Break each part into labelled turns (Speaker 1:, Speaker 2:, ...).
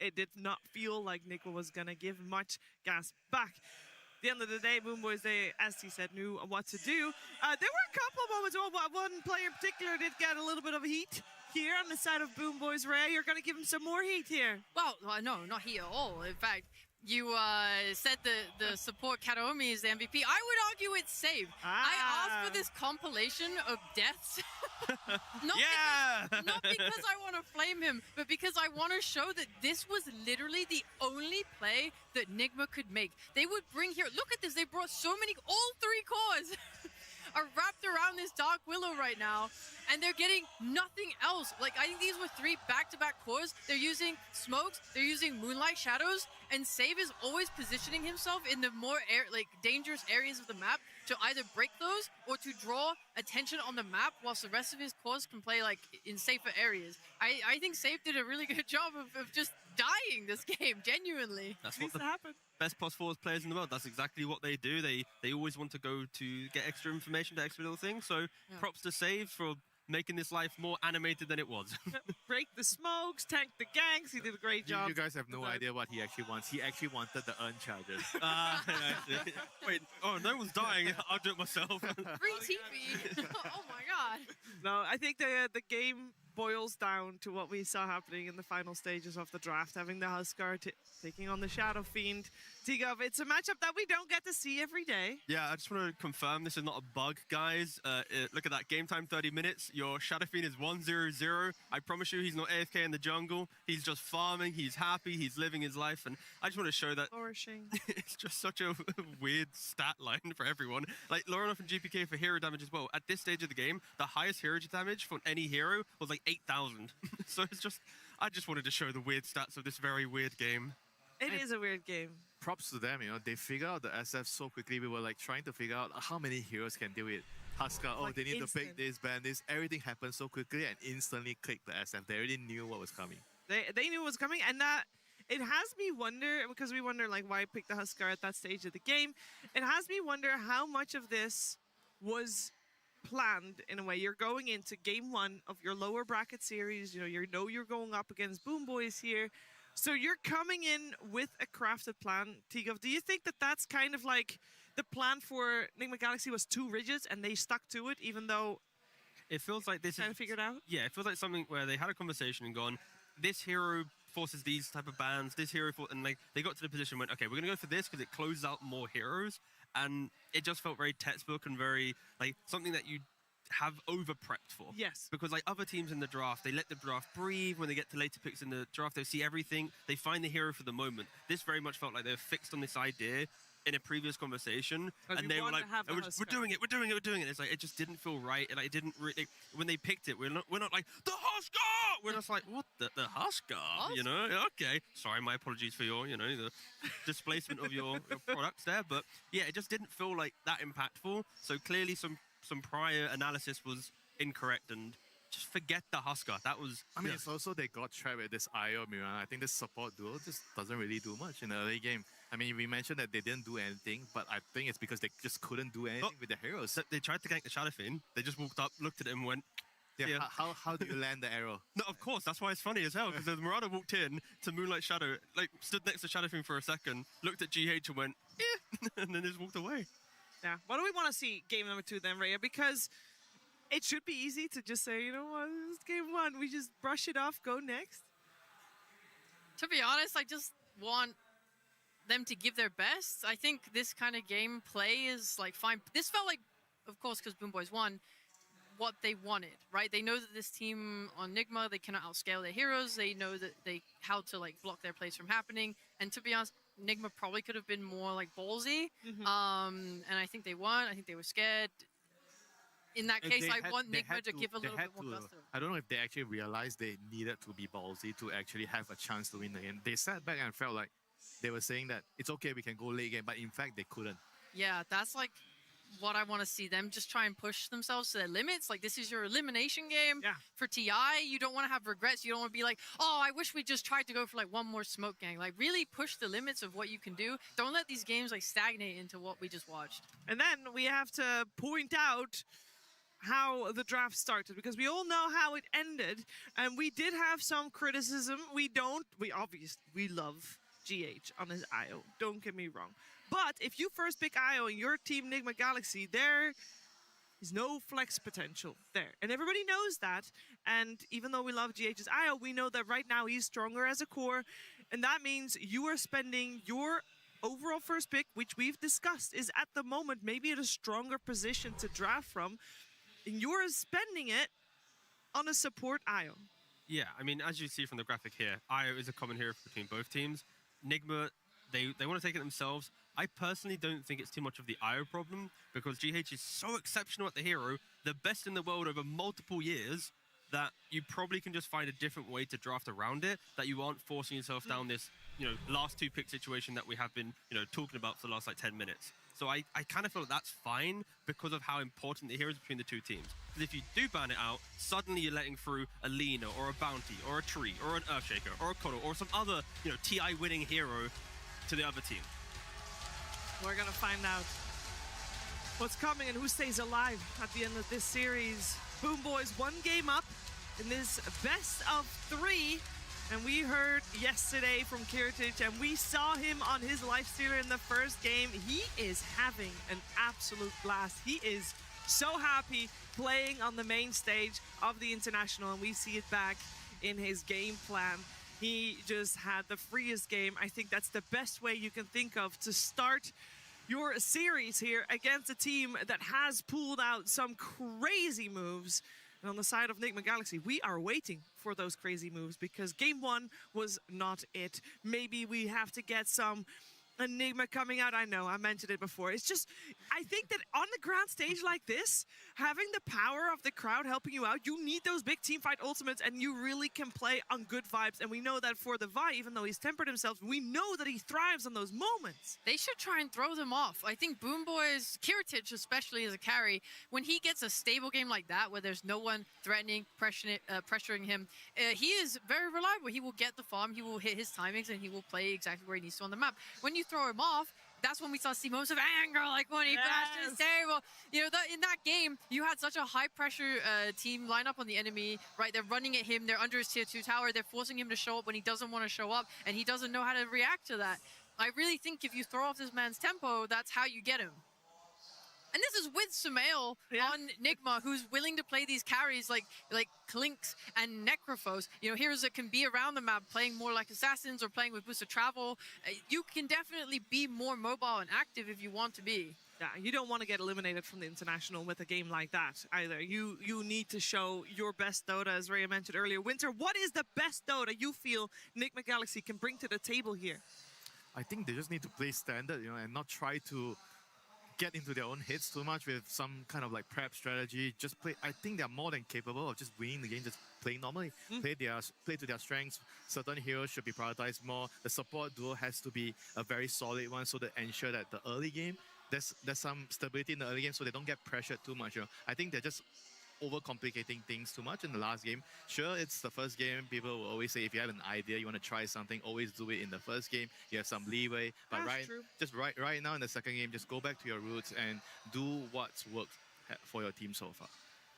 Speaker 1: it did not feel like Nigma was going to give much gas back. At the end of the day, Boomboys, they, as he said, knew what to do. There were a couple of moments, one player in particular did get a little bit of heat here on the side of Boomboys. Ray, you're going to give him some more heat here.
Speaker 2: Well, no, not heat at all. In fact, you said the support Kataomi is the MVP. I would argue it's Save. I asked for this compilation of deaths. Not because I want to flame him, but because I want to show that this was literally the only play that Nigma could make. They would bring here, look at this, they brought so many, all 3 cores are wrapped around this Dark Willow right now, and they're getting nothing else. Like, I think these were 3 back-to-back cores. They're using smokes, they're using moonlight shadows, and Save is always positioning himself in the more dangerous areas of the map to either break those or to draw attention on the map, whilst the rest of his cores can play like in safer areas. I think Save did a really good job of just dying this game, genuinely.
Speaker 3: That's what happened. Best POS4 players in the world, that's exactly what they do. They always want to go to get extra information, to extra little things. So props to Save for making this life more animated than it was.
Speaker 1: Break the smokes, tank the ganks. He did a great job.
Speaker 4: You guys have no idea what he actually wants. He actually wanted the urn charges.
Speaker 3: Wait, oh, no one's dying. I'll do it myself.
Speaker 2: Free TP. Oh my god.
Speaker 1: No, I think the game boils down to what we saw happening in the final stages of the draft, having the Huskar taking on the Shadow Fiend. Tigov, it's a matchup that we don't get to see every day.
Speaker 3: Yeah, I just want to confirm this is not a bug, guys. Look at that, game time 30 minutes. Your Shadow Fiend is 1-0-0. I promise you he's not AFK in the jungle. He's just farming, he's happy, he's living his life. And I just want to show that
Speaker 1: flourishing. It's
Speaker 3: just such a weird stat line for everyone. Like, Lorenoff and GPK for hero damage as well. At this stage of the game, the highest hero damage for any hero was like 8,000. So it's just, I just wanted to show the weird stats of this very weird game.
Speaker 1: It is a weird game.
Speaker 4: Props to them, they figure out the SF so quickly. We were like trying to figure out how many heroes can deal with Huskar. Oh, they need to pick this, ban this. Everything happened so quickly and instantly clicked the SF. They already knew what was coming.
Speaker 1: They knew what was coming, and it has me wonder, because we wonder like why pick the Huskar at that stage of the game. It has me wonder how much of this was planned in a way. You're going into game 1 of your lower bracket series. You know you're going up against Boomboys here. So you're coming in with a crafted plan. Tigov, do you think that that's kind of like the plan for Nigma Galaxy was too rigid and they stuck to it, even though
Speaker 3: it feels like this
Speaker 1: kind of figured out?
Speaker 3: Yeah, it feels like something where they had a conversation and gone, this hero forces these type of bans, this hero, and like they got to the position when, okay, we're going to go for this because it closes out more heroes. And it just felt very textbook and very like something that you have over-prepped for.
Speaker 1: Yes.
Speaker 3: Because like other teams in the draft, they let the draft breathe. When they get to later picks in the draft, they see everything. They find the hero for the moment. This very much felt like they were fixed on this idea in a previous conversation. And they were like, we're doing it. It's like, it just didn't feel right. And it didn't really, when they picked it, we're not like, the Huskar! We're just like, what, the Huskar? Okay. Sorry, my apologies for your, the displacement of your products there. But yeah, it just didn't feel like that impactful. So clearly some prior analysis was incorrect, and just forget the Huskar. That was...
Speaker 4: I mean, it's also they got trapped with this Io Mirana. I think this support duo just doesn't really do much in the early game. I mean, we mentioned that they didn't do anything, but I think it's because they just couldn't do anything with the heroes.
Speaker 3: They tried to gank the Shadow Fiend. They just walked up, looked at him, and went...
Speaker 4: Yeah, how do you land the arrow?
Speaker 3: No, of course, that's why it's funny as hell, because the Marauder walked in to Moonlight Shadow, like, stood next to Shadow Fiend for a second, looked at GH and went, and then just walked away.
Speaker 1: Yeah. What do we want to see game number 2 then, Rhea? Because it should be easy to just say, you know what, this is game 1. We just brush it off, go next.
Speaker 2: To be honest, I just want them to give their best. I think this kind of gameplay is like fine. This felt like, of course, because Boomboys won, what they wanted, right? They know that this team on Nigma, they cannot outscale their heroes. They know that how to like block their plays from happening. And to be honest, Nigma probably could have been more like ballsy. And I think they won. I think they were scared. In that case, I want Nigma to give a little bit more gusto.
Speaker 4: I don't know if they actually realized they needed to be ballsy to actually have a chance to win the game. They sat back and felt like they were saying that it's okay, we can go late game, but in fact, they couldn't.
Speaker 2: Yeah, that's like what I want to see them just try and push themselves to their limits. Like, this is your elimination game.
Speaker 1: Yeah.
Speaker 2: For TI, you don't want to have regrets. You don't want to be like, oh, I wish we just tried to go for like one more smoke gang. Like, really push the limits of what you can do. Don't let these games like stagnate into what we just watched.
Speaker 1: And then we have to point out how the draft started, because we all know how it ended, and we did have some criticism. We love GH on his IO, don't get me wrong. But if you first pick IO in your team Nigma Galaxy, there is no flex potential there. And everybody knows that. And even though we love GH's IO, we know that right now he's stronger as a core. And that means you are spending your overall first pick, which we've discussed, is at the moment maybe in a stronger position to draft from. And you're spending it on a support IO.
Speaker 3: Yeah, I mean, as you see from the graphic here, IO is a common hero between both teams. Nigma, they want to take it themselves. I personally don't think it's too much of the IO problem, because GH is so exceptional at the hero, the best in the world over multiple years, that you probably can just find a different way to draft around it, that you aren't forcing yourself down this, last two pick situation that we have been, talking about for the last 10 minutes. So I kind of feel like that's fine because of how important the hero is between the two teams. Because if you do ban it out, suddenly you're letting through a Lina or a Bounty or a Tree or an Earthshaker or a Coddle or some other, TI winning hero to the other team.
Speaker 1: We're gonna find out what's coming and who stays alive at the end of this series. Boom Boys 1 game up in this best of 3. And we heard yesterday from Kiritich, and we saw him on his lifestealer in the first game. He is having an absolute blast. He is so happy playing on the main stage of the International, and we see it back in his game plan. He just had the freest game. I think that's the best way you can think of to start your series here against a team that has pulled out some crazy moves. And on the side of Nigma Galaxy, we are waiting for those crazy moves, because game 1 was not it. Maybe we have to get some Enigma coming out. I know, I mentioned it before. It's just, I think that on the grand stage like this, having the power of the crowd helping you out, you need those big team fight ultimates, and you really can play on good vibes. And we know that for the Vi, even though he's tempered himself, we know that he thrives on those moments.
Speaker 2: They should try and throw them off. I think Boom Boys, Kiritich especially as a carry, when he gets a stable game like that, where there's no one threatening, pressuring him, he is very reliable. He will get the farm, he will hit his timings, and he will play exactly where he needs to on the map. When you throw him off, that's when we saw see moments of anger, like when he bashed his table. In that game, you had such a high pressure team lineup on the enemy, right? They're running at him, they're under his tier 2 tower, they're forcing him to show up when he doesn't want to show up, and he doesn't know how to react to that. I really think if you throw off this man's tempo, that's how you get him. And this is with Sumail on Nigma, who's willing to play these carries like Clinks and Necrophos. Heroes that can be around the map, playing more like assassins or playing with boosted travel. You can definitely be more mobile and active if you want to be.
Speaker 1: Yeah, you don't want to get eliminated from the International with a game like that either. You need to show your best Dota, as Rhea mentioned earlier. Winter, what is the best Dota you feel Nigma Galaxy can bring to the table here?
Speaker 4: I think they just need to play standard, and not try to get into their own hits too much with some kind of prep strategy. Just play. I think they're more than capable of just winning the game, just playing normally. Play to their strengths. Certain heroes should be prioritized more. The support duo has to be a very solid one, so to ensure that the early game, there's some stability in the early game, so they don't get pressured too much. I think they're just overcomplicating things too much in the last game. Sure, it's the first game. People will always say if you have an idea, you want to try something, always do it in the first game. You have some leeway. But right now in the second game, just go back to your roots and do what's worked for your team so far.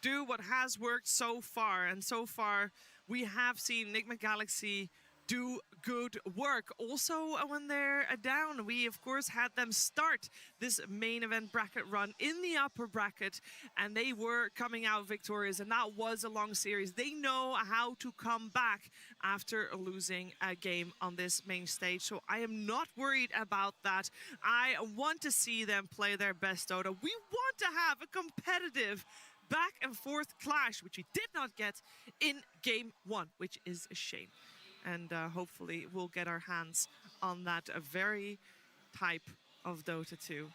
Speaker 1: Do what has worked so far. And so far, we have seen Nigma Galaxy do good work. Also, when they're down, we of course had them start this main event bracket run in the upper bracket, and they were coming out victorious, and that was a long series. They know how to come back after losing a game on this main stage, so I am not worried about that. I want to see them play their best Dota. We want to have a competitive back and forth clash, which we did not get in game 1, which is a shame. And hopefully we'll get our hands on that very type of Dota 2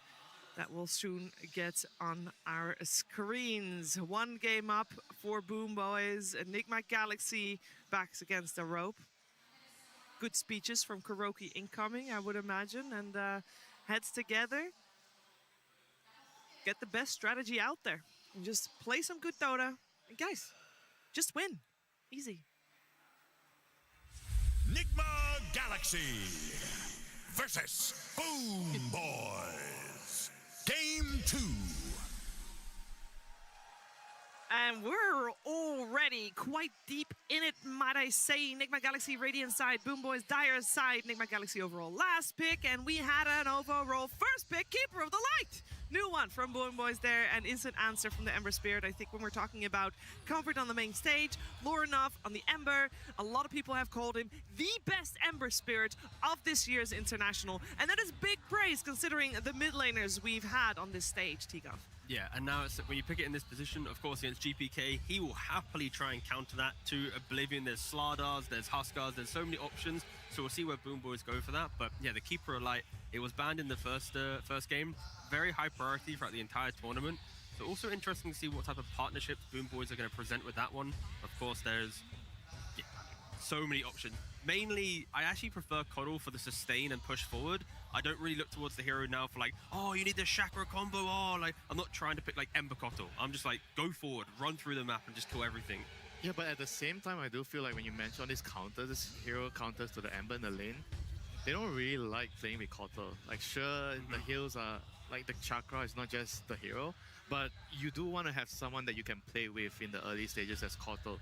Speaker 1: that will soon get on our screens. 1 game up for Boom Boys. Nigma Galaxy backs against the rope. Good speeches from Kuroki incoming, I would imagine. And heads together. Get the best strategy out there. And just play some good Dota. And guys, just win. Easy.
Speaker 5: Nigma Galaxy versus Boom Boys. Game 2.
Speaker 1: And we're already quite deep in it, might I say. Nigma Galaxy Radiant side, Boom Boys Dire side, Nigma Galaxy overall last pick, and we had an overall first pick, Keeper of the Light. New one from Boom Boys there, an instant answer from the Ember Spirit. I think when we're talking about comfort on the main stage, lore enough on the Ember, a lot of people have called him the best Ember Spirit of this year's International, and that is big praise considering the mid laners we've had on this stage, Tigoff.
Speaker 3: Yeah, and now it's, when you pick it in this position, of course, against GPK, he will happily try and counter that to Oblivion. There's Slardars, there's Huskars, there's so many options. So we'll see where Boom Boys go for that. But yeah, the Keeper of Light, it was banned in the first game. Very high priority throughout the entire tournament. So also interesting to see what type of partnerships Boom Boys are going to present with that one. Of course, there's so many options. Mainly, I actually prefer Coddle for the sustain and push forward. I don't really look towards the hero now for like, oh, you need the chakra combo. Oh, like I'm not trying to pick like Ember Coddle. I'm just like, go forward, run through the map and just kill everything.
Speaker 4: Yeah, but at the same time, I do feel like when you mention these counters, this hero counters to the Ember in the lane, they don't really like playing with Coddle. Like sure, the heals are, like the chakra is not just the hero, but you do want to have someone that you can play with in the early stages as Coddle.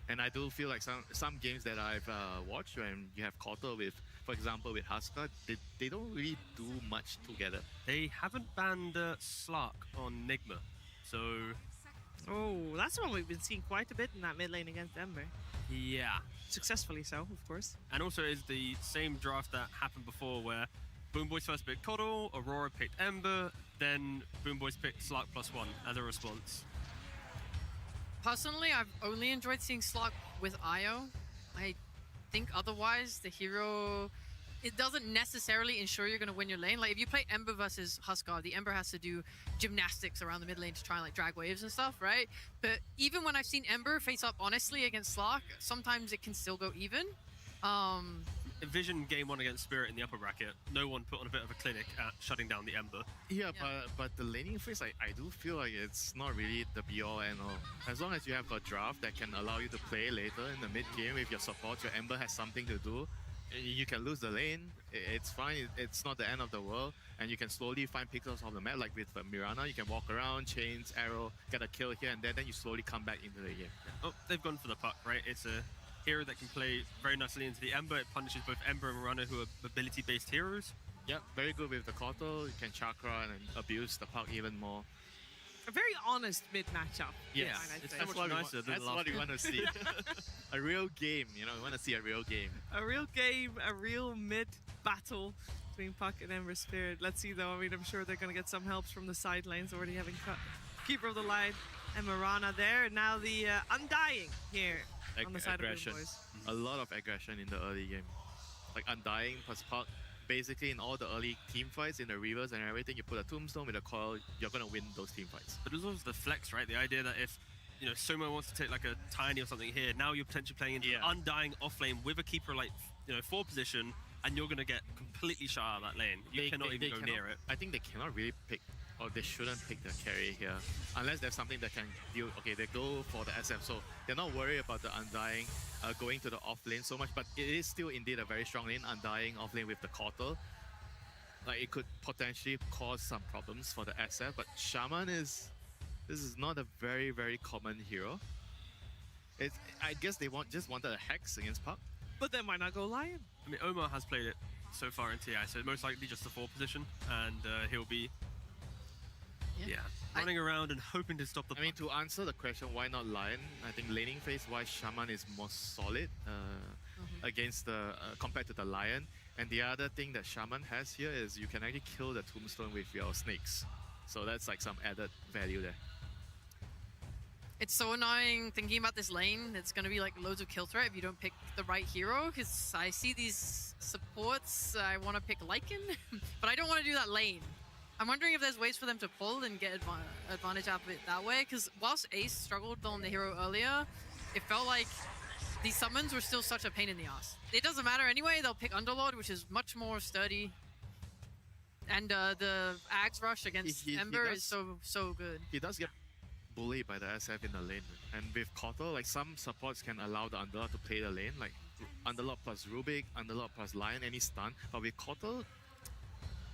Speaker 4: And I do feel like some games that I've watched when you have Coddle with, for example, with Huskar, they don't really do much together.
Speaker 3: They haven't banned Slark on Nigma, so...
Speaker 1: Oh, that's the one we've been seeing quite a bit in that mid lane against Ember.
Speaker 3: Yeah.
Speaker 1: Successfully so, of course.
Speaker 3: And also is the same draft that happened before where Boom Boys first picked Coddle, Aurora picked Ember, then Boom Boys picked Slark +1 as a response.
Speaker 2: Personally, I've only enjoyed seeing Slark with Io. I think otherwise, the hero, it doesn't necessarily ensure you're going to win your lane. Like if you play Ember versus Huskar, the Ember has to do gymnastics around the mid lane to try and like drag waves and stuff, right? But even when I've seen Ember face up honestly against Slark, sometimes it can still go even.
Speaker 3: Vision game 1 against Spirit in the upper bracket, no one put on a bit of a clinic at shutting down the Ember.
Speaker 4: Yeah. But the laning phase, I do feel like it's not really the be-all and all. As long as you have a draft that can allow you to play later in the mid-game with your support, your Ember has something to do, you can lose the lane, it's fine, it's not the end of the world, and you can slowly find pixels of the map, like with Mirana, you can walk around, chains, arrow, get a kill here and there, then you slowly come back into the game.
Speaker 3: Oh, they've gone for the puck, right? It's a hero that can play very nicely into the Ember. It punishes both Ember and Mirana, who are ability-based heroes.
Speaker 4: Yeah, very good with the Coddle. You can chakra and abuse the puck even more.
Speaker 1: A very honest mid matchup.
Speaker 4: Yes,
Speaker 3: it's
Speaker 4: that's
Speaker 3: much
Speaker 4: what
Speaker 3: nicer than
Speaker 4: that's what we want to see. A real game, you know, we want to see a real game.
Speaker 1: A real game, a real mid battle between Puck and Ember Spirit. Let's see though, I mean, I'm sure they're going to get some helps from the side lanes, already having Keeper of the Light and Mirana there. And now the Undying here on the side
Speaker 4: aggression.
Speaker 1: of Boom Boys.
Speaker 4: A lot of aggression in the early game. Like Undying plus Puck. Basically, in all the early team fights, in the rivers and everything, you put a tombstone with a coil, you're going to win those team fights.
Speaker 3: But there's also the flex, right? The idea that if, you know, Soma wants to take like a Tiny or something here, now you're potentially playing into Undying offlane with a Keeper like, you know, 4 position, and you're going to get completely shot out of that lane. You cannot even go near it.
Speaker 4: I think they cannot really pick, or they shouldn't pick the carry here, unless there's something that can deal. Okay, they go for the SF, so they're not worried about the Undying going to the off lane so much, but it is still indeed a very strong lane, Undying off lane with the Coddle. Like it could potentially cause some problems for the SF, but Shaman this is not a very, very common hero. I guess they just wanted a Hex against Puck.
Speaker 1: But then why not go Lion?
Speaker 3: I mean, Omar has played it so far in TI, so most likely just the 4 position, and he'll be running around and hoping to stop the Puck.
Speaker 4: I mean, to answer the question, why not Lion? I think laning phase wise, Shaman is more solid against the compared to the Lion. And the other thing that Shaman has here is you can actually kill the tombstone with your snakes. So that's like some added value there.
Speaker 2: It's so annoying thinking about this lane. It's going to be like loads of kill threat if you don't pick the right hero, because I see these supports, I want to pick Lycan, but I don't want to do that lane. I'm wondering if there's ways for them to pull and get advantage out of it that way, because whilst Ace struggled on the hero earlier, it felt like these summons were still such a pain in the ass. It doesn't matter anyway, they'll pick Underlord, which is much more sturdy. And the Axe Rush against Ember is so good.
Speaker 4: He does get bullied by the SF in the lane. And with Coddle, like some supports can allow the Underlord to play the lane, like Underlord plus Rubik, Underlord plus Lion, any stun. But with Coddle,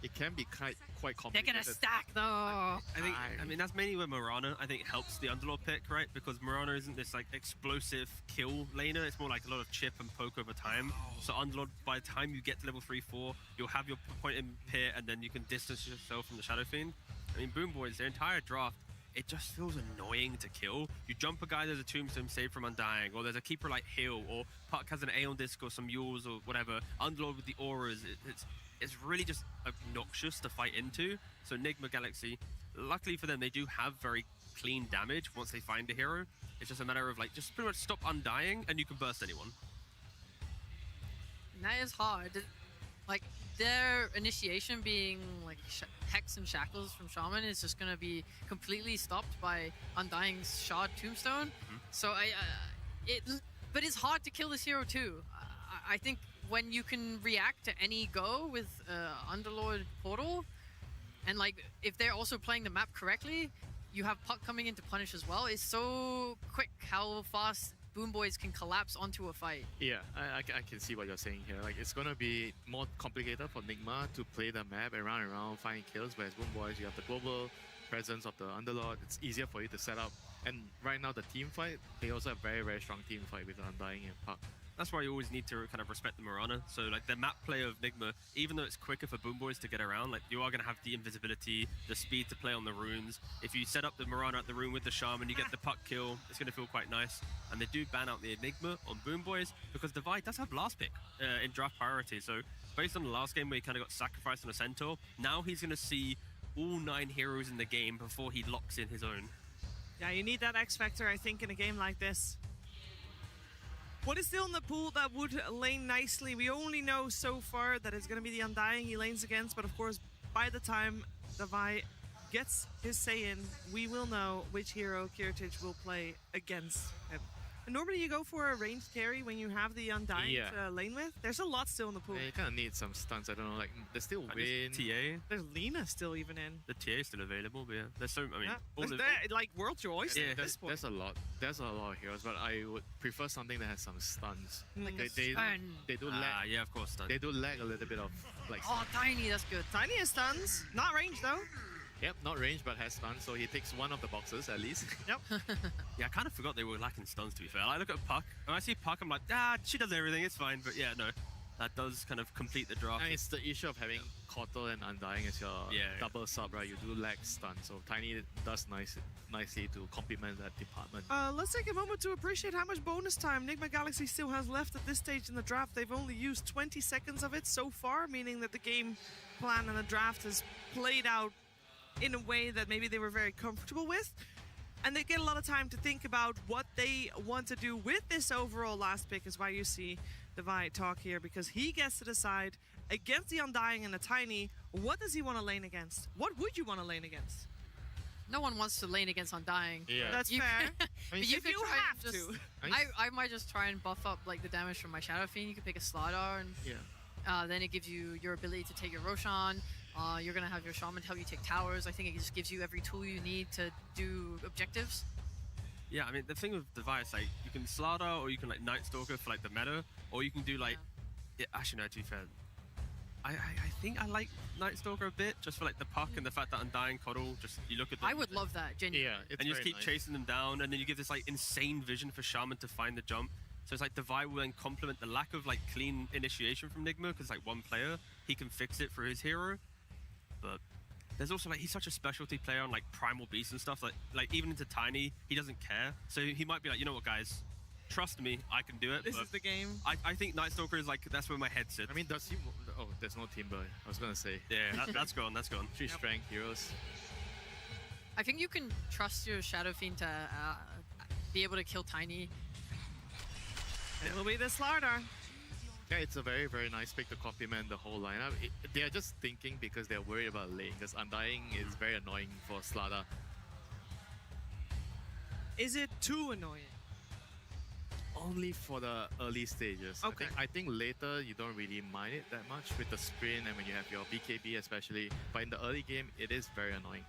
Speaker 4: it can be quite
Speaker 2: They're
Speaker 4: complicated.
Speaker 2: gonna stack though.
Speaker 3: I mean, that's mainly where Mirana, I think, helps the Underlord pick, right? Because Mirana isn't this like explosive kill laner. It's more like a lot of chip and poke over time. So Underlord, by the time you get to level 3-4, you'll have your point in pit, and then you can distance yourself from the Shadow Fiend. I mean, Boom Boys, their entire draft, it just feels annoying to kill. You jump a guy, there's a Tombstone saved from Undying, or there's a keeper like Hill, or Puck has an Aeon Disc or some Yules or whatever. Underlord with the auras, it's really just obnoxious to fight into. So Nigma Galaxy, luckily for them, they do have very clean damage once they find a hero. It's just a matter of like, just pretty much stop Undying and you can burst anyone.
Speaker 2: And that is hard. Like, their initiation being like Hex and Shackles from Shaman is just gonna be completely stopped by Undying's Shard Tombstone. So but it's hard to kill this hero too. I think when you can react to any go with Underlord Portal, and like if they're also playing the map correctly, you have Puck coming in to punish as well. It's so quick how fast Boom Boys can collapse onto a fight.
Speaker 4: Yeah, I can see what you're saying here. Like, it's gonna be more complicated for Nigma to play the map and around, find kills, whereas Boom Boys, you have the global presence of the Underlord. It's easier for you to set up. And right now, the team fight, they also have very, very strong team fight with Undying and Puck.
Speaker 3: That's why you always need to kind of respect the Mirana. So like the map play of Nigma, even though it's quicker for Boom Boys to get around, like you are going to have the invisibility, the speed to play on the runes. If you set up the Mirana at the rune with the Shaman, you get the Puck kill, it's going to feel quite nice. And they do ban out the Enigma on Boom Boys because Divide does have last pick in draft priority. So based on the last game where he kind of got sacrificed on a Centaur, now he's going to see all 9 heroes in the game before he locks in his own.
Speaker 1: Yeah, you need that X Factor, I think, in a game like this. What is still in the pool that would lane nicely? We only know so far that it's going to be the Undying he lanes against, but of course, by the time Divide gets his say in, we will know which hero Kiritich will play against him. And normally you go for a ranged carry when you have the Undying to lane with. There's a lot still in the pool.
Speaker 4: Yeah, you kind of need some stunts. I don't know, like, there's still Win.
Speaker 3: TA.
Speaker 1: There's Lina still even in.
Speaker 3: The TA is still available, but yeah. There's so, I mean, all of
Speaker 1: like World Choice
Speaker 3: Yeah,
Speaker 1: at this point.
Speaker 4: There's a lot of heroes, but I would prefer something that has some stuns.
Speaker 2: Like
Speaker 4: They do lag.
Speaker 3: yeah, of course, done.
Speaker 4: They do lag a little bit of like.
Speaker 2: Oh, Tiny, that's good.
Speaker 1: Tiny has stuns. Not ranged though.
Speaker 4: Yep, not range but has stuns, so he takes one of the boxes at least.
Speaker 1: Yep.
Speaker 3: Yeah, I kind of forgot they were lacking stuns, to be fair. I look at Puck, when I see Puck, I'm like, she does everything, it's fine. But yeah, no, that does kind of complete the draft.
Speaker 4: And it's the issue of having Kotal and Undying as your double sub, right? You do lack stun, so Tiny does nicely to complement that department.
Speaker 1: Let's take a moment to appreciate how much bonus time Nigma Galaxy still has left at this stage in the draft. They've only used 20 seconds of it so far, meaning that the game plan and the draft has played out in a way that maybe they were very comfortable with. And they get a lot of time to think about what they want to do with this overall last pick, is why you see Divide talk here, because he gets to decide against the Undying and the Tiny, what does he want to lane against? What would you want to lane against?
Speaker 2: No one wants to lane against Undying.
Speaker 4: Yeah.
Speaker 1: That's
Speaker 2: You-
Speaker 1: fair.
Speaker 2: But
Speaker 1: if
Speaker 2: could
Speaker 1: you
Speaker 2: try
Speaker 1: have
Speaker 2: and just,
Speaker 1: to.
Speaker 2: I might just try and buff up like the damage from my Shadow Fiend. You could pick a Slardar, and then it gives you your ability to take your Roshan. You're gonna have your Shaman help you take towers. I think it just gives you every tool you need to do objectives.
Speaker 3: Yeah, I mean, the thing with Device, like, you can Slardar or you can, like, Night Stalker for, like, the meta, or you can do, like, actually, no, to be fair, I think I like Night Stalker a bit, just for, like, the Puck and the fact that Undying Coddle, just, you look at them.
Speaker 2: I would love that, genuinely.
Speaker 4: Yeah, it's
Speaker 3: and you just
Speaker 4: very
Speaker 3: keep
Speaker 4: nice.
Speaker 3: chasing them down, and then you give this, like, insane vision for Shaman to find the jump. So it's like Divide will then complement the lack of, like, clean initiation from Nigma, because, like, one player, he can fix it for his hero. But there's also, like, he's such a specialty player on, like, Primal Beast and stuff. Like even into Tiny, he doesn't care. So he might be like, you know what, guys? Trust me, I can do it.
Speaker 1: This
Speaker 3: but
Speaker 1: is the game.
Speaker 3: I think Night Stalker is, like, that's where my head sits.
Speaker 4: I mean, does he? Oh, there's no Timber. I was gonna say.
Speaker 3: Yeah, that's gone, that's gone.
Speaker 4: 3 strength heroes.
Speaker 2: I think you can trust your Shadow Fiend to be able to kill Tiny.
Speaker 1: It will be the Slardar.
Speaker 4: Yeah, it's a very, very nice pick to complement the whole lineup. They're just thinking because they're worried about lane, because Undying is very annoying for Slardar.
Speaker 1: Is it too annoying?
Speaker 4: Only for the early stages.
Speaker 1: Okay.
Speaker 4: I think later you don't really mind it that much with the sprint and when you have your BKB especially. But in the early game, it is very annoying.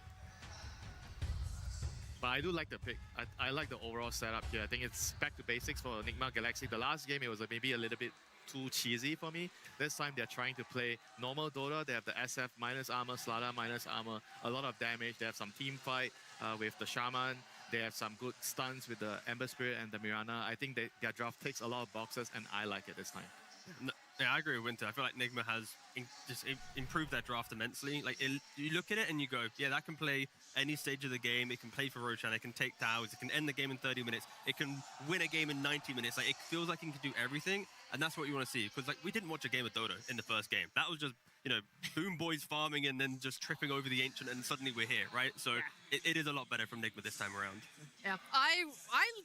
Speaker 4: But I do like the pick. I like the overall setup here. I think it's back to basics for Nigma Galaxy. The last game, it was maybe a little bit too cheesy for me. This time they're trying to play normal Dota. They have the SF minus armor, Slada minus armor, a lot of damage. They have some team fight with the Shaman. They have some good stunts with the Ember Spirit and the Mirana. I think their draft ticks a lot of boxes, and I like it this time.
Speaker 3: Yeah, I agree with Winter. I feel like Nigma has just improved their draft immensely. Like, you look at it and you go, yeah, that can play any stage of the game. It can play for Roshan. It can take towers. It can end the game in 30 minutes. It can win a game in 90 minutes. Like, it feels like it can do everything, and that's what you want to see. Because, like, we didn't watch a game of Dota in the first game. That was just, you know, Boom Boys farming and then just tripping over the Ancient, and suddenly we're here, right? So it is a lot better from Nigma this time around.
Speaker 2: Yeah, I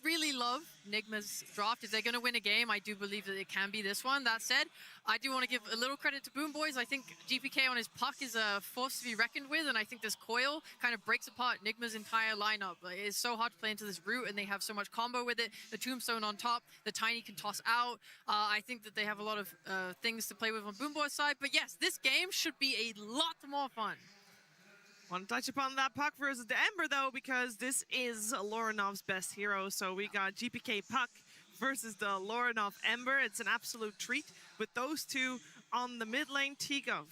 Speaker 2: really love Nigma's draft. If they're going to win a game, I do believe that it can be this one. That said, I do want to give a little credit to Boom Boys. I think GPK on his puck is a force to be reckoned with, and I think this coil kind of breaks apart Nigma's entire lineup. Like, it's so hard to play into this route, and they have so much combo with it. The Tombstone on top, the Tiny can toss out. I think that they have a lot of things to play with on Boom Boys' side. But yes, this game should be a lot more fun.
Speaker 1: Want to touch upon that Puck versus the Ember, though, because this is Lorenov's best hero. So we got GPK Puck versus the Lorenov Ember. It's an absolute treat with those two on the mid lane. Tigov,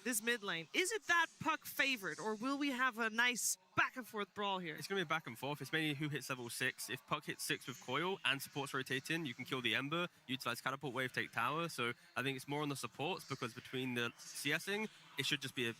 Speaker 1: this mid lane, is it that Puck favored, or will we have a nice back and forth brawl here?
Speaker 3: It's going to be back and forth. It's mainly who hits level 6. If Puck hits 6 with coil and supports rotating, you can kill the Ember, utilize catapult wave, take tower. So I think it's more on the supports, because between the CSing, it should just be a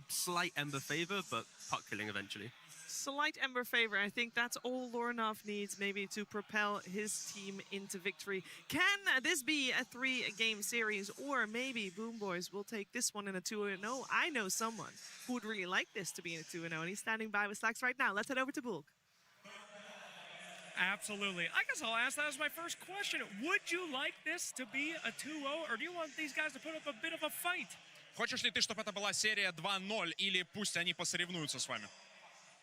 Speaker 3: slight Ember favor, but Puck killing eventually.
Speaker 1: Slight Ember favor. I think that's all Lorenov needs maybe to propel his team into victory. Can this be a 3-game series, or maybe Boom Boys will take this one in a 2-0? I know someone who would really like this to be in a 2-0, and he's standing by with Slacks right now. Let's head over to Bulk.
Speaker 6: Absolutely. I guess I'll ask that as my first question. Would you like this to be a 2-0, or do you want these guys to put up a bit of a fight?
Speaker 7: Хочешь ли ты, чтобы это была серия 2-0, или пусть они посоревнуются с вами?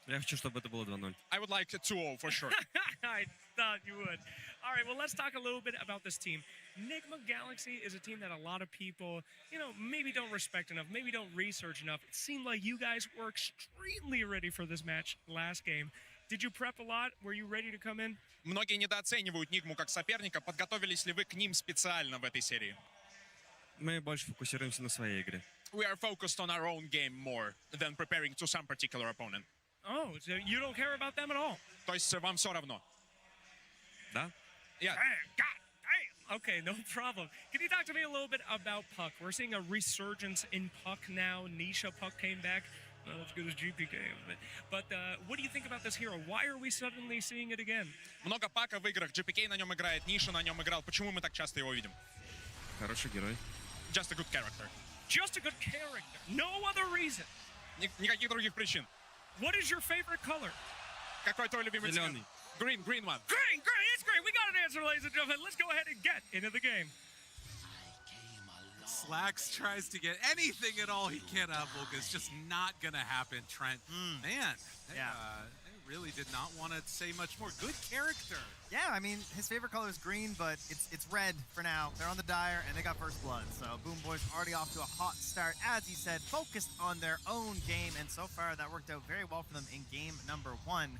Speaker 8: Я хочу, чтобы это было 2-0.
Speaker 7: I would like 2-0 for sure.
Speaker 6: I thought you would. All right, well, let's talk a little bit about this team. Nigma Galaxy is a team that a lot of people, you know, maybe don't respect enough, maybe don't research enough. It seemed like you guys were extremely ready for this match last game. Did you prep a lot? Were you ready to come in?
Speaker 7: Многие недооценивают Нигму как соперника. Подготовились ли вы к ним специально в этой серии?
Speaker 8: Мы больше фокусируемся на своей игре.
Speaker 7: We are focused on our own game more than preparing to some particular opponent.
Speaker 6: Oh, so you don't care about them at all?
Speaker 7: То есть вам все равно?
Speaker 8: Да?
Speaker 7: Yeah.
Speaker 6: Damn. Okay, no problem. Can you talk to me a little bit about Puck? We're seeing a resurgence in Puck now. Nisha Puck came back. Not as good as GPK. But what do you think about this hero? Why are we suddenly seeing it again?
Speaker 7: Много Пака в играх. GPK на нем играет, Ниша на нем играл. Почему мы так часто его видим?
Speaker 8: Хороший герой.
Speaker 7: Just a good character.
Speaker 6: Just a good character. No other reason.
Speaker 7: Никаких других причин.
Speaker 6: What is your favorite color?
Speaker 7: Какой твой любимый цвет?
Speaker 8: Зеленый.
Speaker 7: Green one.
Speaker 6: Green. It's great. We got an answer, ladies and gentlemen. Let's go ahead and get into the game.
Speaker 9: Slacks tries to get anything at all he can out of Volga. It's just not going to happen, Trent. Man, they really did not want to say much more. Good character.
Speaker 10: Yeah, I mean, his favorite color is green, but it's red for now. They're on the Dire, and they got first blood. So Boom Boys already off to a hot start. As he said, focused on their own game, and so far that worked out very well for them in game number 1.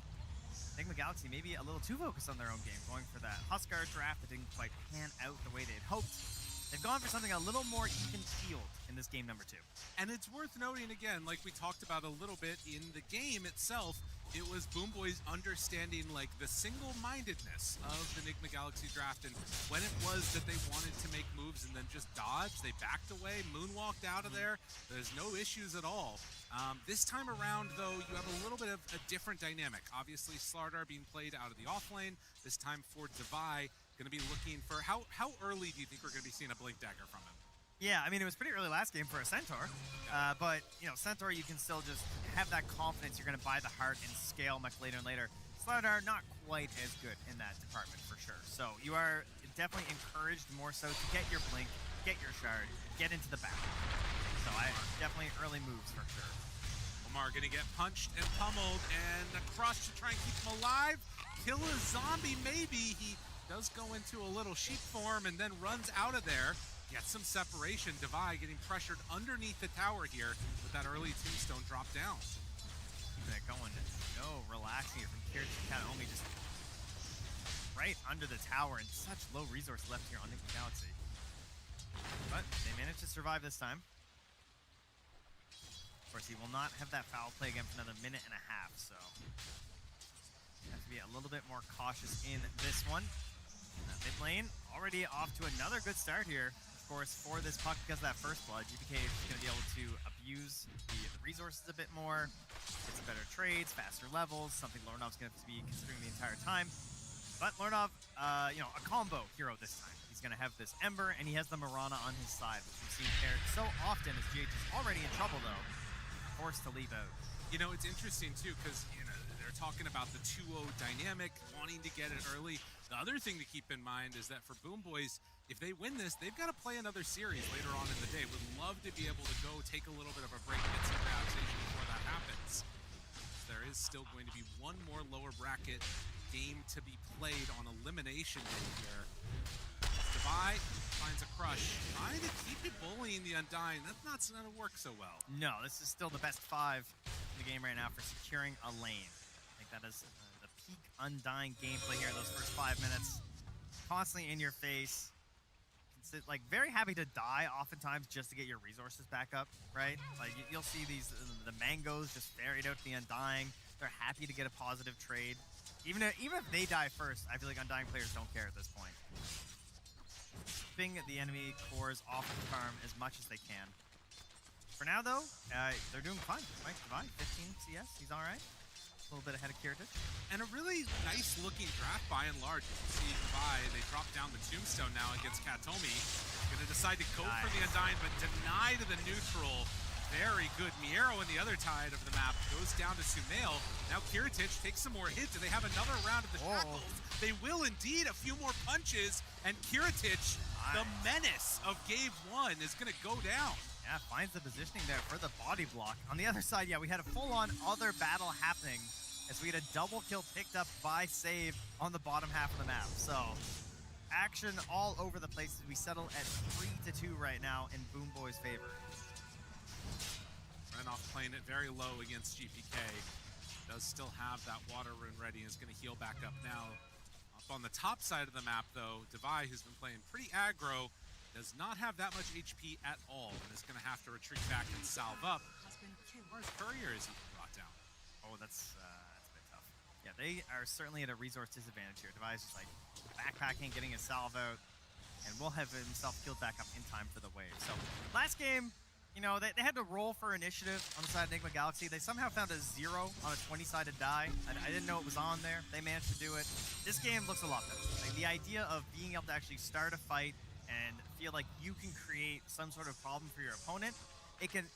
Speaker 10: Nigma Galaxy maybe a little too focused on their own game, going for that Huskar draft that didn't quite pan out the way they'd hoped. They've gone for something a little more even-keeled in this game number 2.
Speaker 9: And it's worth noting again, like we talked about a little bit in the game itself, it was Boom Boys understanding like the single-mindedness of the Nigma Galaxy draft, and when it was that they wanted to make moves and then just dodge, they backed away, moonwalked out of there. There's no issues at all. This time around, though, you have a little bit of a different dynamic. Obviously, Slardar being played out of the off lane. This time for Divai, going to be looking for how early do you think we're going to be seeing a Blink Dagger from him?
Speaker 10: Yeah, I mean, it was pretty early last game for a Centaur, but, you know, Centaur, you can still just have that confidence you're going to buy the heart and scale much later and later. Slardar, not quite as good in that department, for sure. So you are definitely encouraged more so to get your Blink, get your Shard, get into the back. So definitely early moves for sure.
Speaker 9: Omar going to get punched and pummeled, and a crush to try and keep him alive. Kill a zombie, maybe. He does go into a little sheep form and then runs out of there. Gets some separation. Divai getting pressured underneath the tower here with that early tombstone drop down.
Speaker 10: Keeping it going. No relaxing it from Kirich Kataomi, just right under the tower, and such low resource left here on Nigma Galaxy. But they managed to survive this time. Of course, he will not have that foul play again for another minute and a half, so have to be a little bit more cautious in this one. Mid lane already off to another good start here. Of course, for this puck, because of that first blood, GPK is going to be able to abuse the resources a bit more, get some better trades, faster levels, something Lornov's going to be considering the entire time. But Lornov, you know, a combo hero this time. He's going to have this Ember, and he has the Mirana on his side, which we've seen paired so often as GH is already in trouble, though. Forced to leave out.
Speaker 9: You know, it's interesting, too, because, you know, they're talking about the 2-0 dynamic, wanting to get it early. The other thing to keep in mind is that for Boom Boys, if they win this, they've got to play another series later on in the day. Would love to be able to go take a little bit of a break, get some relaxation before that happens. There is still going to be one more lower bracket game to be played on elimination day here. Devi finds a crush, trying to keep it bullying the Undying. That's not going to work so well.
Speaker 10: No, this is still the best 5 in the game right now for securing a lane. I think that is the peak Undying gameplay here in those first 5 minutes. Constantly in your face. Like, very happy to die oftentimes just to get your resources back up, right? Like, you'll see these, the mangoes just ferried out to the Undying. They're happy to get a positive trade. Even if they die first, I feel like Undying players don't care at this point. Keeping the enemy cores off the farm as much as they can. For now, though, they're doing fine. Mike Devi, 15 CS, he's all right. A little bit ahead of Kiritich.
Speaker 9: And a really nice-looking draft by and large. You can see Devi, they drop down the tombstone now against Katomi. Going to decide to go for the Undying, but deny to the neutral. Very good. Miero on the other side of the map goes down to Sumail. Now Kiritich takes some more hits, and they have another round of the shackles. They will indeed. A few more punches, and Kiritich, the menace of Game 1, is going to go down.
Speaker 10: Yeah, finds the positioning there for the body block. On the other side, yeah, we had a full-on other battle happening as we had a double kill picked up by Save on the bottom half of the map. So, action all over the place as we settle at 3-2 right now in Boom Boy's favor.
Speaker 9: Renoff playing it very low against GPK. Does still have that water rune ready and is going to heal back up now. Up on the top side of the map, though, Devi, who's been playing pretty aggro, does not have that much HP at all and is going to have to retreat back and salve up. Mars Courier is brought down.
Speaker 10: Oh, that's a bit tough. Yeah, they are certainly at a resource disadvantage here. Devi's just like backpacking, getting his salve out, and will have himself killed back up in time for the wave. So, last game, you know, they had to roll for initiative on the side of Nigma Galaxy. They somehow found a 0 on a 20-sided die. I didn't know it was on there. They managed to do it. This game looks a lot better. Like, the idea of being able to actually start a fight and feel like you can create some sort of problem for your opponent, it can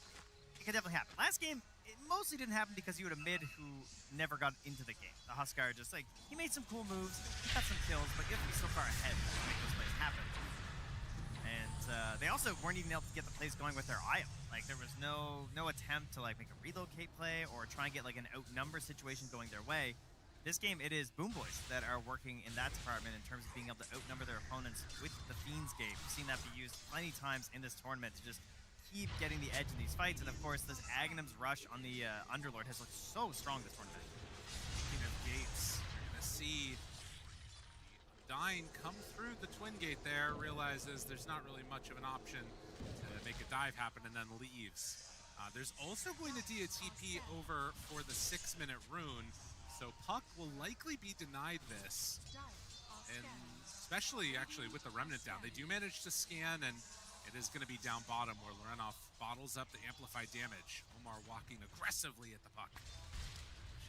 Speaker 10: definitely happen. Last game, it mostly didn't happen because you had a mid who never got into the game. The Huskar just like, he made some cool moves, he got some kills, but you have to be so far ahead to make those plays happen. And they also weren't even able to get the plays going with their IO. Like, there was no attempt to like make a relocate play or try and get like an outnumber situation going their way. This game, it is Boom Boys that are working in that department in terms of being able to outnumber their opponents with the Fiends game. We've seen that be used plenty times in this tournament to just keep getting the edge in these fights. And of course, this Aghanim's rush on the Underlord has looked so strong this tournament.
Speaker 9: Speaking of gates, you're going to see Undying come through the twin gate there, realizes there's not really much of an option to make a dive happen, and then leaves. There's also going to be a TP over for the 6-minute rune. So Puck will likely be denied this, and especially actually with the Remnant down. They do manage to scan, and it is going to be down bottom where Lorenoff bottles up the amplified damage. Omar walking aggressively at the puck.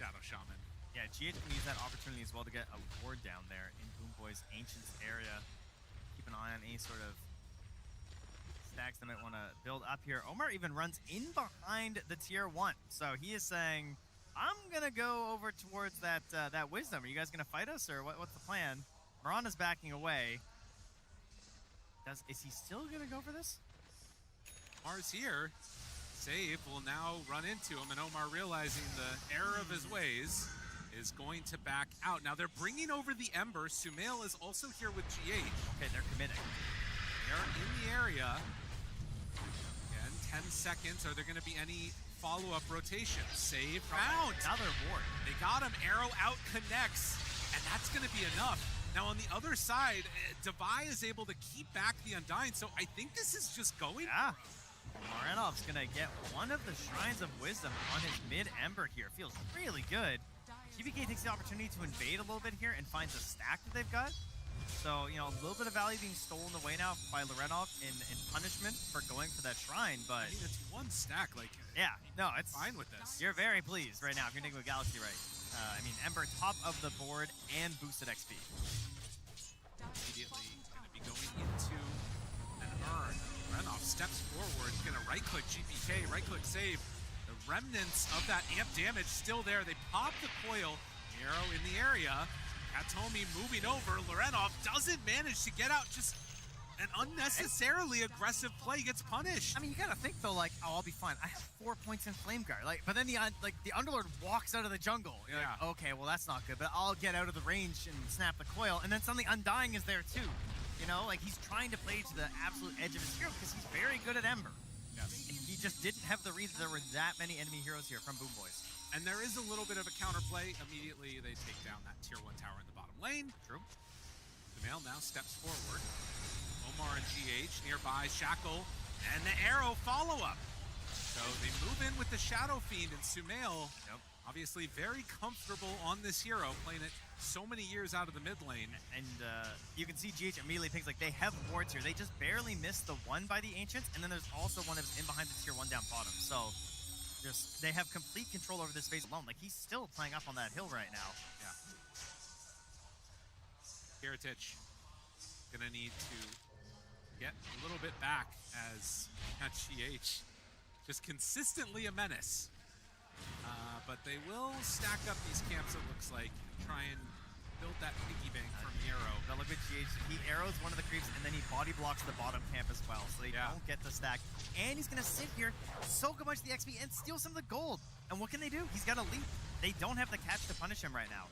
Speaker 9: Shadow Shaman.
Speaker 10: Yeah, GH can use that opportunity as well to get a ward down there in Boom Boy's Ancients area. Keep an eye on any sort of stacks they might want to build up here. Omar even runs in behind the tier 1, so he is saying, I'm gonna go over towards that Wisdom. Are you guys gonna fight us, or what's the plan? Mirana's backing away. Is he still gonna go for this?
Speaker 9: Omar's here. Save will now run into him, and Omar, realizing the error of his ways, is going to back out. Now they're bringing over the Ember. Sumail is also here with GH.
Speaker 10: Okay, they're committing.
Speaker 9: They are in the area. Again, 10 seconds. Are there going to be any follow-up rotation? Save found.
Speaker 10: Another ward.
Speaker 9: They got him. Arrow out connects, and that's going to be enough. Now on the other side, Devi is able to keep back the Undying, so I think this is just going.
Speaker 10: Yeah. Morenov's gonna get one of the Shrines of Wisdom on his mid-Ember here. Feels really good. GBK takes the opportunity to invade a little bit here and finds a stack that they've got. So, you know, a little bit of value being stolen away now by Lorenov in punishment for going for that Shrine, but...
Speaker 9: I mean, it's one stack, like...
Speaker 10: Yeah, no, it's...
Speaker 9: fine with this.
Speaker 10: You're very pleased right now if you're Nigma Galaxy, right? I mean, Ember top of the board and boosted XP.
Speaker 9: Immediately going to be going into an urn. Lorenov steps forward, going to right-click GPK, right-click save. The remnants of that amp damage still there. They pop the coil. Arrow in the area. Katomi moving over. Lorenov doesn't manage to get out. Just an unnecessarily aggressive play gets punished.
Speaker 10: I mean, you gotta think though, like, oh, I'll be fine. I have 4 points in Flame Guard. Like, but then the Underlord walks out of the jungle. You're like, okay, well that's not good. But I'll get out of the range and snap the coil, and then suddenly Undying is there too. You know, like he's trying to play to the absolute edge of his hero because he's very good at Ember.
Speaker 9: Yes.
Speaker 10: And he just didn't have the read that there were that many enemy heroes here from Boom Boys.
Speaker 9: And there is a little bit of a counterplay. Immediately, they take down that tier 1 tower in the bottom lane.
Speaker 10: True.
Speaker 9: Sumail now steps forward. Omar and GH nearby. Shackle and the arrow follow-up. So they move in with the Shadow Fiend, and Sumail, obviously very comfortable on this hero, playing it so many years out of the mid lane.
Speaker 10: And you can see GH immediately thinks like they have wards here. They just barely missed the one by the Ancients, and then there's also one that's in behind the tier 1 down bottom. So they have complete control over this phase alone. Like, he's still playing up on that hill right now.
Speaker 9: Yeah. Kiritich gonna need to get a little bit back as GH just consistently a menace. But they will stack up these camps, it looks like, and try and build that piggy bank from Yarrow.
Speaker 10: Now look at GH. He arrows one of the creeps, and then he body blocks the bottom camp as well, so they don't get the stack. And he's going to sit here, soak a bunch of the XP, and steal some of the gold. And what can they do? He's got a leap. They don't have the catch to punish him right now.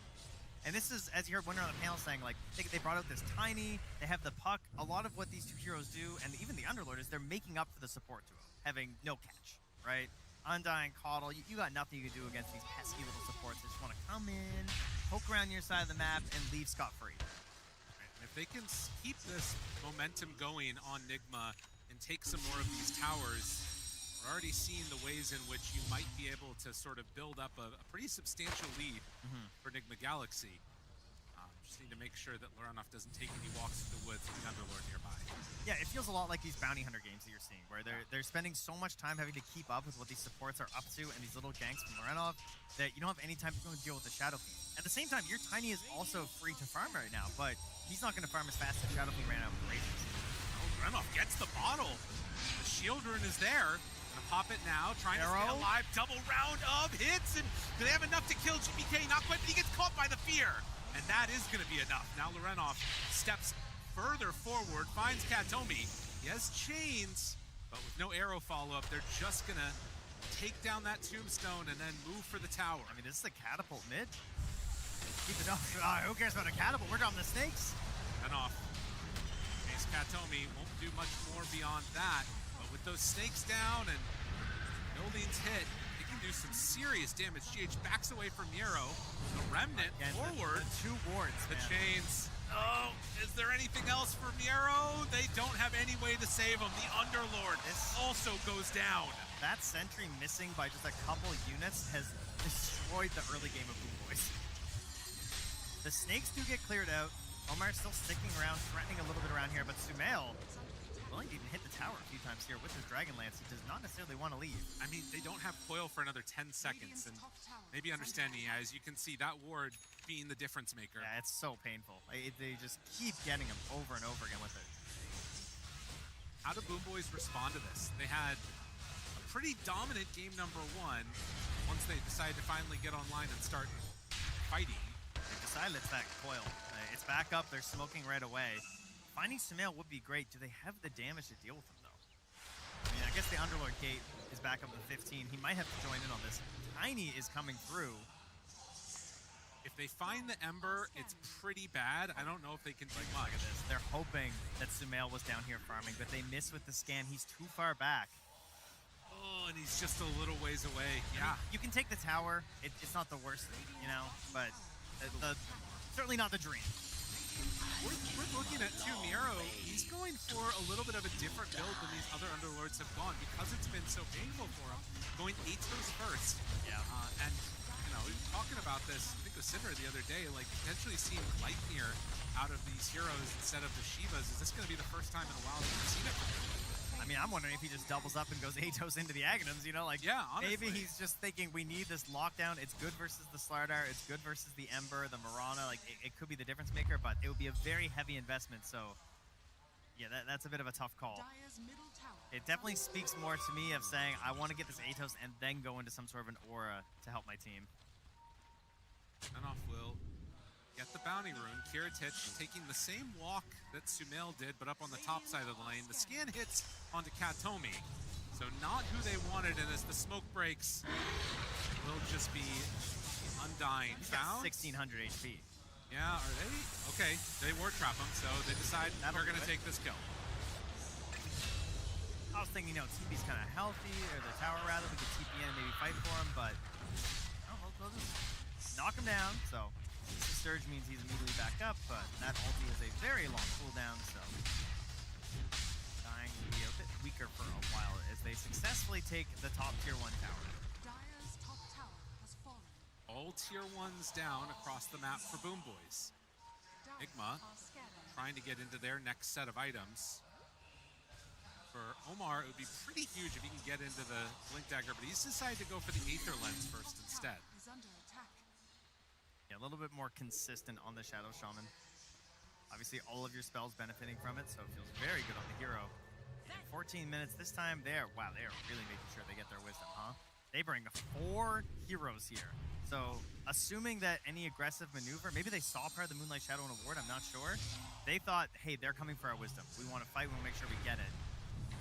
Speaker 10: And this is, as you heard Winter on the panel saying, like, they brought out this Tiny, they have the Puck. A lot of what these two heroes do, and even the Underlord, is they're making up for the support to him, having no catch, right? Undying, Coddle, you got nothing you can do against these pesky little supports. They just want to come in, poke around your side of the map, and leave scot-free.
Speaker 9: And if they can keep this momentum going on Nigma and take some more of these towers, we're already seeing the ways in which you might be able to sort of build up a pretty substantial lead for Nigma Galaxy. Just need to make sure that Lorenov doesn't take any walks through the woods with the Underlord nearby.
Speaker 10: Yeah, it feels a lot like these bounty hunter games that you're seeing, where they're spending so much time having to keep up with what these supports are up to and these little ganks from Lorenov that you don't have any time to go and deal with the Shadow Fiend. At the same time, your Tiny is also free to farm right now, but he's not going to farm as fast as Shadow Fiend ran out of Raiders.
Speaker 9: Oh, Lorenov gets the bottle. The shield rune is there. Gonna pop it now, trying to stay alive. Double round of hits, and do they have enough to kill GBK? Not quite, but he gets caught by the fear. And that is going to be enough. Now Lorenov steps further forward, finds Katomi. He has chains, but with no arrow follow-up, they're just going to take down that tombstone and then move for the tower.
Speaker 10: I mean, this is a catapult mid. Keep it up. Who cares about a catapult? We're on the snakes.
Speaker 9: Lorenov. Ace Katomi won't do much more beyond that, but with those snakes down and buildings hit, they can do some serious damage. GH backs away from Yarrow. The remnant forward.
Speaker 10: The two wards,
Speaker 9: the chains. Oh, is there anything else for Yarrow? They don't have any way to save him. The Underlord also goes down.
Speaker 10: That sentry missing by just a couple units has destroyed the early game of Boom Boys. The snakes do get cleared out. Omar's still sticking around, threatening a little bit around here, but Sumail willing to even hit the tower a few times here with his Dragon Lance. He does not necessarily want to leave.
Speaker 9: I mean, they don't have coil for another 10 seconds, and maybe understanding, as you can see, that ward being the difference maker.
Speaker 10: Yeah, it's so painful. They just keep getting him over and over again with it.
Speaker 9: How do Boom Boys respond to this? They had a pretty dominant game number 1 once they decided to finally get online and start fighting.
Speaker 10: They decided it's that coil. It's back up. They're smoking right away. Finding Sumail would be great. Do they have the damage to deal with him, though? I mean, I guess the Underlord gate is back up to 15. He might have to join in on this. Tiny is coming through.
Speaker 9: If they find the Ember, it's pretty bad. I don't know if they can do much.
Speaker 10: Look at this. They're hoping that Sumail was down here farming, but they miss with the scan. He's too far back.
Speaker 9: Oh, and he's just a little ways away.
Speaker 10: I
Speaker 9: Yeah.
Speaker 10: mean, you can take the tower. It's not the worst, you know, but certainly not the dream.
Speaker 9: We're looking at too, Miero. He's going for a little bit of a different build than these other Underlords have gone because it's been so painful for him. Going Atos first.
Speaker 10: Yeah.
Speaker 9: And, you know, we were talking about this, I think with Cinder the other day, like potentially seeing Lightmere out of these heroes instead of the Shivas. Is this going to be the first time in a while that we've seen it from him?
Speaker 10: I mean, I'm wondering if he just doubles up and goes Atos into the Aghanims, you know? Like,
Speaker 9: yeah, honestly.
Speaker 10: Maybe he's just thinking we need this lockdown. It's good versus the Slardar. It's good versus the Ember, the Mirana. Like, it could be the difference maker, but it would be a very heavy investment. So, yeah, that's a bit of a tough call. It definitely speaks more to me of saying I want to get this Atos and then go into some sort of an aura to help my team.
Speaker 9: Enough will get the bounty rune. Kiritich taking the same walk that Sumail did, but up on the top side of the lane. The scan hits onto Katomi, so not who they wanted, and as the smoke breaks, will just be undying.
Speaker 10: He's got
Speaker 9: Found?
Speaker 10: 1,600 HP.
Speaker 9: Yeah, are they? Okay, they ward trap him, so they decide we're going to take this kill.
Speaker 10: I was thinking, you know, TP's kind of healthy, or the tower rather, we could TP in and maybe fight for him, but we'll just knock him down, so the Surge means he's immediately back up, but that ulti has a very long cooldown, so dying to be a bit weaker for a while as they successfully take the top tier 1 tower.
Speaker 11: Dire's top tower has fallen.
Speaker 9: All tier 1s down across the map for Boom Boys. Nigma trying to get into their next set of items. For Omar, it would be pretty huge if he can get into the Blink Dagger, but he's decided to go for the Aether Lens first instead.
Speaker 11: Is under attack.
Speaker 10: Yeah, a little bit more consistent on the Shadow Shaman. Obviously, all of your spells benefiting from it, so it feels very good on the hero. In 14 minutes, this time they are really making sure they get their wisdom, huh? They bring 4 heroes here. So, assuming that any aggressive maneuver, maybe they saw part of the Moonlight Shadow in a ward, I'm not sure. They thought, hey, they're coming for our wisdom. We want to fight, we want to make sure we get it.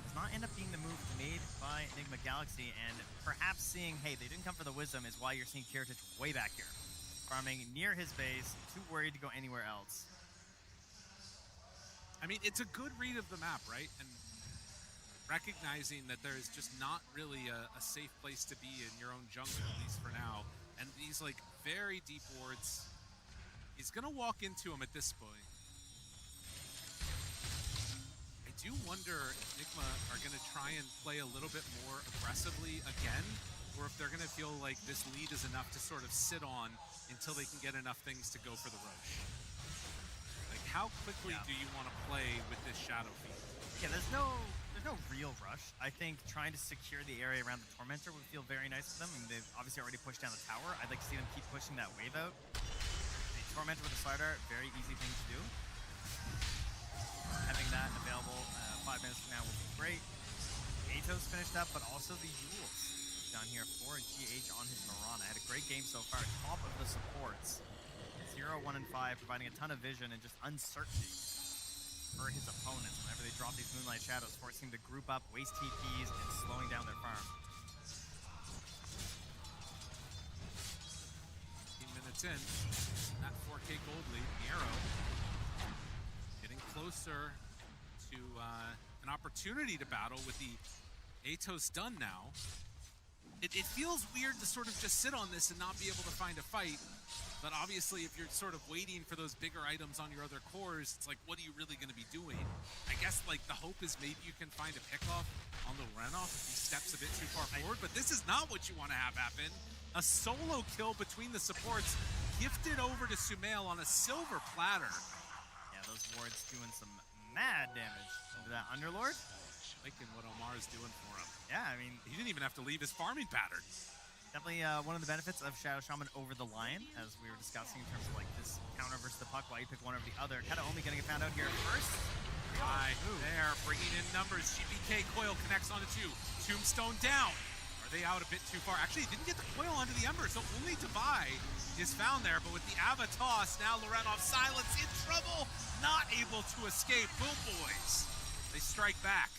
Speaker 10: Does not end up being the move made by Nigma Galaxy, and perhaps seeing, hey, they didn't come for the wisdom is why you're seeing Kiritich way back here. Farming near his base, too worried to go anywhere else.
Speaker 9: I mean, it's a good read of the map, right? And recognizing that there is just not really a safe place to be in your own jungle, at least for now. And these, like, very deep wards, he's going to walk into them at this point. I do wonder if Nigma are going to try and play a little bit more aggressively again, or if they're going to feel like this lead is enough to sort of sit on until they can get enough things to go for the Roche. Like, how quickly do you want to play with this Shadow Fiend?
Speaker 10: Yeah, there's no real rush. I think trying to secure the area around the Tormentor would feel very nice to them. I mean, they've obviously already pushed down the tower. I'd like to see them keep pushing that wave out. The Tormentor with a Slardar, very easy thing to do. Having that available 5 minutes from now will be great. Atos finished up, but also the Yules down here for GH on his Mirana. Had a great game so far, top of the supports. 0, 1, and 5, providing a ton of vision and just uncertainty for his opponents whenever they drop these Moonlight Shadows, forcing them to group up, waste TPs, and slowing down their farm.
Speaker 9: 15 minutes in, that 4K gold lead, Miero getting closer to an opportunity to battle with the Atos done now. It feels weird to sort of just sit on this and not be able to find a fight. But obviously, if you're sort of waiting for those bigger items on your other cores, it's like, what are you really going to be doing? I guess, like, the hope is maybe you can find a pickoff on the runoff if he steps a bit too far forward. But this is not what you want to have happen. A solo kill between the supports, gifted over to Sumail on a silver platter.
Speaker 10: Yeah, those wards doing some mad damage into that Underlord.
Speaker 9: Liking what Omar is doing for him.
Speaker 10: Yeah, I mean,
Speaker 9: he didn't even have to leave his farming pattern.
Speaker 10: Definitely one of the benefits of Shadow Shaman over the Lion, as we were discussing in terms of like this counter versus the puck, why you pick one over the other. Kataomi gonna get found out here first.
Speaker 9: Right there, bringing in numbers. GBK coil connects onto 2. Tombstone down. Are they out a bit too far? Actually, didn't get the coil onto the Ember, so only Divide is found there. But with the Ava toss, now Lorenov Silence in trouble, not able to escape. Boom Boys, they strike back.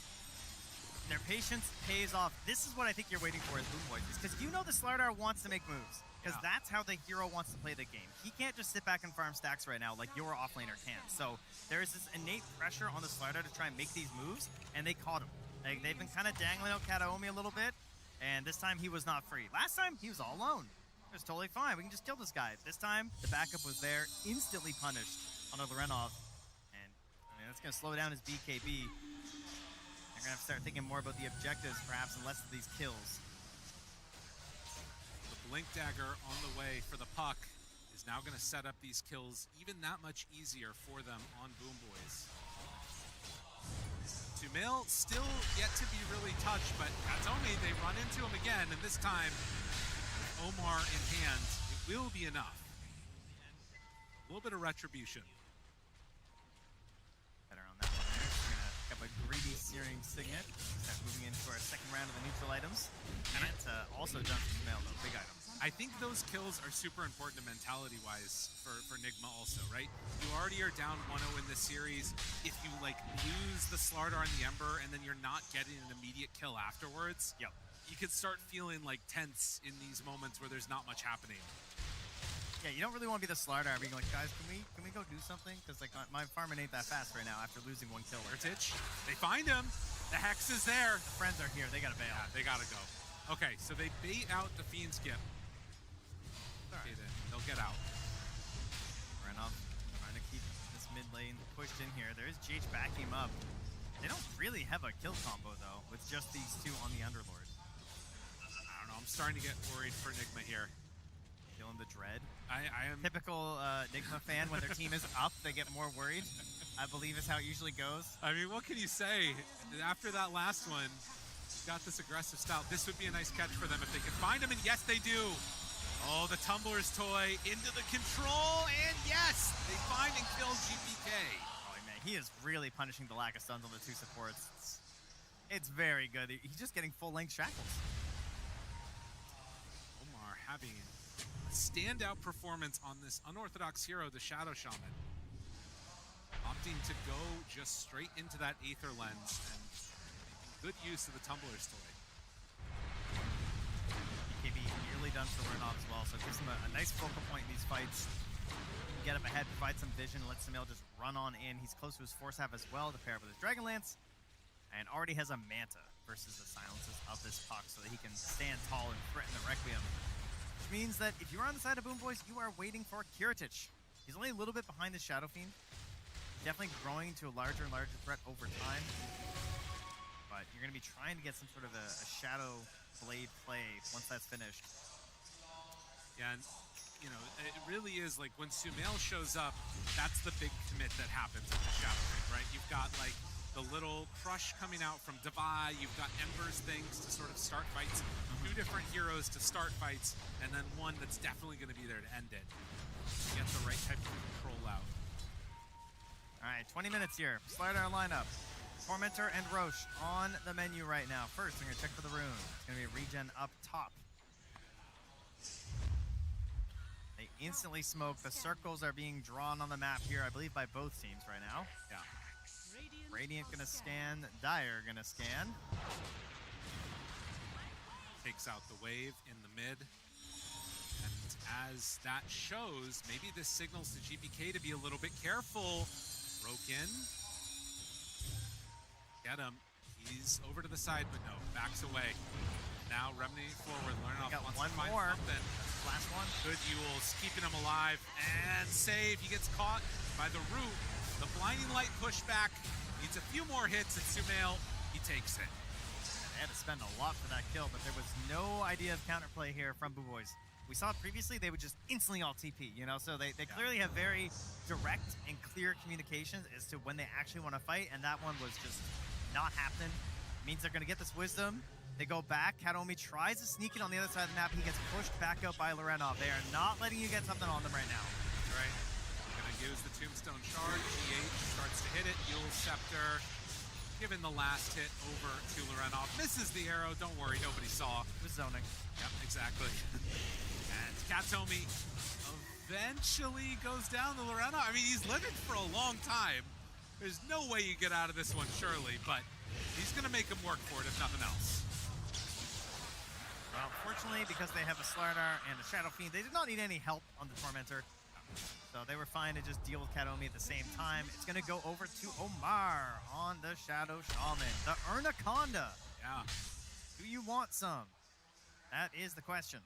Speaker 10: Their patience pays off. This is what I think you're waiting for as Boom Boys, because you know the Slardar wants to make moves, because that's how the hero wants to play the game. He can't just sit back and farm stacks right now like your offlaner can. So there is this innate pressure on the Slardar to try and make these moves, and they caught him. Like, they've been kind of dangling out Kataomi a little bit, and this time he was not free. Last time, he was all alone. It was totally fine. We can just kill this guy. This time, the backup was there, instantly punished onto Lorenov. And I mean, that's going to slow down his BKB. They're going to have to start thinking more about the objectives, perhaps, and less of these kills.
Speaker 9: The Blink Dagger on the way for the puck is now going to set up these kills even that much easier for them on Boom Boys. Sumail still yet to be really touched, but Katomi, they run into him again, and this time, with Omar in hand, it will be enough. A little bit of retribution.
Speaker 10: Better on that one there. Just gonna pick up a greedy Searing Signet. Start moving into our second round of the neutral items. And it's also done for Sumail, though, big items.
Speaker 9: I think those kills are super important mentality-wise for Nigma also, right? You already are down 1-0 in this series. If you like lose the Slardar and the Ember and then you're not getting an immediate kill afterwards,
Speaker 10: yep,
Speaker 9: you could start feeling like tense in these moments where there's not much happening.
Speaker 10: Yeah, you don't really want to be the Slardar being like, guys, can we go do something? Because like my farming ain't that fast right now after losing 1 kill.
Speaker 9: Heritage, they find him. The Hex is there.
Speaker 10: The friends are here. They gotta bail.
Speaker 9: Yeah, they gotta go. Okay, so they bait out the Fiend Skip. Okay, then they'll get out.
Speaker 10: Renov trying to keep this mid lane pushed in here. There's GH backing him up. They don't really have a kill combo though, with just these two on the Underlord.
Speaker 9: I don't know. I'm starting to get worried for Nigma here.
Speaker 10: Feeling the dread.
Speaker 9: I am
Speaker 10: typical Nigma fan. When their team is up, they get more worried. I believe is how it usually goes.
Speaker 9: I mean, what can you say? After that last one, got this aggressive style. This would be a nice catch for them if they could find him, and yes, they do. Oh, the Tumbler's toy into the control, and yes, they find and kill GPK.
Speaker 10: Oh man, he is really punishing the lack of stuns on the two supports. It's very good. He's just getting full-length shackles.
Speaker 9: Omar having a standout performance on this unorthodox hero, the Shadow Shaman. Opting to go just straight into that Aether Lens and making good use of the Tumbler's toy.
Speaker 10: BKB nearly done for Renov as well, so it gives him a nice focal point in these fights. He can get up ahead, provide some vision, let Sumail just run on in. He's close to his Force Half as well to pair up with his Dragon Lance, and already has a Manta versus the silences of this puck so that he can stand tall and threaten the Requiem. Which means that if you're on the side of Boom Boys, you are waiting for Kiritich. He's only a little bit behind the Shadow Fiend. Definitely growing to a larger and larger threat over time. But you're going to be trying to get some sort of a Shadow Blade play once that's finished.
Speaker 9: Yeah, and you know, it really is like when Sumail shows up, that's the big commit that happens in the Shadow Fiend, right? You've got like the little crush coming out from Devi, you've got Ember's things to sort of start fights, two different heroes to start fights, and then one that's definitely going to be there to end it. Get the right type of control out.
Speaker 10: All right, 20 minutes here. Slardar lineup. Tormentor and Roche on the menu right now. First, we're going to check for the rune. It's going to be a regen up top. They instantly smoke. The circles are being drawn on the map here, I believe, by both teams right now.
Speaker 9: Yeah.
Speaker 10: Radiant going to scan. Dire going to scan.
Speaker 9: Takes out the wave in the mid. And as that shows, maybe this signals to GPK to be a little bit careful. Broke in. Get him. He's over to the side, but no, backs away. Now Remedy forward, learning off
Speaker 10: got
Speaker 9: wants
Speaker 10: one
Speaker 9: to find
Speaker 10: more.
Speaker 9: something.
Speaker 10: Last one.
Speaker 9: Good Yules, keeping him alive and save. He gets caught by the root. The blinding light pushback. Needs a few more hits, and Sumail, he takes it.
Speaker 10: They had to spend a lot for that kill, but there was no idea of counterplay here from Boom Boys. We saw it previously, they would just instantly all TP, you know? So they clearly have very direct and clear communications as to when they actually want to fight, and that one was just not happening. It means they're going to get this wisdom. They go back. Katomi tries to sneak it on the other side of the map. He gets pushed back up by Lorenov. They are not letting you get something on them right now.
Speaker 9: That's right. Gonna use the Tombstone Shard. GH starts to hit it. Yule's Scepter. Giving the last hit over to Lorenov. Misses the arrow. Don't worry, nobody saw.
Speaker 10: It was zoning.
Speaker 9: Yep, exactly. And Katomi eventually goes down to Lorenov. I mean, he's living for a long time. There's no way you get out of this one, surely, but he's going to make him work for it, if nothing else.
Speaker 10: Well, fortunately, because they have a Slardar and a Shadow Fiend, they did not need any help on the Tormentor. So they were fine to just deal with Katomi at the same time. It's going to go over to Omar on the Shadow Shaman. The Ernaconda.
Speaker 9: Yeah.
Speaker 10: Do you want some? That is the question.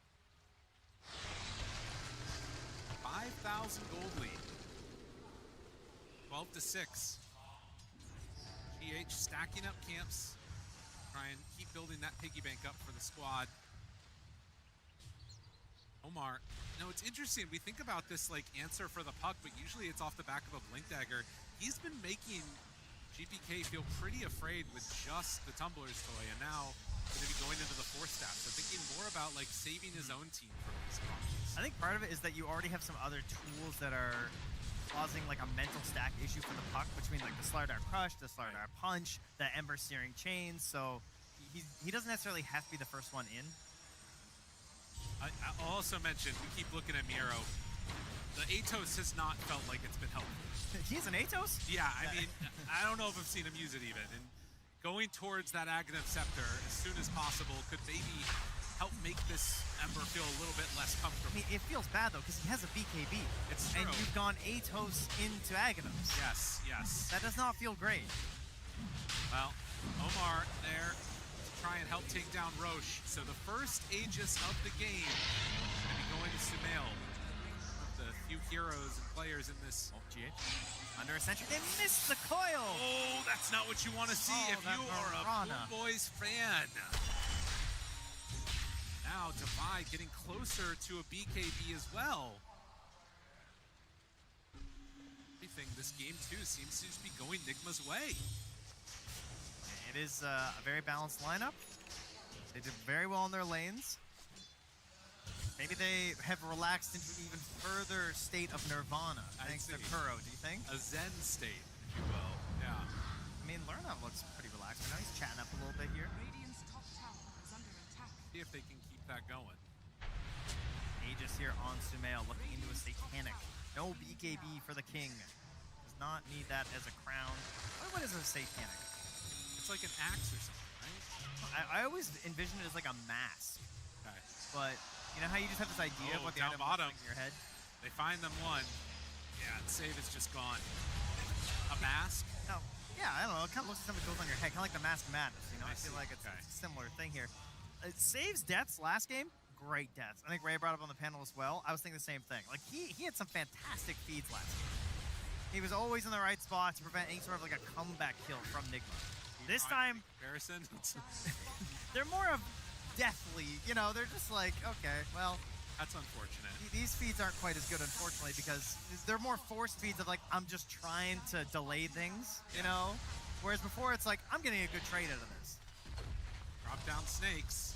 Speaker 9: 5,000 gold lead. 12-6. GH stacking up camps. Try and keep building that piggy bank up for the squad. Omar, no, it's interesting. We think about this like answer for the puck, but usually it's off the back of a blink dagger. He's been making GPK feel pretty afraid with just the Tumbler's toy, and now going to be going into the 4-stat. So thinking more about like saving his own team from these problems.
Speaker 10: I think part of it is that you already have some other tools that are causing like a mental stack issue for the puck between like the Slardar Crush, the Slardar Punch, the Ember Searing Chains. So he doesn't necessarily have to be the first one in.
Speaker 9: I'll also mention, we keep looking at Miero. The Atos has not felt like it's been helpful.
Speaker 10: He's an Atos?
Speaker 9: Yeah, I mean, I don't know if I've seen him use it even. And going towards that Aghanim Scepter as soon as possible could maybe help make this Ember feel a little bit less comfortable.
Speaker 10: I mean, it feels bad though, because he has a BKB.
Speaker 9: It's true.
Speaker 10: And you've gone Atos into Aghanims.
Speaker 9: Yes, yes.
Speaker 10: That does not feel great.
Speaker 9: Well, Omar there to try and help take down Roche. So the first Aegis of the game going to be going to Sumail. One of the few heroes and players in this.
Speaker 10: Oh, GH. Under a sentry, they missed the coil!
Speaker 9: Oh, that's not what you want to see if you are a Boom Boys fan. Now Divide getting closer to a BKB as well. Everything this game too seems to just be going Nigma's way.
Speaker 10: It is a very balanced lineup. They did very well in their lanes. Maybe they have relaxed into an even further state of nirvana thanks to Kuro, do you think?
Speaker 9: A zen state, if you will. Yeah.
Speaker 10: I mean, Lerna looks pretty relaxed. I know he's chatting up a little bit here.
Speaker 11: Radiant's top tower is under attack.
Speaker 9: See if they can keep that going.
Speaker 10: Aegis here on Sumail looking into a Satanic. No BKB for the king. Does not need that as a crown. What is a Satanic?
Speaker 9: It's like an axe or something, right?
Speaker 10: I always envision it as like a mask.
Speaker 9: Okay.
Speaker 10: But you know how you just have this idea of what the
Speaker 9: down
Speaker 10: item
Speaker 9: bottom
Speaker 10: looks like in your head?
Speaker 9: They find them one. Yeah, the save is just gone. A mask?
Speaker 10: No. Yeah, I don't know. It kind of looks like something goes on your head, kind of like the Mask of Madness. You know, I feel like it's a similar thing here. It saves deaths last game. Great deaths. I think Ray brought up on the panel as well. I was thinking the same thing. Like he had some fantastic feeds last game. He was always in the right spot to prevent any sort of like a comeback kill from Nigma. This time,
Speaker 9: comparison.
Speaker 10: they're more of deathly. You know, they're just like, okay, well,
Speaker 9: that's unfortunate.
Speaker 10: These feeds aren't quite as good, unfortunately, because they're more forced feeds of like, I'm just trying to delay things, you know? Whereas before, it's like, I'm getting a good trade out of this.
Speaker 9: Drop down snakes.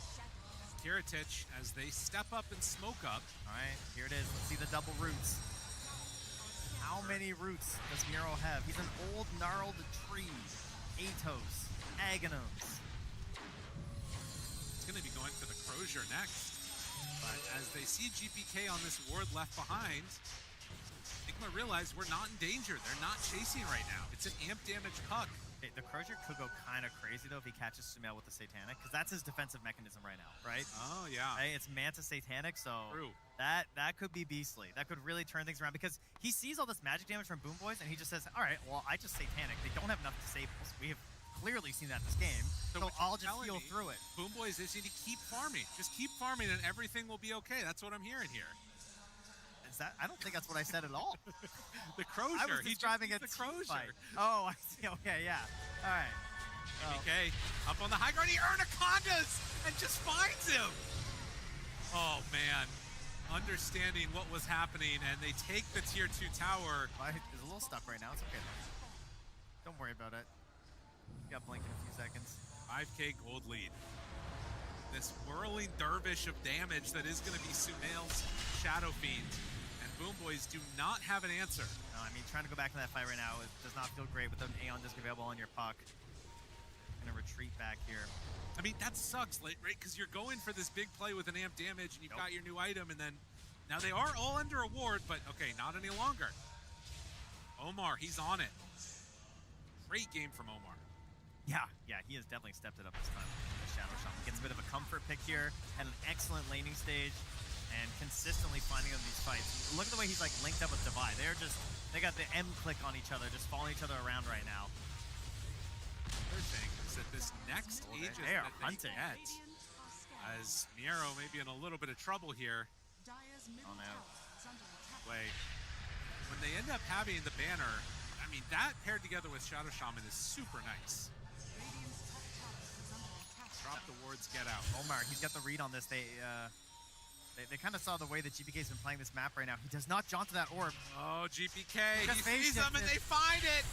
Speaker 9: Kiritich as they step up and smoke up.
Speaker 10: All right, here it is. Let's see the double roots. How many roots does Miro have? He's an old gnarled tree. Atos, Aghanims.
Speaker 9: It's going to be going for the Crozier next. But as they see GPK on this ward left behind, Nigma realize we're not in danger. They're not chasing right now. It's an amp damage puck.
Speaker 10: Okay, the Crozier could go kind of crazy, though, if he catches Sumail with the Satanic, because that's his defensive mechanism right now, right?
Speaker 9: Oh, yeah.
Speaker 10: Right? It's Manta Satanic, so
Speaker 9: True.
Speaker 10: that could be beastly. That could really turn things around, because he sees all this magic damage from Boom Boys, and he just says, all right, well, I just Satanic. They don't have enough disables. We have clearly seen that this game, so I'll just heal through it.
Speaker 9: Boom Boys just need to keep farming. Just keep farming, and everything will be okay. That's what I'm hearing here.
Speaker 10: Is that? I don't think that's what I said at all.
Speaker 9: The Crozier.
Speaker 10: I was describing a
Speaker 9: the Crozier.
Speaker 10: fight. Oh, I see. Okay, yeah. All right.
Speaker 9: Okay, up on the high ground, he Anacondas and just finds him. Oh man, understanding what was happening, and they take the tier 2 tower.
Speaker 10: He's a little stuck right now. It's okay though. Don't worry about it. You got blink in a few seconds.
Speaker 9: 5k gold lead. This whirling dervish of damage that is going to be Sumail's Shadow Fiend. And Boom Boys do not have an answer.
Speaker 10: No, I mean, trying to go back to that fight right now, it does not feel great with an Aeon disc available on your puck. Gonna retreat back here.
Speaker 9: I mean, that sucks, right? Because you're going for this big play with an amp damage, and you've got your new item, and then now they are all under a ward, but okay, not any longer. Omar, he's on it. Great game from Omar.
Speaker 10: Yeah, he has definitely stepped it up this time. The Shadow Shaman gets a bit of a comfort pick here, had an excellent laning stage, and consistently finding them these fights. Look at the way he's like linked up with Divide. They got the M click on each other, just following each other around right now.
Speaker 9: Third thing is that this next Aegis
Speaker 10: they are
Speaker 9: that
Speaker 10: hunting.
Speaker 9: they get, as Miero may be in a little bit of trouble here.
Speaker 11: Dire's middle
Speaker 10: Oh no.
Speaker 11: tower is under attack.
Speaker 9: When they end up having the banner, I I mean, that paired together with Shadow Shaman is super nice. Drop the wards, get out.
Speaker 10: Omar, he's got the read on this. They kind of saw the way that GPK's been playing this map right now. He does not jaunt to that orb.
Speaker 9: Oh, GPK,
Speaker 10: Just
Speaker 9: he sees them and they find it.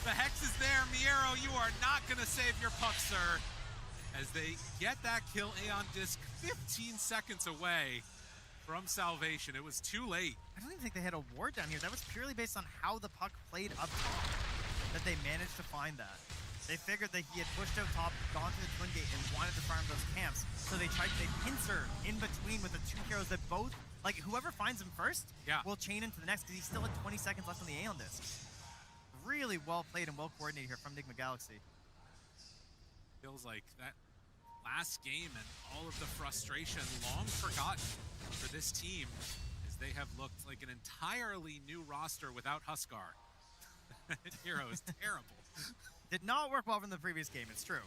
Speaker 9: The Hex is there. Miero, you are not going to save your puck, sir. As they get that kill, Aeon Disc 15 seconds away from salvation. It was too late.
Speaker 10: I don't even think they had a ward down here. That was purely based on how the puck played up top that they managed to find that. They figured that he had pushed out top, gone to the Twin Gate, and wanted to farm those camps. So they pincer in between with the two heroes that both, like whoever finds him first, will chain into the next because he's still at 20 seconds left on the Aeon Disc. Really well played and well coordinated here from Nigma Galaxy.
Speaker 9: Feels like that last game and all of the frustration long forgotten for this team as they have looked like an entirely new roster without Huskar. Hero is terrible.
Speaker 10: Did not work well from the previous game, it's true.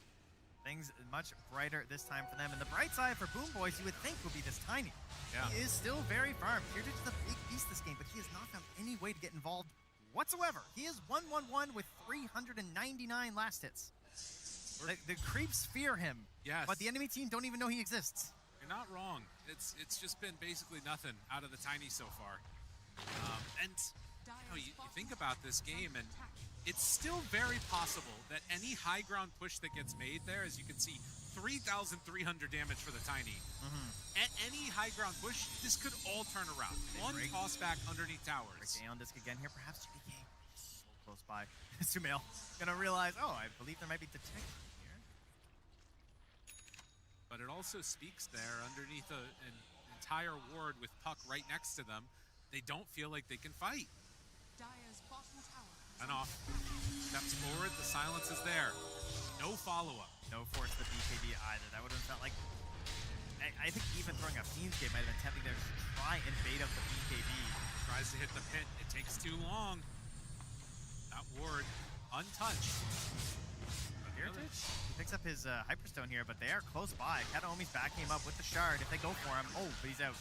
Speaker 10: Things much brighter this time for them. And the bright side for Boom Boys, you would think would be this Tiny.
Speaker 9: Yeah.
Speaker 10: He is still very farmed. Peerage is the big beast this game, but he has not found any way to get involved whatsoever. He is 1-1-1 with 399 last hits. The creeps fear him,
Speaker 9: yes,
Speaker 10: but the enemy team don't even know he exists.
Speaker 9: You're not wrong. It's just been basically nothing out of the Tiny so far. And you think about this game, and it's still very possible that any high ground push that gets made there, as you can see, 3,300 damage for the Tiny. At any high ground push, this could all turn around. One toss back underneath towers.
Speaker 10: Aeon Disc again here, perhaps GPK. So close by. Sumail gonna realize, oh, I believe there might be detection here.
Speaker 9: But it also speaks there underneath an entire ward with Puck right next to them. They don't feel like they can fight.
Speaker 11: Dire's bottom tower.
Speaker 9: And off. Steps forward, the silence is there. No follow-up.
Speaker 10: No force the BKB either. That would have felt like... I think even throwing a Fiend's Gate might have been tempting there to try and bait up the BKB.
Speaker 9: Tries to hit the pit. It takes too long. That ward untouched.
Speaker 10: Heritage? He picks up his Hyperstone here, but they are close by. Kataomi's backing him up with the shard. If they go for him, oh, but he's out.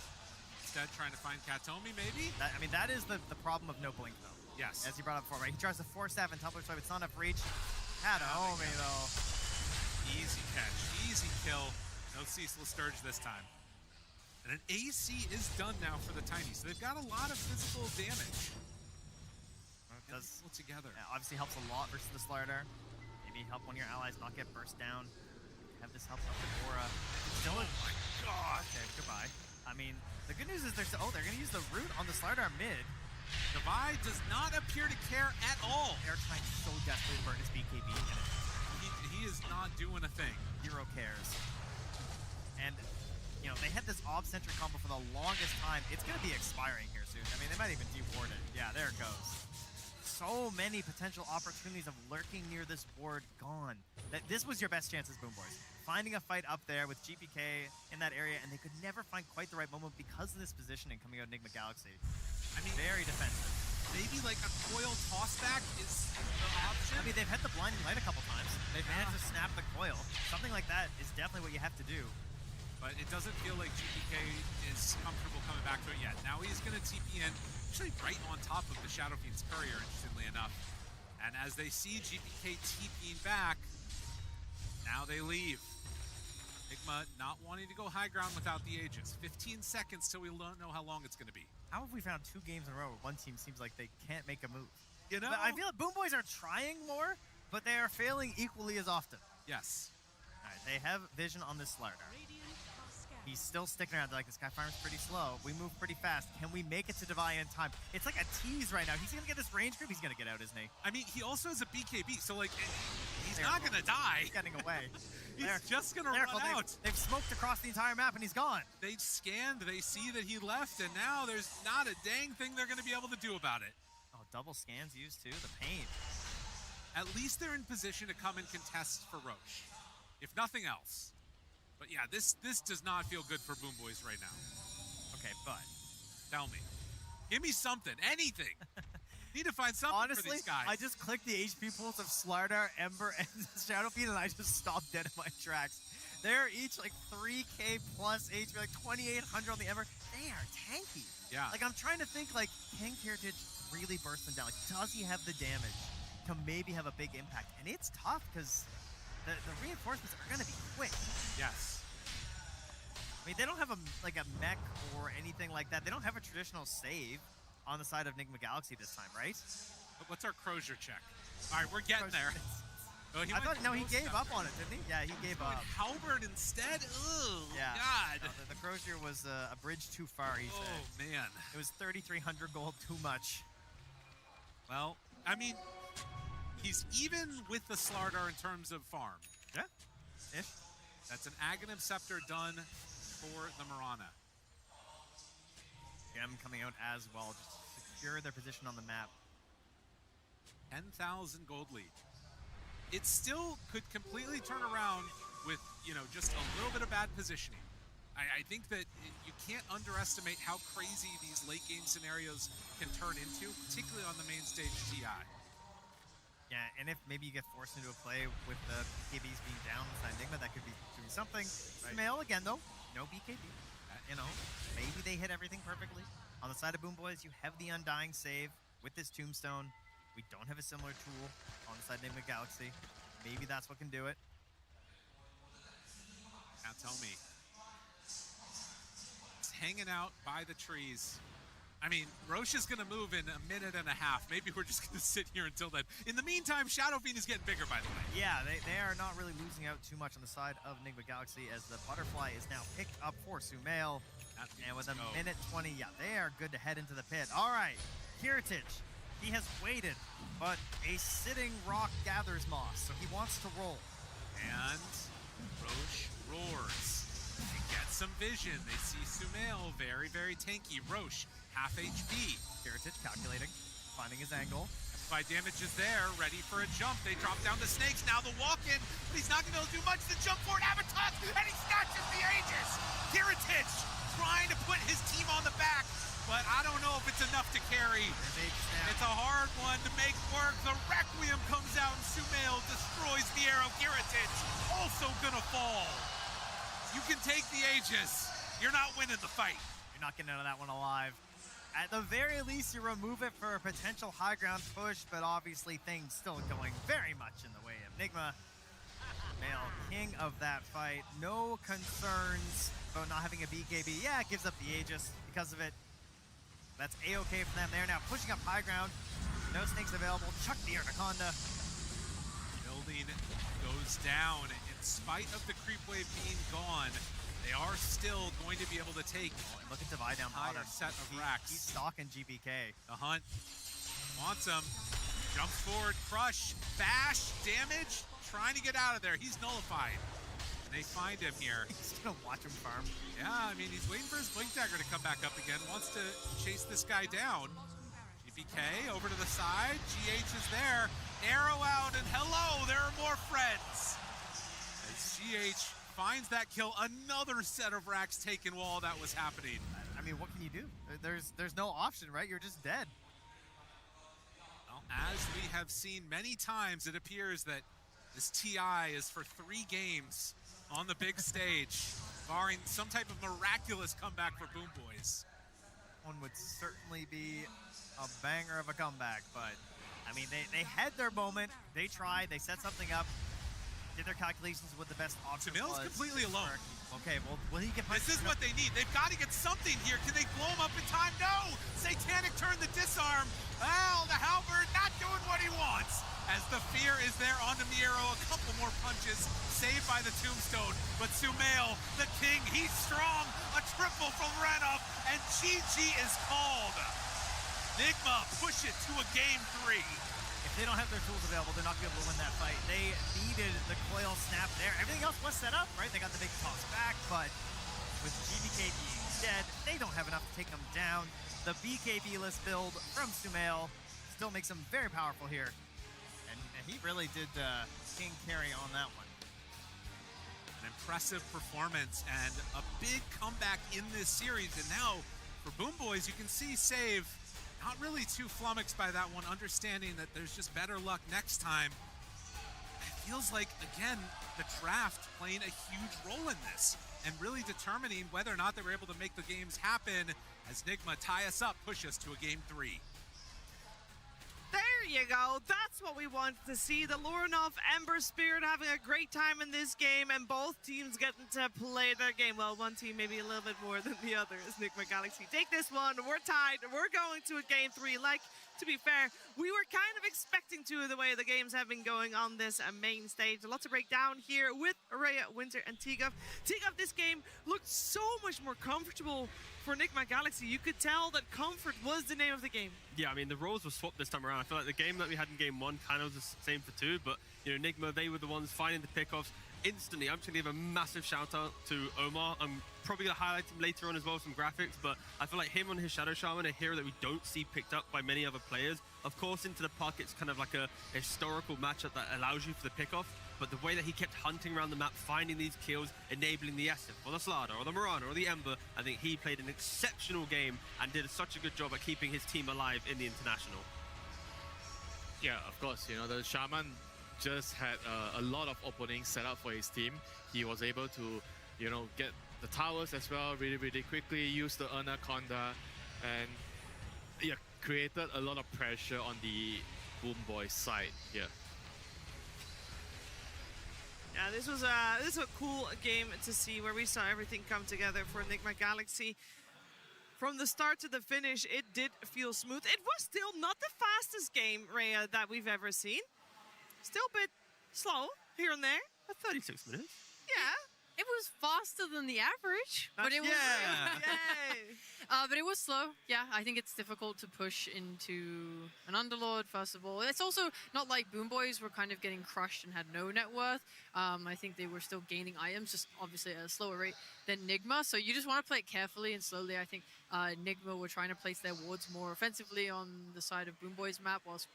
Speaker 9: Instead, trying to find Kataomi, maybe?
Speaker 10: That is the problem of no blink, though.
Speaker 9: Yes.
Speaker 10: As he brought up before, right? He tries to 4-7, Tumbler Swipe, it's not enough reach. Kataomi, though.
Speaker 9: Easy catch, easy kill. No Ceaseless Dirge this time. And an AC is done now for the Tiny, so they've got a lot of physical damage.
Speaker 10: It does
Speaker 9: pull together.
Speaker 10: Obviously helps a lot versus the Slardar. Maybe help one of your allies not get burst down. Have this help up with Aura. Still
Speaker 9: oh my god!
Speaker 10: Okay, goodbye. I mean, the good news is they're gonna use the root on the Slardar mid.
Speaker 9: Divide does not appear to care at all.
Speaker 10: They're trying so desperately to burn his BKB.
Speaker 9: He is not doing a thing.
Speaker 10: Zero cares. And, you know, they had this Ob-centric combo for the longest time. It's going to be expiring here soon. I mean, they might even deward it. Yeah, there it goes. So many potential opportunities of lurking near this board gone. This was your best chance as Boom Boys. Finding a fight up there with GPK in that area, and they could never find quite the right moment because of this positioning coming out of Nigma Galaxy.
Speaker 9: I mean,
Speaker 10: very defensive.
Speaker 9: Maybe like a coil tossback is the option.
Speaker 10: I mean, they've had the blinding light a couple times. They've managed to snap the coil. Something like that is definitely what you have to do.
Speaker 9: But it doesn't feel like GPK is comfortable coming back to it yet. Now he's going to TP in, actually right on top of the Shadow Fiend's courier, interestingly enough. And as they see GPK TPing back, now they leave. Nigma not wanting to go high ground without the Aegis. 15 seconds till we don't know how long it's going to be.
Speaker 10: How have we found 2 games in a row where one team seems like they can't make a move?
Speaker 9: You know?
Speaker 10: But I feel like Boom Boys are trying more, but they are failing equally as often.
Speaker 9: Yes.
Speaker 10: All right, they have vision on this Slardar. He's still sticking around. They're like, this guy farms pretty slow. We move pretty fast. Can we make it to Divine in time? It's like a tease right now. He's going to get this range group. He's going to get out, isn't he?
Speaker 9: I mean, he also has a BKB, so like, he's not going to die.
Speaker 10: He's getting away.
Speaker 9: He's just going to run out.
Speaker 10: They've smoked across the entire map, and he's gone.
Speaker 9: They scanned. They see that he left, and now there's not a dang thing they're going to be able to do about it.
Speaker 10: Oh, double scans used too. The pain.
Speaker 9: At least they're in position to come and contest for Roche, if nothing else. But yeah, this does not feel good for Boom Boys right now.
Speaker 10: Okay, but
Speaker 9: tell me, give me something, anything. Need to find something
Speaker 10: honestly,
Speaker 9: for these guys.
Speaker 10: I just clicked the HP pools of Slardar, Ember, and Shadow Fiend, and I just stopped dead in my tracks. They're each like 3k plus HP, like 2,800 on the Ember. They are tanky.
Speaker 9: Yeah.
Speaker 10: Like I'm trying to think, like, can Heritage really burst them down? Like, does he have the damage to maybe have a big impact. And it's tough because the reinforcements are going to be quick.
Speaker 9: Yes.
Speaker 10: I mean, they don't have a mech or anything like that. They don't have a traditional save on the side of Nigma Galaxy this time, right?
Speaker 9: What's our Crozier check? All right, we're getting there. Oh,
Speaker 10: I thought, no, he gave up on it, didn't he? Yeah, he gave up.
Speaker 9: Halberd instead? Oh,
Speaker 10: yeah.
Speaker 9: God.
Speaker 10: No, the Crozier was a bridge too far, he said.
Speaker 9: Oh, man.
Speaker 10: It was 3,300 gold too much.
Speaker 9: Well, I mean, he's even with the Slardar in terms of farm.
Speaker 10: Yeah. Ish.
Speaker 9: That's an Aghanim Scepter done for the Mirana.
Speaker 10: Gem coming out as well, just to secure their position on the map.
Speaker 9: 10,000 gold lead. It still could completely turn around with, just a little bit of bad positioning. I think that you can't underestimate how crazy these late game scenarios can turn into, particularly on the main stage TI.
Speaker 10: Yeah, and if maybe you get forced into a play with the BKBs being down inside Nigma, that could be doing something. Right. Mail again, though. No BKB. Maybe they hit everything perfectly. On the side of Boom Boys, you have the Undying save with this Tombstone. We don't have a similar tool on the side of Nigma Galaxy. Maybe that's what can do it.
Speaker 9: Now tell me. It's hanging out by the trees. I mean, Roche is going to move in a minute and a half. Maybe we're just going to sit here until then. In the meantime, Shadow Fiend is getting bigger, by the way.
Speaker 10: Yeah, they are not really losing out too much on the side of Nigma Galaxy as the Butterfly is now picked up for Sumail. And with a minute 20, yeah, they are good to head into the pit. All right, Kiritich, he has waited, but a sitting rock gathers moss, so he wants to roll.
Speaker 9: And Roche roars. They get some vision. They see Sumail, very, very tanky. Roche, half HP.
Speaker 10: Kiritich calculating, finding his angle.
Speaker 9: By damage is there, ready for a jump. They drop down the snakes. Now the walk-in, but he's not going to be able to do much. The jump forward, Avatar, and he snatches the Aegis. Kiritich trying to put his team on the back, but I don't know if it's enough to carry. It's a hard one to make work. The Requiem comes out and Sumail destroys the arrow. Kiritich also gonna fall. You can take the Aegis. You're not winning the fight.
Speaker 10: You're not getting out of that one alive. At the very least, you remove it for a potential high ground push, but obviously things still going very much in the way of Nigma. Male king of that fight. No concerns about not having a BKB. Yeah, it gives up the Aegis because of it. That's A-okay for them. They're now pushing up high ground. No snakes available. Chuck the Anaconda.
Speaker 9: Building goes down. In spite of the creep wave being gone, they are still going to be able to take
Speaker 10: look at Divide down bottom.
Speaker 9: Set of racks.
Speaker 10: He's stalking GBK.
Speaker 9: The hunt wants him. Jumps forward, crush, bash, damage, trying to get out of there. He's nullified. And they find him here.
Speaker 10: He's gonna watch him farm.
Speaker 9: Yeah, I mean, he's waiting for his Blink Dagger to come back up again. Wants to chase this guy down. GBK over to the side. GH is there. Arrow out, and hello, there are more friends. As GH finds that kill, another set of racks taken while that was happening.
Speaker 10: I mean, what can you do? There's no option, right? You're just dead.
Speaker 9: Well, as we have seen many times, it appears that this TI is for 3 games on the big stage, barring some type of miraculous comeback for Boom Boys.
Speaker 10: One would certainly be a banger of a comeback, but I mean, they had their moment. They tried. They set something up. Did their calculations with the best option.
Speaker 9: Sumail's completely alone.
Speaker 10: Okay, well, will he get punched?
Speaker 9: This is what they need. They've got to get something here. Can they blow him up in time? No! Satanic turn the disarm. Well, the Halberd not doing what he wants. As the fear is there onto Miero, a couple more punches, saved by the Tombstone. But Sumail, the king, he's strong. A triple from Renov, and GG is called. Nigma push it to a game 3.
Speaker 10: If they don't have their tools available, they're not going to be able to win that fight. They needed the coil snap there. Everything else was set up, right? They got the big toss back, but with GBK being dead, they don't have enough to take them down. The BKB-less build from Sumail still makes him very powerful here. And he really did king carry on that one.
Speaker 9: An impressive performance and a big comeback in this series. And now, for Boom Boys, you can see Save not really too flummoxed by that one, understanding that there's just better luck next time. It feels like, again, the draft playing a huge role in this and really determining whether or not they were able to make the games happen as Nigma tie us up, push us to a game 3.
Speaker 1: There you go. That's what we wanted to see. The Lorinov Ember Spirit having a great time in this game, and both teams getting to play their game. Well, one team maybe a little bit more than the other is Nigma Galaxy. Take this one. We're tied. We're going to a game 3. Like, to be fair, we were kind of expecting to the way the games have been going on this main stage. A lot to break down here with Rhea, Winter, and Tigov. Tigov, this game looked so much more comfortable for Nigma Galaxy. You could tell that comfort was the name of the game.
Speaker 3: Yeah, I mean, the roles were swapped this time around. I feel like the game that we had in game 1 kind of was the same for 2, but, you know, Nigma, they were the ones finding the pickoffs instantly. I'm just going to give a massive shout out to Omar. I'm probably going to highlight him later on as well, some graphics, but I feel like him on his Shadow Shaman, a hero that we don't see picked up by many other players. Of course, into the puck, it's kind of like a historical matchup that allows you for the pickoff, but the way that he kept hunting around the map, finding these kills, enabling the SF or the Slada or the Mirana or the Ember, I think he played an exceptional game and did such a good job at keeping his team alive in the International.
Speaker 4: Yeah, of course, you know, the Shaman just had a lot of openings set up for his team. He was able to, you know, get the towers as well really quickly, use the Anaconda, and yeah, created a lot of pressure on the Boom Boys side here.
Speaker 1: Yeah, this was a cool game to see where we saw everything come together for Nigma Galaxy. From the start to the finish, it did feel smooth. It was still not the fastest game, Rhea, that we've ever seen. Still a bit slow here and there.
Speaker 3: 36 minutes.
Speaker 1: Yeah.
Speaker 2: It was faster than the average, but it was but it was slow. Yeah, I think it's difficult to push into an Underlord, first of all. It's also not like Boom Boys were kind of getting crushed and had no net worth. I think they were still gaining items, just obviously at a slower rate than Nigma. So you just want to play it carefully and slowly. I think Nigma were trying to place their wards more offensively on the side of Boom Boys map, whilst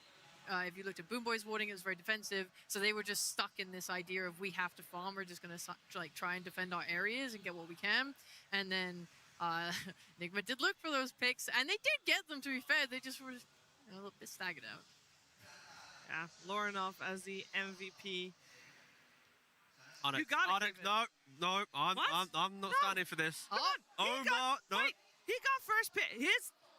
Speaker 2: if you looked at Boom Boys warding, it was very defensive. So they were just stuck in this idea of we have to farm. We're just going to like try and defend our areas and get what we can. And then Nigma did look for those picks, and they did get them, to be fair. They just were a little bit staggered out.
Speaker 1: Yeah, Lorinov as the MVP.
Speaker 3: Onyx,
Speaker 1: You gotta
Speaker 3: Onyx,
Speaker 1: give it.
Speaker 3: no, I'm not standing for this.
Speaker 1: Come on.
Speaker 3: Omar, no.
Speaker 1: Wait, he got first pick.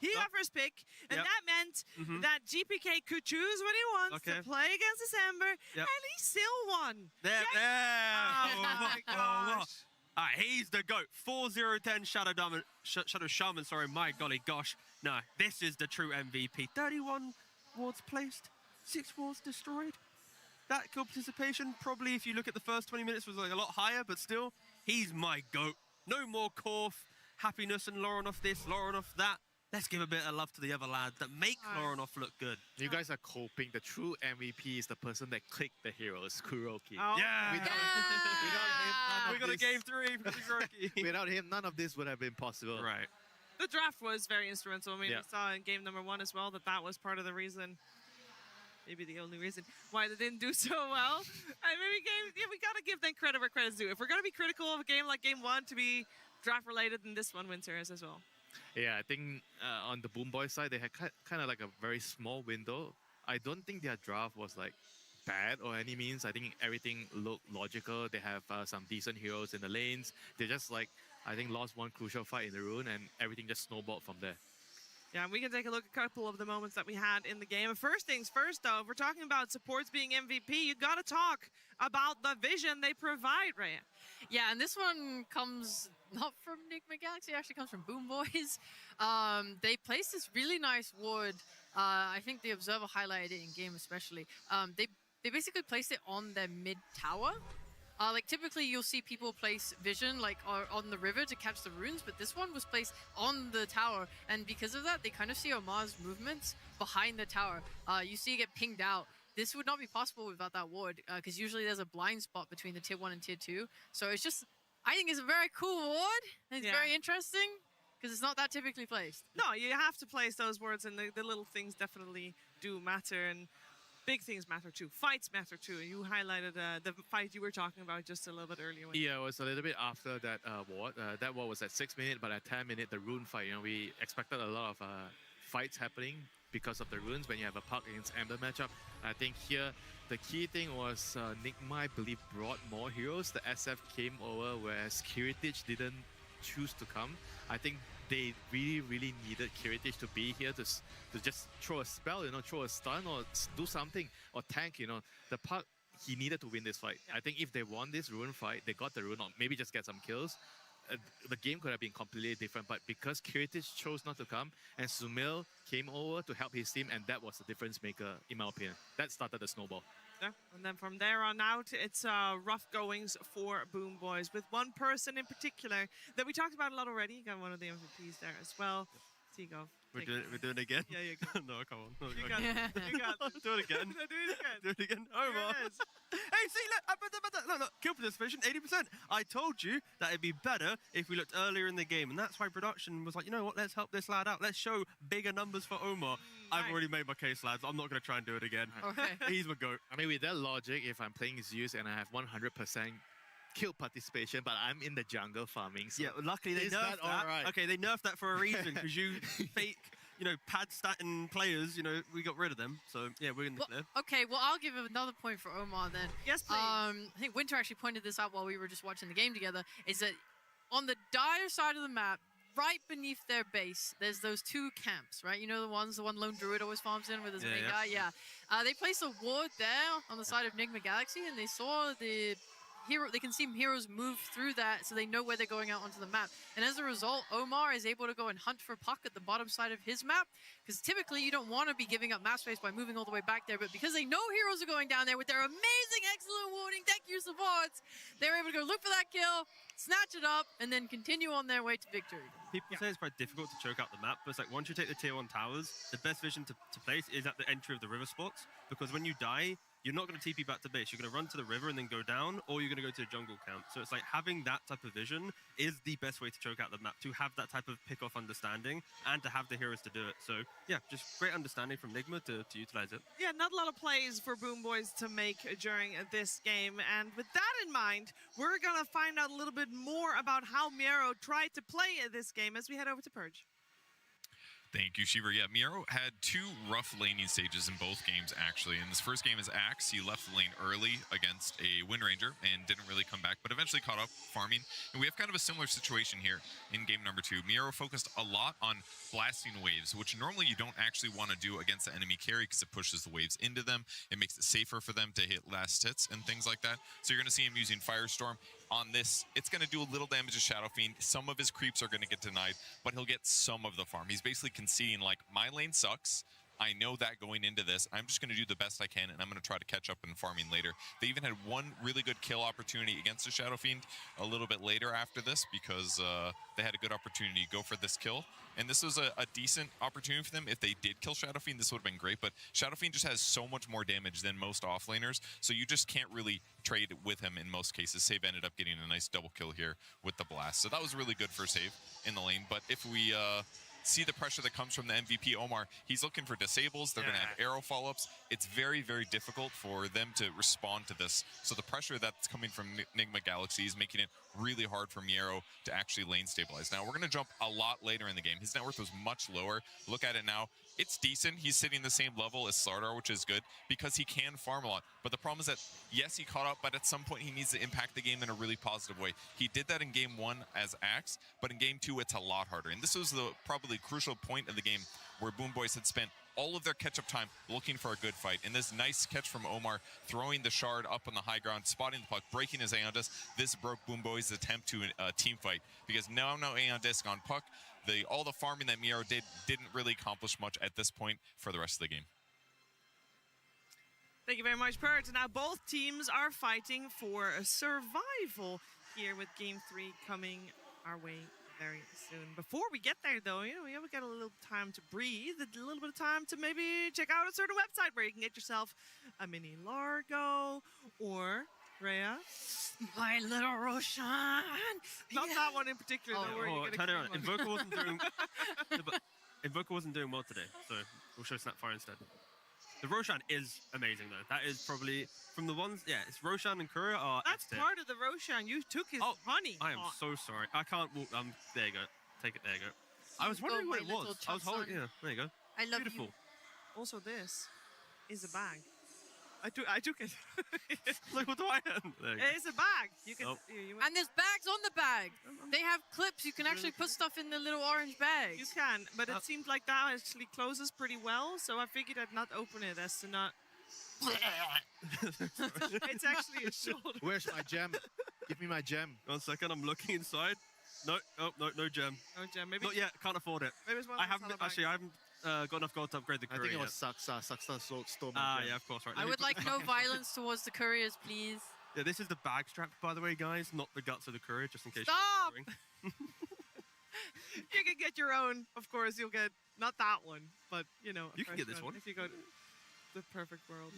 Speaker 1: He got first pick, and that meant that GPK could choose what he wants to play against December, and he still won.
Speaker 3: There.
Speaker 1: Oh my gosh.
Speaker 3: All right, he's the GOAT. 4-0-10 Shadow Shaman, sorry, my golly gosh. No, this is the true MVP. 31 wards placed, 6 wards destroyed. That kill participation, probably if you look at the first 20 minutes, was like a lot higher, but still, he's my GOAT. No more Korf, happiness, and Lorinov this, Lorinov that. Let's give a bit of love to the other lads that make Lorinov look good.
Speaker 4: You guys are coping. The true MVP is the person that clicked the heroes, Kuroki.
Speaker 1: Oh.
Speaker 3: Yeah!
Speaker 4: Without him,
Speaker 3: We got a game 3 for Kuroki.
Speaker 4: Without him, none of this would have been possible.
Speaker 3: Right.
Speaker 1: The draft was very instrumental. I mean,
Speaker 4: Yeah.
Speaker 1: we saw in game number 1 as well that was part of the reason, maybe the only reason, why they didn't do so well. And maybe we got to give them credit where credit's due. If we're going to be critical of a game like game 1 to be draft related, then this one Winter is as well.
Speaker 4: Yeah, I think on the Boom Boy side, they had kind of like a very small window. I don't think their draft was like bad or any means. I think everything looked logical. They have some decent heroes in the lanes. They just like, I think, lost one crucial fight in the rune, and everything just snowballed from there.
Speaker 1: Yeah, we can take a look at a couple of the moments that we had in the game. First things first, though, if we're talking about supports being MVP, you got to talk about the vision they provide, right?
Speaker 2: Yeah, and this one comes not from Nigma Galaxy, it actually comes from Boom Boys. They placed this really nice ward. I think the Observer highlighted it in game especially. They basically placed it on their mid tower. Like typically you'll see people place vision like on the river to catch the runes, but this one was placed on the tower, and because of that they kind of see Omar's movements behind the tower. You see it get pinged out. This would not be possible without that ward, because usually there's a blind spot between the tier 1 and tier 2. So it's just, I think it's a very cool ward. It's very interesting because it's not that typically placed.
Speaker 1: No, you have to place those words, and the little things definitely do matter, and big things matter too. Fights matter too. You highlighted the fight you were talking about just a little bit earlier.
Speaker 4: Yeah, it was a little bit after that ward. That ward was at 6 minutes, but at 10 minutes, the rune fight, you know, we expected a lot of fights happening because of the runes when you have a Puck against Ember matchup. I think here, the key thing was Nigma, I believe, brought more heroes. The SF came over, whereas Kiritich didn't choose to come. I think they really needed Kiritich to be here to just throw a spell, throw a stun or do something, or tank, The Puck, he needed to win this fight. I think if they won this Rune fight, they got the Rune, or maybe just get some kills, the game could have been completely different. But because Kiritich chose not to come, and Sumail came over to help his team, and that was the difference maker, in my opinion. That started the snowball.
Speaker 1: Yeah. And then from there on out, it's rough goings for Boom Boys, with one person in particular that we talked about a lot already. Got one of the MVPs there as well. Tigo.
Speaker 3: We're doing it again?
Speaker 1: Yeah, you go.
Speaker 3: No, come on. No,
Speaker 1: You got it. You got it.
Speaker 3: Do it again.
Speaker 1: No, do it again.
Speaker 3: Do it again. Omar.
Speaker 1: Yes.
Speaker 3: Hey, see, look, kill participation, 80%. I told you that it'd be better if we looked earlier in the game, and that's why production was like, you know what, let's help this lad out. Let's show bigger numbers for Omar. I've already made my case, lads. I'm not going to try and do it again.
Speaker 2: Okay.
Speaker 3: He's my goat.
Speaker 4: I mean, with that logic, if I'm playing Zeus and I have 100% kill participation, but I'm in the jungle farming. So
Speaker 3: yeah, luckily they nerfed that.
Speaker 4: Right?
Speaker 3: Okay, they nerfed that for a reason, because you fake, pad statin players, we got rid of them. So yeah, we're in the clear.
Speaker 2: Okay, well, I'll give another point for Omar then.
Speaker 1: Yes, please.
Speaker 2: I think Winter actually pointed this out while we were just watching the game together, is that on the dire side of the map, right beneath their base, there's those two camps, right? You know the one Lone Druid always farms in with his main guy? Yeah. They placed a ward there on the side of Nigma Galaxy, and they saw the hero, they can see heroes move through that, so they know where they're going out onto the map. And as a result, Omar is able to go and hunt for Puck at the bottom side of his map, because typically you don't want to be giving up map space by moving all the way back there, but because they know heroes are going down there with their amazing, excellent warding, thank you supports, they're able to go look for that kill, snatch it up, and then continue on their way to victory.
Speaker 3: People say it's quite difficult to choke out the map, but it's like once you take the tier 1 towers, the best vision to place is at the entry of the river spots, because when you die, you're not going to TP back to base. You're going to run to the river and then go down, or you're going to go to the jungle camp. So it's like having that type of vision is the best way to choke out the map, to have that type of pick-off understanding and to have the heroes to do it. So yeah, just great understanding from Nigma to utilize it.
Speaker 1: Yeah, not a lot of plays for Boom Boys to make during this game. And with that in mind, we're going to find out a little bit more about how Miero tried to play this game as we head over to Purge.
Speaker 12: Thank you, Shiver. Yeah, Miero had two rough laning stages in both games, actually. In this first game as Axe, he left the lane early against a Wind Ranger and didn't really come back, but eventually caught up farming. And we have kind of a similar situation here in game number 2. Miero focused a lot on blasting waves, which normally you don't actually want to do against the enemy carry because it pushes the waves into them. It makes it safer for them to hit last hits and things like that. So you're going to see him using Firestorm. On this, it's going to do a little damage to Shadow Fiend. Some of his creeps are going to get denied, but he'll get some of the farm. He's basically conceding, like, my lane sucks. I know that going into this. I'm just going to do the best I can, and I'm going to try to catch up in farming later. They even had one really good kill opportunity against the Shadow Fiend a little bit later after this because they had a good opportunity to go for this kill. And this was a decent opportunity for them. If they did kill Shadow Fiend, this would have been great. But Shadow Fiend just has so much more damage than most offlaners, so you just can't really trade with him in most cases. Save ended up getting a nice double kill here with the blast. So that was really good for Save in the lane. But if we see the pressure that comes from the MVP, Omar, he's looking for disables. They're going to have arrow follow-ups. It's very, very difficult for them to respond to this. So the pressure that's coming from Nigma Galaxy is making it really hard for Miero to actually lane stabilize. Now, we're going to jump a lot later in the game. His net worth was much lower. Look at it now. It's decent. He's sitting the same level as Slardar, which is good because he can farm a lot. But the problem is that, yes, he caught up, but at some point he needs to impact the game in a really positive way. He did that in game 1 as Axe, but in game 2 it's a lot harder. And this was the probably crucial point of the game where Boom Boys had spent all of their catch-up time looking for a good fight. And this nice catch from Omar, throwing the shard up on the high ground, spotting the puck, breaking his Aeon Disc. This broke Boom Boys' attempt to a team fight because now no Aeon Disc on puck. All the farming that Miero didn't really accomplish much at this point for the rest of the game.
Speaker 1: Thank you very much, Purge. Now both teams are fighting for a survival here with Game 3 coming our way very soon. Before we get there, though, we have got a little time to breathe, a little bit of time to maybe check out a certain website where you can get yourself a mini Largo or Rhea.
Speaker 2: My little Roshan.
Speaker 1: Not that one in particular.
Speaker 3: Oh, turn it on. Invoker wasn't doing. Invoker wasn't doing well today, so we'll show Snapfire instead. The Roshan is amazing, though. That is probably from the ones. Yeah, it's Roshan and Kura are.
Speaker 1: That's part of the Roshan. You took his honey.
Speaker 3: I am so sorry. I can't walk. There you go. Take it. There you go. I was wondering what it was. I was holding. Yeah, there you go.
Speaker 2: I love
Speaker 3: Beautiful.
Speaker 1: Also, this is a bag. I took it.
Speaker 3: Like, what do I have? There you go.
Speaker 1: It's a bag. You can.
Speaker 3: Oh.
Speaker 1: You
Speaker 2: And there's bags on the bag. They have clips. You can actually put stuff in the little orange bags.
Speaker 1: You can, but it seemed like that actually closes pretty well, so I figured I'd not open it as to not. It's actually a shoulder.
Speaker 4: Where's my gem? Give me my gem.
Speaker 3: 1 second, I'm looking inside. No, oh, no gem.
Speaker 1: Oh, Gem, maybe.
Speaker 3: Not yet, can't afford it.
Speaker 1: Maybe it's one
Speaker 3: I
Speaker 1: of those
Speaker 3: haven't,
Speaker 1: other bags.
Speaker 3: actually, I haven't got enough gold to upgrade the
Speaker 4: I
Speaker 3: courier
Speaker 4: think it was
Speaker 3: yet.
Speaker 4: Saksa stole my gem.
Speaker 3: Yeah, of course, right.
Speaker 2: I
Speaker 3: Let me
Speaker 2: would
Speaker 3: put-
Speaker 2: like no violence towards the couriers, please.
Speaker 3: Yeah, this is the bag strap, by the way, guys, not the guts of the courier, just in case
Speaker 2: Stop!
Speaker 3: you're wondering.
Speaker 1: You can get your own. Of course, you'll get not that one, but you know. a
Speaker 3: You can
Speaker 1: fresh
Speaker 3: get this one.
Speaker 1: if you go to the perfect world.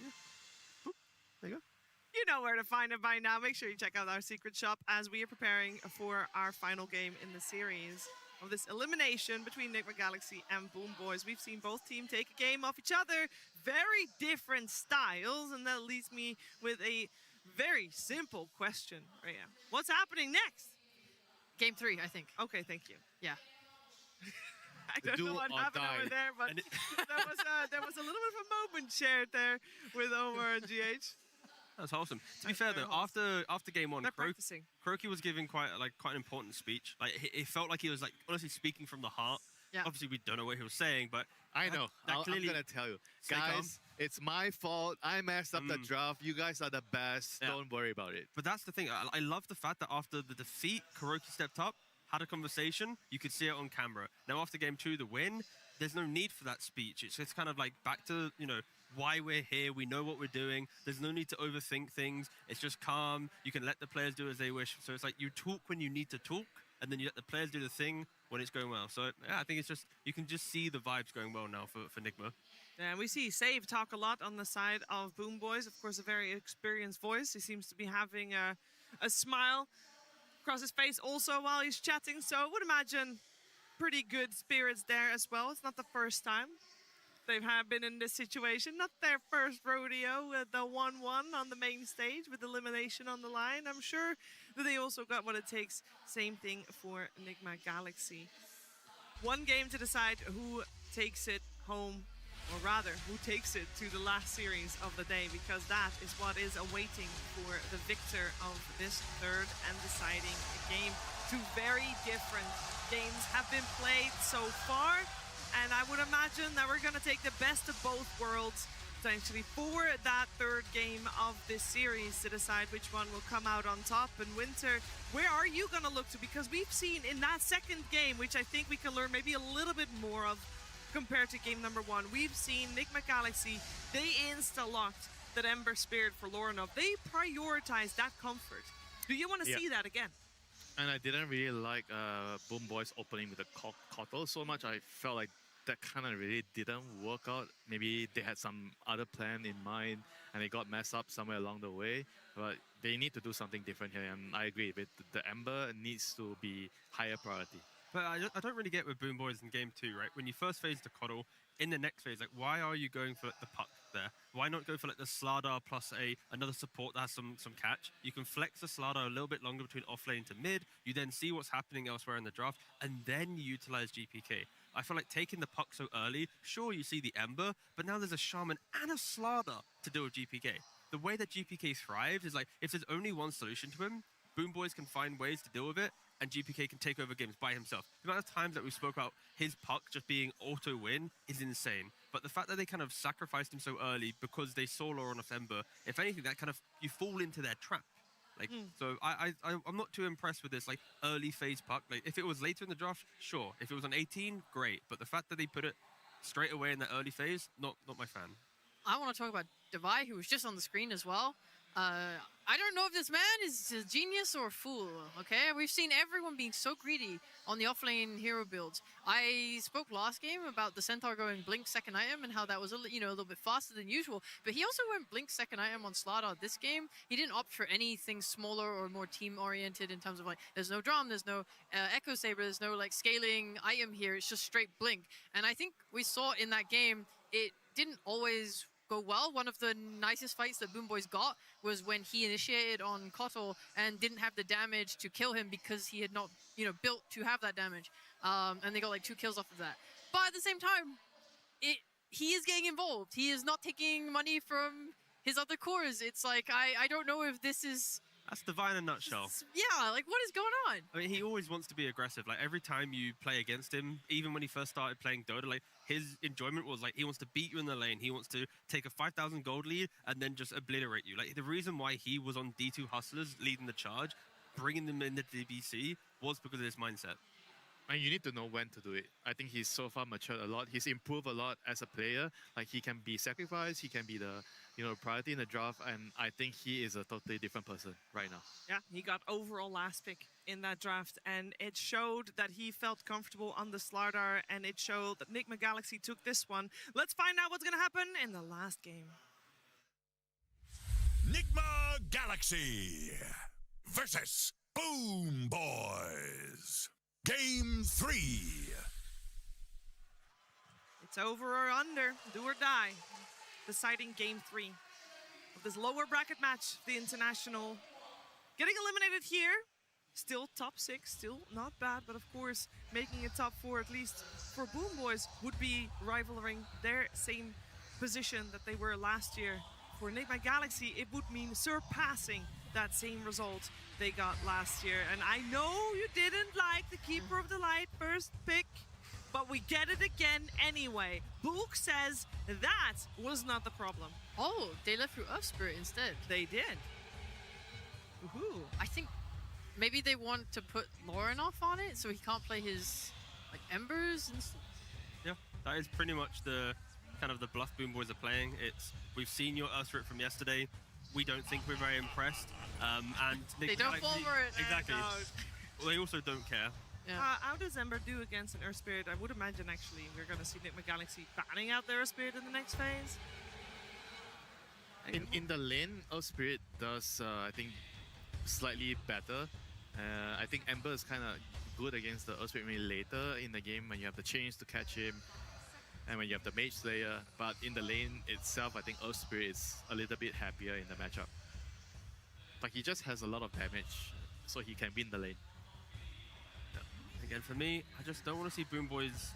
Speaker 3: There you go.
Speaker 1: You know where to find it by now. Make sure you check out our secret shop as we are preparing for our final game in the series of this elimination between Nigma Galaxy and Boom Boys. We've seen both teams take a game off each other, very different styles, and that leaves me with a very simple question, Rhea. What's happening next?
Speaker 2: Game 3, I think.
Speaker 1: Okay, thank you.
Speaker 2: Yeah.
Speaker 1: I don't
Speaker 4: Do
Speaker 1: know what
Speaker 4: or
Speaker 1: happened
Speaker 4: die.
Speaker 1: over there, but
Speaker 3: And
Speaker 1: there was a little bit of a moment shared there with Omar and GH.
Speaker 3: That's awesome. To be
Speaker 1: That's
Speaker 3: fair
Speaker 1: very
Speaker 3: though, after game one,
Speaker 1: They're practicing.
Speaker 3: Croaky was giving quite an important speech. Like it felt like he was like honestly speaking from the heart.
Speaker 2: Yeah.
Speaker 3: Obviously we don't know what he was saying, but
Speaker 4: I know.
Speaker 3: that
Speaker 4: I'm
Speaker 3: clearly
Speaker 4: gonna tell you,
Speaker 3: Stay calm.
Speaker 4: guys. It's my fault. I messed up the draft. You guys are the best.
Speaker 3: Yeah.
Speaker 4: Don't worry about it.
Speaker 3: But that's the thing. I love the fact that after the defeat, Kuroki stepped up, had a conversation. You could see it on camera. Now after game 2, the win, there's no need for that speech. It's kind of like back to, you know, why we're here. We know what we're doing. There's no need to overthink things. It's just calm. You can let the players do as they wish. So it's like you talk when you need to talk, and then you let the players do the thing when it's going well. So yeah, I think it's just, you can just see the vibes going well now for Nigma.
Speaker 1: Yeah, we see Save talk a lot on the side of Boom Boys. Of course, a very experienced voice. He seems to be having a smile across his face also while he's chatting. So I would imagine pretty good spirits there as well. It's not the first time they've been in this situation. Not their first rodeo with the 1-1 on the main stage with elimination on the line. I'm sure that they also got what it takes. Same thing for Nigma Galaxy. One game to decide who takes it home, or rather, who takes it to the last series of the day, because that is what is awaiting for the victor of this third and deciding game. Two very different games have been played so far, and I would imagine that we're going to take the best of both worlds potentially for that third game of this series to decide which one will come out on top. And Winter, where are you going to look to? Because we've seen in that second game, which I think we can learn maybe a little bit more of compared to game number 1, we've seen Nigma Galaxy, they insta-locked that Ember Spirit for Lorinov. They prioritized that comfort. Do you want to see that again?
Speaker 4: And I didn't really like Boom Boys opening with the Kotal so much. I felt like that kind of really didn't work out. Maybe they had some other plan in mind and it got messed up somewhere along the way. But they need to do something different here. And I agree, with the Ember needs to be higher priority.
Speaker 3: But I don't really get with Boom Boys in game 2, right? When you first phase the Coddle, in the next phase, like, why are you going for like, the puck there? Why not go for like the Slardar plus another support that has some catch? You can flex the Slardar a little bit longer between off lane to mid. You then see what's happening elsewhere in the draft, and then you utilize GPK. I feel like taking the puck so early, sure, you see the Ember, but now there's a Shaman and a Slardar to deal with GPK. The way that GPK thrives is like, if there's only one solution to him, Boom Boys can find ways to deal with it, and GPK can take over games by himself. The amount of times that we spoke about his puck just being auto-win is insane. But the fact that they kind of sacrificed him so early because they saw Lorinov Ember, if anything, that kind of, you fall into their trap. Like, so I'm not too impressed with this, like, early phase puck. Like, if it was later in the draft, sure. If it was on 18, great. But the fact that they put it straight away in that early phase, not my fan.
Speaker 2: I want to talk about Devi, who was just on the screen as well. I don't know if this man is a genius or a fool, okay? We've seen everyone being so greedy on the offlane hero builds. I spoke last game about the Centaur going Blink second item and how that was a little bit faster than usual, but he also went Blink second item on Slardar this game. He didn't opt for anything smaller or more team-oriented in terms of, like, there's no drum, there's no Echo Saber, there's no, like, scaling item here. It's just straight Blink. And I think we saw in that game, it didn't always go well. One of the nicest fights that Boom Boys got was when he initiated on Kotal and didn't have the damage to kill him because he had not, built to have that damage. And they got like 2 kills off of that. But at the same time, he is getting involved. He is not taking money from his other cores, it's like, I don't know if this is...
Speaker 3: That's Divine in a nutshell.
Speaker 2: Yeah, like what is going on?
Speaker 3: I mean, he always wants to be aggressive. Like every time you play against him, even when he first started playing Dota, like his enjoyment was like he wants to beat you in the lane. He wants to take a 5,000 gold lead and then just obliterate you. Like the reason why he was on D2 Hustlers leading the charge, bringing them into DBC, was because of this mindset.
Speaker 4: And you need to know when to do it. I think he's so far matured a lot. He's improved a lot as a player. Like he can be sacrificed. He can be the priority in the draft. And I think he is a totally different person right now.
Speaker 1: Yeah, he got overall last pick in that draft, and it showed that he felt comfortable on the Slardar, and it showed that Nigma Galaxy took this one. Let's find out what's going to happen in the last game.
Speaker 5: Nigma Galaxy versus Boom Boys. Game 3.
Speaker 1: It's over or under, do or die. Deciding game 3 of this lower bracket match, the International. Getting eliminated here. Still top 6, still not bad, but of course, making it top 4 at least for Boom Boys would be rivaling their same position that they were last year. For Nigma Galaxy, it would mean surpassing that same result they got last year. And I know you didn't like the Keeper of the Light first pick, but we get it again anyway. Book says that was not the problem.
Speaker 2: Oh, they left through Earth Spirit instead.
Speaker 1: They did. Woohoo.
Speaker 2: I think maybe they want to put Lauren off on it so he can't play his like Embers and stuff.
Speaker 3: Yeah, that is pretty much the kind of the bluff Boom Boys are playing. We've seen your Earth Spirit from yesterday. We don't think we're very impressed. And
Speaker 2: they don't fall for it.
Speaker 3: Exactly. Well, they also don't care.
Speaker 2: Yeah.
Speaker 1: How does Ember do against an Earth Spirit? I would imagine actually we're going to see Nigma Galaxy banning out their Earth Spirit in the next phase.
Speaker 4: In the lane, Earth Spirit does, I think, slightly better. I think Ember is kind of good against the Earth Spirit maybe later in the game when you have the chains to catch him and when you have the Mage Slayer. But in the lane itself, I think Earth Spirit is a little bit happier in the matchup. Like he just has a lot of damage, so he can win the lane.
Speaker 3: Again, for me, I just don't want to see Boom Boys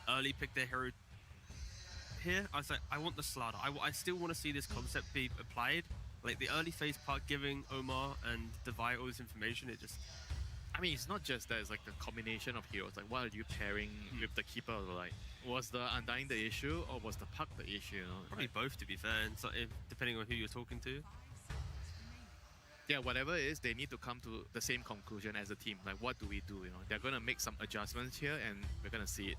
Speaker 3: early pick their hero here. I want the Slardar. I still want to see this concept be applied. Like the early phase part, giving Omar and Devi all this information, it just...
Speaker 4: I mean, it's not just that, it's like the combination of heroes. Like, what are you pairing with the Keeper of the Light? Was the Undying the issue, or was the Puck the issue? You know?
Speaker 3: Probably both, to be fair, and so depending on who you're talking to.
Speaker 4: Yeah, whatever it is, they need to come to the same conclusion as a team. Like, what do we do? You know, they're gonna make some adjustments here, and we're gonna see it.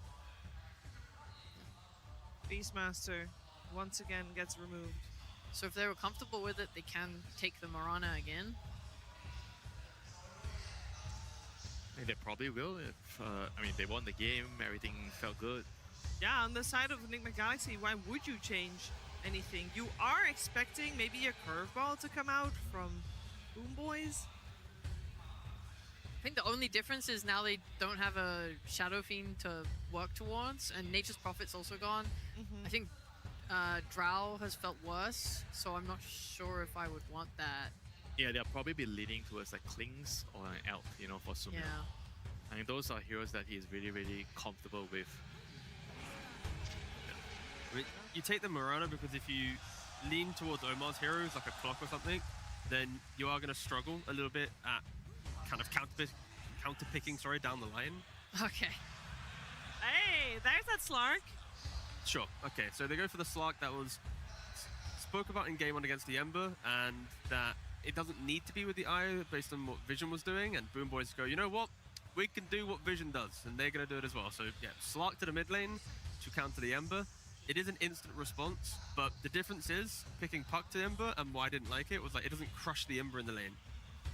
Speaker 1: Beastmaster once again gets removed.
Speaker 2: So if they were comfortable with it, they can take the Mirana again.
Speaker 4: And they probably will. If I mean, they won the game, everything felt good.
Speaker 1: Yeah, on the side of Nigma Galaxy, why would you change anything? You are expecting maybe a curveball to come out from Boom Boys?
Speaker 2: I think the only difference is now they don't have a Shadow Fiend to work towards, and Nature's Prophet's also gone. I think Drow has felt worse, so I'm not sure if I would want that.
Speaker 4: Yeah, they'll probably be leaning towards like Klings or an Elk, you know, for Summon.
Speaker 2: Yeah.
Speaker 4: I mean, those are heroes that he's really, really comfortable with.
Speaker 3: I mean, you take the Mirana because if you lean towards Omar's heroes, like a Clock or something, then you are going to struggle a little bit at kind of counter-picking, down the line.
Speaker 2: Okay.
Speaker 1: Hey, there's that Slark.
Speaker 3: Sure, okay, so they go for the Slark that was spoke about in game 1 against the Ember, and that it doesn't need to be with the Eye based on what Vision was doing, and Boom Boys go, you know what? We can do what Vision does, and they're going to do it as well. So yeah, Slark to the mid lane to counter the Ember. It is an instant response, but the difference is picking Puck to Ember, and why I didn't like it was like it doesn't crush the Ember in the lane.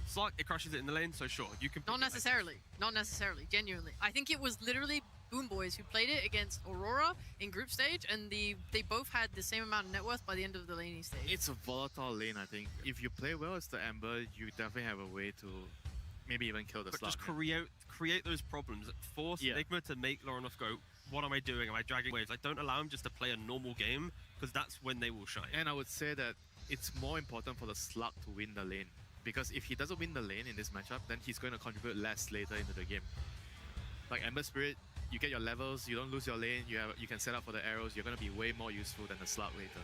Speaker 3: Slark, it crushes it in the lane, so sure, you can...
Speaker 2: Not necessarily. Not necessarily, genuinely. I think it was literally Boom Boys who played it against Aurora in group stage, and they both had the same amount of net worth by the end of the laning stage.
Speaker 4: It's a volatile lane, I think. If you play well as the Ember, you definitely have a way to maybe even kill the Slark.
Speaker 3: Just create those problems. Force Nigma to make Laurenov go, what am I doing? Am I dragging waves? Like, don't allow him just to play a normal game, because that's when they will shine.
Speaker 4: And I would say that it's more important for the Slug to win the lane. Because if he doesn't win the lane in this matchup, then he's going to contribute less later into the game. Like Ember Spirit, you get your levels, you don't lose your lane, you can set up for the arrows, you're going to be way more useful than the Slug later.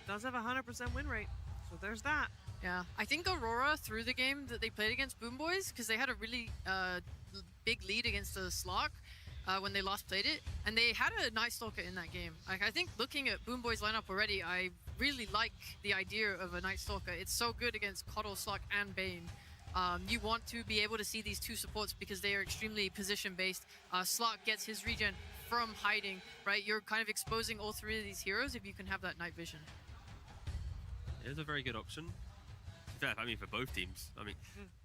Speaker 1: does have a 100% win rate. So there's that.
Speaker 2: Yeah, I think Aurora through the game that they played against Boom Boys, because they had a really big lead against the Slark when they last played it, and they had a Night Stalker in that game. Like, I think looking at Boom Boys lineup already, I really like the idea of a Night Stalker. It's so good against Coddle, Slark, and Bane. You want to be able to see these two supports because they are extremely position-based. Slark gets his regen from hiding, right? You're kind of exposing all three of these heroes if you can have that night vision.
Speaker 3: It is a very good option. Yeah, I mean, for both teams. I mean,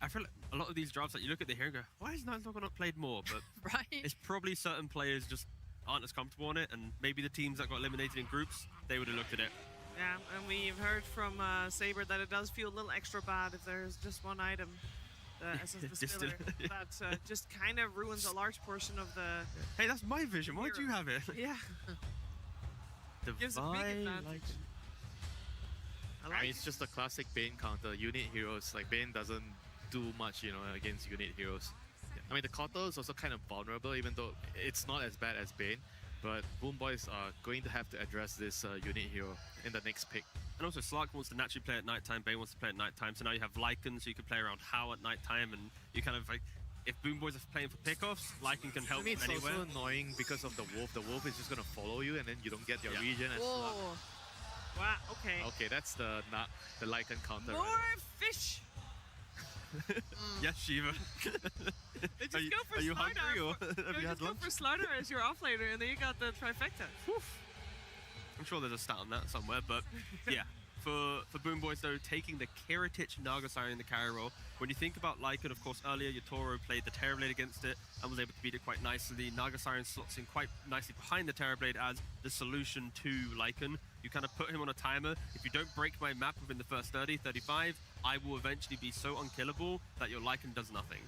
Speaker 3: I feel like a lot of these drafts, like, you look at the hero and go, why is Night Stalker not played more? But
Speaker 2: right?
Speaker 3: It's probably certain players just aren't as comfortable on it, and maybe the teams that got eliminated in groups, they would have looked at it.
Speaker 1: Yeah, and we've heard from Saber that it does feel a little extra bad if there's just one item, the Essence Distiller, that just kind of ruins a large portion of the...
Speaker 3: Hey, that's my vision. Why'd you have it?
Speaker 1: Yeah. Gives a big advantage.
Speaker 4: I mean, it's just a classic Bane counter. Unit heroes, like Bane doesn't do much, you know, against unit heroes. I mean, the counter is also kind of vulnerable, even though it's not as bad as Bane. But Boom Boys are going to have to address this unit hero in the next pick.
Speaker 3: And also, Slark wants to naturally play at nighttime, Bane wants to play at nighttime, so now you have Lycan, so you can play around How at nighttime, and you kind of like, if Boom Boys are playing for pickoffs, Lycan can help
Speaker 4: it's
Speaker 3: anywhere.
Speaker 4: also annoying because of the Wolf. The Wolf is just going to follow you, and then you don't get your regen as
Speaker 1: Whoa. Wow, okay.
Speaker 4: Okay, that's the Lycan counter.
Speaker 1: More fish!
Speaker 3: Yes, Shiva.
Speaker 1: They just go for
Speaker 3: are you
Speaker 1: Slardar.
Speaker 3: hungry or have you had
Speaker 1: just go
Speaker 3: lunch?
Speaker 1: for Slardar as your offlaner, and then you got the trifecta.
Speaker 3: I'm sure there's a stat on that somewhere, but yeah. For Boom Boys though, taking the Kiritich Naga Siren in the carry role, when you think about Lycan, of course earlier Yotoro played the Terrorblade against it and was able to beat it quite nicely. Naga Siren slots in quite nicely behind the Terrorblade as the solution to Lycan. You kind of put him on a timer. If you don't break my map within the first 30, 35, I will eventually be so unkillable that your Lycan does nothing.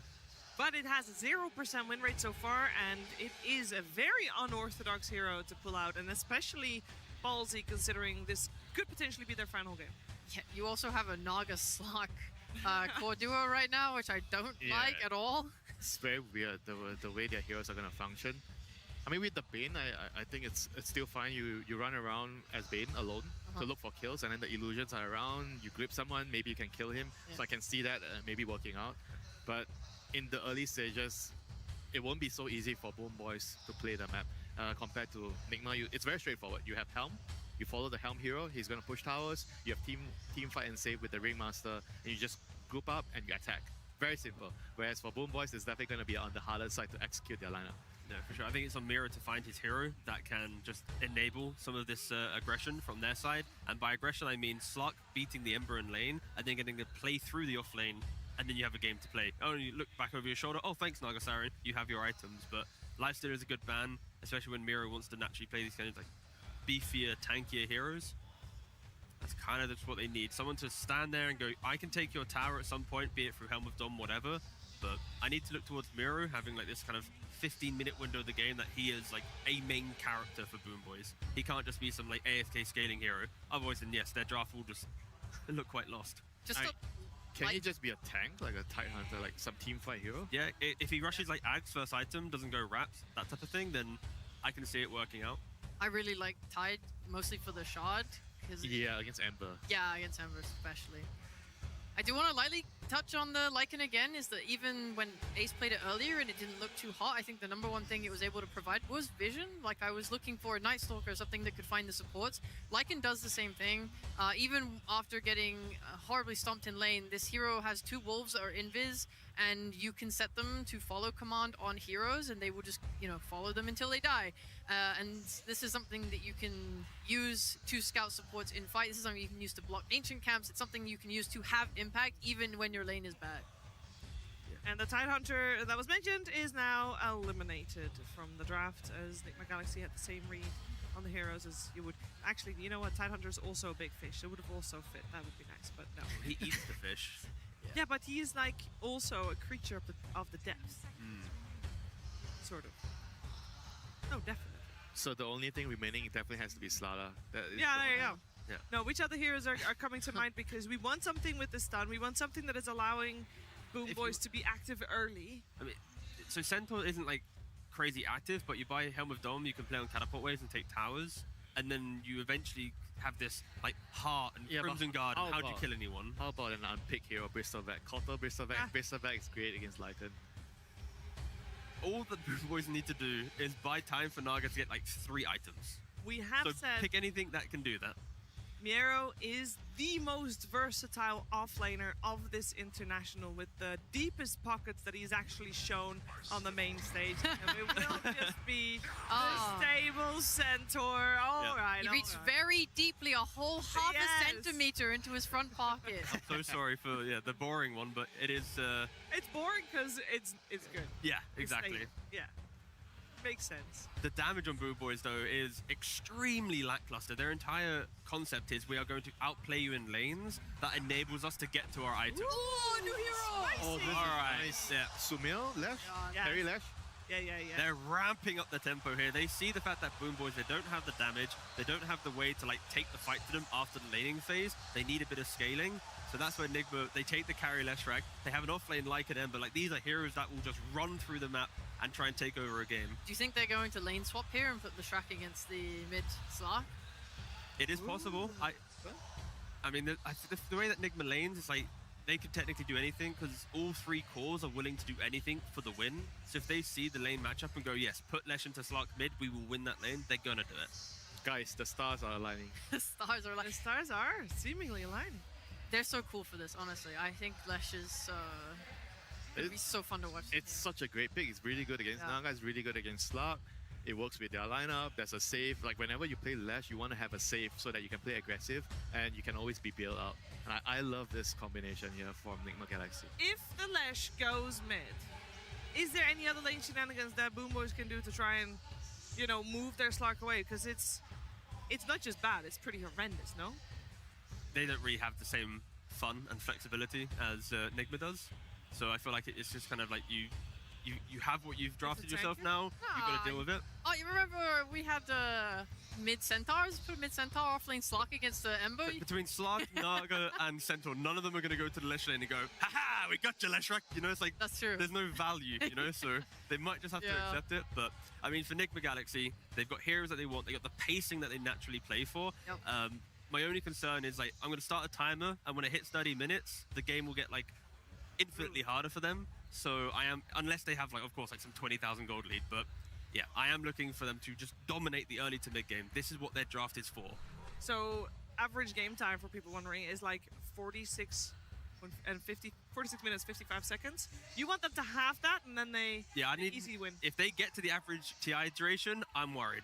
Speaker 1: But it has a 0% win rate so far, and it is a very unorthodox hero to pull out, and especially ballsy considering this could potentially be their final game.
Speaker 2: Yeah, you also have a Naga Slark core duo right now, which I don't like at all.
Speaker 4: It's very weird the way their heroes are going to function. I mean, with the Bane, I think it's still fine. You run around as Bane alone to look for kills, and then the illusions are around. You grip someone, maybe you can kill him. So I can see that maybe working out. But in the early stages, it won't be so easy for Boom Boys to play the map compared to Nigma. It's very straightforward. You have Helm. You follow the Helm hero. He's going to push towers. You have team fight and save with the Ringmaster, and you just group up and you attack. Very simple. Whereas for Boom Boys, it's definitely going to be on the harder side to execute their lineup.
Speaker 3: Yeah, for sure. I think it's on Mira to find his hero that can just enable some of this aggression from their side. And by aggression, I mean Slark beating the Ember in lane and then getting to play through the off lane, and then you have a game to play. Oh, and you look back over your shoulder. Oh, thanks, Naga Siren. You have your items. But Lifestealer is a good ban, especially when Mira wants to naturally play these kind of like beefier, tankier heroes. That's kind of just what they need. Someone to stand there and go, I can take your tower at some point, be it through Helm of Dom, whatever. But I need to look towards Miro having like this kind of 15-minute window of the game that he is like a main character for Boom Boys. He can't just be some like AFK scaling hero. Otherwise, then yes, their draft will just look quite lost.
Speaker 4: Can he just be a tank, like a Tidehunter, like some team fight hero?
Speaker 3: Yeah, if he rushes like Ags first item, doesn't go wraps, that type of thing, then I can see it working out.
Speaker 2: I really like Tide, mostly for the shard.
Speaker 4: Yeah, against Ember.
Speaker 2: Yeah, against Ember especially. I do want to lightly touch on the Lycan again, is that even when Ace played it earlier and it didn't look too hot, I think the number one thing it was able to provide was vision. Like, I was looking for a Night Stalker, something that could find the supports. Lycan does the same thing. Even after getting horribly stomped in lane, this hero has 2 wolves that are invis, and you can set them to follow command on heroes, and they will just, you know, follow them until they die. And this is something that you can use to scout supports in fight. This is something you can use to block ancient camps. It's something you can use to have impact even when your lane is bad.
Speaker 1: And the Tidehunter that was mentioned is now eliminated from the draft, as Nigma Galaxy had the same read on the heroes as you would. Actually, you know what? Tidehunter is also a big fish. It would have also fit. That would be nice, but no.
Speaker 3: He eats the fish.
Speaker 1: Yeah, but he is like also a creature of the depths. Sort of. Oh, definitely.
Speaker 4: So the only thing remaining definitely has to be Slada.
Speaker 1: Yeah, there you go.
Speaker 3: Yeah.
Speaker 1: No, which other heroes are coming to mind? Because we want something with the stun. We want something that is allowing Boom Boys to be active early.
Speaker 3: I mean, so Centaur isn't like crazy active, but you buy Helm of Dome, you can play on catapult waves and take towers. and then you eventually have this like Heart and Crimson Guard. And how'd you kill anyone?
Speaker 4: How about an unpicked hero, Bristleback? Cotter, Bristleback. Bristleback is great against Lycan.
Speaker 3: All that Boom Boys need to do is buy time for Naga to get like 3 items.
Speaker 1: We have
Speaker 3: So
Speaker 1: said
Speaker 3: pick anything that can do that.
Speaker 1: Miero is the most versatile offlaner of this international, with the deepest pockets that he's actually shown on the main stage. And it will just be the stable centaur. All right.
Speaker 2: He reached very deeply, a whole half a centimeter into his front pocket.
Speaker 3: I'm so sorry for the boring one, but it is.
Speaker 1: It's boring because it's good.
Speaker 3: Yeah,
Speaker 1: It's
Speaker 3: exactly.
Speaker 1: safe. Yeah. Makes sense.
Speaker 3: The damage on Boom Boys, though, is extremely lackluster. Their entire concept is we are going to outplay you in lanes that enables us to get to our items.
Speaker 2: Ooh, new hero!
Speaker 4: Oh, this
Speaker 3: All right.
Speaker 4: nice.
Speaker 3: Yeah.
Speaker 4: Sumil, Lash?
Speaker 1: Yeah.
Speaker 4: Harry Lash?
Speaker 1: Yeah.
Speaker 3: They're ramping up the tempo here. They see the fact that Boom Boys, they don't have the damage. They don't have the way to like take the fight to them after the laning phase. They need a bit of scaling. So that's where Nigma, they take the carry Leshrac. They have an offlane like an Ember. Like, these are heroes that will just run through the map and try and take over a game.
Speaker 2: Do you think they're going to lane swap here and put the Shrek against the mid Slark?
Speaker 3: It is possible. I mean, the way that Nigma lanes is like, they could technically do anything because all 3 cores are willing to do anything for the win. So if they see the lane matchup and go, yes, put Lesh into Slark mid, we will win that lane, they're gonna do it.
Speaker 4: Guys, the stars are aligning.
Speaker 2: The stars are like...
Speaker 1: The stars are seemingly aligned.
Speaker 2: They're so cool for this, honestly. I think Lesh is... it'd be so fun to watch.
Speaker 4: It's such a great pick. It's really good against Naga. It's really good against Slark. It works with their lineup. There's a save. Like, whenever you play Lash, you want to have a save so that you can play aggressive and you can always be bailed out. And I love this combination here from Nigma Galaxy.
Speaker 1: If the Lesh goes mid, is there any other lane shenanigans that Boom Boys can do to try and, you know, move their Slark away? Because it's not just bad, it's pretty horrendous, no?
Speaker 3: They don't really have the same fun and flexibility as Nigma does. So I feel like it's just kind of like you have what you've drafted yourself now. You've got to deal with it.
Speaker 2: Oh, you remember we had mid Centaurs? Put mid Centaur offlane Slark against the Ember?
Speaker 3: Between Slark, Naga, and Centaur, none of them are going to go to the Lesh lane and go, haha, we got you, Leshrac. You know, it's like,
Speaker 2: that's true.
Speaker 3: There's no value, you know, so they might just have to accept it. But I mean, for Nigma Galaxy, they've got heroes that they want. They got the pacing that they naturally play for.
Speaker 2: Yep.
Speaker 3: My only concern is like, I'm going to start a timer, and when it hits 30 minutes, the game will get like infinitely harder for them. So I am, unless they have like, of course, like some 20,000 gold lead, but yeah, I am looking for them to just dominate the early to mid game. This is what their draft is for.
Speaker 1: So average game time, for people wondering, is like 46 minutes 55 seconds. You want them to have that, and then they
Speaker 3: I need
Speaker 1: easy win.
Speaker 3: If they get to the average TI duration, I'm worried.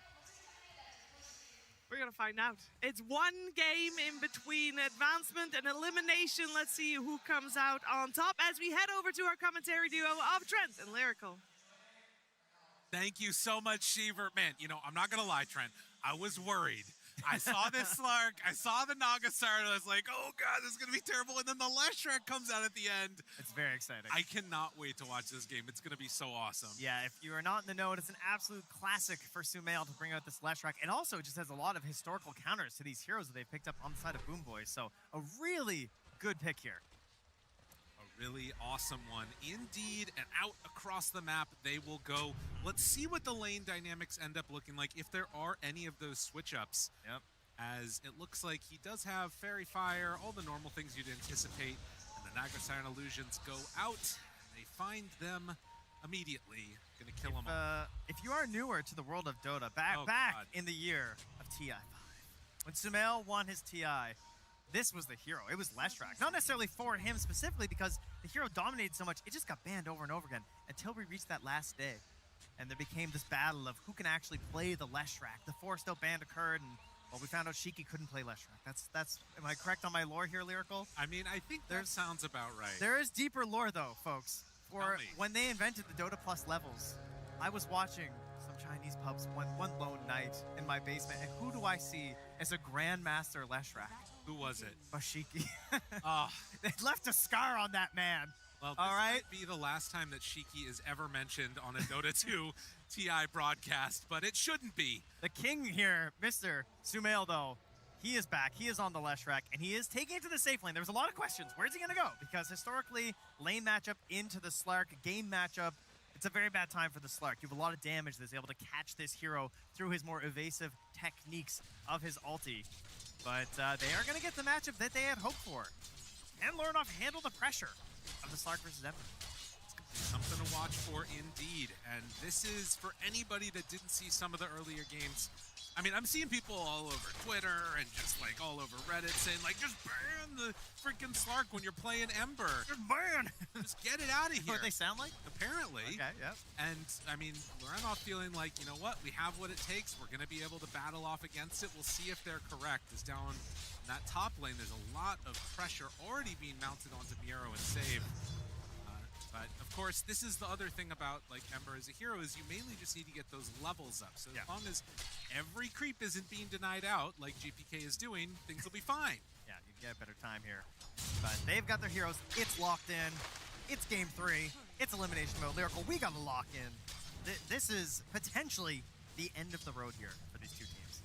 Speaker 1: We're gonna find out. It's one game in between advancement and elimination. Let's see who comes out on top as we head over to our commentary duo of Trent and Lyrical.
Speaker 9: Thank you so much, Sheaver. Man, you know, I'm not gonna lie, Trent. I was worried. I saw this Slark, I saw the Naga start, and I was like, oh god, this is gonna be terrible. And then the Leshrac comes out at the end.
Speaker 10: It's very exciting.
Speaker 9: I cannot wait to watch this game. It's gonna be so awesome.
Speaker 10: Yeah, if you are not in the know, it's an absolute classic for Sumail to bring out this Leshrac. And also, it just has a lot of historical counters to these heroes that they've picked up on the side of Boom Boys. So, a really good pick here.
Speaker 9: Really awesome one indeed, and out across the map they will go. Let's see what the lane dynamics end up looking like, if there are any of those switch ups.
Speaker 10: Yep.
Speaker 9: As it looks like he does have Fairy Fire, all the normal things you'd anticipate, and the Naga Siren Illusions go out. They find them immediately, gonna kill them all.
Speaker 10: If you are newer to the world of Dota, back in the year of TI5, when Sumail won his TI, this was the hero. It was Leshrac. Not necessarily for him specifically, because the hero dominated so much, it just got banned over and over again until we reached that last day. And there became this battle of who can actually play the Leshrac. The forced out ban occurred, and well, we found out Shiki couldn't play Leshrac. That's. Am I correct on my lore here, Lyrical?
Speaker 9: I mean, I think that sounds about right.
Speaker 10: There is deeper lore, though, folks. For when they invented the Dota Plus levels, I was watching some Chinese pubs one lone night in my basement, and who do I see as a Grandmaster Leshrac?
Speaker 9: Who was it?
Speaker 10: Bashiki.
Speaker 9: Oh.
Speaker 10: They left a scar on that man.
Speaker 9: Well, this might be the last time that Shiki is ever mentioned on a Dota 2 TI broadcast, but it shouldn't be.
Speaker 10: The king here, Mr. Sumail, though, he is back. He is on the Leshrac, and he is taking it to the safe lane. There's a lot of questions. Where's he going to go? Because historically, lane matchup into the Slark, game matchup, It's a very bad time for the Slark. You have a lot of damage that's able to catch this hero through his more evasive techniques of his ulti. But they are going to get the matchup that they had hoped for. And Lornoff handle the pressure of the Slark versus Ember.
Speaker 9: Something to watch for indeed. And this is for anybody that didn't see some of the earlier games. I mean, I'm seeing people all over Twitter and just like all over Reddit saying like, just ban the freaking Slark when you're playing Ember.
Speaker 10: Just ban!
Speaker 9: Just get it out of here.
Speaker 10: What they sound like?
Speaker 9: Apparently.
Speaker 10: Okay, yep.
Speaker 9: And I mean, Lornoff feeling like, you know what, we have what it takes. We're going to be able to battle off against it. We'll see if they're correct. As down in that top lane, there's a lot of pressure already being mounted onto Miero and Save. But of course, this is the other thing about like Ember as a hero is you mainly just need to get those levels up. So as long as every creep isn't being denied out like GPK is doing, things will be fine.
Speaker 10: Yeah, you get a better time here. But they've got their heroes. It's locked in. It's game 3. It's elimination mode. Lyrical, we got to lock in. This is potentially the end of the road here for these two teams.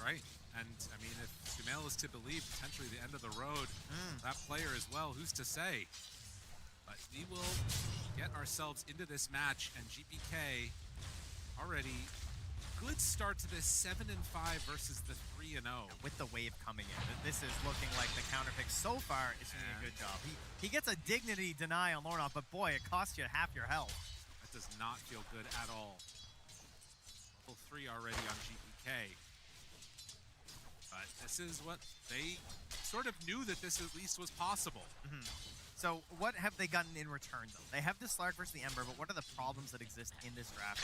Speaker 9: Right. And I mean, if Sumail is to believe potentially the end of the road, that player as well, who's to say? But we will get ourselves into this match, and GPK already good start to this 7-5 versus the 3-0.
Speaker 10: With the wave coming in, this is looking like the counter pick so far is doing a good job. He gets a dignity deny on Lornoff, but boy, it costs you half your health.
Speaker 9: That does not feel good at all. Level 3 already on GPK. But this is what they sort of knew that this at least was possible.
Speaker 10: So what have they gotten in return, though? They have this Slark versus the Ember, but what are the problems that exist in this draft?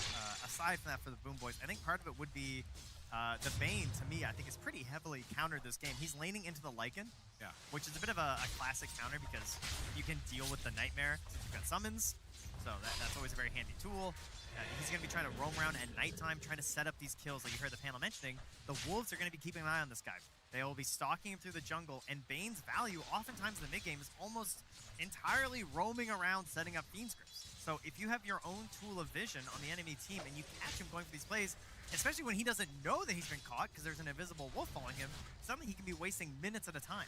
Speaker 10: Aside from that for the Boom Boys, I think part of it would be the Bane, to me, I think is pretty heavily countered this game. He's laning into the Lycan, which is a bit of a classic counter because you can deal with the Nightmare since you've got summons, so that's always a very handy tool. He's going to be trying to roam around at nighttime, trying to set up these kills like you heard the panel mentioning. The Wolves are going to be keeping an eye on this guy. They will be stalking him through the jungle, and Bane's value oftentimes in the mid-game is almost entirely roaming around setting up Fiend scripts. So if you have your own tool of vision on the enemy team and you catch him going for these plays, especially when he doesn't know that he's been caught because there's an invisible wolf following him, suddenly he can be wasting minutes at a time.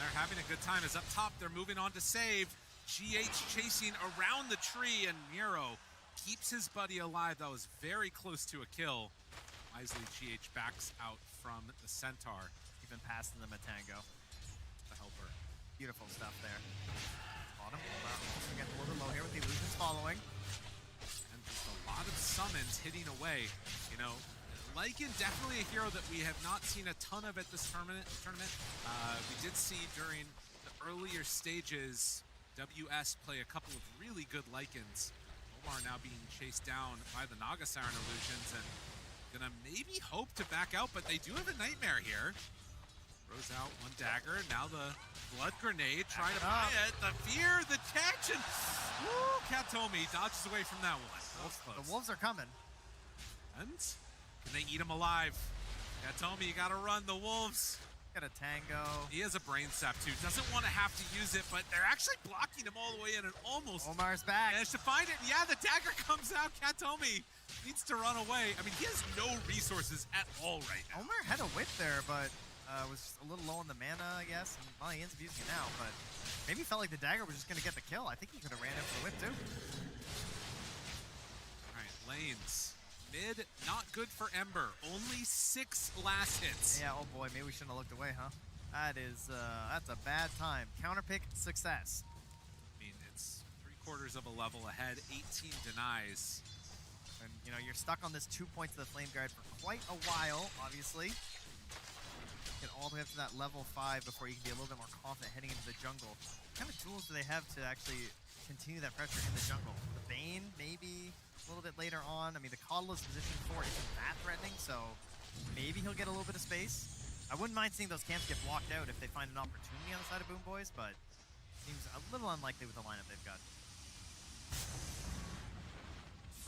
Speaker 9: They're having a good time as up top they're moving on to save. GH chasing around the tree, and Miero keeps his buddy alive. That was very close to a kill. Wisely, GH backs out from the Centaur.
Speaker 10: Even passing them a tango.
Speaker 9: The helper.
Speaker 10: Beautiful stuff there. Bottom. Also getting a little bit low here with the illusions following.
Speaker 9: And just a lot of summons hitting away. You know, Lycan definitely a hero that we have not seen a ton of at this tournament. We did see during the earlier stages WS play a couple of really good Lycans. Omar now being chased down by the Naga Siren illusions and gonna maybe hope to back out, but they do have a Nightmare here. Throws out one dagger, now the blood grenade, trying to buy it. The fear, the catch, and woo, Katomi dodges away from that one. That was close.
Speaker 10: The Wolves are coming.
Speaker 9: And can they eat him alive? Katomi, you gotta run the Wolves.
Speaker 10: Got a tango.
Speaker 9: He has a brain sap too. Doesn't want to have to use it, but they're actually blocking him all the way in and almost
Speaker 10: Omar's back.
Speaker 9: managed to find it. Yeah, the dagger comes out. Katomi needs to run away. I mean, he has no resources at all right now.
Speaker 10: Omar had a whip there, but was just a little low on the mana, I guess. And, well, he ends up using it now, but maybe felt like the dagger was just going to get the kill. I think he could have ran in for the whip, too.
Speaker 9: All right, lanes. Mid, not good for Ember. Only 6 last hits.
Speaker 10: Yeah, oh boy, maybe we shouldn't have looked away, huh? That is, that's a bad time. Counterpick success.
Speaker 9: I mean, it's 3/4 of a level ahead, 18 denies.
Speaker 10: And, you know, you're stuck on this 2 points of the Flame Guard for quite a while, obviously. Get all the way up to that level 5 before you can be a little bit more confident heading into the jungle. What kind of tools do they have to actually continue that pressure in the jungle? The Bane, maybe a little bit later on. I mean, the Coddler's position 4 isn't that threatening, so maybe he'll get a little bit of space. I wouldn't mind seeing those camps get blocked out if they find an opportunity on the side of Boom Boys, but seems a little unlikely with the lineup they've got.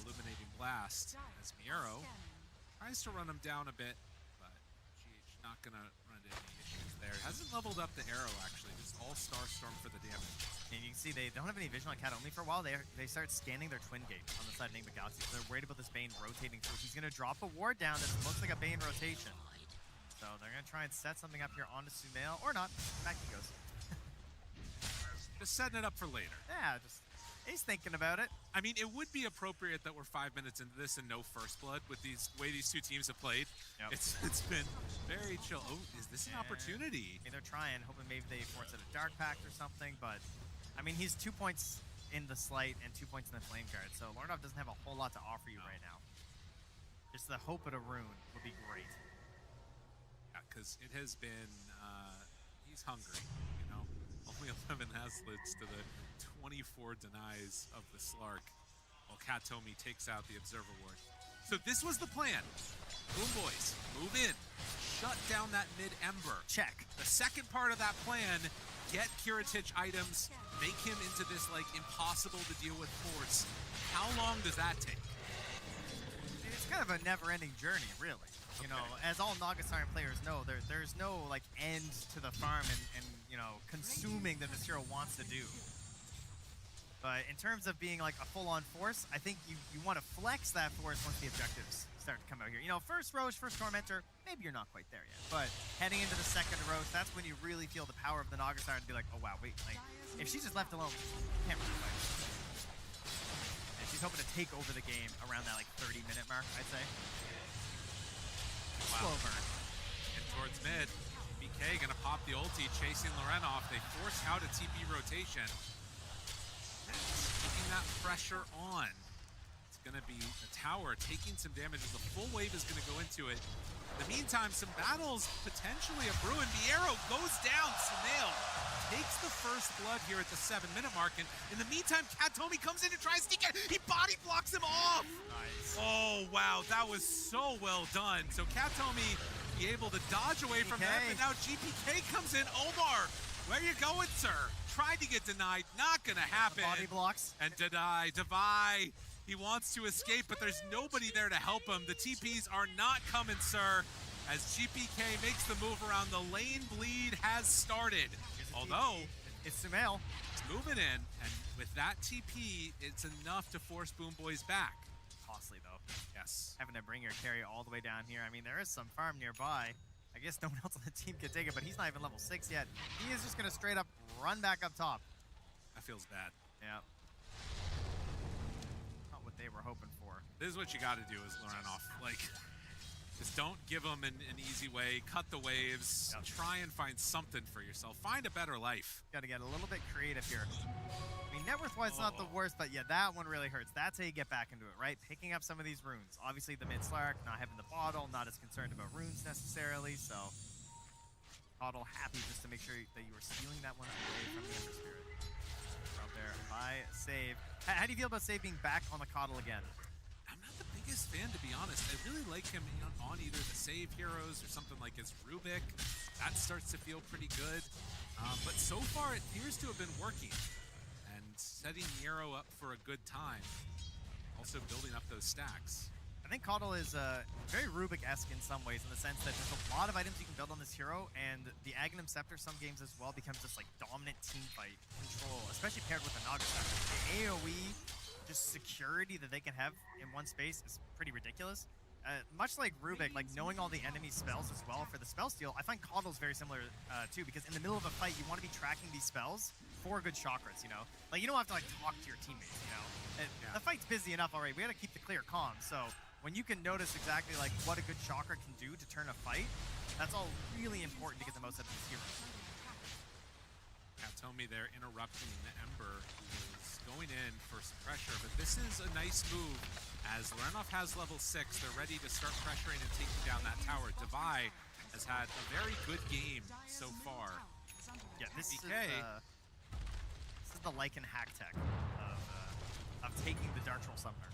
Speaker 9: Illuminating Blast as Miero tries to run him down a bit, but GH not going to run into any issues there. Hasn't leveled up the arrow, actually. Just all Star Storm for the damage.
Speaker 10: And you can see they don't have any vision on Katomi for a while. They start scanning their twin gate on the side of Nigma Galaxy. So they're worried about this Bane rotating through. He's going to drop a ward down. This looks like a Bane rotation. So they're going to try and set something up here onto Sumail, or not. Back he goes.
Speaker 9: Just setting it up for later.
Speaker 10: Yeah, just He's thinking about it.
Speaker 9: I mean, it would be appropriate that we're 5 minutes into this and no first blood with these way these two teams have played.
Speaker 10: Yep.
Speaker 9: It's been very chill. Oh, is this an opportunity?
Speaker 10: I mean, they're trying, hoping maybe they force it a Dark Pact or something, but I mean, he's 2 points in the Slight and 2 points in the Flame Guard, so Lornov doesn't have a whole lot to offer you right now. Just the hope at a rune would be great.
Speaker 9: Yeah, because it has been, he's hungry, you know? Only 11 Haslets to the 24 denies of the Slark, while Katomi takes out the Observer Ward. So this was the plan. Boom Boys, move in, shut down that mid-Ember.
Speaker 10: Check.
Speaker 9: The second part of that plan, get Kiritich items, make him into this, like, impossible to deal with force. How long does that take?
Speaker 10: It's kind of a never-ending journey, really. You know, as all Nagasiren players know, there's no, like, end to the farm and you know, consuming that this hero wants to do. But in terms of being, like, a full-on force, I think you want to flex that force once the objectives start to come out here. You know, first Roche, first Tormentor, maybe you're not quite there yet. But heading into the second Roche, that's when you really feel the power of the Nagasiren to be like, oh, wow, wait, like, if she's just left alone, can't really fight. And she's hoping to take over the game around that, like, 30-minute mark, I'd say.
Speaker 9: Wow.
Speaker 10: Slow burn.
Speaker 9: And towards mid, BK gonna pop the ulti, chasing Loren off. They force out a TP rotation. And keeping that pressure on. It's gonna be the tower taking some damage as the full wave is gonna go into it. In the meantime, some battles potentially a brewing. Miero goes down. Sumail takes the first blood here at the 7-minute mark. And in the meantime, Katomi comes in to try and sneak in. He body blocks him off.
Speaker 10: Nice.
Speaker 9: Oh, wow. That was so well done. So Katomi be able to dodge away from that. But now GPK comes in. Omar, where you going, sir? Tried to get denied. Not going to happen.
Speaker 10: The body blocks.
Speaker 9: And Devi. He wants to escape, but there's nobody there to help him. The TPs are not coming, sir, as GPK makes the move around. The lane bleed has started. Although,
Speaker 10: it's Sumail.
Speaker 9: It's moving in, and with that TP, it's enough to force Boom Boys back.
Speaker 10: Costly, though.
Speaker 9: Yes.
Speaker 10: Having to bring your carry all the way down here. I mean, there is some farm nearby. I guess no one else on the team can take it, but he's not even level 6 yet. He is just going to straight up run back up top.
Speaker 9: That feels bad.
Speaker 10: Yeah. Not what they were hoping for.
Speaker 9: This is what you got to do is Loren off. Like, just don't give them an easy way. Cut the waves. Yep. Try and find something for yourself. Find a better life.
Speaker 10: Got to get a little bit creative here. I mean, net worth-wise, it's not the worst, but yeah, that one really hurts. That's how you get back into it, right? Picking up some of these runes. Obviously, the mid-Slark, not having the bottle, not as concerned about runes necessarily, so Bottle happy just to make sure that you were stealing that one away from the Ember Spirit. Up there by Save. How do you feel about Save being back on the Coddle again?
Speaker 9: I'm not the biggest fan, to be honest. I really like him on either the Save heroes or something like his Rubik. That starts to feel pretty good. But so far, it appears to have been working. And setting Nero up for a good time. Also building up those stacks.
Speaker 10: I think Coddle is very Rubik-esque in some ways, in the sense that there's a lot of items you can build on this hero, and the Aghanim Scepter some games as well becomes this like dominant team fight control, especially paired with the Naga Scepter. The AoE, just security that they can have in one space is pretty ridiculous. Much like Rubik, like knowing all the enemy spells as well for the spell steal, I find Coddle's very similar too, because in the middle of a fight, you want to be tracking these spells for good chakras, you know? Like, you don't have to like talk to your teammates, you know? The fight's busy enough already. We gotta keep the clear comms, so when you can notice exactly like what a good chakra can do to turn a fight, that's all really important to get the most out of these heroes.
Speaker 9: Katomi there interrupting the Ember, who is going in for some pressure, but this is a nice move. As Lorenov has level 6, they're ready to start pressuring and taking down that tower. Devi has had a very good game so far.
Speaker 10: Yeah, this is the Lycan hack tech of taking the Dark Troll Summoner.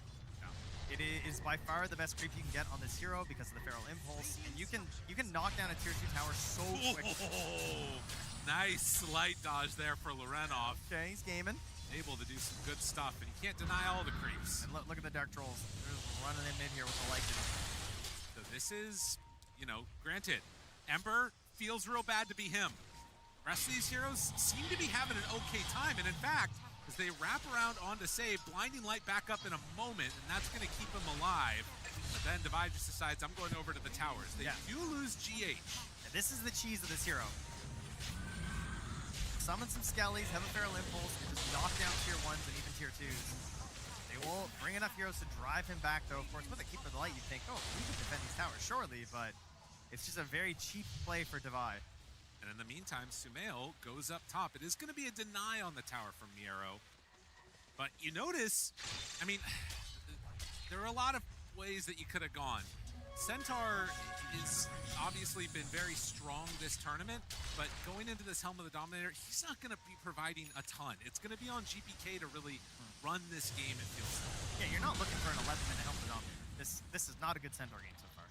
Speaker 10: It is by far the best creep you can get on this hero because of the Feral Impulse, and you can knock down a tier 2 tower so quickly.
Speaker 9: Oh, nice slight dodge there for Lorenov.
Speaker 10: Okay, he's gaming.
Speaker 9: Able to do some good stuff, and you can't deny all the creeps.
Speaker 10: And look at the Dark Trolls. They're just running in mid here with the Lycan.
Speaker 9: So this is, you know, granted, Ember feels real bad to be him. The rest of these heroes seem to be having an okay time, and in fact, as they wrap around onto Save, Blinding Light back up in a moment, and that's going to keep him alive. But then Devi just decides, I'm going over to the towers. They do lose GH.
Speaker 10: And this is the cheese of this hero. Summon some Skellies, have a Feral Impulse, and just knock down tier 1s and even tier 2s. They will bring enough heroes to drive him back, though. Of course, with a Keeper of the Light, you'd think, oh, we can defend these towers, surely, but it's just a very cheap play for Divide.
Speaker 9: And in the meantime, Sumail goes up top. It is going to be a deny on the tower from Miero. But you notice, I mean, there are a lot of ways that you could have gone. Centaur is obviously been very strong this tournament, but going into this Helm of the Dominator, he's not going to be providing a ton. It's going to be on GPK to really run this game, it feels like.
Speaker 10: Yeah, you're not looking for an 11-minute Helm of the Dominator. This is not a good Centaur game so far.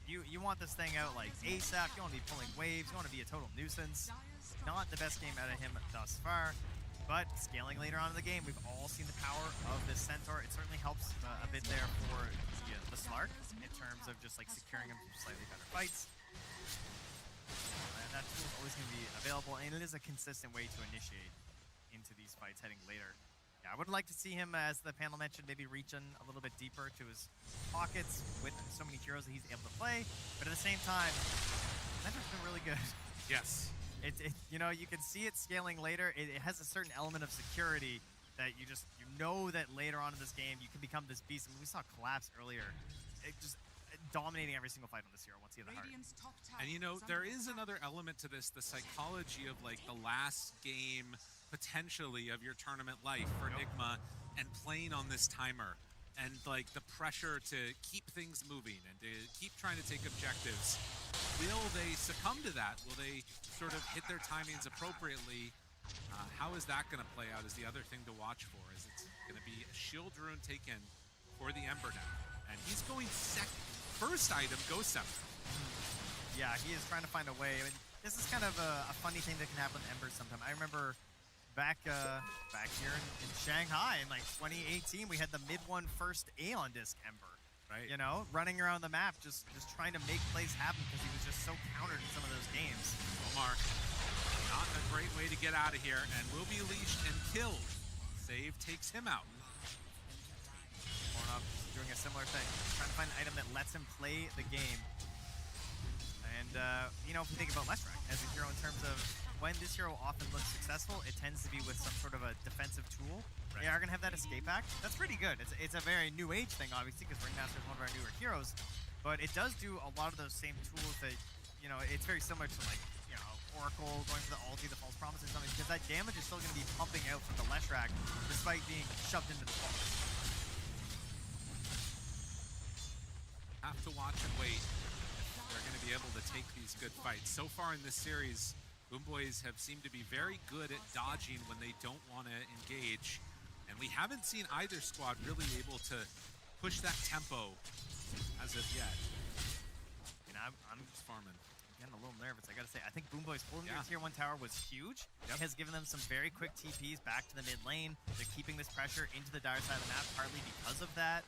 Speaker 10: You want this thing out like ASAP, you want to be pulling waves, you want to be a total nuisance. Not the best game out of him thus far. But scaling later on in the game, we've all seen the power of this Centaur. It certainly helps a bit there for the Slark in terms of just like securing him to slightly better fights. And that tool is always going to be available, and it is a consistent way to initiate into these fights heading later. Yeah, I would like to see him, as the panel mentioned, maybe reaching a little bit deeper to his pockets with so many heroes that he's able to play. But at the same time, Centaur's been really good.
Speaker 9: Yes.
Speaker 10: You know, you can see it scaling later. It has a certain element of security that you know that later on in this game you can become this beast. I mean, we saw Collapse earlier, just dominating every single fight on this hero once he had the heart.
Speaker 9: And you know, there is another element to this, the psychology of like the last game potentially of your tournament life for Nigma and playing on this timer. And like the pressure to keep things moving and to keep trying to take objectives. Will they succumb to that? Will they sort of hit their timings appropriately? How is that going to play out is the other thing to watch for. Is it's going to be a shield rune taken for the Ember now. And he's going second. First item, Ghost Scepter.
Speaker 10: Yeah, he is trying to find a way. I mean, this is kind of a funny thing that can happen with Ember sometimes. I remember back here in Shanghai in like 2018, we had the mid-1 first Aeon Disc Ember.
Speaker 9: Right.
Speaker 10: You know, running around the map, just trying to make plays happen because he was just so countered in some of those games.
Speaker 9: Omar, not a great way to get out of here, and will be leashed and killed. Save takes him out.
Speaker 10: Up, doing a similar thing, trying to find an item that lets him play the game. And you know, if we think about Leshrac as a hero in terms of when this hero often looks successful, it tends to be with some sort of a defensive tool. They are going to have that escape act. That's pretty good. It's a very new age thing, obviously, because Ringmaster is one of our newer heroes. But it does do a lot of those same tools that, you know, it's very similar to, like, you know, Oracle going for the ulti, the false promise or something, because that damage is still going to be pumping out from the Leshrac despite being shoved into the box.
Speaker 9: Have to watch and wait if they're going to be able to take these good fights. So far in this series, Boomboys have seemed to be very good at dodging when they don't want to engage. And we haven't seen either squad really able to push that tempo as of yet.
Speaker 10: And I'm just farming. I'm getting a little nervous, I gotta say. I think Boomboys holding their tier 1 tower was huge. It has given them some very quick TPs back to the mid lane. They're keeping this pressure into the dire side of the map, partly because of that.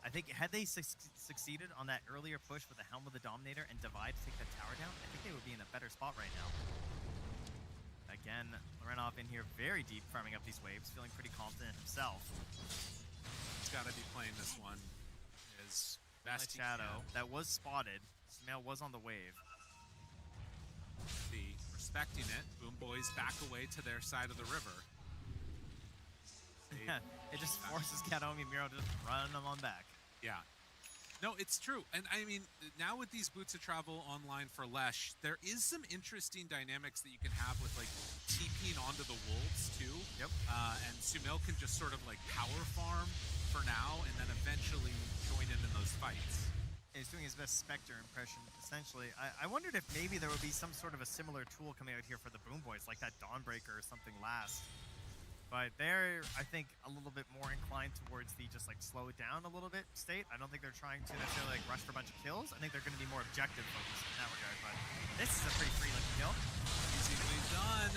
Speaker 10: I think had they succeeded on that earlier push with the Helm of the Dominator and Divide to take that tower down, I think they would be in a better spot right now. Again, Lorenov in here very deep, farming up these waves, feeling pretty confident himself.
Speaker 9: He's got to be playing this one as best
Speaker 10: Shadow that was spotted. Sumail was on the wave.
Speaker 9: See, respecting it. Boomboys back away to their side of the river.
Speaker 10: Yeah, it just forces Kataomi Miro to just run them on back.
Speaker 9: Yeah. No, it's true. And I mean, now with these Boots of Travel online for Lesh, there is some interesting dynamics that you can have with like TPing onto the wolves too.
Speaker 10: Yep.
Speaker 9: And Sumail can just sort of like power farm for now and then eventually join in those fights.
Speaker 10: He's doing his best Spectre impression, essentially. I wondered if maybe there would be some sort of a similar tool coming out here for the Boomboys, like that Dawnbreaker or something last. But they're, I think, a little bit more inclined towards the just like slow it down a little bit state. I don't think they're trying to necessarily like rush for a bunch of kills. I think they're going to be more objective focused in that regard. But this is a pretty free looking kill.
Speaker 9: Easily done.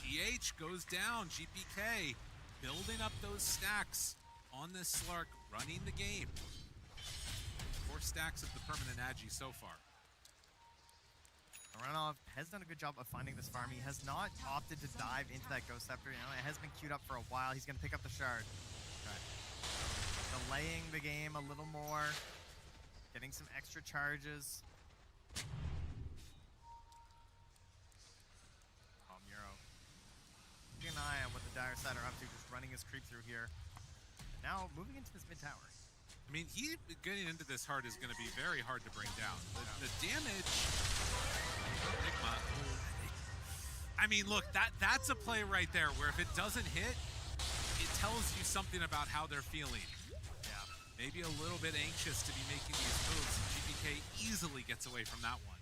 Speaker 9: GH goes down. GPK building up those stacks on this Slark, running the game. 4 stacks of the permanent Agi so far.
Speaker 10: Lorenov has done a good job of finding this farm. He has not opted to dive into that Ghost Scepter. You know, it has been queued up for a while. He's going to pick up the shard. Okay. Delaying the game a little more. Getting some extra charges. Oh, Miro. Keep an eye on what the the Dire side are up to, just running his creep through here. Now moving into this mid tower.
Speaker 9: I mean, he getting into this hard is going to be very hard to bring down. The damage. Nigma. I mean, look, that's a play right there where if it doesn't hit, it tells you something about how they're feeling.
Speaker 10: Yeah.
Speaker 9: Maybe a little bit anxious to be making these moves. GPK easily gets away from that one.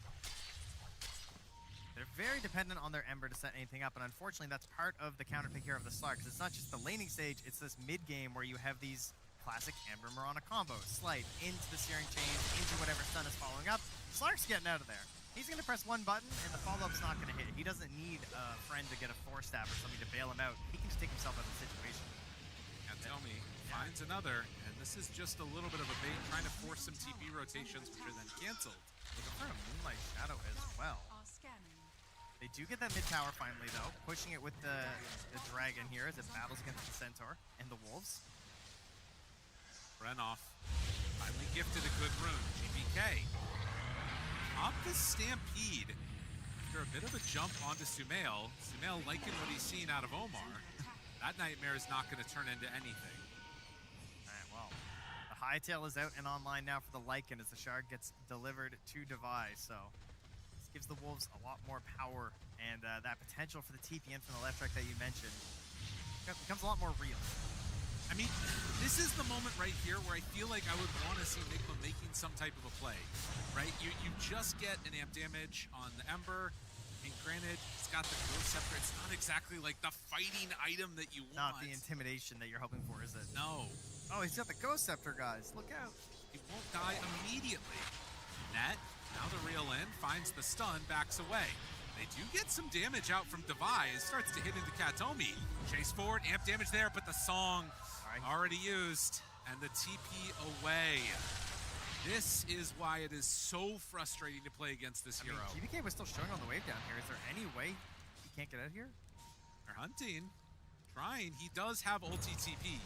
Speaker 10: They're very dependent on their Ember to set anything up, and unfortunately that's part of the counterpick here of the Slark, because it's not just the laning stage, it's this mid-game where you have these classic Ember Mirana combos. Slight into the Searing Chain, into whatever stun is following up. Slark's getting out of there. He's going to press one button, and the follow-up's not going to hit. He doesn't need a friend to get a 4-stab or something to bail him out. He can just take himself out of the situation.
Speaker 9: Katomi finds another, and this is just a little bit of a bait, trying to force some TP rotations, which are then canceled.
Speaker 10: Looking for a Moonlight Shadow as well. They do get that mid tower finally, though, pushing it with the dragon here as it battles against the Centaur and the Wolves.
Speaker 9: Renoff finally gifted a good rune. GPK up the Stampede after a bit of a jump onto Sumail. Sumail liking what he's seen out of Omar. That Nightmare is not going to turn into anything.
Speaker 10: All right, well, the Hightail is out and online now for the Lycan as the Shard gets delivered to Devi, so gives the Wolves a lot more power, and that potential for the TPN from the left track that you mentioned becomes a lot more real.
Speaker 9: I mean, this is the moment right here where I feel like I would want to see Nigma making some type of a play, right? You just get an amp damage on the Ember, and granted, it's got the Ghost Scepter. It's not exactly like the fighting item that you want.
Speaker 10: Not the intimidation that you're hoping for, is it?
Speaker 9: No.
Speaker 10: Oh, he's got the Ghost Scepter, guys. Look out.
Speaker 9: He won't die immediately. Net. Now the reel in, finds the stun, backs away. They do get some damage out from Devi. It starts to hit into Katomi. Chase forward, amp damage there, but the song already used, and the TP away. This is why it is so frustrating to play against this hero.
Speaker 10: GBK was still showing on the wave down here. Is there any way he can't get out here?
Speaker 9: They're hunting, trying. He does have ulti TP.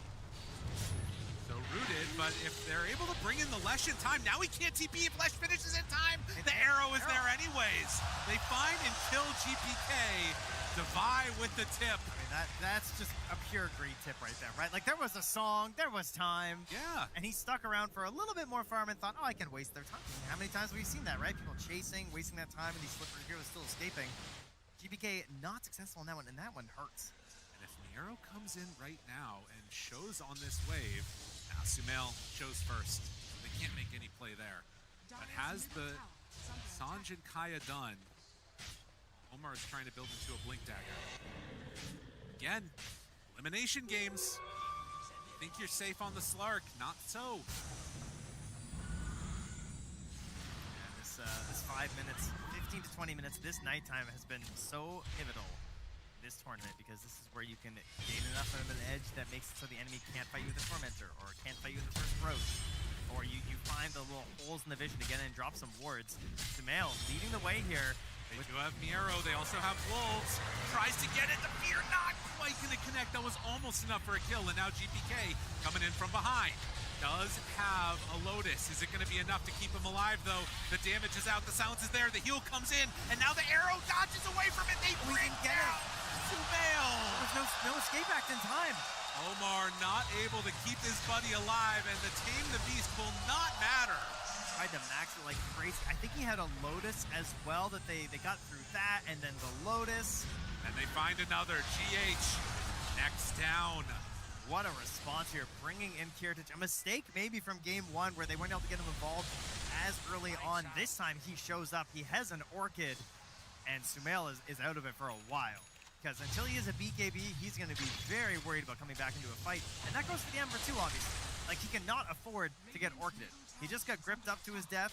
Speaker 9: So rooted, but if they're able to bring in the Lesh in time, now he can't TP if Lesh finishes in time. The arrow is there anyways. They find and kill GPK. Devi with the tip.
Speaker 10: I mean, that's just a pure greed tip right there, right? Like, there was a song, there was time.
Speaker 9: Yeah.
Speaker 10: And he stuck around for a little bit more farm and thought, oh, I can waste their time. How many times have we seen that, right? People chasing, wasting that time, and these slippery heroes still escaping. GPK not successful in that one, and that one hurts.
Speaker 9: And if Nero comes in right now and shows on this wave, now Sumail shows first. So they can't make any play there. But has the Sanj and Kaya done? Omar is trying to build into a Blink Dagger. Again, elimination games. You think you're safe on the Slark, not so.
Speaker 10: Yeah, this 5 minutes, 15 to 20 minutes, this nighttime has been so pivotal this tournament, because this is where you can gain enough of an edge that makes it so the enemy can't fight you with the Tormentor, or can't fight you in the first Roach, or you find the little holes in the vision to get in and drop some wards. Sumail leading the way here.
Speaker 9: They do have Miero, they also have Wolves. Tries to get it, the Fear not quite gonna connect. That was almost enough for a kill, and now GPK coming in from behind. Does have a Lotus. Is it gonna be enough to keep him alive though? The damage is out, the silence is there, the heal comes in, and now the arrow dodges away from it. They bring down Sumail.
Speaker 10: There's no escape act in time.
Speaker 9: Omar not able to keep his buddy alive, and the Tame the Beast will not matter.
Speaker 10: Tried to max it like crazy. I think he had a Lotus as well that they got through that, and then the Lotus.
Speaker 9: And they find another. GH next down.
Speaker 10: What a response here, bringing in Kiritich. A mistake maybe from game one where they weren't able to get him involved as early on. This time he shows up, he has an Orchid, and Sumail is out of it for a while. Because until he is a BKB, he's going to be very worried about coming back into a fight. And that goes for the Ember too, obviously. Like, he cannot afford to get Orchided. He just got gripped up to his death.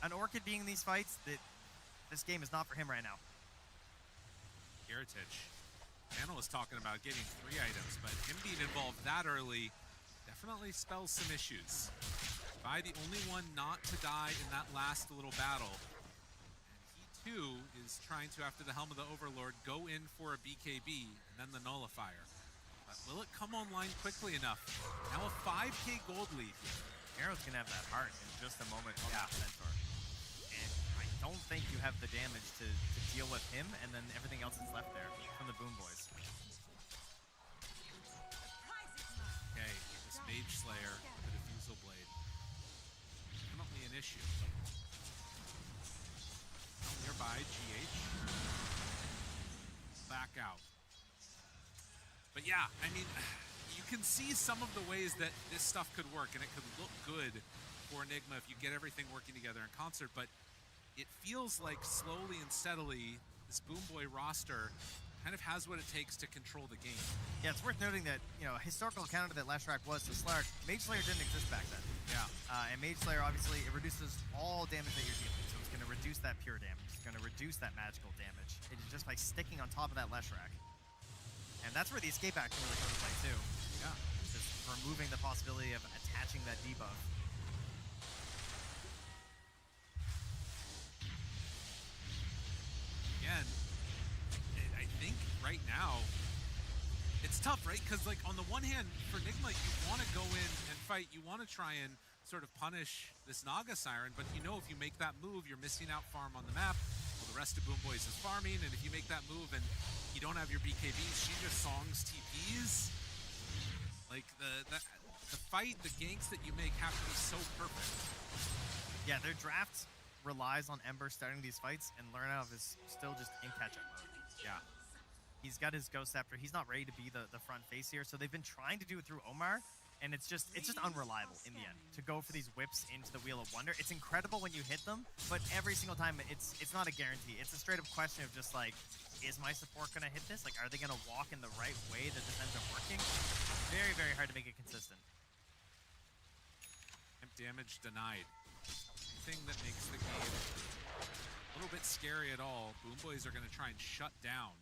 Speaker 10: An Orchid being in these fights, this game is not for him right now.
Speaker 9: Kiritich. Channel was talking about getting 3 items, but him being involved that early definitely spells some issues. Vi, the only one not to die in that last little battle. And he too is trying to, after the Helm of the Overlord, go in for a BKB and then the Nullifier. But will it come online quickly enough? Now a 5k gold lead.
Speaker 10: Arrow's gonna have that heart in just a moment on that Centaur. And I don't think you have the damage to deal with him and then everything else that's left there from the Boom Boys.
Speaker 9: Mage Slayer, the Diffusal Blade. Definitely an issue. Nearby, GH. Back out. But yeah, I mean, you can see some of the ways that this stuff could work, and it could look good for Nigma if you get everything working together in concert, but it feels like slowly and steadily, this Boomboy roster kind of has what it takes to control the game.
Speaker 10: Yeah, it's worth noting that, you know, a historical counter that Leshrac was to Slark, Mage Slayer didn't exist back then.
Speaker 9: Yeah.
Speaker 10: And Mage Slayer, obviously, it reduces all damage that you're dealing. So it's going to reduce that pure damage. It's going to reduce that magical damage. It's just by sticking on top of that Leshrac. And that's where the escape action really comes into play, too.
Speaker 9: Yeah.
Speaker 10: Just removing the possibility of attaching that debuff.
Speaker 9: Again, I think right now, it's tough, right? Because, like, on the one hand, for Nigma, you want to go in and fight. You want to try and sort of punish this Naga Siren, but you know if you make that move, you're missing out farm on the map. Well, the rest of Boomboys is farming, and if you make that move and you don't have your BKBs, she just songs TPs. Like, the fight, the ganks that you make have to be so perfect.
Speaker 10: Yeah, their draft relies on Ember starting these fights, and Lernov is still just in catch-up mode.
Speaker 9: Yeah.
Speaker 10: He's got his Ghost Scepter. He's not ready to be the front face here, so they've been trying to do it through Omar, and it's just unreliable in the end to go for these whips into the Wheel of Wonder. It's incredible when you hit them, but every single time it's not a guarantee. It's a straight-up question of just like, is my support going to hit this? Like, are they going to walk in the right way that this ends up working? Very, very hard to make it consistent.
Speaker 9: Damage denied. Thing that makes the game a little bit scary at all. Boomboys are going to try and shut down,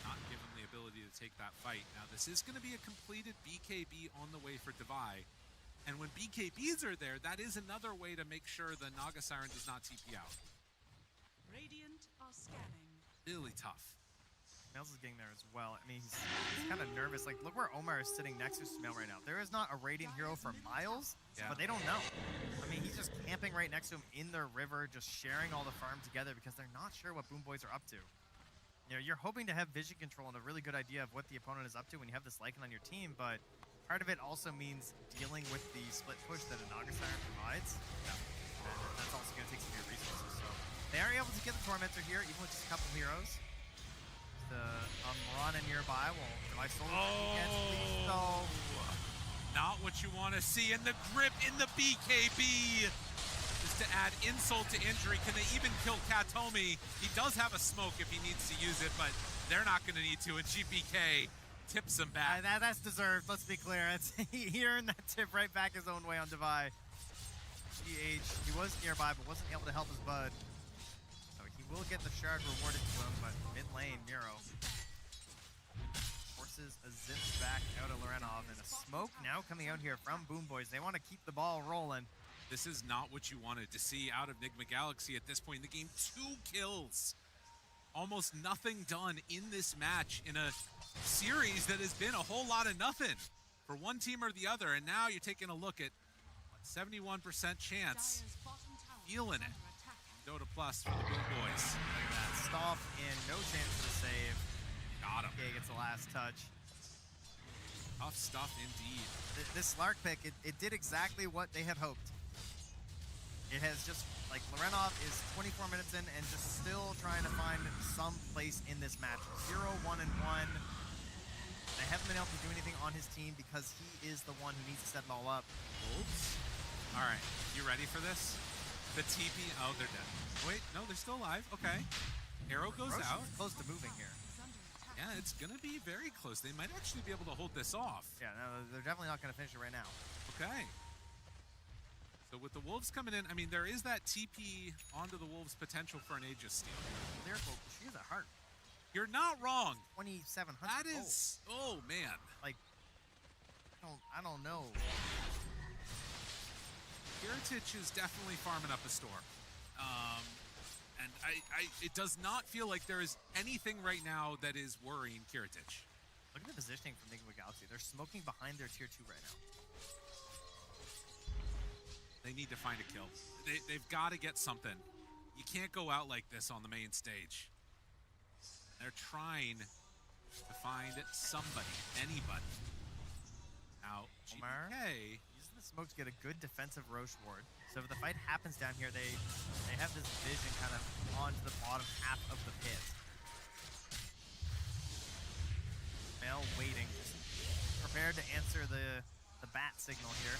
Speaker 9: not give them the ability to take that fight. Now, this is going to be a completed BKB on the way for Divai, and when BKBs are there, that is another way to make sure the Naga Siren does not TP out.
Speaker 11: Radiant are scanning.
Speaker 9: Really tough.
Speaker 10: Smells is getting there as well. I mean, he's kind of nervous. Like, look where Omar is sitting next to Smell right now. There is not a Radiant hero for miles, but they don't know. I mean, he's just camping right next to him in their river, just sharing all the farm together because they're not sure what Boomboys are up to. You know, you're hoping to have vision control and a really good idea of what the opponent is up to when you have this Lycan on your team, but part of it also means dealing with the split push that a Naga Siren provides. Yeah. And that's also going to take some of your resources. So they are able to get the Tormentor here, even with just a couple heroes. The Mirana nearby will device
Speaker 9: Oh, not what you want to see. And the grip in the BKB just to add insult to injury. Can they even kill Katomi? He does have a smoke if he needs to use it, but they're not going to need to. And GPK tips him back.
Speaker 10: That's deserved. Let's be clear. He earned that tip right back his own way on Divai. GH, he was nearby, but wasn't able to help his bud. Will get the shard rewarded to him, but mid lane, Miro forces a zip back out of Lorenov, and a smoke now coming out here from Boomboys. They want to keep the ball rolling.
Speaker 9: This is not what you wanted to see out of Nigma Galaxy at this point in the game. 2 kills. Almost nothing done in this match in a series that has been a whole lot of nothing for one team or the other. And now you're taking a look at 71% chance. Feeling it. Dota Plus for the Boomboys.
Speaker 10: Look at that. Stop in, no chance for the save.
Speaker 9: Got him.
Speaker 10: Okay, gets the last touch.
Speaker 9: Tough stuff indeed.
Speaker 10: This Slark pick, it did exactly what they had hoped. It has just, like, Lorenov is 24 minutes in and just still trying to find some place in this match. 0, 1, and 1. They haven't been able to do anything on his team because he is the one who needs to set it all up.
Speaker 9: Wolves? All right, you ready for this? The TP, oh, they're dead. Wait, no, they're still alive. Okay. Arrow goes out.
Speaker 10: Close to moving here.
Speaker 9: Yeah, it's going to be very close. They might actually be able to hold this off.
Speaker 10: Yeah, no, they're definitely not going to finish it right now.
Speaker 9: Okay. So with the Wolves coming in, I mean, there is that TP onto the Wolves potential for an Aegis steal.
Speaker 10: Lyrical, she has a heart.
Speaker 9: You're not wrong.
Speaker 10: 2,700.
Speaker 9: That is, oh man.
Speaker 10: Like, I don't know.
Speaker 9: Heritage is definitely farming up a storm. And it does not feel like there is anything right now that is worrying Kiritich.
Speaker 10: Look at the positioning from Nigma Galaxy. They're smoking behind their tier 2 right now.
Speaker 9: They need to find a kill. They've got to get something. You can't go out like this on the main stage. They're trying to find somebody, anybody. Now,
Speaker 10: Omar
Speaker 9: GPK,
Speaker 10: using the smoke to get a good defensive Roche ward. So if the fight happens down here, they have this vision kind of onto the bottom half of the pit. Mel waiting, just prepared to answer the bat signal here.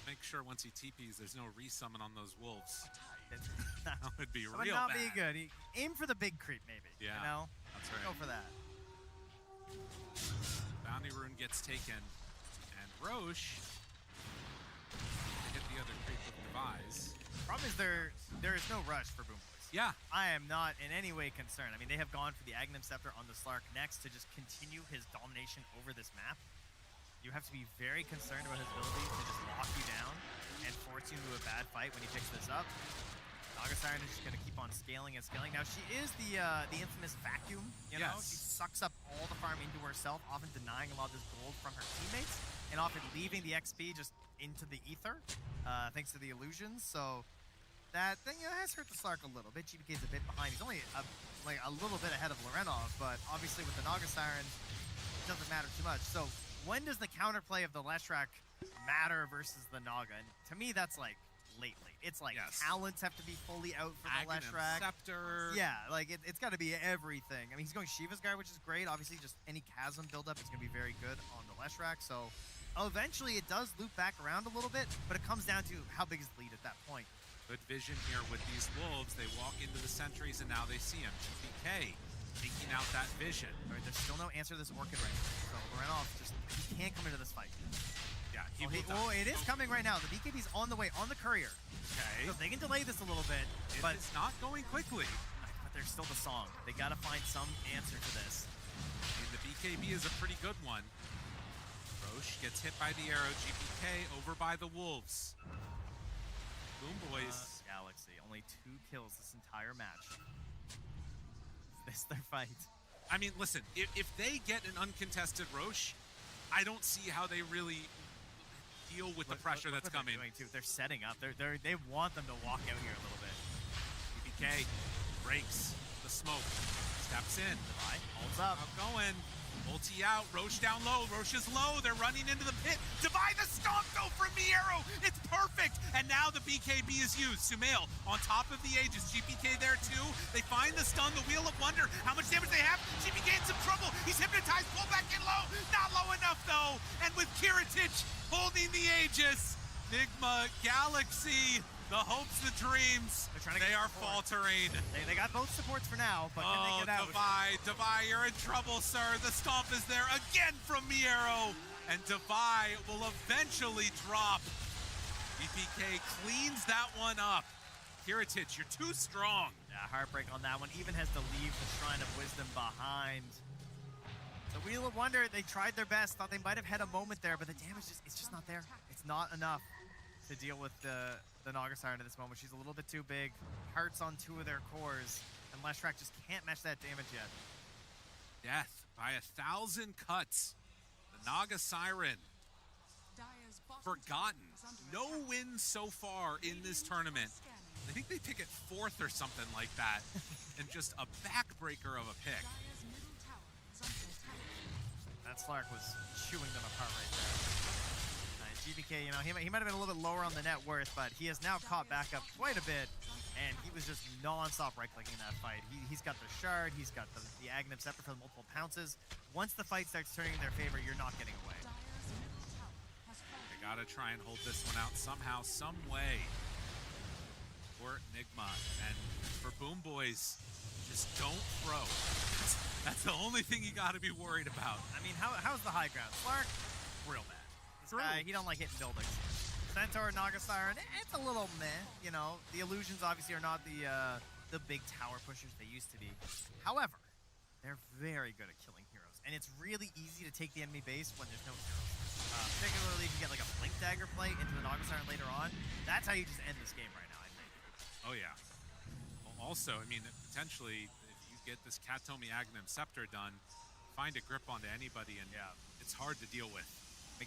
Speaker 9: make sure once he TPs, there's no resummon on those wolves.
Speaker 10: That
Speaker 9: would be
Speaker 10: would
Speaker 9: real
Speaker 10: not
Speaker 9: bad.
Speaker 10: be good. Aim for the big creep, maybe.
Speaker 9: Yeah,
Speaker 10: you know?
Speaker 9: that's right.
Speaker 10: Go for that.
Speaker 9: Bounty rune gets taken, and Roche hit the other creep with Devise.
Speaker 10: Problem is there is no rush for Boom Boys.
Speaker 9: Yeah.
Speaker 10: I am not in any way concerned. I mean, they have gone for the Aghanim Scepter on the Slark next to just continue his domination over this map. You have to be very concerned about his ability to just lock you down and force you into a bad fight when he picks this up. Naga Siren is just going to keep on scaling and scaling. Now, she is the infamous vacuum, you know? She sucks up all the farm into herself, often denying a lot of this gold from her teammates, and often leaving the XP just into the ether, thanks to the illusions. So that thing has hurt the Slark a little bit. GPK's a bit behind. He's only a little bit ahead of Lorenov, but obviously with the Naga Siren, it doesn't matter too much. So when does the counterplay of the Leshrac matter versus the Naga? And to me, that's like lately. It's like talents have to be fully out for the Leshrac.
Speaker 9: Scepter.
Speaker 10: Yeah, like it's got to be everything. I mean, he's going Shiva's Guard, which is great. Obviously, just any Chasm buildup is going to be very good on the Leshrac. So eventually it does loop back around a little bit, but it comes down to how big is the lead at that point.
Speaker 9: Good vision here with these wolves. They walk into the sentries and now they see him. GPK taking out that vision.
Speaker 10: All right, there's still no answer to this Orchid right now. So Lorenov he can't come into this fight.
Speaker 9: Yeah,
Speaker 10: it is coming right now. The BKB's on the way, on the courier.
Speaker 9: Okay.
Speaker 10: So they can delay this a little bit, but
Speaker 9: it's not going quickly.
Speaker 10: But there's still the song. They got to find some answer to this.
Speaker 9: I mean, the BKB is a pretty good one. Roche gets hit by the arrow. GPK over by the wolves. Boom Boys.
Speaker 10: Galaxy, only 2 kills this entire match. Is this their fight?
Speaker 9: I mean, listen, if they get an uncontested Roche, I don't see how they really deal with the pressure that's coming.
Speaker 10: They're setting up. They want them to walk out here a little bit.
Speaker 9: BK breaks the smoke, steps in.
Speaker 10: Holds up.
Speaker 9: Going. Ulti out. Roche down low. Roche is low. They're running into the pit. Divide the stomp though from Miero. It's perfect. And now the BKB is used. Sumail on top of the Aegis. GPK there too. They find the stun. The Wheel of Wonder. How much damage they have? GPK in some trouble. He's hypnotized. Pull back in low. Not low enough though. And with Kiritich holding the Aegis, Nigma Galaxy, the hopes, the dreams, they are faltering.
Speaker 10: They got both supports for now, but can they get out?
Speaker 9: Devi, you're in trouble, sir. The stomp is there again from Miero, and Devi will eventually drop. BPK cleans that one up. Kiritich, you're too strong.
Speaker 10: Yeah, heartbreak on that one. Even has to leave the Shrine of Wisdom behind. The Wheel of Wonder, they tried their best. Thought they might have had a moment there, but the damage it's just not there. It's not enough to deal with the Naga Siren at this moment. She's a little bit too big. Hearts on 2 of their cores, and Leshrac just can't match that damage yet.
Speaker 9: Death by 1,000 cuts. The Naga Siren forgotten. No wins so far in this tournament. I think they pick it 4th or something like that, and just a backbreaker of a pick.
Speaker 10: That Slark was chewing them apart right there. GPK, he might have been a little bit lower on the net worth, but he has now caught back up quite a bit, and he was just non-stop right-clicking that fight. He's got the Shard, he's got the Aghanim Scepter for the multiple pounces. Once the fight starts turning in their favor, you're not getting away.
Speaker 9: They gotta try and hold this one out somehow, some way. For Nigma, and for Boom Boys, just don't throw. That's the only thing you gotta be worried about.
Speaker 10: I mean, how's the high ground? Slark, real bad. He don't like hitting buildings. Centaur, Naga Siren, it's a little meh, you know. The illusions obviously are not the big tower pushers they used to be. However, they're very good at killing heroes, and it's really easy to take the enemy base when there's no heroes. Particularly if you get like a Blink Dagger play into the Naga Siren later on. That's how you just end this game right now, I think.
Speaker 9: Oh yeah. Well, also, I mean, potentially, if you get this Katomi Aghanim Scepter done, find a grip onto anybody, and it's hard to deal with.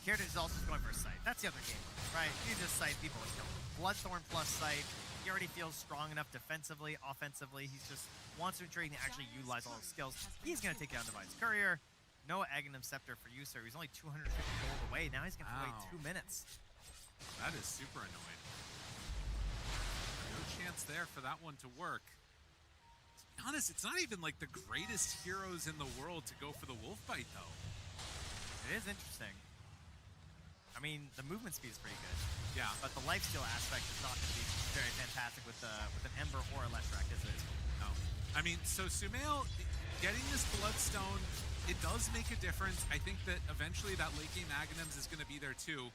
Speaker 10: Kiritich is also going for a sight. That's the other game, right? You just sight, people will kill him. Bloodthorn plus sight. He already feels strong enough defensively, offensively. He just wants to ensure he can actually utilize all his skills. He's going to take down Divine's Courier. No Aghanim Scepter for you, sir. He's only 250 gold away. Now he's going to wait 2 minutes.
Speaker 9: That is super annoying. No chance there for that one to work. To be honest, it's not even like the greatest heroes in the world to go for the wolf bite, though.
Speaker 10: It is interesting. I mean, the movement speed is pretty good.
Speaker 9: Yeah.
Speaker 10: But the lifesteal aspect is not going to be very fantastic with an Ember or a Leshrac, is it?
Speaker 9: No. I mean, so Sumail getting this Bloodstone, it does make a difference. I think that eventually that late game Aghanims is going to be there too.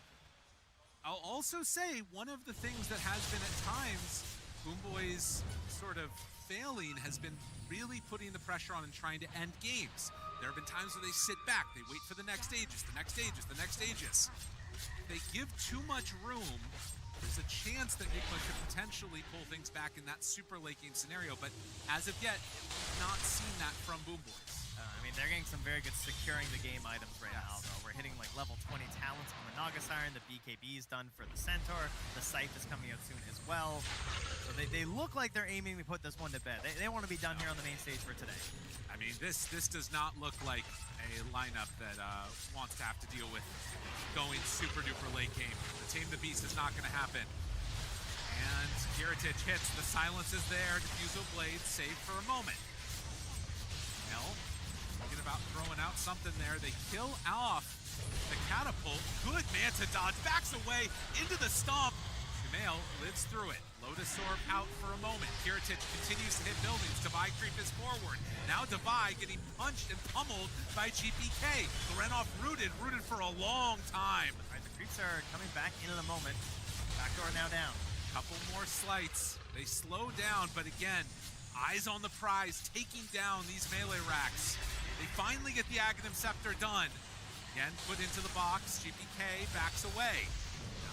Speaker 9: I'll also say one of the things that has been at times Boomboy's sort of failing has been really putting the pressure on and trying to end games. There have been times where they sit back, they wait for the next stages, the next stages, the next stages. If they give too much room, there's a chance that Nigma could potentially pull things back in that super late game scenario, but as of yet, not seen that from Boomboys.
Speaker 10: I mean, they're getting some very good securing the game items right now, though. We're hitting like level 20 talents on the Naga Siren. The BKB is done for the Centaur. The Scythe is coming out soon as well. So they look like they're aiming to put this one to bed. They want to be done here on the main stage for today.
Speaker 9: I mean, this does not look like a lineup that wants to have to deal with going super duper late game. The Tame the Beast is not going to happen. And Kiritich hits. The silence is there. Diffusal Blade saved for a moment. Well, thinking about throwing out something there. They kill off the catapult. Good Manta dodge. Backs away into the stomp. Sumail lives through it. Lotus Orb out for a moment. Kiritich continues to hit buildings. Devi creep is forward. Now Devi getting punched and pummeled by GPK. Lorenov rooted for a long time.
Speaker 10: All right, the creeps are coming back in a moment. Backdoor now down.
Speaker 9: Couple more slights. They slow down, but again, eyes on the prize, taking down these melee racks. They finally get the Aghanim Scepter done. Again, put into the box. GPK backs away.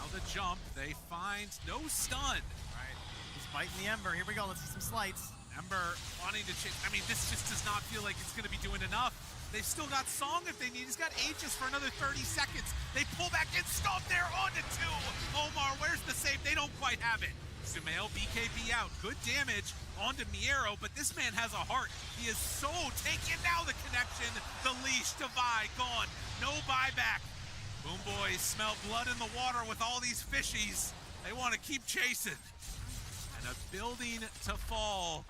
Speaker 9: Now the jump. They find no stun.
Speaker 10: All right, he's fighting the Ember. Here we go. Let's see some slights.
Speaker 9: Ember wanting to change. I mean, this just does not feel like it's going to be doing enough. They've still got Song if they need. He's got Aegis for another 30 seconds. They pull back in, stomp there onto 2. Omar, where's the save? They don't quite have it. Sumail, BKB out. Good damage onto Miero, but this man has a heart. He is so taken. Now the connection, the leash, Devi, gone. No buyback. Boomboys smell blood in the water with all these fishies. They want to keep chasing. And a building to fall.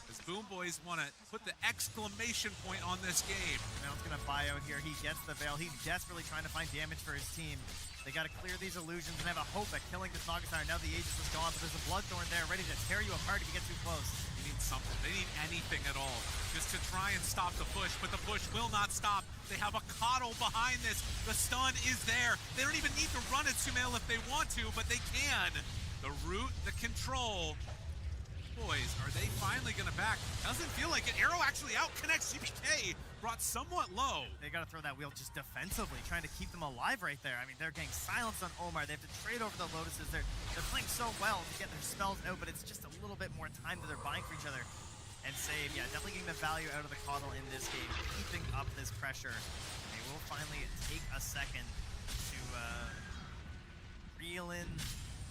Speaker 9: As Boomboys want to put the exclamation point on this game.
Speaker 10: Sumail's going to buy out here. He gets the Veil. He's desperately trying to find damage for his team. They got to clear these illusions and have a hope at killing this Naga Siren. Now the Aegis is gone, but there's a Bloodthorn there ready to tear you apart if you get too close.
Speaker 9: They need something. They need anything at all just to try and stop the push, but the push will not stop. They have a coddle behind this. The stun is there. They don't even need to run at Sumail if they want to, but they can. The root, the control. Boys, are they finally going to back? Doesn't feel like it. Arrow actually out connects GPK. Brought somewhat low.
Speaker 10: They got to throw that wheel just defensively, trying to keep them alive right there. I mean, they're getting silenced on Omar. They have to trade over the Lotuses. They're playing so well to get their spells out, but it's just a little bit more time that they're buying for each other. And save, yeah, definitely getting the value out of the Coddle in this game, keeping up this pressure. They will finally take a second to reel in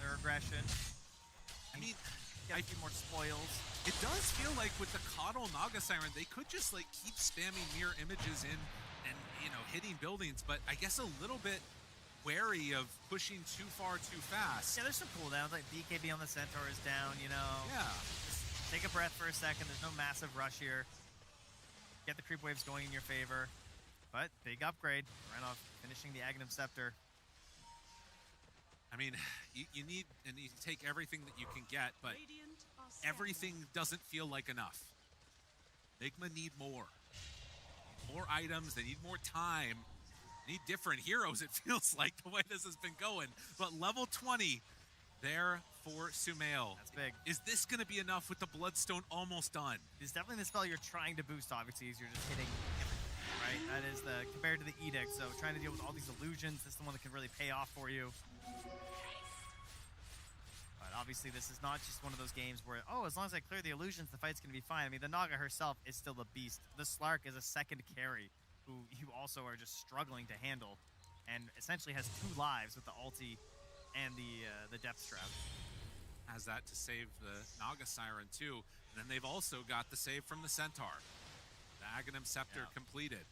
Speaker 10: their aggression.
Speaker 9: I mean,
Speaker 10: get a few more spoils.
Speaker 9: It does feel like with the Coddle Naga Siren, they could just like keep spamming mirror images in and, you know, hitting buildings, but I guess a little bit wary of pushing too far too fast.
Speaker 10: Yeah, there's some cooldowns, like BKB on the Centaur is down, you know.
Speaker 9: Yeah.
Speaker 10: Just take a breath for a second. There's no massive rush here. Get the creep waves going in your favor. But big upgrade. Renov finishing the Aghanim Scepter.
Speaker 9: I mean, you need to take everything that you can get, but everything doesn't feel like enough. Nigma need more. More items, they need more time. They need different heroes, it feels like, the way this has been going. But level 20 there for Sumail.
Speaker 10: That's big.
Speaker 9: Is this going to be enough with the Bloodstone almost done?
Speaker 10: It's definitely the spell you're trying to boost, obviously, as you're just hitting everything, right? That is compared to the Edict, so trying to deal with all these illusions, this is the one that can really pay off for you. But obviously this is not just one of those games where, oh, as long as I clear the illusions, the fight's going to be fine. I mean, the Naga herself is still a beast. The Slark is a second carry, who you also are just struggling to handle, and essentially has 2 lives with the ulti and the Death Strap.
Speaker 9: Has that to save the Naga Siren too. And then they've also got the save from the Centaur. The Aghanim Scepter completed.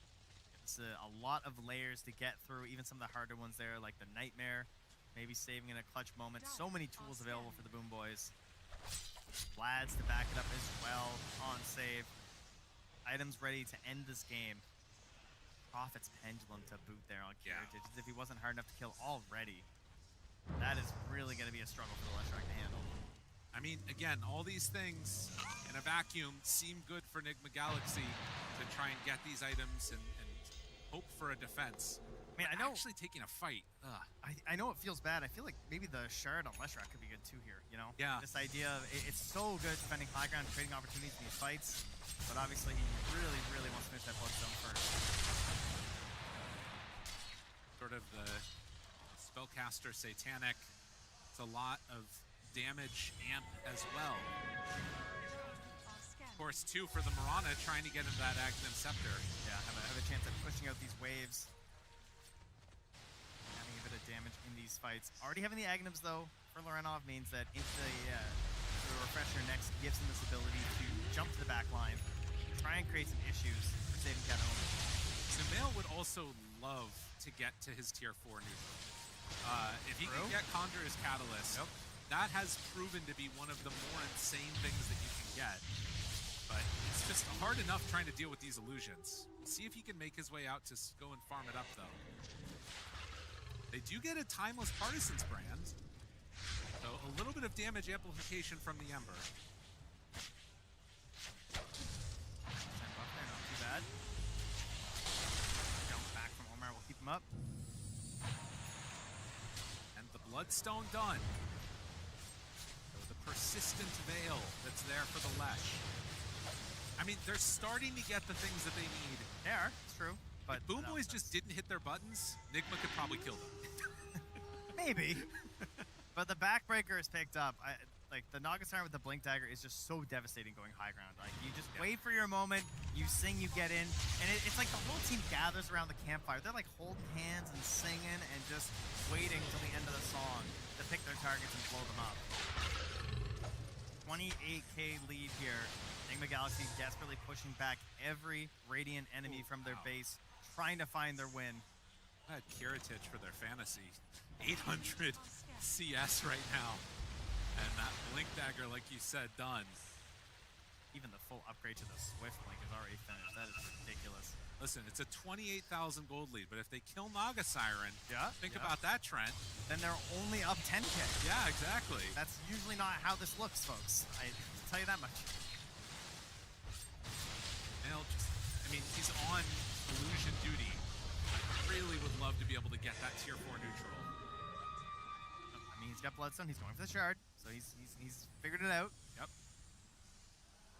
Speaker 10: It's a lot of layers to get through, even some of the harder ones there, like the Nightmare, maybe saving in a clutch moment. So many tools available for the Boom Boys. Vlads to back it up as well on save. Items ready to end this game. Prophet's Pendulum to boot there on Heritage, as if he wasn't hard enough to kill already. That is really going to be a struggle for the Leshrac to handle.
Speaker 9: I mean, again, all these things in a vacuum seem good for Nigma Galaxy to try and get these items and hope for a defense.
Speaker 10: I mean, I know
Speaker 9: actually taking a fight.
Speaker 10: I know it feels bad. I feel like maybe the shard on Leshrac could be good too here, you know?
Speaker 9: Yeah.
Speaker 10: This idea of it's so good defending high ground, creating opportunities in these fights, but obviously he really, really wants to finish that bloodstone first.
Speaker 9: Sort of the spellcaster Satanic. It's a lot of damage amp as well. Of course, too, for the Mirana, trying to get into that Aghanim Scepter.
Speaker 10: Yeah, have a chance at pushing out these waves. Having a bit of damage in these fights. Already having the Aghanims, though, for Lorenov means that into the Refresher next gives him this ability to jump to the back line, try and create some issues for saving Kataomi.
Speaker 9: Sumail would also love to get to his tier 4 neutral. If he can get Conjurer's Catalyst, that has proven to be one of the more insane things that you can get. But it's just hard enough trying to deal with these illusions. We'll see if he can make his way out to go and farm it up, though. They do get a Timeless Partisans brand, so a little bit of damage amplification from the Ember.
Speaker 10: Buff there, not too bad. Jump back from Omar will keep him up.
Speaker 9: And the Bloodstone done. So the persistent veil that's there for the Lesh. I mean, they're starting to get the things that they need.
Speaker 10: They are, it's true. But
Speaker 9: if Boom Boys just didn't hit their buttons, Nigma could probably kill them.
Speaker 10: Maybe. But the backbreaker is picked up. Like, the Naga Siren with the Blink Dagger is just so devastating going high ground. Like, you just wait for your moment, you sing, you get in, and it's like the whole team gathers around the campfire. They're like holding hands and singing and just waiting till the end of the song to pick their targets and blow them up. 28k lead here. Nigma Galaxy desperately pushing back every Radiant enemy from their base, trying to find their win.
Speaker 9: I had Kiritich for their fantasy. 800 CS right now. And that Blink Dagger, like you said, done.
Speaker 10: Even the full upgrade to the Swift Blink is already finished. That is ridiculous.
Speaker 9: Listen, it's a 28,000 gold lead, but if they kill Naga Siren, think about that, Trent.
Speaker 10: Then they're only up 10k.
Speaker 9: Yeah, exactly.
Speaker 10: That's usually not how this looks, folks. I tell you that much.
Speaker 9: I mean, he's on illusion duty. I really would love to be able to get that tier 4 neutral.
Speaker 10: I mean, he's got Bloodstone. He's going for the shard, so he's figured it out.
Speaker 9: Yep.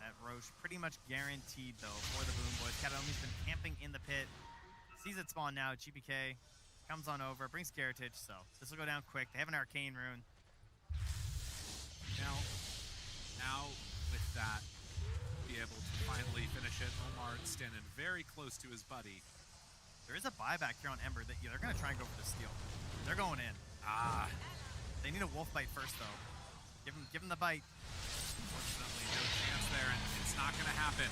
Speaker 10: That Roche pretty much guaranteed, though, for the Boom Boys. Kataomi's been camping in the pit. Sees it spawn now. GPK comes on over, brings Kiritich, so this will go down quick. They have an Arcane Rune.
Speaker 9: Now with that, be able to finally finish it. Omar standing very close to his buddy.
Speaker 10: There is a buyback here on Ember that they're going to try and go for the steal. They're going in. They need a wolf bite first, though. Give him the bite.
Speaker 9: Unfortunately, no chance there, and it's not going to happen.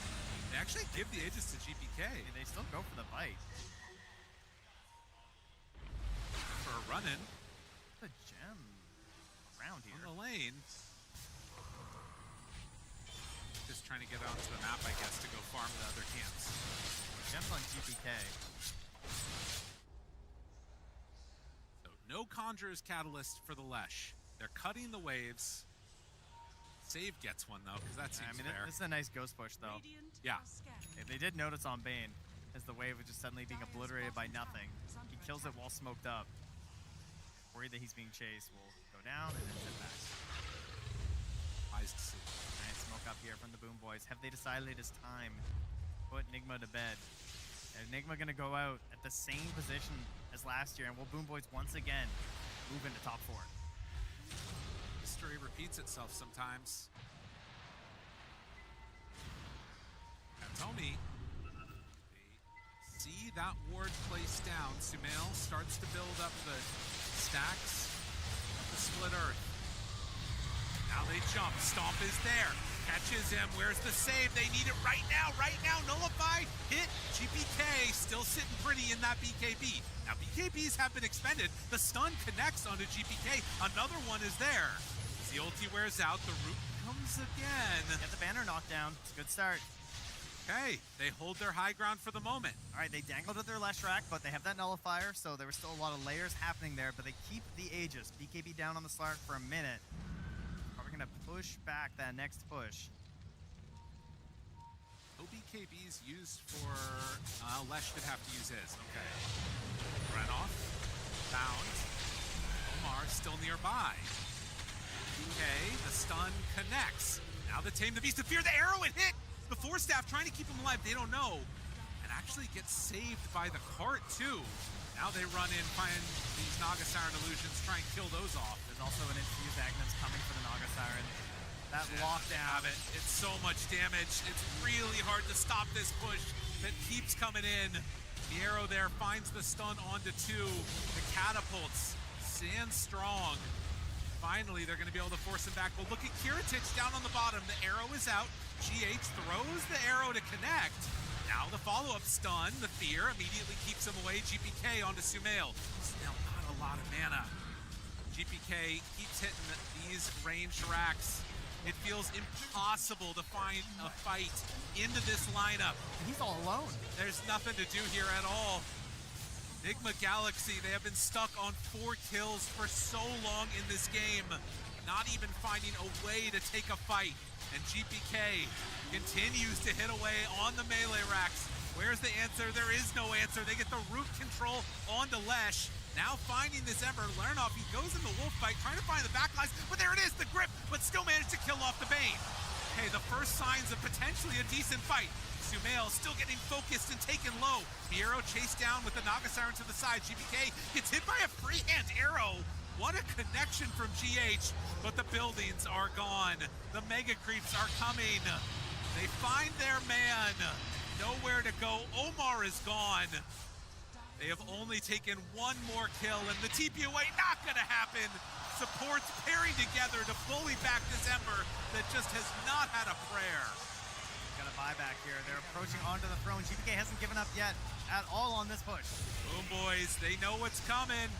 Speaker 9: They actually give the Aegis to GPK.
Speaker 10: They still go for the bite.
Speaker 9: For a run-in.
Speaker 10: The gem around here.
Speaker 9: On the lane. Just trying to get onto the map, I guess, to go farm the other camps.
Speaker 10: Gems on GPK.
Speaker 9: So no Conjurer's Catalyst for the Lesh. They're cutting the waves. Save gets one, though, because that seems fair.
Speaker 10: This is a nice ghost push, though.
Speaker 9: Yeah.
Speaker 10: They did notice on Bane, as the wave was just suddenly being obliterated by nothing. He kills it while smoked up. Worried that he's being chased, will go down and then sit back.
Speaker 9: Wise to see.
Speaker 10: Nice smoke up here from the Boom Boys. Have they decided it is time to put Nigma to bed? Is Nigma going to go out at the same position as last year, and will Boom Boys once again move into top 4?
Speaker 9: History repeats itself sometimes. Kataomi, they see that ward placed down. Sumail starts to build up the stacks of the split earth. Now they jump. Stomp is there. Catches him. Where's the save? They need it right now. Right now. Nullify. Hit. GPK still sitting pretty in that BKB. Now, BKBs have been expended. The stun connects onto GPK. Another one is there. As the ulti wears out, the root comes again.
Speaker 10: Get the banner knocked down. It's a good start.
Speaker 9: Okay, they hold their high ground for the moment.
Speaker 10: All right, they dangled at their Leshrac, but they have that nullifier, so there was still a lot of layers happening there, but they keep the Aegis. BKB down on the Slark for a minute. Are we going to push back that next push?
Speaker 9: No BKBs used for... Lesh did have to use his. Okay. Renoff. Bound. Omar still nearby. Okay, the stun connects. Now the Tame the Beast of Fear, the arrow, it hit! The Force Staff trying to keep him alive, they don't know. And actually gets saved by the cart too. Now they run in, find these Naga Siren illusions, try and kill those off.
Speaker 10: There's also an infused Agnes coming for the Naga Siren. That lockdown.
Speaker 9: It's so much damage. It's really hard to stop this push that keeps coming in. The arrow there finds the stun onto 2. The catapults stand strong. Finally, they're going to be able to force him back. Well, look at Kiritich down on the bottom. The arrow is out. GH throws the arrow to connect. Now the follow-up stun. The fear immediately keeps him away. GPK onto Sumail. Still not a lot of mana. GPK keeps hitting these ranged racks. It feels impossible to find a fight into this lineup.
Speaker 10: He's all alone.
Speaker 9: There's nothing to do here at all. Nigma Galaxy, they have been stuck on 4 kills for so long in this game, not even finding a way to take a fight. And GPK continues to hit away on the melee racks. Where's the answer? There is no answer. They get the root control onto Lesh. Now finding this Ember, Lernoff, he goes in the wolf fight, trying to find the backlines, but there it is, the grip, but still managed to kill off the Bane. Okay, the first signs of potentially a decent fight. Sumail still getting focused and taken low. Piero chased down with the Naga Siren to the side. GPK gets hit by a freehand arrow. What a connection from GH, but the buildings are gone. The mega creeps are coming. They find their man. Nowhere to go. Omar is gone. They have only taken 1 more kill, and the TP away not gonna happen. Supports pairing together to bully back this Ember that just has not had a prayer.
Speaker 10: Got a buyback here. They're approaching onto the throne. GPK hasn't given up yet at all on this push.
Speaker 9: Boom boys, they know what's coming.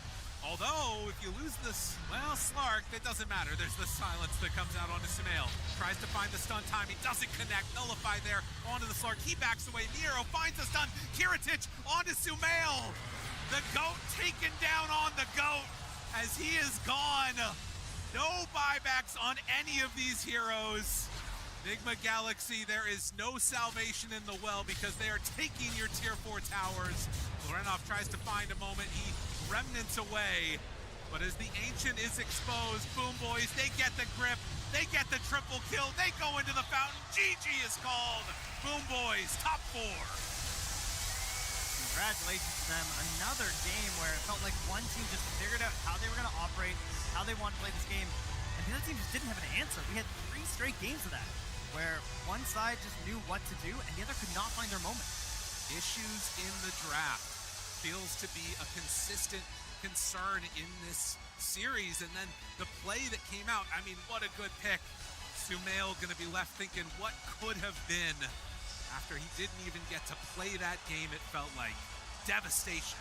Speaker 9: Although, if you lose this, well, Slark, that doesn't matter. There's the silence that comes out onto Sumail. Tries to find the stun timing, doesn't connect. Nullify there onto the Slark. He backs away. Nero finds the stun. Kiritich onto Sumail. The GOAT taken down on the GOAT as he is gone. No buybacks on any of these heroes. Nigma Galaxy, there is no salvation in the well because they are taking your tier 4 towers. Lorenov tries to find a moment. He remnants away. But as the Ancient is exposed, Boom Boys, they get the grip. They get the triple kill. They go into the fountain. GG is called. Boom Boys, top 4.
Speaker 10: Congratulations to them. Another game where it felt like one team just figured out how they were going to operate, how they wanted to play this game, and the other team just didn't have an answer. We had 3 straight games of that, where one side just knew what to do, and the other could not find their moment.
Speaker 9: Issues in the draft feels to be a consistent concern in this series, and then the play that came out, I mean, what a good pick. Sumail going to be left thinking, what could have been? After he didn't even get to play that game, it felt like devastation.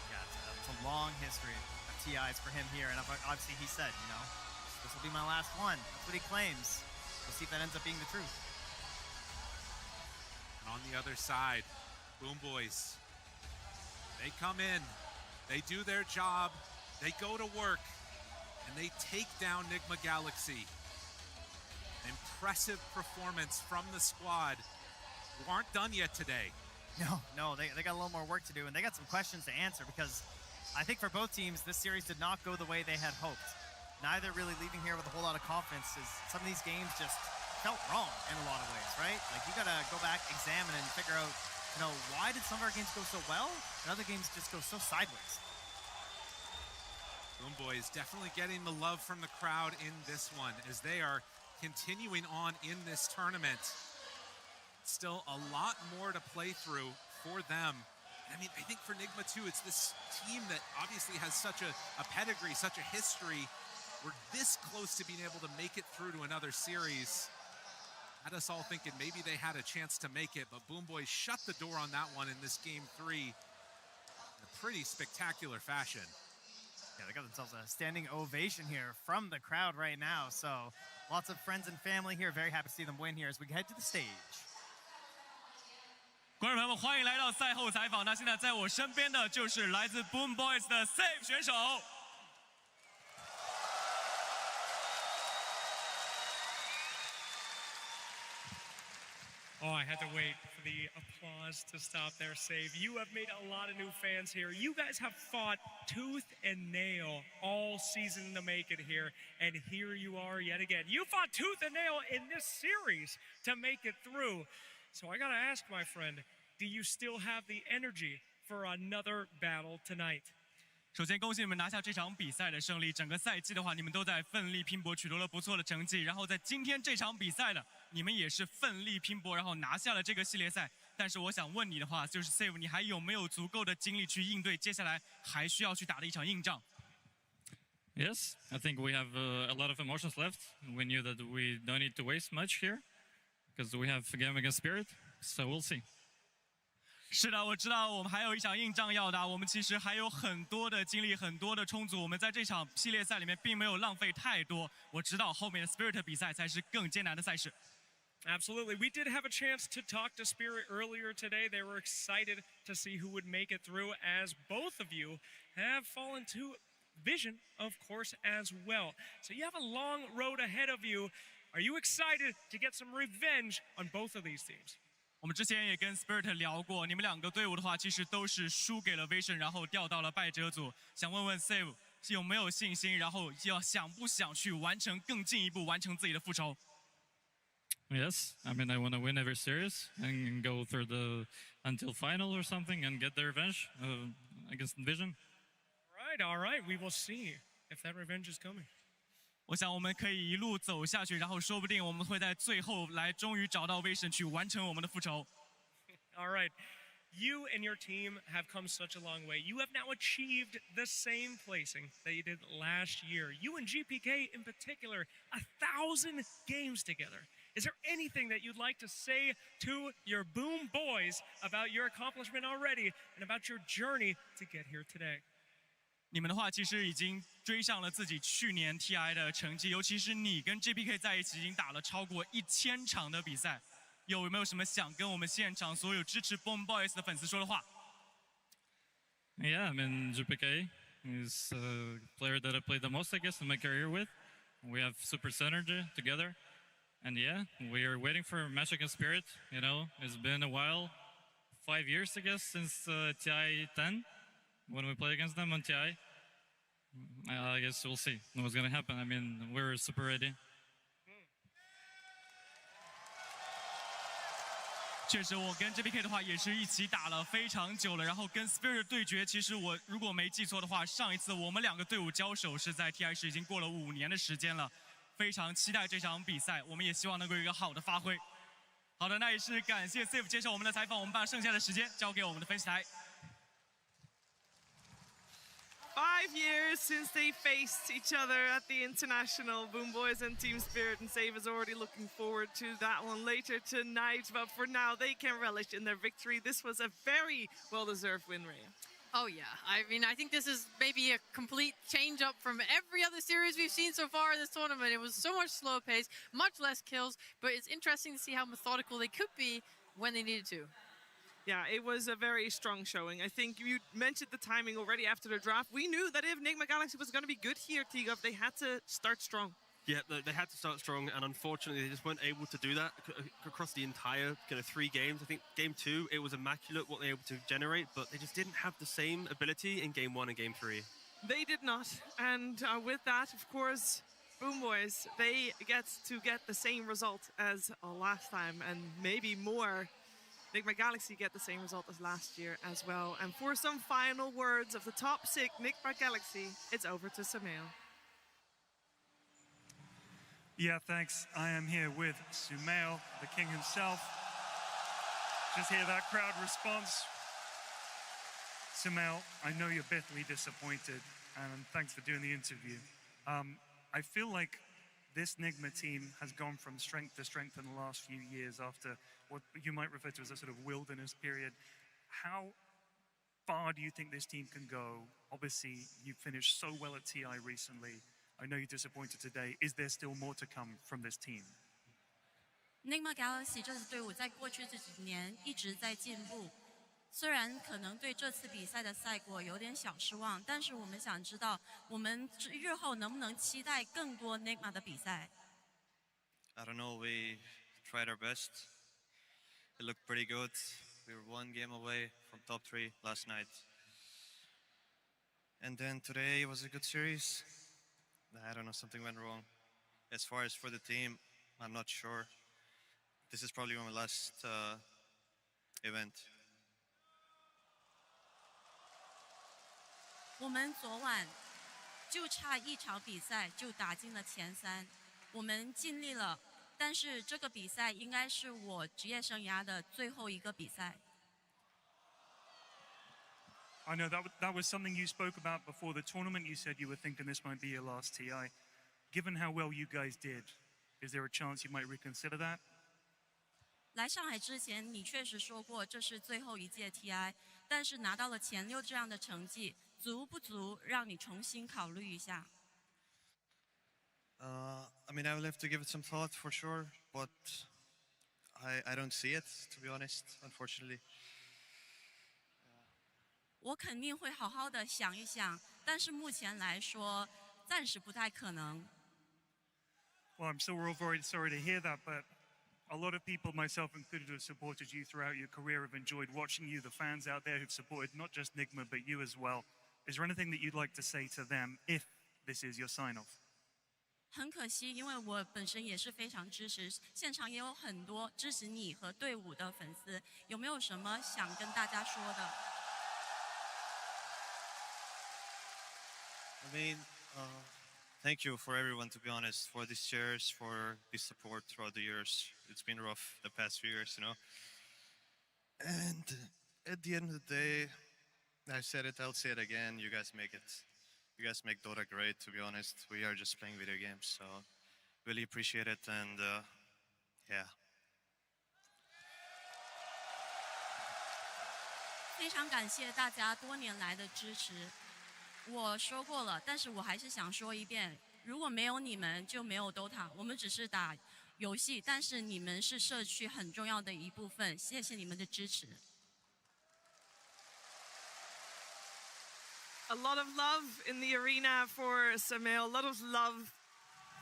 Speaker 10: Yeah, it's a long history of TIs for him here, and obviously he said, you know, this will be my last one. That's what he claims. We'll see if that ends up being the truth.
Speaker 9: And on the other side, Boom Boys, they come in, they do their job, they go to work, and they take down Nigma Galaxy. Impressive performance from the squad, who aren't done yet today.
Speaker 10: No, they got a little more work to do, and they got some questions to answer because I think for both teams, this series did not go the way they had hoped. Neither really leaving here with a whole lot of confidence, as some of these games just felt wrong in a lot of ways, right? Like, you gotta go back, examine, and figure out, you know, why did some of our games go so well and other games just go so sideways?
Speaker 9: Boom Boys definitely getting the love from the crowd in this one as they are continuing on in this tournament. Still a lot more to play through for them. I mean, I think for Nigma too, it's this team that obviously has such a pedigree, such a history. We're this close to being able to make it through to another series. had us all thinking maybe they had a chance to make it, but Boom Boys shut the door on that one in this game 3 in a pretty spectacular fashion.
Speaker 10: Yeah, they got themselves a standing ovation here from the crowd right now. So lots of friends and family here. Very happy to see them win here as we head to the stage.
Speaker 13: 观众朋友们，欢迎来到赛后采访。那现在在我身边的就是来自 Boom Boys 的 Save 选手。
Speaker 6: Oh, I had to wait for the applause to stop there, Save. You have made a lot of new fans here. You guys have fought tooth and nail all season to make it here, and here you are yet again. You fought tooth and nail in this series to make it through. So I gotta ask, my friend, do you still have the energy for another battle tonight?
Speaker 13: 首先，恭喜你们拿下这场比赛的胜利。整个赛季的话，你们都在奋力拼搏，取得了不错的成绩。然后在今天这场比赛呢，你们也是奋力拼搏，然后拿下了这个系列赛。但是我想问你的话，就是 Save， 你还有没有足够的精力去应对接下来还需要去打的一场硬仗？
Speaker 14: Yes, I think we have a lot of emotions left. We knew that we don't need to waste much here because we have game against Spirit, so we'll see.
Speaker 13: 是的，我知道我们还有一场硬仗要打，我们其实还有很多的精力，很多的充足。我们在这场系列赛里面并没有浪费太多。我知道后面的 Spirit 比赛才是更艰难的赛事。
Speaker 6: Absolutely. We did have a chance to talk to Spirit earlier today. They were excited to see who would make it through, as both of you have fallen to Vision, of course, as well. So you have a long road ahead of you. Are you excited to get some revenge on both of these teams?
Speaker 13: 我们之前也跟 Spirit 聊过，你们两个队伍的话，其实都是输给了 Vision， 然后掉到了败者组。想问问 Save 有没有信心，然后想不想去完成更进一步，完成自己的复仇？
Speaker 14: Yes, I mean I want to win every series and go through the until final or something and get the revenge against Vision.
Speaker 6: All right. We will see if that revenge is coming.
Speaker 13: 我想我们可以一路走下去，然后说不定我们会在最后来终于找到 Vision 去完成我们的复仇。
Speaker 6: All right. You and your team have come such a long way. You have now achieved the same placing that you did last year. You and GPK in particular, 1,000 games together. Is there anything that you'd like to say to your Boom Boys about your accomplishment already and about your journey to get here today?
Speaker 13: 你们的话其实已经追上了自己去年 TI 的成绩，尤其是你跟 GPK 在一起已经打了超过1000场的比赛，有没有什么想跟我们现场所有支持 Boom Boys 的粉丝说的话？
Speaker 14: Yeah, I mean GPK is a player that I played the most, I guess, in my career with. We have super synergy together, and yeah, we are waiting for a match against Spirit. You know, it's been a while, 5 years, I guess, since TI 10 when we played against them on TI. I guess we'll see what's gonna happen. I mean, we're super ready.
Speaker 13: 确实，我跟 GPK 的话也是一起打了非常久了，然后跟 Spirit 对决，其实我如果没记错的话，上一次我们两个队伍交手是在 TI 时，已经过了5年的时间了，非常期待这场比赛，我们也希望能够有一个好的发挥。好的，那也是感谢 Save 接受我们的采访，我们把剩下的时间交给我们的分析台。
Speaker 1: 5 years since they faced each other at the International. Boom Boys and Team Spirit, and Save is already looking forward to that one later tonight. But for now, they can relish in their victory. This was a very well-deserved win, Rhea.
Speaker 2: Oh, yeah. I mean, I think this is maybe a complete change up from every other series we've seen so far in this tournament. It was so much slow pace, much less kills, but it's interesting to see how methodical they could be when they needed to.
Speaker 1: Yeah, it was a very strong showing. I think you mentioned the timing already after the draft. We knew that if Nigma Galaxy was going to be good here, Tigov, they had to start strong.
Speaker 3: Yeah, they had to start strong, and unfortunately, they just weren't able to do that across the entire 3 games. I think game 2, it was immaculate what they were able to generate, but they just didn't have the same ability in game 1 and game 3.
Speaker 1: They did not, and with that, of course, Boom Boys, they get the same result as last time, and maybe more. Nigma Galaxy get the same result as last year as well. And for some final words of the top 6, Nigma Galaxy, it's over to Sumail.
Speaker 15: Yeah, thanks. I am here with Sumail, the king himself. Just hear that crowd response. Sumail, I know you're bitterly disappointed, and thanks for doing the interview. I feel like this Nigma team has gone from strength to strength in the last few years after what you might refer to as a sort of wilderness period. How far do you think this team can go? Obviously, you finished so well at TI recently. I know you're disappointed today. Is there still more to come from this team?
Speaker 16: Nigma Galaxy 这支队伍在过去这几年一直在进步，虽然可能对这次比赛的赛果有点小失望，但是我们想知道，我们日后能不能期待更多 Nigma 的比赛
Speaker 17: I don't know, we tried our best. It looked pretty good. We were one game away from top 3 last night. And then today was a good series. I don't know, something went wrong. As far as for the team, I'm not sure. This is probably my last event.
Speaker 16: 我们昨晚就差一场比赛就打进了前3，我们尽力了，但是这个比赛应该是我职业生涯的最后一个比赛。
Speaker 15: I know that was something you spoke about before the tournament. You said you were thinking this might be your last TI. Given how well you guys did, is there a chance you might reconsider that?
Speaker 16: 来上海之前，你确实说过这是最后一届 TI， 但是拿到了前6这样的成绩，足不足让你重新考虑一下？
Speaker 17: I mean, I will have to give it some thought for sure, but I don't see it, to be honest, unfortunately.
Speaker 16: 我肯定会好好的想一想，但是目前来说，暂时不太可能。
Speaker 15: Well, I'm still very sorry to hear that, but a lot of people, myself included, who have supported you throughout your career have enjoyed watching you, the fans out there who've supported not just Nigma, but you as well. Is there anything that you'd like to say to them if this is your sign-off?
Speaker 16: 很可惜，因为我本身也是非常支持，现场也有很多支持你和队伍的粉丝，有没有什么想跟大家说的？
Speaker 17: I mean, thank you for everyone, to be honest, for these cheers, for this support throughout the years. It's been rough the past few years, you know. And at the end of the day, I said it, I'll say it again, you guys make it. You guys make Dota great, to be honest. We are just playing video games, so really appreciate it, and yeah.
Speaker 16: 非常感谢大家多年来的支持。我说过了，但是我还是想说一遍：如果没有你们，就没有 Dota。我们只是打游戏，但是你们是社区很重要的一部分。谢谢你们的支持。
Speaker 1: A lot of love in the arena for Sumail, a lot of love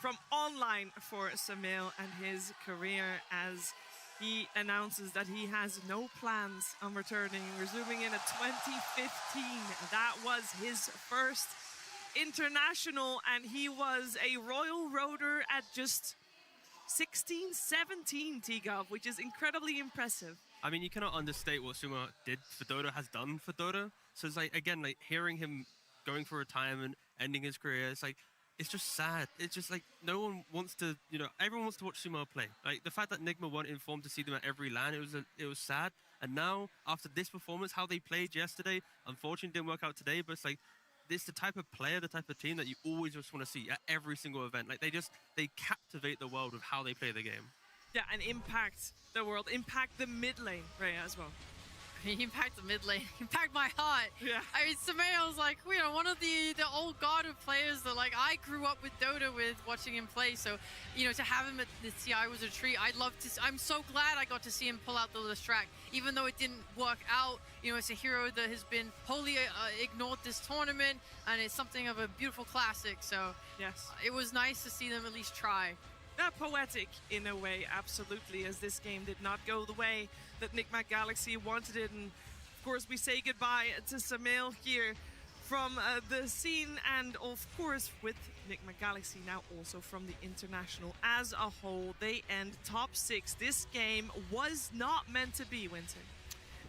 Speaker 1: from online for Sumail and his career as he announces that he has no plans on returning, resuming in 2015. That was his first international, and he was a Royal Roader at just 16, 17, T-Gov, which is incredibly impressive.
Speaker 3: I mean, you cannot understate what Sumo did for Dota, has done for Dota. So it's like, again, like hearing him going for retirement, ending his career, it's just sad. It's just like no one wants to, you know, everyone wants to watch Sumo play. Like the fact that Nigma weren't informed to see them at every LAN, it was sad. And now, after this performance, how they played yesterday, unfortunately didn't work out today, but it's like, this is the type of player, the type of team that you always just want to see at every single event. Like they captivate the world with how they play the game.
Speaker 1: Yeah, and impact the world, impact the mid lane, right, as well.
Speaker 2: Impact the mid lane, impact my heart.
Speaker 1: Yeah.
Speaker 2: I mean, Sumail's like, you know, one of the old god of players that like I grew up with Dota with watching him play. So, you know, to have him at the TI was a treat. I'm so glad I got to see him pull out the distract, even though it didn't work out. You know, it's a hero that has been wholly ignored this tournament, and it's something of a beautiful classic. So,
Speaker 1: yes,
Speaker 2: it was nice to see them at least try.
Speaker 1: Poetic in a way, absolutely, as this game did not go the way that Nigma Galaxy wanted it. And of course, we say goodbye to Sumail here from the scene, and of course with Nigma Galaxy now also from the international as a whole. They end top 6. This game was not meant to be, Winston.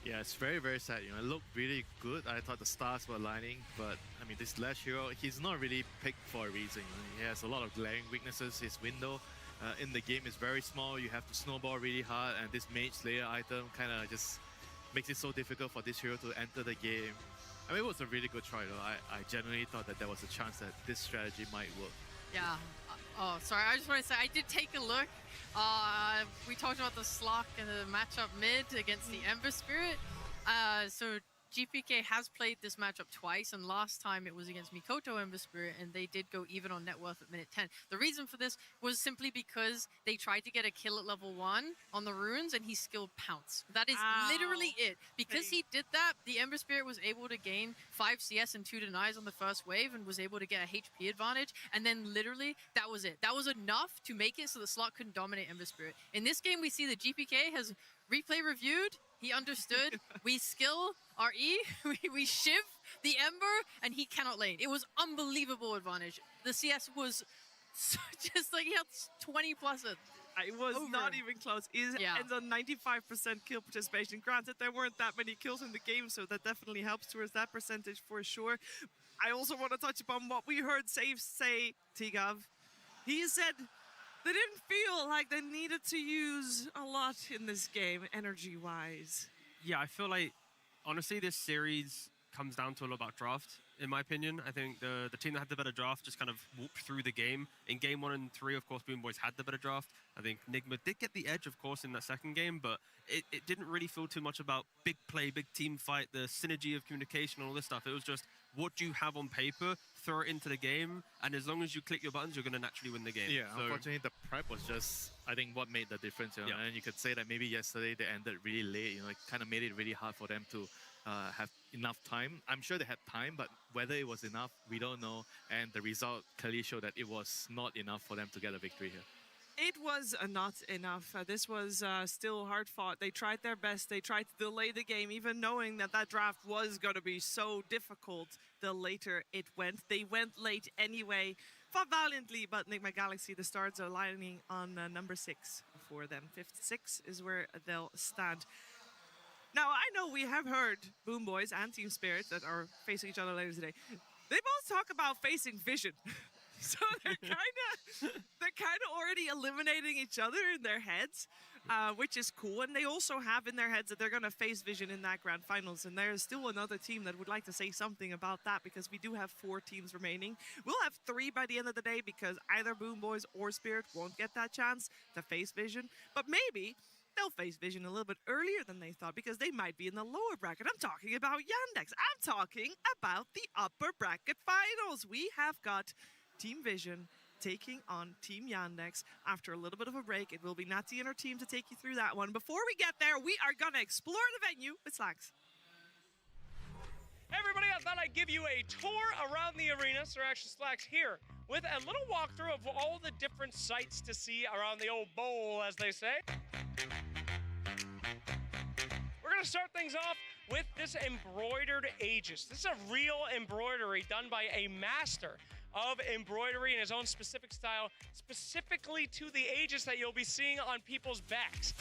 Speaker 4: Yeah, it's very, very sad. You know, it looked really good. I thought the stars were aligning, but I mean, this Lash hero, he's not really picked for a reason. He has a lot of glaring weaknesses. His window in the game is very small. You have to snowball really hard, and this Mage Slayer item kind of just makes it so difficult for this hero to enter the game. I mean, it was a really good try, though. I genuinely thought that there was a chance that this strategy might work.
Speaker 2: Yeah. Oh, sorry. I just want to say I did take a look. We talked about the Slock and the matchup mid against the Ember Spirit. So GPK has played this matchup twice, and last time it was against Mikoto Ember Spirit, and they did go even on net worth at minute 10. The reason for this was simply because they tried to get a kill at level 1 on the runes, and he skilled Pounce. That is literally it. Because he did that, the Ember Spirit was able to gain 5 CS and 2 denies on the first wave, and was able to get a HP advantage, and then literally, that was it. That was enough to make it so the Slot couldn't dominate Ember Spirit. In this game, we see that GPK has replay reviewed. He understood. We skill our E, we shiv the Ember, and he cannot lane. It was unbelievable advantage. The CS was just like he had 20 plus it.
Speaker 1: It was not even close. It ends on 95% kill participation. Granted, there weren't that many kills in the game, so that definitely helps towards that percentage for sure. I also want to touch upon what we heard Save say, Tigav. He said they didn't feel like they needed to use a lot in this game, energy-wise.
Speaker 3: Yeah, I feel like, honestly, this series comes down to a lot about draft, in my opinion. I think the team that had the better draft just kind of walked through the game. In game 1 and 3, of course, Boom Boys had the better draft. I think Nigma did get the edge, of course, in that second game, but it didn't really feel too much about big play, big team fight, the synergy of communication, and all this stuff. It was just, what do you have on paper, throw it into the game, and as long as you click your buttons, you're going to naturally win the game.
Speaker 4: Yeah,
Speaker 3: so,
Speaker 4: unfortunately, the prep was just, I think, what made the difference. You know? And you could say that maybe yesterday they ended really late. You know, it kind of made it really hard for them to have enough time. I'm sure they had time, but whether it was enough, we don't know. And the result clearly showed that it was not enough for them to get a victory here.
Speaker 1: It was not enough. This was still hard fought. They tried their best. They tried to delay the game, even knowing that that draft was going to be so difficult the later it went. They went late anyway, fought valiantly, but Nigma Galaxy, the stars are lining on number 6 for them. 5th-6 is where they'll stand. Now, I know we have heard Boom Boys and Team Spirit that are facing each other later today. They both talk about facing Vision. So they're kind of already eliminating each other in their heads, which is cool. And they also have in their heads that they're going to face Vision in that grand finals. And there's still another team that would like to say something about that, because we do have 4 teams remaining. We'll have 3 by the end of the day, because either Boom Boys or Spirit won't get that chance to face Vision. But maybe they'll face Vision a little bit earlier than they thought, because they might be in the lower bracket. I'm talking about Yandex. I'm talking about the upper bracket finals. We have got Team Vision taking on Team Yandex. After a little bit of a break, it will be Natty and her team to take you through that one. Before we get there, we are going to explore the venue with Slacks.
Speaker 6: Hey everybody, I thought I'd give you a tour around the arena. Sir Action Slacks here with a little walkthrough of all the different sights to see around the old bowl, as they say. We're going to start things off with this embroidered Aegis. This is a real embroidery done by a master of embroidery in his own specific style, specifically to the Aegis that you'll be seeing on people's backs.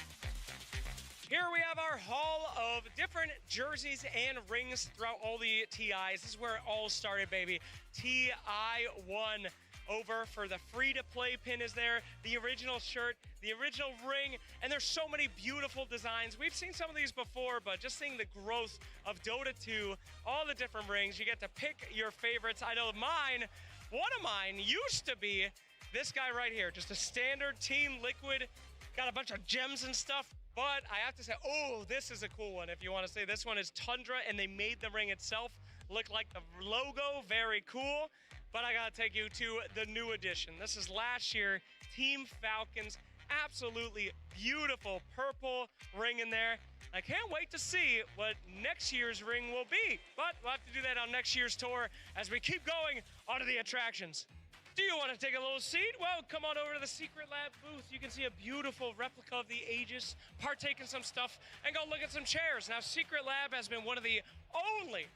Speaker 6: Here we have our haul of different jerseys and rings throughout all the TIs. This is where it all started, baby. TI1 over for the free-to-play pin is there, the original shirt, the original ring, and there's so many beautiful designs. We've seen some of these before, but just seeing the growth of Dota 2, all the different rings, you get to pick your favorites. I know mine, one of mine used to be this guy right here, just a standard Team Liquid, got a bunch of gems and stuff, but I have to say, oh, this is a cool one if you want to say. This one is Tundra, and they made the ring itself look like the logo, very cool. But I gotta take you to the new edition. This is last year, Team Falcons, absolutely beautiful purple ring in there. I can't wait to see what next year's ring will be, but we'll have to do that on next year's tour as we keep going onto the attractions. Do you want to take a little seat? Well, come on over to the Secret Lab booth. You can see a beautiful replica of the Aegis, partake in some stuff, and go look at some chairs. Now, Secret Lab has been one of the only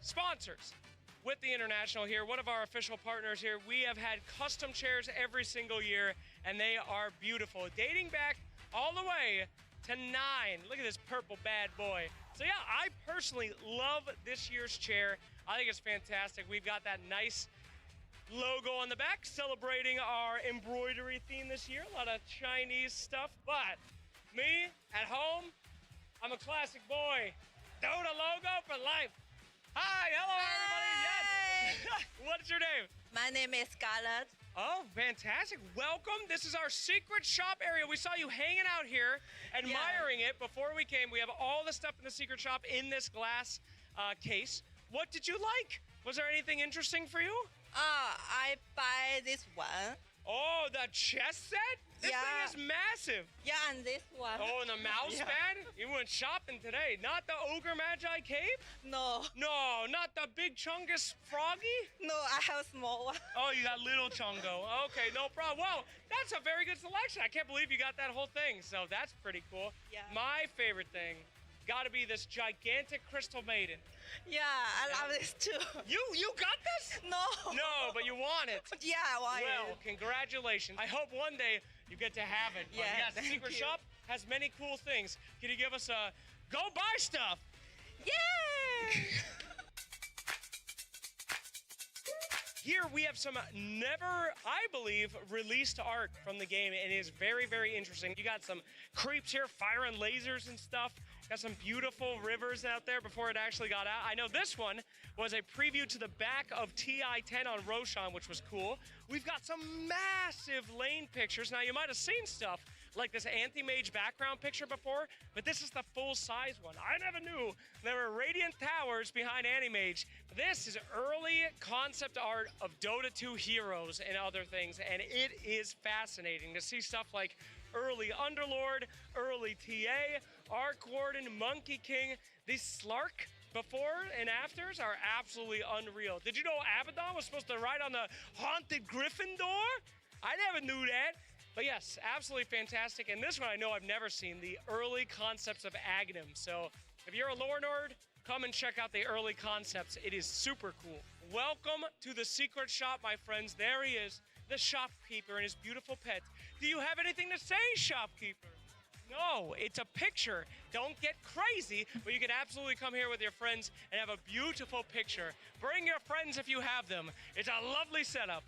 Speaker 6: sponsors with the International here, one of our official partners here. We have had custom chairs every single year, and they are beautiful, dating back all the way to 9. Look at this purple bad boy. So yeah, I personally love this year's chair. I think it's fantastic. We've got that nice logo on the back, celebrating our embroidery theme this year. A lot of Chinese stuff, but me at home, I'm a classic boy. Dota logo for life. Hi, hello everybody, yes. What's your name?
Speaker 18: My name is Scarlett.
Speaker 6: Oh, fantastic. Welcome. This is our secret shop area. We saw you hanging out here, admiring it before we came. We have all the stuff in the secret shop in this glass case. What did you like? Was there anything interesting for you?
Speaker 18: I buy this one.
Speaker 6: Oh, the chess set? This thing is massive.
Speaker 18: Yeah, and this one.
Speaker 6: Oh, and the mouse pad? You went shopping today. Not the Ogre Magi cape?
Speaker 18: No.
Speaker 6: No, not the big Chungus Froggy?
Speaker 18: No, I have a small one.
Speaker 6: Oh, you got little Chungo. Okay, no problem. Well, that's a very good selection. I can't believe you got that whole thing. So that's pretty cool.
Speaker 18: Yeah.
Speaker 6: My favorite thing got to be this gigantic Crystal Maiden.
Speaker 18: Yeah, I love this too.
Speaker 6: You got this?
Speaker 18: No.
Speaker 6: No, but you want it.
Speaker 18: Yeah, I want
Speaker 6: Well,
Speaker 18: it.
Speaker 6: congratulations. I hope one day you get to have it. But
Speaker 18: Yeah,
Speaker 6: yes, the secret shop has many cool things. Can you give us a go buy stuff?
Speaker 18: Yay!
Speaker 6: Here we have some never, I believe, released art from the game, and it is very, very interesting. You got some creeps here firing lasers and stuff. Got some beautiful rivers out there before it actually got out. I know this one was a preview to the back of TI-10 on Roshan, which was cool. We've got some massive lane pictures. Now, you might have seen stuff like this anti-mage background picture before, but this is the full-size one. I never knew there were radiant towers behind anti-mage. This is early concept art of Dota 2 heroes and other things, and it is fascinating to see stuff like early Underlord, early TA, Arc Warden, Monkey King. These Slark before and afters are absolutely unreal. Did you know Abaddon was supposed to ride on the Haunted Gryffindor? I never knew that. But yes, absolutely fantastic. And this one I know I've never seen, the early concepts of Aghanim. So if you're a lore nerd, come and check out the early concepts. It is super cool. Welcome to the secret shop, my friends. There he is, the shopkeeper and his beautiful pet. Do you have anything to say, shopkeeper? No, it's a picture. Don't get crazy, but you can absolutely come here with your friends and have a beautiful picture. Bring your friends if you have them. It's a lovely setup.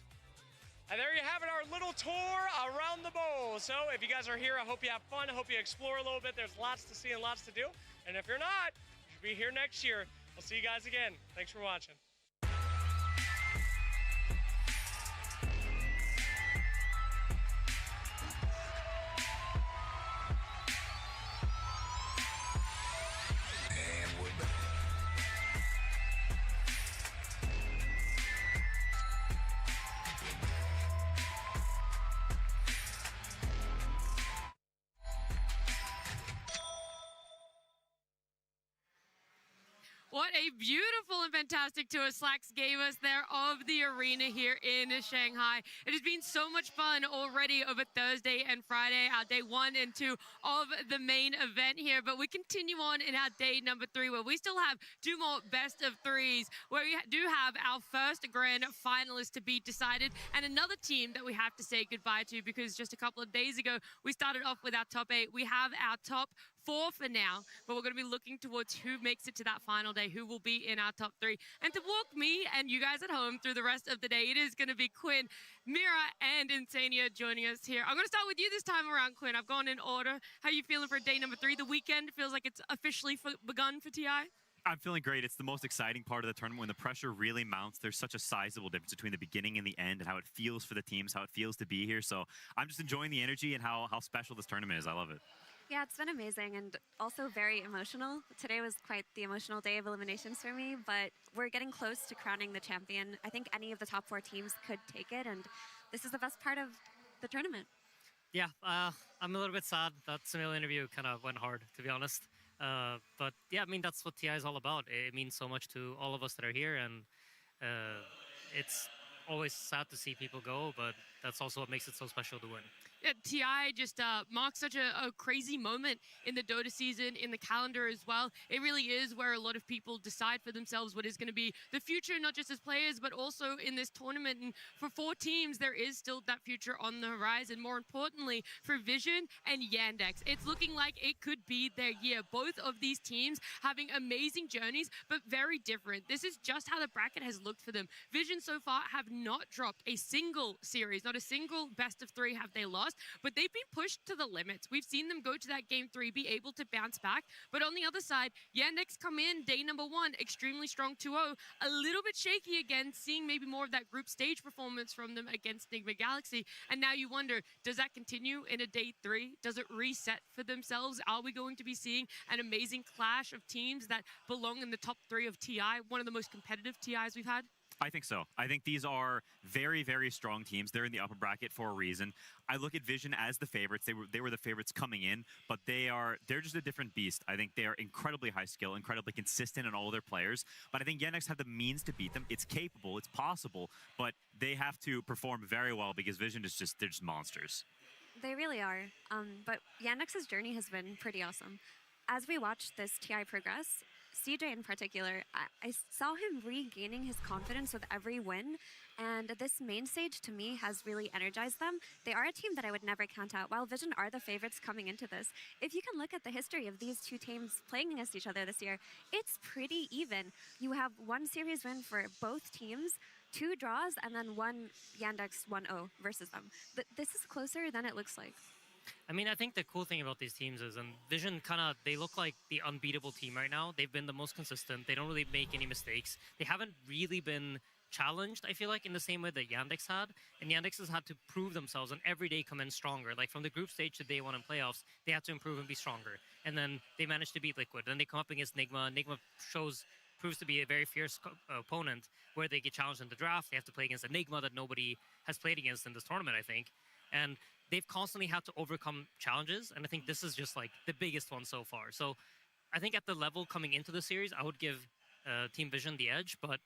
Speaker 6: And there you have it, our little tour around the bowl. So if you guys are here, I hope you have fun. I hope you explore a little bit. There's lots to see and lots to do. And if you're not, you should be here next year. We'll see you guys again. Thanks for watching.
Speaker 19: What a beautiful and fantastic tour Slacks gave us there of the arena here in Shanghai. It has been so much fun already over Thursday and Friday, our day 1 and 2 of the main event here. But we continue on in our day number 3, where we still have 2 more best of 3s, where we do have our first grand finalist to be decided, and another team that we have to say goodbye to, because just a couple of days ago, we started off with our top 8. We have our top 4 for now, but we're going to be looking towards who makes it to that final day, who will be in our top 3. And to walk me and you guys at home through the rest of the day, it is going to be Quinn, Mira, and Insania joining us here. I'm going to start with you this time around, Quinn. I've gone in order. How are you feeling for day number 3? The weekend feels like it's officially begun for TI?
Speaker 20: I'm feeling great. It's the most exciting part of the tournament when the pressure really mounts. There's such a sizable difference between the beginning and the end, and how it feels for the teams, how it feels to be here. So I'm just enjoying the energy and how special this tournament is. I love it.
Speaker 21: Yeah, it's been amazing and also very emotional. Today was quite the emotional day of eliminations for me, but we're getting close to crowning the champion. I think any of the top 4 teams could take it, and this is the best part of the tournament.
Speaker 22: Yeah, I'm a little bit sad that Sunil interview kind of went hard, to be honest. But yeah, I mean, that's what TI is all about. It means so much to all of us that are here, and it's always sad to see people go, but that's also what makes it so special to win.
Speaker 19: Yeah, TI just marks such a crazy moment in the Dota season, in the calendar as well. It really is where a lot of people decide for themselves what is going to be the future, not just as players, but also in this tournament. And for 4 teams, there is still that future on the horizon. More importantly, for Vision and Yandex, it's looking like it could be their year. Both of these teams having amazing journeys, but very different. This is just how the bracket has looked for them. Vision so far have not dropped a single series, Not a single best of 3 have they lost, but they've been pushed to the limits. We've seen them go to that game 3, be able to bounce back. But on the other side, Yandex come in day number 1, extremely strong 2-0, a little bit shaky again, seeing maybe more of that group stage performance from them against Nigma Galaxy. And now you wonder, does that continue in a day 3? Does it reset for themselves? Are we going to be seeing an amazing clash of teams that belong in the top 3 of TI, one of the most competitive TIs we've had?
Speaker 20: I think so. I think these are very, very strong teams. They're in the upper bracket for a reason. I look at Vision as the favorites. They were the favorites coming in, but they're just a different beast. I think they are incredibly high skill, incredibly consistent in all of their players. But I think Yandex have the means to beat them. It's capable, it's possible, but they have to perform very well because Vision is they're just monsters.
Speaker 21: They really are. But Yandex's journey has been pretty awesome. As we watched this TI progress, CJ in particular, I saw him regaining his confidence with every win, and this main stage to me has really energized them. They are a team that I would never count out. While Vision are the favorites coming into this, if you can look at the history of these two teams playing against each other this year, it's pretty even. You have 1 series win for both teams, 2 draws, and then 1 Yandex 1-0 versus them. This is closer than it looks like.
Speaker 22: I mean, I think the cool thing about these teams is, and Vision they look like the unbeatable team right now. They've been the most consistent. They don't really make any mistakes. They haven't really been challenged, I feel like, in the same way that Yandex had. And Yandex has had to prove themselves and every day come in stronger. Like from the group stage to day 1 in playoffs, they had to improve and be stronger. And then they managed to beat Liquid. Then they come up against Nigma. Nigma proves to be a very fierce opponent where they get challenged in the draft. They have to play against a Nigma that nobody has played against in this tournament, I think. And they've constantly had to overcome challenges, and I think this is just like the biggest one so far. So I think at the level coming into the series, I would give Team Vision the edge, but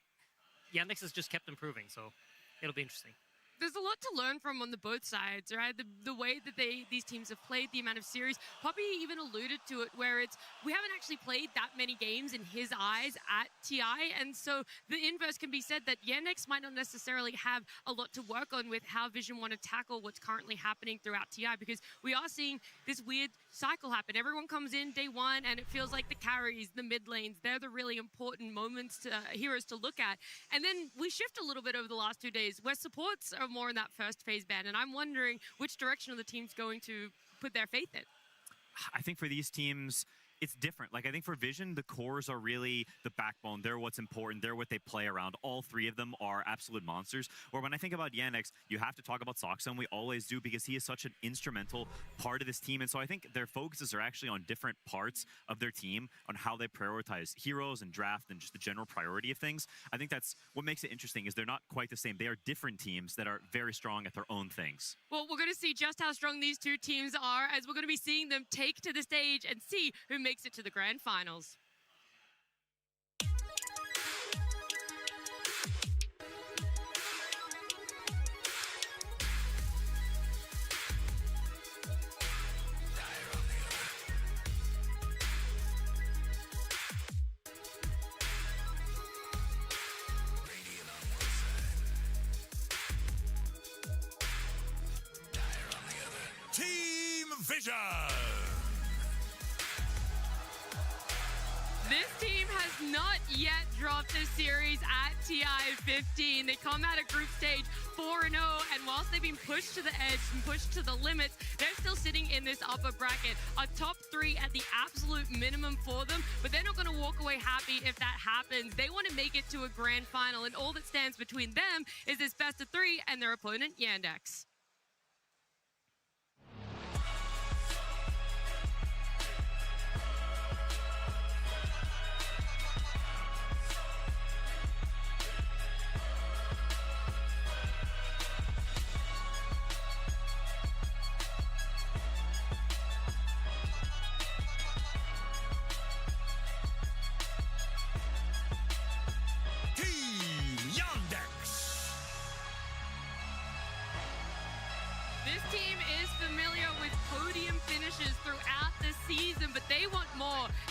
Speaker 22: Yandex has just kept improving, so it'll be interesting.
Speaker 19: There's a lot to learn from on the both sides, right? The way that these teams have played, the amount of series. Poppy even alluded to it, where we haven't actually played that many games in his eyes at TI, and so the inverse can be said that Yandex might not necessarily have a lot to work on with how Vision want to tackle what's currently happening throughout TI, because we are seeing this weird cycle happen. Everyone comes in day 1, and it feels like the carries, the mid lanes, they're the really important moments, heroes to look at. And then we shift a little bit over the last 2 days, where supports are more in that first phase ban, and I'm wondering which direction are the teams going to put their faith in?
Speaker 20: I think for these teams, it's different. Like, I think for Vision, the cores are really the backbone. They're what's important. They're what they play around. All 3 of them are absolute monsters. Or when I think about Yandex, you have to talk about Soxa, and we always do, because he is such an instrumental part of this team. And so I think their focuses are actually on different parts of their team, on how they prioritize heroes and draft and just the general priority of things. I think that's what makes it interesting, is they're not quite the same. They are different teams that are very strong at their own things.
Speaker 19: Well, we're going to see just how strong these 2 teams are, as we're going to be seeing them take to the stage and see who makes it to the grand finals.
Speaker 5: Team Vision!
Speaker 19: This team has not yet dropped a series at TI 15. They come out of group stage 4-0, and whilst they've been pushed to the edge and pushed to the limits, they're still sitting in this upper bracket. A top 3 at the absolute minimum for them, but they're not going to walk away happy if that happens. They want to make it to a grand final, and all that stands between them is this best of 3 and their opponent, Yandex.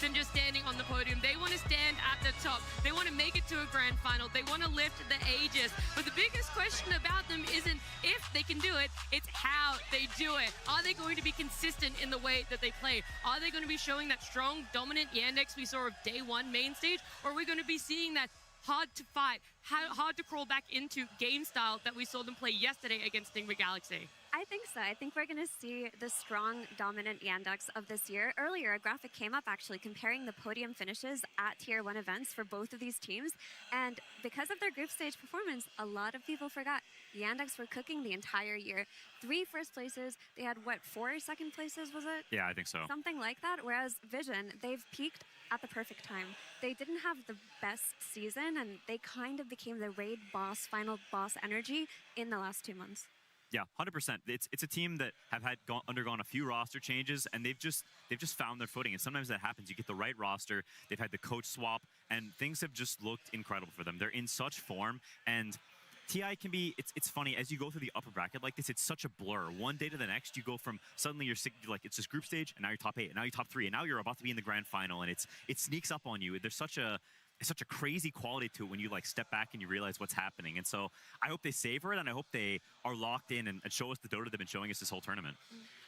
Speaker 19: Than just standing on the podium. They want to stand at the top. They want to make it to a grand final. They want to lift the Aegis. But the biggest question about them isn't if they can do it, it's how they do it. Are they going to be consistent in the way that they play? Are they going to be showing that strong, dominant Yandex we saw of day 1 main stage? Or are we going to be seeing that hard to fight, hard to crawl back into game style that we saw them play yesterday against Nigma Galaxy?
Speaker 21: I think so. I think we're going to see the strong, dominant Yandex of this year. Earlier, a graphic came up actually comparing the podium finishes at Tier 1 events for both of these teams. And because of their group stage performance, a lot of people forgot Yandex were cooking the entire year. 3 first places. They had, what, 4 second places, was it?
Speaker 20: Yeah, I think so.
Speaker 21: Something like that. Whereas Vision, they've peaked at the perfect time. They didn't have the best season, and they kind of became the raid boss, final boss energy in the last 2 months.
Speaker 20: Yeah, 100%. It's a team that have undergone a few roster changes, and they've just found their footing. And sometimes that happens. You get the right roster. They've had the coach swap, and things have just looked incredible for them. They're in such form, and TI can be. It's funny as you go through the upper bracket like this. It's such a blur. One day to the next, you go from suddenly you're like it's just group stage, and now you're top 8, and now you're top 3, and now you're about to be in the grand final, and it sneaks up on you. There's such a crazy quality to it when you like step back and you realize what's happening. And so I hope they savor it, and I hope they are locked in and show us the Dota they've been showing us this whole tournament.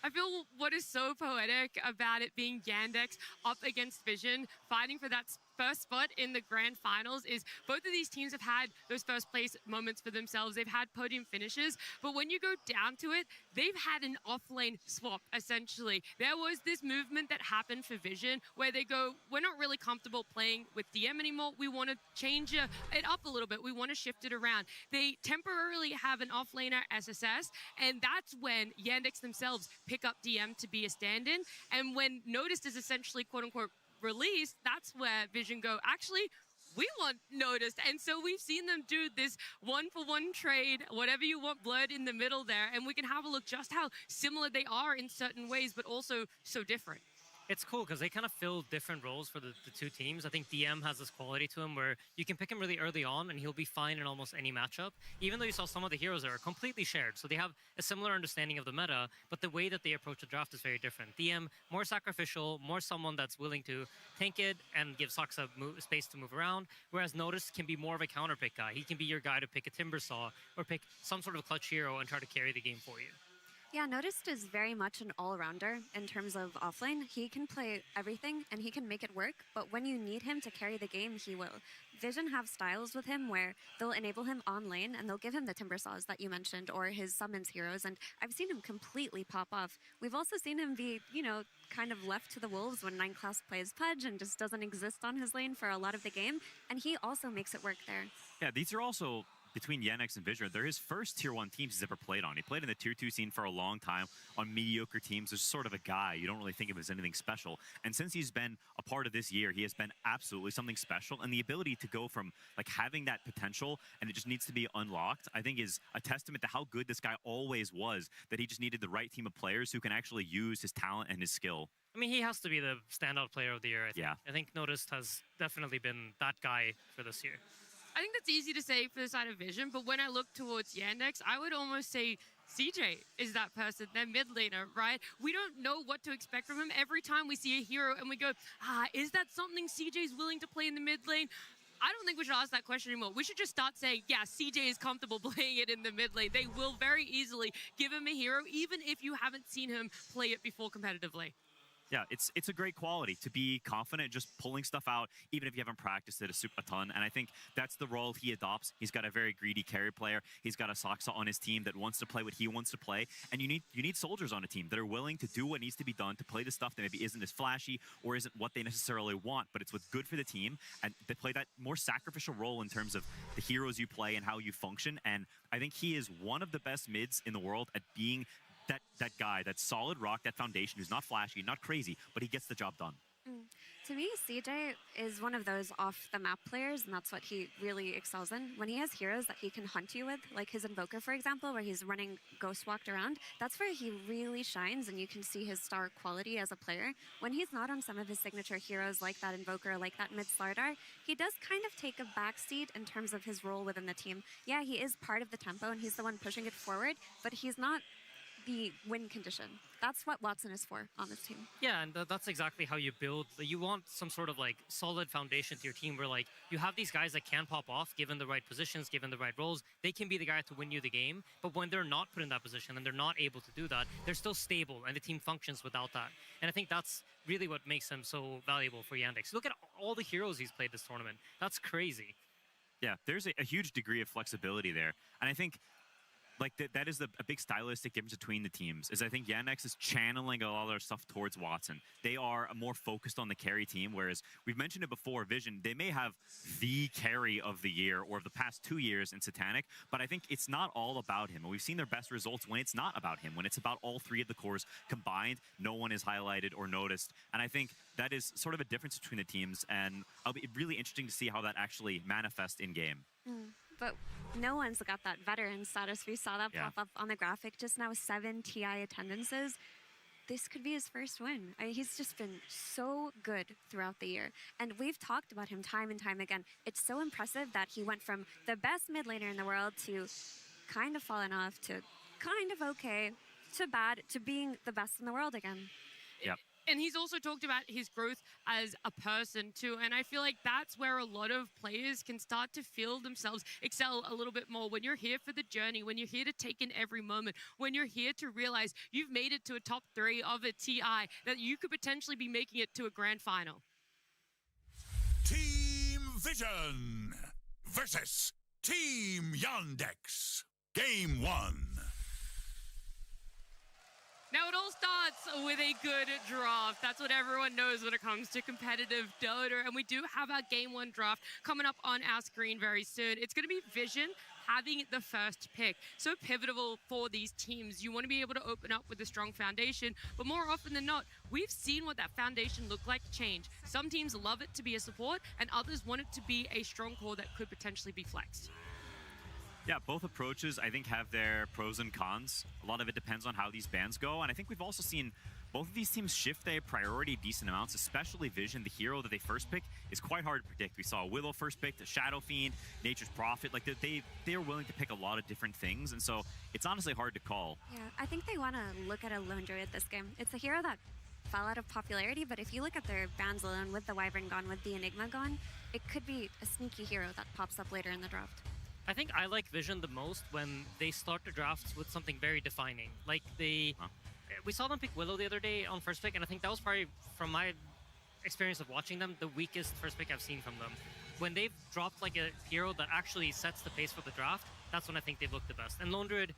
Speaker 19: I feel what is so poetic about it being Yandex up against Vision, fighting for that first spot in the grand finals is both of these teams have had those first place moments for themselves. They've had podium finishes, but when you go down to it, they've had an off-lane swap, essentially. There was this movement that happened for Vision where they go, we're not really comfortable playing with DM anymore. We want to change it up a little bit. We want to shift it around. They temporarily have an off-laner SSS, and that's when Yandex themselves pick up DM to be a stand-in. And when Noticed is essentially, quote-unquote, released, that's where Vision go, actually, we want Noticed. And so we've seen them do this one-for-one trade, whatever you want blurred in the middle there, and we can have a look just how similar they are in certain ways, but also so different.
Speaker 22: It's cool because they kind of fill different roles for the 2 teams. I think DM has this quality to him where you can pick him really early on and he'll be fine in almost any matchup, even though you saw some of the heroes that are completely shared. So they have a similar understanding of the meta, but the way that they approach the draft is very different. DM, more sacrificial, more someone that's willing to tank it and give Saksa space to move around, whereas Noticed can be more of a counter pick guy. He can be your guy to pick a Timbersaw or pick some sort of clutch hero and try to carry the game for you.
Speaker 21: Yeah, Noticed is very much an all-rounder in terms of offlane. He can play everything, and he can make it work, but when you need him to carry the game, he will. Vision have styles with him where they'll enable him on lane, and they'll give him the Timbersaws that you mentioned, or his summons heroes, and I've seen him completely pop off. We've also seen him be, you know, kind of left to the wolves when 9 Class plays Pudge and just doesn't exist on his lane for a lot of the game, and he also makes it work there.
Speaker 20: Yeah, these are also, between Yandex and Vision, they're his first Tier 1 teams he's ever played on. He played in the Tier 2 scene for a long time on mediocre teams. There's sort of a guy. You don't really think of him as anything special. And since he's been a part of this year, he has been absolutely something special. And the ability to go from like having that potential and it just needs to be unlocked, I think is a testament to how good this guy always was, that he just needed the right team of players who can actually use his talent and his skill.
Speaker 22: I mean, he has to be the standout player of the year, I think.
Speaker 20: Yeah.
Speaker 22: I think Noticed has definitely been that guy for this year.
Speaker 19: I think that's easy to say for the side of Vision, but when I look towards Yandex, I would almost say CJ is that person, their mid laner, right? We don't know what to expect from him. Every time we see a hero and we go, is that something CJ's willing to play in the mid lane? I don't think we should ask that question anymore. We should just start saying, yeah, CJ is comfortable playing it in the mid lane. They will very easily give him a hero, even if you haven't seen him play it before competitively.
Speaker 20: Yeah, it's a great quality to be confident, just pulling stuff out, even if you haven't practiced it a ton. And I think that's the role he adopts. He's got a very greedy carry player. He's got a Saksa on his team that wants to play what he wants to play. And you need soldiers on a team that are willing to do what needs to be done to play the stuff that maybe isn't as flashy or isn't what they necessarily want, but it's what's good for the team. And they play that more sacrificial role in terms of the heroes you play and how you function. And I think he is one of the best mids in the world at being that guy, that solid rock, that foundation who's not flashy, not crazy, but he gets the job done.
Speaker 21: To me, CJ is one of those off-the-map players, and that's what he really excels in. When he has heroes that he can hunt you with, like his Invoker, for example, where he's running Ghost Walked around, that's where he really shines, and you can see his star quality as a player. When he's not on some of his signature heroes, like that Invoker, like that mid-Slardar, he does kind of take a backseat in terms of his role within the team. Yeah, he is part of the tempo, and he's the one pushing it forward, but he's not the win condition. That's what Watson is for on this team.
Speaker 22: Yeah, and that's exactly how you build. You want some sort of like solid foundation to your team where like you have these guys that can pop off given the right positions, given the right roles. They can be the guy to win you the game, but when they're not put in that position and they're not able to do that, they're still stable and the team functions without that. And I think that's really what makes him so valuable for Yandex. Look at all the heroes he's played this tournament. That's crazy.
Speaker 20: Yeah, there's a huge degree of flexibility there. And I think like that is a big stylistic difference between the teams. Is I think Yandex is channeling a lot of their stuff towards Watson. They are more focused on the carry team, whereas we've mentioned it before, Vision, they may have the carry of the year or of the past 2 years in Satanic, but I think it's not all about him. And we've seen their best results when it's not about him, when it's about all three of the cores combined, no one is highlighted or noticed. And I think that is sort of a difference between the teams, and it'll be really interesting to see how that actually manifests in game.
Speaker 21: But no one's got that veteran status. We saw that pop up on the graphic just now, 7 TI attendances. This could be his first win. I mean, he's just been so good throughout the year. And we've talked about him time and time again. It's so impressive that he went from the best mid laner in the world to kind of falling off to kind of okay to bad to being the best in the world again.
Speaker 20: Yep.
Speaker 19: And he's also talked about his growth as a person too. And I feel like that's where a lot of players can start to feel themselves excel a little bit more. When you're here for the journey, when you're here to take in every moment, when you're here to realize you've made it to a top 3 of a TI, that you could potentially be making it to a grand final.
Speaker 5: Team Vision versus Team Yandex. Game 1.
Speaker 19: Now, it all starts with a good draft. That's what everyone knows when it comes to competitive Dota. And we do have our Game 1 draft coming up on our screen very soon. It's going to be Vision having the first pick. So pivotal for these teams. You want to be able to open up with a strong foundation, but more often than not, we've seen what that foundation look like change. Some teams love it to be a support, and others want it to be a strong core that could potentially be flexed.
Speaker 20: Yeah, both approaches, I think, have their pros and cons. A lot of it depends on how these bans go, and I think we've also seen both of these teams shift their priority decent amounts, especially Vision, the hero that they first pick, is quite hard to predict. We saw Willow first pick, the Shadow Fiend, Nature's Prophet. Like, they are willing to pick a lot of different things, and so it's honestly hard to call.
Speaker 21: Yeah, I think they want to look at a Lone Druid this game. It's a hero that fell out of popularity, but if you look at their bans alone, with the Wyvern gone, with the Enigma gone, it could be a sneaky hero that pops up later in the draft.
Speaker 22: I think I like Vision the most when they start the drafts with something very defining. Like we saw them pick Willow the other day on first pick, and I think that was probably, from my experience of watching them, the weakest first pick I've seen from them. When they've dropped like a hero that actually sets the pace for the draft, that's when I think they've looked the best. And Lone Druid,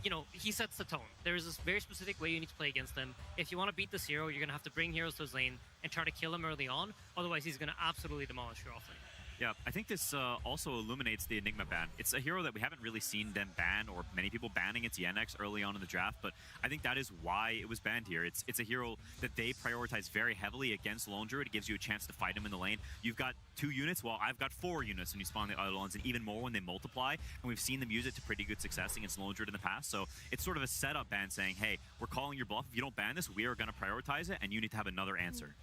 Speaker 22: you know, he sets the tone. There's this very specific way you need to play against him. If you want to beat this hero, you're going to have to bring heroes to his lane and try to kill him early on. Otherwise, he's going to absolutely demolish your offlane.
Speaker 20: Yeah, I think this also illuminates the Enigma ban. It's a hero that we haven't really seen them ban, or many people banning its Yandex early on in the draft, but I think that is why it was banned here. It's a hero that they prioritize very heavily against Lone Druid. It gives you a chance to fight him in the lane. You've got 2 units, well, I've got 4 units when you spawn the other ones, and even more when they multiply, and we've seen them use it to pretty good success against Lone Druid in the past, so it's sort of a setup ban saying, hey, we're calling your bluff. If you don't ban this, we are going to prioritize it, and you need to have another answer.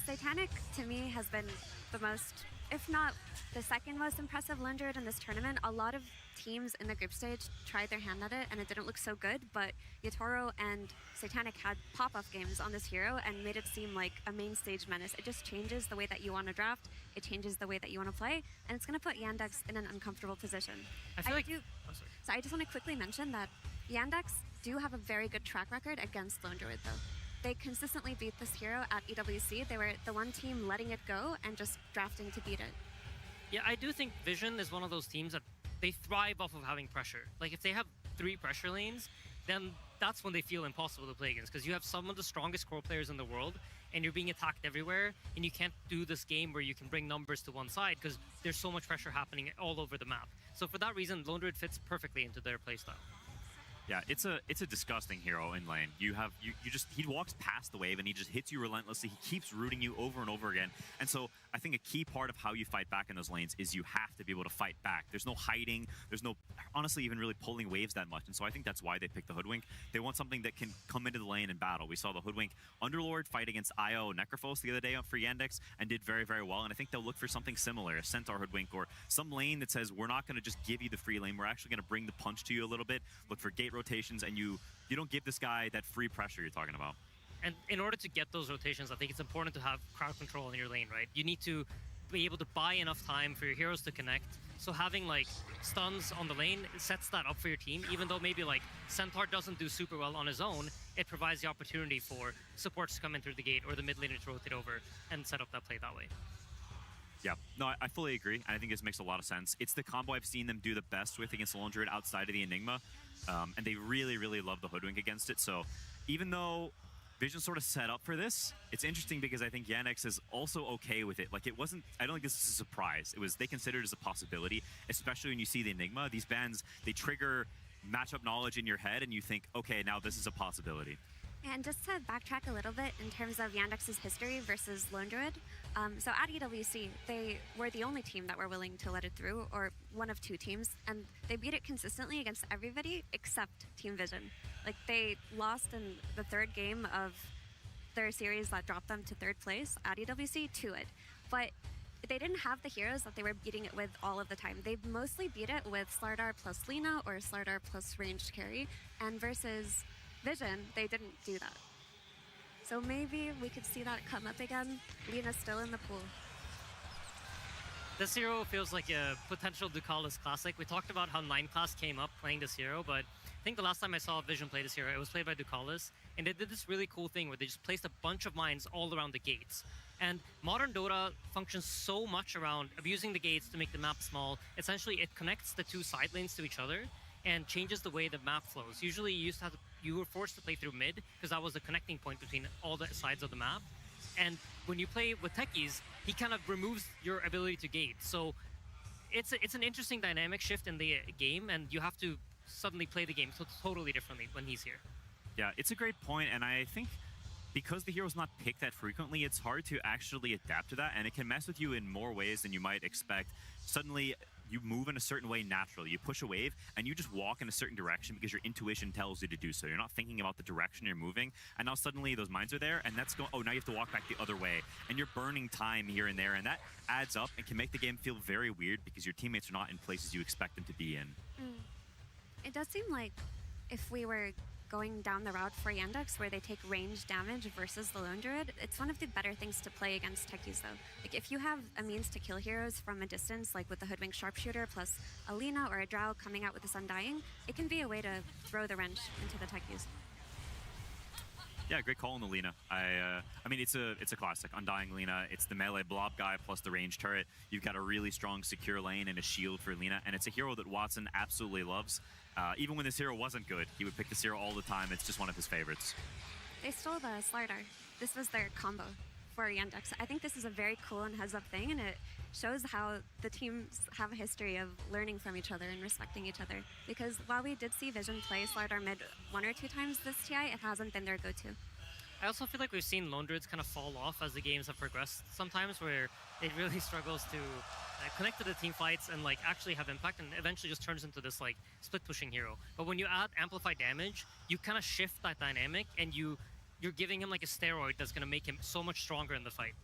Speaker 21: Satanic, to me, has been the most, if not the second most impressive Lone Druid in this tournament. A lot of teams in the group stage tried their hand at it, and it didn't look so good, but Yatoro and Satanic had pop-off games on this hero and made it seem like a main stage menace. It just changes the way that you want to draft, it changes the way that you want to play, and it's going to put Yandex in an uncomfortable position.
Speaker 22: I feel like...
Speaker 21: So I just want to quickly mention that Yandex do have a very good track record against Lone Druid, though. They consistently beat this hero at EWC. They were the one team letting it go and just drafting to beat it.
Speaker 22: Yeah, I do think Vision is one of those teams that they thrive off of having pressure. Like, if they have 3 pressure lanes, then that's when they feel impossible to play against, because you have some of the strongest core players in the world, and you're being attacked everywhere, and you can't do this game where you can bring numbers to one side, because there's so much pressure happening all over the map. So for that reason, Lone Druid fits perfectly into their playstyle.
Speaker 20: Yeah, it's a disgusting hero in lane. You just, he walks past the wave and he just hits you relentlessly. He keeps rooting you over and over again. And so I think a key part of how you fight back in those lanes is you have to be able to fight back. There's no hiding. There's no, honestly, even really pulling waves that much. And so I think that's why they picked the Hoodwink. They want something that can come into the lane and battle. We saw the Hoodwink Underlord fight against IO Necrophos the other day for Yandex and did very, very well. And I think they'll look for something similar, a Centaur Hoodwink or some lane that says, we're not going to just give you the free lane. We're actually going to bring the punch to you a little bit, look for gate rotations, and you don't give this guy that free pressure you're talking about.
Speaker 22: And in order to get those rotations, I think it's important to have crowd control in your lane, right? You need to be able to buy enough time for your heroes to connect. So having like stuns on the lane sets that up for your team. Even though maybe like Centaur doesn't do super well on his own, it provides the opportunity for supports to come in through the gate or the mid laner to rotate over and set up that play that way.
Speaker 20: Yeah, no, I fully agree, and I think this makes a lot of sense. It's the combo I've seen them do the best with against the Lone Druid outside of the Enigma, and they really, really love the Hoodwink against it. So even though Vision sort of set up for this, it's interesting because I think Yandex is also okay with it. Like, it wasn't, I don't think this is a surprise. It was, they considered it as a possibility, especially when you see the Enigma. These bans, they trigger matchup knowledge in your head, and you think, okay, now this is a possibility.
Speaker 21: And just to backtrack a little bit in terms of Yandex's history versus Lone Druid, so at EWC, they were the only team that were willing to let it through, or one of two teams, and they beat it consistently against everybody except Team Vision. Like, they lost in the third game of their series that dropped them to third place at EWC to it. But they didn't have the heroes that they were beating it with all of the time. They mostly beat it with Slardar plus Lina or Slardar plus ranged carry, and versus Vision, they didn't do that. So maybe we could see that come up again. Lina's still in the pool.
Speaker 22: This hero feels like a potential Ducalis classic. We talked about how 9 class came up playing this hero, but I think the last time I saw Vision play this hero, it was played by Ducalis, and they did this really cool thing where they just placed a bunch of mines all around the gates. And modern Dota functions so much around abusing the gates to make the map small. Essentially, it connects the two side lanes to each other and changes the way the map flows. Usually, you were forced to play through mid because that was the connecting point between all the sides of the map. And when you play with techies, he kind of removes your ability to gate. So it's an interesting dynamic shift in the game, and you have to suddenly play the game so totally differently when he's here.
Speaker 20: Yeah, it's a great point, and I think because the hero's not picked that frequently, it's hard to actually adapt to that, and it can mess with you in more ways than you might expect. Suddenly, you move in a certain way naturally. You push a wave, and you just walk in a certain direction because your intuition tells you to do so. You're not thinking about the direction you're moving, and now suddenly those mines are there, and that's going, oh, now you have to walk back the other way, and you're burning time here and there, and that adds up and can make the game feel very weird because your teammates are not in places you expect them to be in.
Speaker 21: It does seem like if we were going down the route for Yandex where they take range damage versus the Lone Druid, it's one of the better things to play against techies though. Like, if you have a means to kill heroes from a distance, like with the Hoodwink Sharpshooter plus a Lina or a Drow coming out with this Undying, it can be a way to throw the wrench into the techies.
Speaker 20: Yeah, great call on the Lina. I mean, it's a classic. Undying Lina. It's the melee blob guy plus the range turret. You've got a really strong secure lane and a shield for Lina, and it's a hero that Watson absolutely loves. Even when this hero wasn't good, he would pick this hero all the time. It's just one of his favorites.
Speaker 21: They stole the Slardar. This was their combo for Yandex. I think this is a very cool and heads-up thing, and it shows how the teams have a history of learning from each other and respecting each other. Because while we did see Vision play Slardar mid 1 or 2 times this TI, it hasn't been their go-to.
Speaker 22: I also feel like we've seen Lone Druids kind of fall off as the games have progressed sometimes, where it really struggles to connect to the team fights and like actually have impact, and eventually just turns into this like split pushing hero. But when you add amplified damage, you kind of shift that dynamic, and you're giving him like a steroid that's going to make him so much stronger in the fight.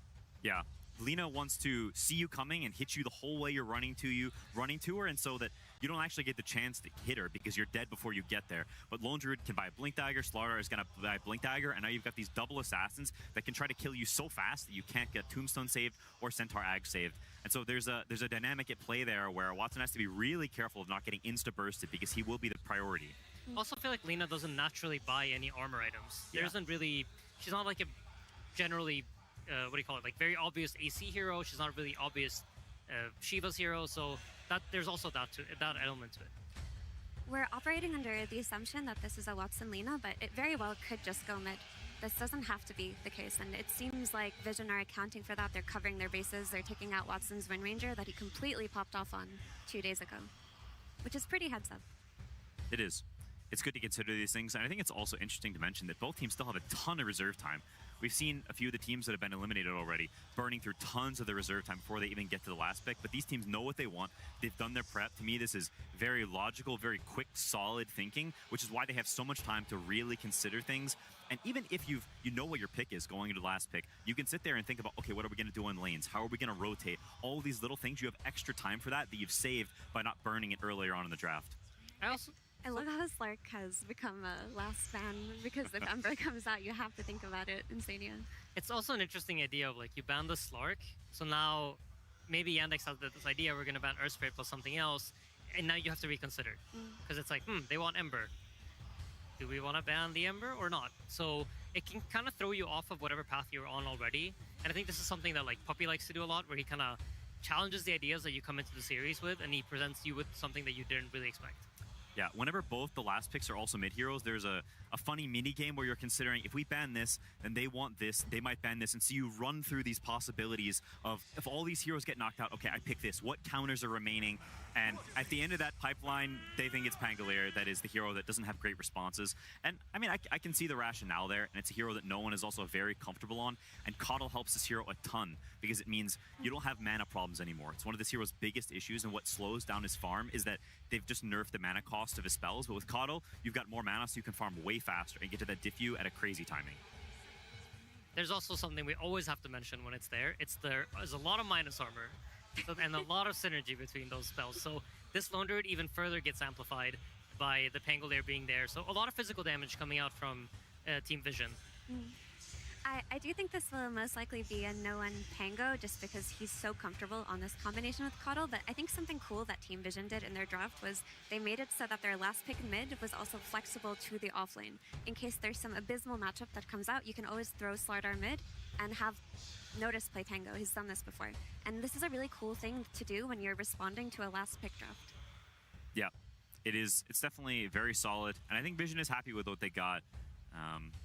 Speaker 20: Yeah, Lina wants to see you coming and hit you the whole way you're running to her, and so that you don't actually get the chance to hit her because you're dead before you get there. But Lone Druid can buy a Blink Dagger, Slardar is going to buy a Blink Dagger, and now you've got these double assassins that can try to kill you so fast that you can't get Tombstone saved or Centaur Ag saved. And so there's a dynamic at play there where Watson has to be really careful of not getting insta-bursted because he will be the priority.
Speaker 22: I also feel like Lina doesn't naturally buy any armor items. There isn't really, she's not like a generally, what do you call it, like very obvious AC hero. She's not really obvious Shiva's hero, so that there's also that element to it.
Speaker 21: We're operating under the assumption that this is a Watson Lina, but it very well could just go mid. This doesn't have to be the case, and it seems like Vision are accounting for that. They're covering their bases. They're taking out Watson's Wind Ranger that he completely popped off on 2 days ago, which is pretty heads up.
Speaker 20: It is. It's good to consider these things, and I think it's also interesting to mention that both teams still have a ton of reserve time. We've seen a few of the teams that have been eliminated already burning through tons of the reserve time before they even get to the last pick, but these teams know what they want. They've done their prep. To me, this is very logical, very quick, solid thinking, which is why they have so much time to really consider things. And even if you know what your pick is going into the last pick, you can sit there and think about, okay, what are we going to do in lanes? How are we going to rotate? All these little things, you have extra time for that you've saved by not burning it earlier on in the draft.
Speaker 21: I love how Slark has become a last ban, because if Ember comes out, you have to think about it. Insania.
Speaker 22: It's also an interesting idea of like, you ban the Slark, so now maybe Yandex has this idea, we're going to ban Earthspirit plus something else, and now you have to reconsider. Because it's like, they want Ember. Do we want to ban the Ember or not? So it can kind of throw you off of whatever path you're on already. And I think this is something that like Puppy likes to do a lot, where he kind of challenges the ideas that you come into the series with, and he presents you with something that you didn't really expect.
Speaker 20: Yeah, whenever both the last picks are also mid-heroes, there's a funny mini-game where you're considering, if we ban this, then they want this, they might ban this, and so you run through these possibilities of, if all these heroes get knocked out, okay, I pick this, what counters are remaining? And at the end of that pipeline, they think it's Pangolier that is the hero that doesn't have great responses. And I mean, I can see the rationale there, and it's a hero that no one is also very comfortable on, and Coddle helps this hero a ton, because it means you don't have mana problems anymore. It's one of this hero's biggest issues, and what slows down his farm is that they've just nerfed the mana cost of his spells, but with Coddle, you've got more mana, so you can farm way faster and get to that diffuse at a crazy timing.
Speaker 22: There's also something we always have to mention when it's there. There's a lot of minus armor and a lot of synergy between those spells. So this Lone Druid even further gets amplified by the Pangolier being there. So a lot of physical damage coming out from Team Vision.
Speaker 21: I do think this will most likely be a no-one Pango just because he's so comfortable on this combination with Coddle, but I think something cool that Team Vision did in their draft was they made it so that their last pick in mid was also flexible to the offlane. In case there's some abysmal matchup that comes out, you can always throw Slardar mid and have Notice play Pango. He's done this before. And this is a really cool thing to do when you're responding to a last pick draft.
Speaker 20: Yeah, it is. It's definitely very solid, and I think Vision is happy with what they got.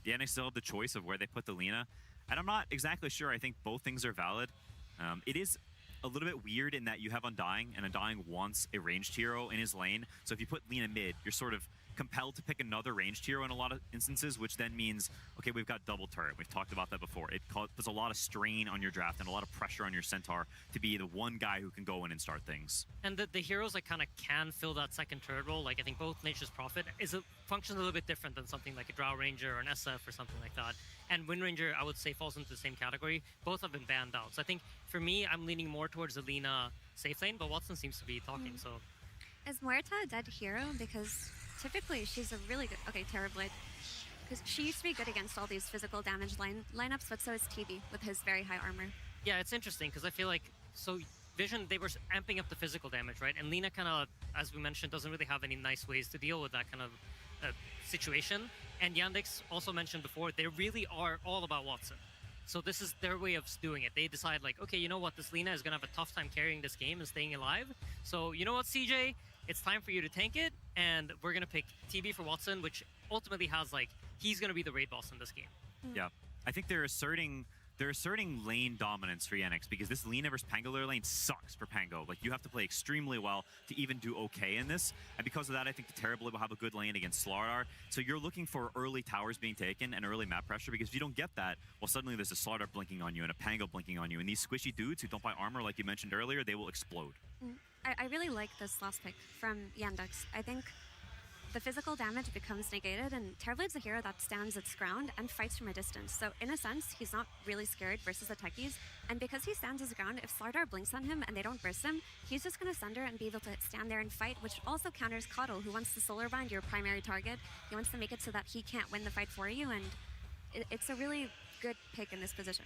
Speaker 20: The NX still have the choice of where they put the Lina, and I'm not exactly sure. I think both things are valid. It is a little bit weird in that you have Undying, and Undying wants a ranged hero in his lane. So if you put Lina mid, you're sort of compelled to pick another ranged hero in a lot of instances, which then means, okay, we've got double turret. We've talked about that before. It puts a lot of strain on your draft and a lot of pressure on your Centaur to be the one guy who can go in and start things.
Speaker 22: And the heroes that kind of can fill that second turret role, like I think both Nature's Prophet functions a little bit different than something like a Drow Ranger or an SF or something like that. And Wind Ranger, I would say, falls into the same category. Both have been banned out. So I think for me, I'm leaning more towards the Lina safe lane, but Watson seems to be talking, so.
Speaker 21: Is Muerta a dead hero? Because typically she's a really good, okay, Terrorblade. Because she used to be good against all these physical damage lineups, but so is TB with his very high armor.
Speaker 22: Yeah, it's interesting because I feel like, so Vision, they were amping up the physical damage, right? And Lina kind of, as we mentioned, doesn't really have any nice ways to deal with that kind of situation. And Yandex also mentioned before, they really are all about Watson. So this is their way of doing it. They decide like, okay, you know what, this Lina is going to have a tough time carrying this game and staying alive. So you know what, CJ? It's time for you to tank it, and we're going to pick TB for Watson, which ultimately has like, he's going to be the raid boss in this game.
Speaker 20: Yeah, I think they're asserting lane dominance for Yandex because this Lina versus Pangolier lane sucks for Pango. Like, you have to play extremely well to even do okay in this. And because of that, I think the Terrorblade will have a good lane against Slardar. So you're looking for early towers being taken and early map pressure, because if you don't get that, well, suddenly there's a Slardar blinking on you and a Pango blinking on you. And these squishy dudes who don't buy armor, like you mentioned earlier, they will explode.
Speaker 21: I really like this last pick from Yandex. I think the physical damage becomes negated, and Terrorblade's a hero that stands its ground and fights from a distance. So in a sense, he's not really scared versus the techies. And because he stands his ground, if Slardar blinks on him and they don't burst him, he's just going to Sunder and be able to stand there and fight, which also counters Coddle, who wants to solar bind your primary target. He wants to make it so that he can't win the fight for you, and it's a really good pick in this position.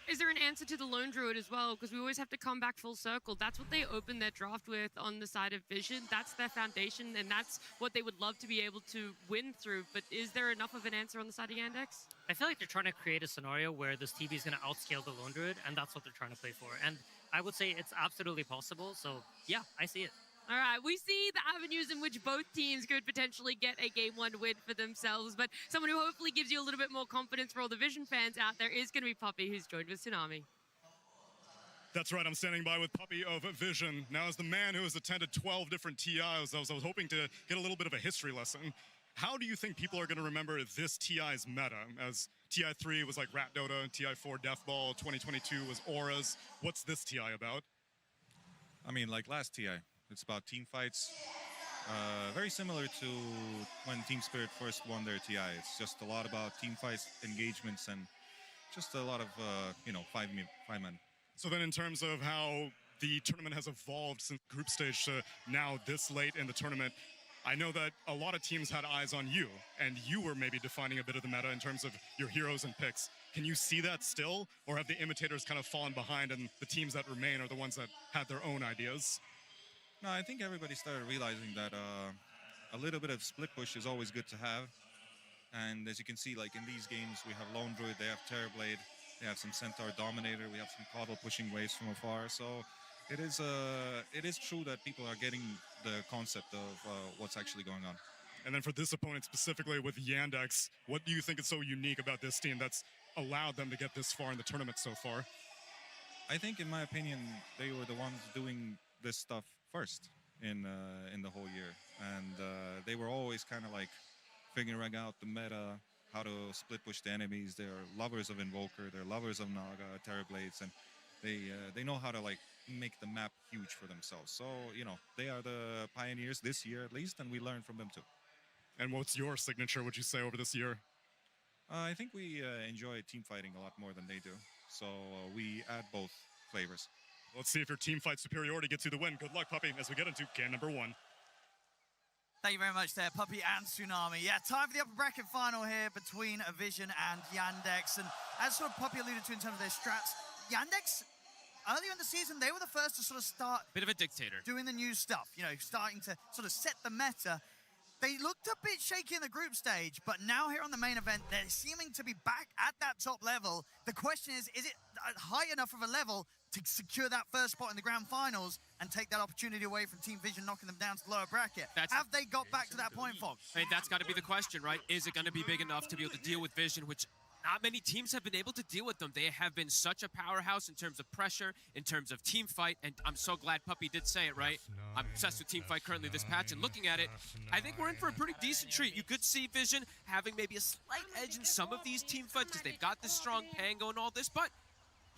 Speaker 19: Is there an answer to the Lone Druid as well? Because we always have to come back full circle. That's what they opened their draft with on the side of Vision. That's their foundation, and that's what they would love to be able to win through. But is there enough of an answer on the side of Yandex?
Speaker 22: I feel like they're trying to create a scenario where this TB is going to outscale the Lone Druid, and that's what they're trying to play for. And I would say it's absolutely possible. So yeah, I see it.
Speaker 19: All right, we see the avenues in which both teams could potentially get a Game 1 win for themselves, but someone who hopefully gives you a little bit more confidence for all the Vision fans out there is going to be Puppy, who's joined with Tsunami.
Speaker 7: That's right, I'm standing by with Puppy of Vision. Now, as the man who has attended 12 different TIs, I was hoping to get a little bit of a history lesson. How do you think people are going to remember this TI's meta? As TI3 was like Rat Dota, TI4 Deathball, 2022 was Auras. What's this TI about?
Speaker 8: I mean, like last TI. It's about team fights, very similar to when Team Spirit first won their TI. It's just a lot about team fights, engagements, and just a lot of, five men.
Speaker 7: So then in terms of how the tournament has evolved since group stage to now this late in the tournament, I know that a lot of teams had eyes on you, and you were maybe defining a bit of the meta in terms of your heroes and picks. Can you see that still, or have the imitators kind of fallen behind and the teams that remain are the ones that had their own ideas?
Speaker 8: No, I think everybody started realizing that a little bit of split push is always good to have. And as you can see, like in these games, we have Lone Druid, they have Terrorblade, they have some Centaur Dominator, we have some Coddle pushing waves from afar. So it is true that people are getting the concept of what's actually going on.
Speaker 7: And then for this opponent specifically with Yandex, what do you think is so unique about this team that's allowed them to get this far in the tournament so far?
Speaker 8: I think, in my opinion, they were the ones doing this stuff first in the whole year, and they were always kind of like figuring out the meta, how to split push the enemies. They're lovers of Invoker, they're lovers of Naga, Terrorblades, and they know how to like make the map huge for themselves. So, you know, they are the pioneers this year at least, and we learn from them too.
Speaker 7: And what's your signature, would you say, over this year?
Speaker 8: I think we enjoy team fighting a lot more than they do. So we add both flavors.
Speaker 7: Let's see if your team fight superiority gets you the win. Good luck, Puppy, as we get into game number 1.
Speaker 11: Thank you very much there, Puppy and Tsunami. Yeah, time for the upper bracket final here between Vision and Yandex. And as sort of Puppy alluded to in terms of their strats, Yandex, earlier in the season, they were the first to sort of start...
Speaker 12: Bit of a dictator.
Speaker 11: ...doing the new stuff, you know, starting to sort of set the meta. They looked a bit shaky in the group stage, but now here on the main event, they're seeming to be back at that top level. The question is it high enough of a level to secure that first spot in the grand finals and take that opportunity away from Team Vision, knocking them down to the lower bracket? Have they got back to that point, Fox?
Speaker 12: I mean, that's got to be the question, right? Is it going to be big enough to be able to deal with Vision, which not many teams have been able to deal with them. They have been such a powerhouse in terms of pressure, in terms of team fight, and I'm so glad Puppy did say it, right? I'm obsessed with team fight currently this patch, and looking at it, I think we're in for a pretty decent treat. You could see Vision having maybe a slight edge in some of these team fights because they've got this strong Pango and all this, but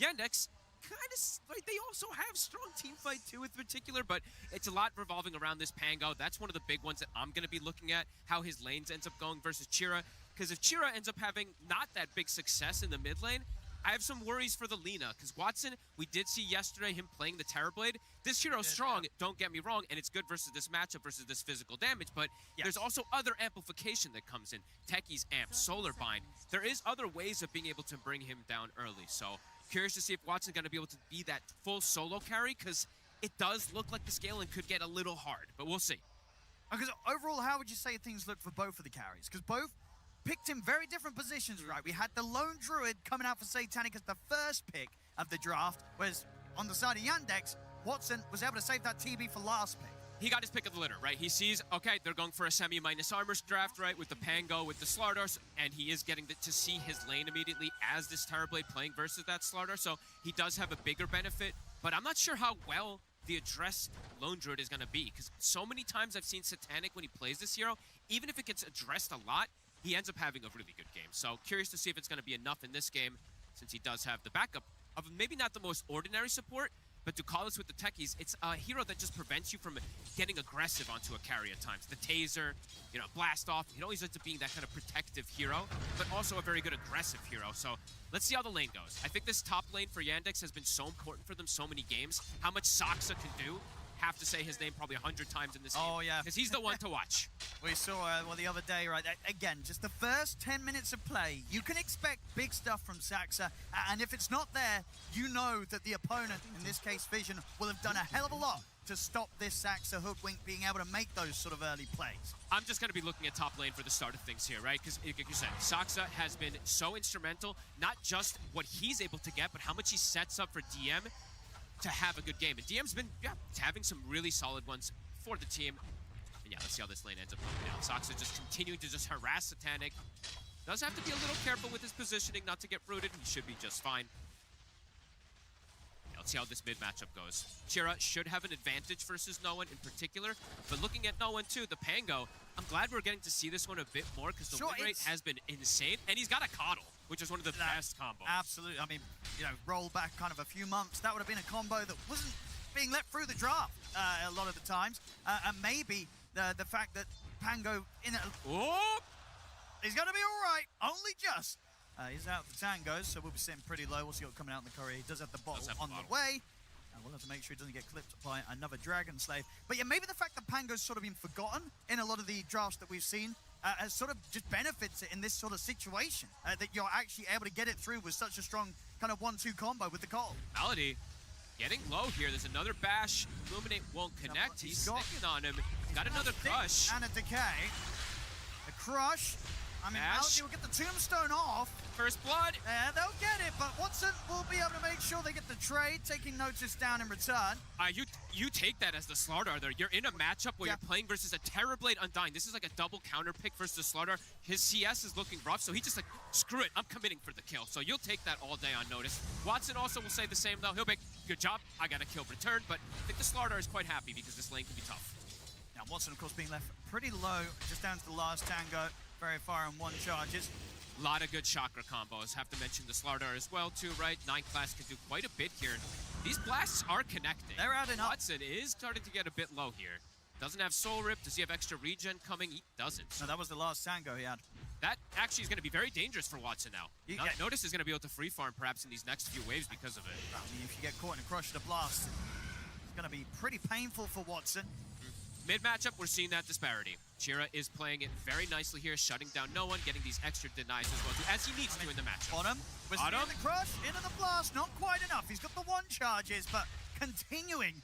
Speaker 12: Yandex, kind of, like, they also have strong team fight too in particular, but it's a lot revolving around this Pango. That's one of the big ones that I'm going to be looking at, how his lanes ends up going versus Chira. Because if Chira ends up having not that big success in the mid lane, I have some worries for the Lina. Because Watson, we did see yesterday him playing the Terrorblade. This hero's strong, don't get me wrong, and it's good versus this matchup versus this physical damage, but there's also other amplification that comes in. Techie's amp, Solar Bind. There is other ways of being able to bring him down early. So curious to see if Watson's going to be able to be that full solo carry, because it does look like the scaling could get a little hard, but we'll see.
Speaker 11: Because overall, how would you say things look for both of the carries? Because both picked in very different positions, right? We had the lone druid coming out for Satanic as the first pick of the draft, whereas on the side of Yandex, Watson was able to save that TB for last pick.
Speaker 12: He got his pick of the litter, right? He sees, okay, they're going for a semi-minus armor draft, right, with the Pango, with the Slardar, and he is getting to see his lane immediately as this Terrorblade playing versus that Slardar, so he does have a bigger benefit, but I'm not sure how well the addressed lone druid is going to be, because so many times I've seen Satanic when he plays this hero, even if it gets addressed a lot, he ends up having a really good game. So curious to see if it's going to be enough in this game, since he does have the backup of maybe not the most ordinary support, but to call us with the techies, it's a hero that just prevents you from getting aggressive onto a carry at times. The taser, you know, blast off, it always ends up being that kind of protective hero, but also a very good aggressive hero. So let's see how the lane goes. I think this top lane for Yandex has been so important for them so many games. How much Saksa can do. Have to say his name probably 100 times in this game.
Speaker 11: Oh, yeah.
Speaker 12: Because he's the one to watch.
Speaker 11: We saw, the other day, right? Again, just the first 10 minutes of play, you can expect big stuff from Saksa. And if it's not there, you know that the opponent, in this case Vision, will have done a hell of a lot to stop this Saksa hoodwink being able to make those sort of early plays.
Speaker 12: I'm just going to be looking at top lane for the start of things here, right? Because, like you said, Saksa has been so instrumental, not just what he's able to get, but how much he sets up for DM to have a good game. And DM's been having some really solid ones for the team. And yeah, let's see how this lane ends up going down. Saksa just continuing to just harass Satanic. Does have to be a little careful with his positioning not to get rooted. He should be just fine. Yeah, let's see how this mid matchup goes. Chira should have an advantage versus No One in particular, but looking at No One too, the Pango, I'm glad we're getting to see this one a bit more because the win rate has been insane, and he's got a Coddle, which is one of the best combos.
Speaker 11: Absolutely. I mean, you know, roll back kind of a few months, that would have been a combo that wasn't being let through the draft a lot of the times. And maybe the fact that Pango he's going to be all right, only just. He's out for tangos, so we'll be sitting pretty low. We'll see what's coming out in the curry. He does have the bottle on the way. And we'll have to make sure he doesn't get clipped by another Dragon Slave. But yeah, maybe the fact that Pango's sort of been forgotten in a lot of the drafts that we've seen has sort of just benefits it in this sort of situation. That you're actually able to get it through with such a strong kind of 1-2 combo with the call.
Speaker 12: Malady getting low here. There's another bash. Illuminate won't connect. He's sticking on him. He's got another crush.
Speaker 11: And a decay. A crush. I mean, Malady will get the tombstone off.
Speaker 12: first blood.
Speaker 11: Yeah, they'll get it, but Watson will be able to make sure they get the trade, taking notice down in return.
Speaker 12: You take that as the Slardar there. You're in a matchup where you're playing versus a Terrorblade Undying. This is like a double counter pick versus the Slardar. His CS is looking rough, so he's just like, screw it, I'm committing for the kill. So you'll take that all day on notice. Watson also will say the same though. He'll be, good job, I got a kill return, but I think the Slardar is quite happy because this lane can be tough.
Speaker 11: Now Watson, of course, being left pretty low, just down to the last tango, very far on 1 charges.
Speaker 12: A lot of good chakra combos. Have to mention the Slardar as well too, right? 9 class can do quite a bit here. These blasts are connecting.
Speaker 11: They're adding up.
Speaker 12: Watson is starting to get a bit low here. Doesn't have Soul Rip. Does he have extra regen coming? He doesn't.
Speaker 11: No, that was the last tango he had.
Speaker 12: That actually is going to be very dangerous for Watson now. Notice is going to be able to free farm perhaps in these next few waves because of it.
Speaker 11: I mean, if you get caught in a crush of the blast, it's going to be pretty painful for Watson.
Speaker 12: Mid-matchup, we're seeing that disparity. Chira is playing it very nicely here, shutting down no one, getting these extra denies as well, as he needs to in the matchup.
Speaker 11: Bottom, with the crush, into the blast, not quite enough. He's got the 1 charges, but continuing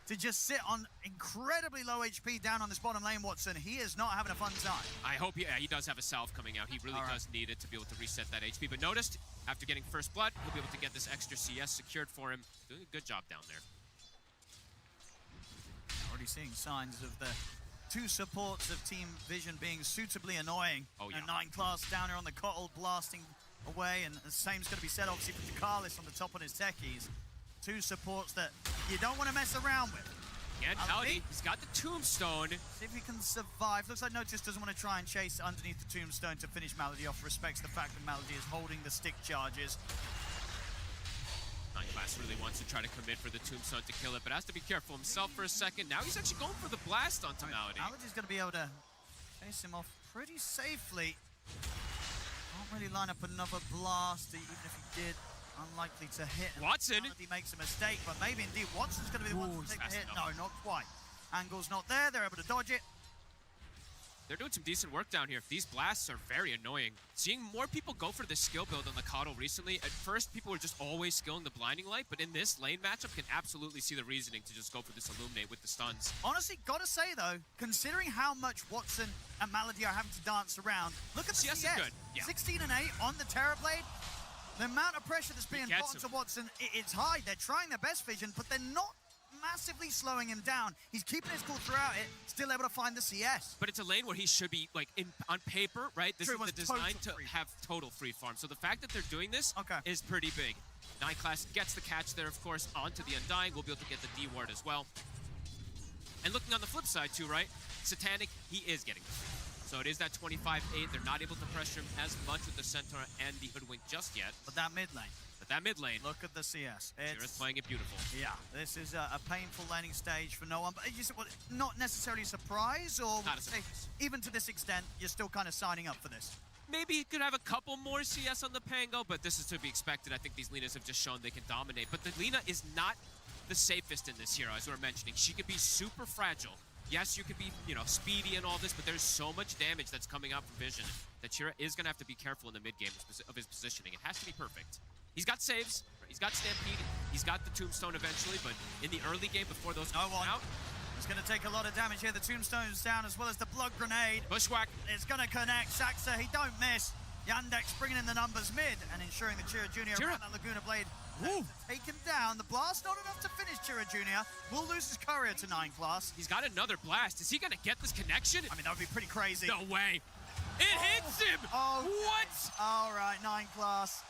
Speaker 11: to just sit on incredibly low HP down on this bottom lane, Watson. He is not having a fun time.
Speaker 12: I hope he does have a salve coming out. He really does need it to be able to reset that HP. But noticed, after getting first blood, he'll be able to get this extra CS secured for him. Doing a good job down there.
Speaker 11: Already seeing signs of the 2 supports of Team Vision being suitably annoying.
Speaker 12: Oh, yeah.
Speaker 11: 9 class down here on the Cottle blasting away, and the same's going to be said obviously for Dakalis on the top on his techies. 2 supports that you don't want to mess around with.
Speaker 12: Again, Melody, he's got the Tombstone.
Speaker 11: See if he can survive. Looks like Notice doesn't want to try and chase underneath the Tombstone to finish Melody off. Respects the fact that Melody is holding the stick charges.
Speaker 12: 9 class really wants to try to commit for the Tombstone to kill it, but has to be careful himself for a second. Now he's actually going for the blast onto Melody.
Speaker 11: Melody's going to be able to chase him off pretty safely. Can't really line up another blast, even if he did. Unlikely to hit.
Speaker 12: Watson!
Speaker 11: Melody makes a mistake, but maybe indeed Watson's going to be the one to take the hit. No, not quite. Angle's not there. They're able to dodge it.
Speaker 12: They're doing some decent work down here. These blasts are very annoying. Seeing more people go for this skill build on the Coddle recently, at first people were just always skilling the Blinding Light, but in this lane matchup can absolutely see the reasoning to just go for this Illuminate with the stuns.
Speaker 11: Honestly, gotta say though, considering how much Watson and Melody are having to dance around, look at the CS.
Speaker 12: Good. Yeah.
Speaker 11: 16 and 8 on the Terrorblade. The amount of pressure that's being put onto Watson, it's high. They're trying their best Vision, but they're not massively slowing him down. He's keeping his cool throughout it, still able to find the CS.
Speaker 12: But it's a lane where he should be, like, on paper, right? This is the design to have total free farm. So the fact that they're doing this is pretty big. 9 class gets the catch there, of course, onto the Undying. We'll be able to get the D ward as well. And looking on the flip side, too, right? Satanic, he is getting the free. So it is that 25-8. They're not able to pressure him as much with the Centaur and the Hoodwink just yet.
Speaker 11: But that mid lane.
Speaker 12: Look
Speaker 11: at the CS.
Speaker 12: It's playing it beautiful.
Speaker 11: Yeah, this is a painful laning stage for no one. But you said, well, not necessarily a surprise, or
Speaker 12: not a surprise.
Speaker 11: Even to this extent, you're still kind of signing up for this.
Speaker 12: Maybe he could have a couple more CS on the Pango, but this is to be expected. I think these Linas have just shown they can dominate. But the Lina is not the safest in this hero, as we were mentioning. She could be super fragile. Yes, you could be, speedy and all this, but there's so much damage that's coming out from Vision that Chira is going to have to be careful in the mid game of his positioning. It has to be perfect. He's got saves, he's got Stampede, he's got the Tombstone eventually, but in the early game before those come out,
Speaker 11: it's going to take a lot of damage here. The Tombstone's down as well as the Blood Grenade.
Speaker 12: Bushwhack.
Speaker 11: It's going to connect. Saxa, he don't miss. Yandex bringing in the numbers mid and ensuring that Chira Jr. around that Laguna Blade take him down. The blast not enough to finish Chira Jr. Will lose his courier to 9 class.
Speaker 12: He's got another blast. Is he going to get this connection?
Speaker 11: I mean, that would be pretty crazy.
Speaker 12: No way. It hits him.
Speaker 11: Oh,
Speaker 12: what?
Speaker 11: All right, 9 class.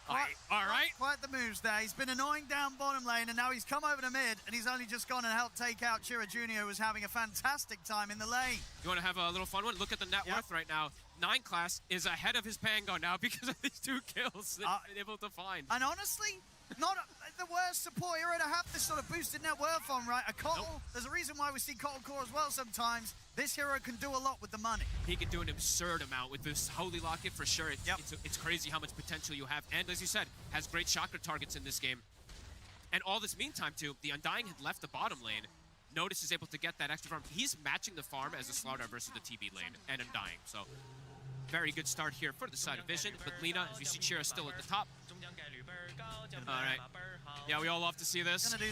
Speaker 12: All right.
Speaker 11: Quite the moves there. He's been annoying down bottom lane, and now he's come over to mid, and he's only just gone and helped take out Chira Jr., who was having a fantastic time in the lane.
Speaker 12: You want to have a little fun one? Look at the net worth right now. 9 class is ahead of his Pango now because of these 2 kills that he's been able to find.
Speaker 11: And honestly, not the worst support hero to have this sort of boosted net worth on, right? A Cottle, there's a reason why we see Cottle core as well sometimes. This hero can do a lot with the money.
Speaker 12: He can do an absurd amount with this Holy Locket for sure. It's crazy how much potential you have. And as you said, has great chakra targets in this game. And all this meantime, too, the Undying had left the bottom lane. Notice is able to get that extra farm. He's matching the farm as a Slardar versus the TB lane and Undying. So very good start here for the side of Vision. But Lina, as we see Chira still at the top. All right. Yeah, we all love to see this.
Speaker 11: Gonna do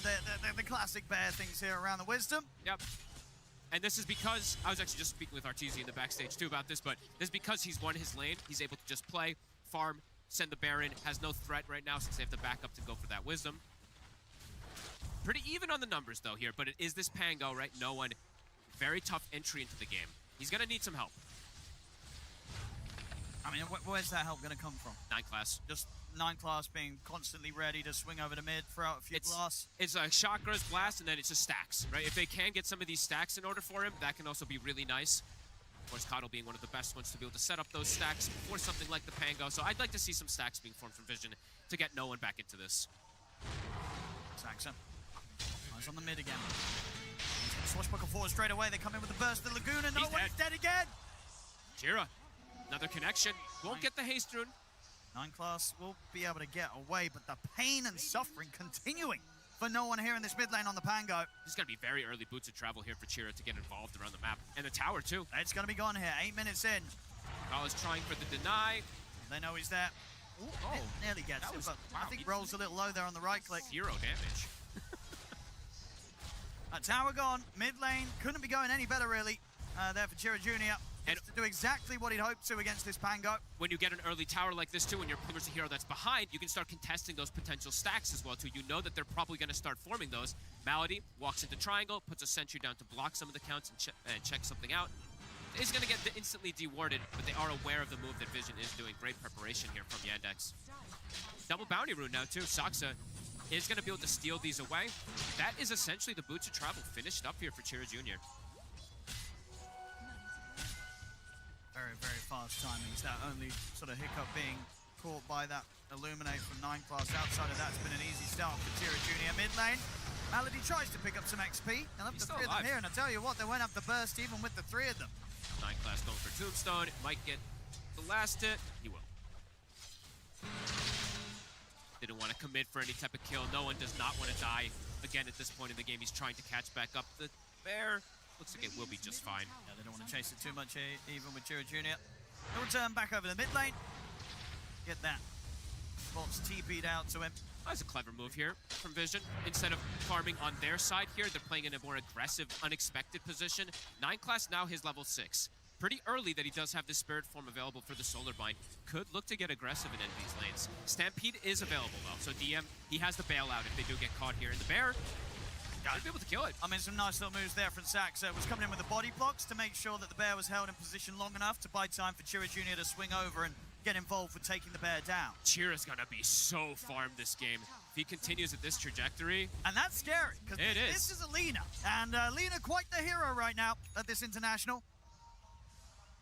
Speaker 11: the classic bear things here around the Wisdom.
Speaker 12: Yep. And this is because, I was actually just speaking with Arteezy in the backstage too about this, but this is because he's won his lane. He's able to just play, farm, send the Baron, has no threat right now since they have the backup to go for that Wisdom. Pretty even on the numbers though here, but it is this Pango, right? No one, very tough entry into the game. He's gonna need some help.
Speaker 11: I mean, where's that help gonna come from?
Speaker 12: 9 class.
Speaker 11: Just 9 class being constantly ready to swing over to mid, throw out a few blasts.
Speaker 12: It's chakras, blast, and then it's just stacks, right? If they can get some of these stacks in order for him, that can also be really nice. Of course, Coddle being one of the best ones to be able to set up those stacks for something like the Pango. So I'd like to see some stacks being formed from Vision to get no one back into this.
Speaker 11: Saxon. Eyes on the mid again. He's going to swashbuckle forward straight away. They come in with the burst. The Laguna. No one is dead again.
Speaker 12: Jira. Another connection. Won't get the haste rune.
Speaker 11: 9 class will be able to get away, but the pain and suffering continuing for no one here in this mid lane on the Pango.
Speaker 12: There's got to be very early boots of travel here for Chira to get involved around the map. And the tower, too.
Speaker 11: It's going to be gone here. 8 minutes in.
Speaker 12: Kyle is trying for the deny.
Speaker 11: They know he's there. Ooh, nearly gets it, but wow, I think rolls a little low there on the right click.
Speaker 12: 0 damage.
Speaker 11: Tower gone. Mid lane. Couldn't be going any better, really, there for Chira Jr. And to do exactly what he'd hoped to against this Pango.
Speaker 12: When you get an early tower like this too, and your pillar's a hero that's behind, you can start contesting those potential stacks as well too. You know that they're probably going to start forming those. Malady walks into triangle, puts a sentry down to block some of the counts and check something out. Is going to get instantly dewarded, but they are aware of the move that Vision is doing. Great preparation here from Yandex. Double bounty rune now too. Saksa is going to be able to steal these away. That is essentially the boots of travel finished up here for Chira Jr.
Speaker 11: Very, very fast timings. That only sort of hiccup being caught by that Illuminate from 9 class. Outside of that, it's been an easy start for Chira Jr. Mid lane. Malady tries to pick up some XP. They'll have the 3 of them here, and I tell you what, they won't have the burst even with the 3 of them.
Speaker 12: 9 class going for Tombstone. Might get the last hit. He will. Didn't want to commit for any type of kill. No one does not want to die again at this point in the game. He's trying to catch back up the bear. Looks like it will be just fine.
Speaker 11: Yeah, they don't want to chase it too much even with Chira Jr. He'll return back over the mid lane. Get that. Bolt's TP'd out to him.
Speaker 12: That's a clever move here from Vision. Instead of farming on their side here, they're playing in a more aggressive, unexpected position. 9 class now, his level 6. Pretty early that he does have the Spirit form available for the Solar Bind. Could look to get aggressive in these lanes. Stampede is available though, so DM, he has the bailout if they do get caught here. And the Bear, gotta be able to kill it.
Speaker 11: I mean, some nice little moves there from Sax. Was coming in with the body blocks to make sure that the Bear was held in position long enough to buy time for Chira Jr. to swing over and get involved with taking the Bear down.
Speaker 12: Chira's gonna be so farmed this game. If he continues at this trajectory.
Speaker 11: And that's scary, because this is Alina. And Alina quite the hero right now at this international.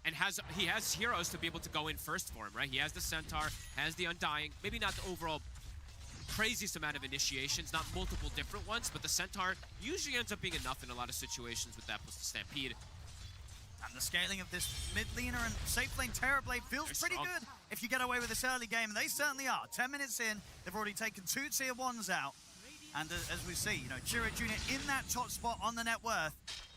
Speaker 12: And he has heroes to be able to go in first for him, right? He has the Centaur, has the Undying, maybe not the overall craziest amount of initiations, not multiple different ones, but the Centaur usually ends up being enough in a lot of situations with that plus the Stampede.
Speaker 11: And the scaling of this mid laner and safe lane Terrorblade feels pretty good if you get away with this early game, and they certainly are. 10 minutes in, they've already taken 2 tier 1s out. And as we see, you know, Chira Jr. in that top spot on the net worth,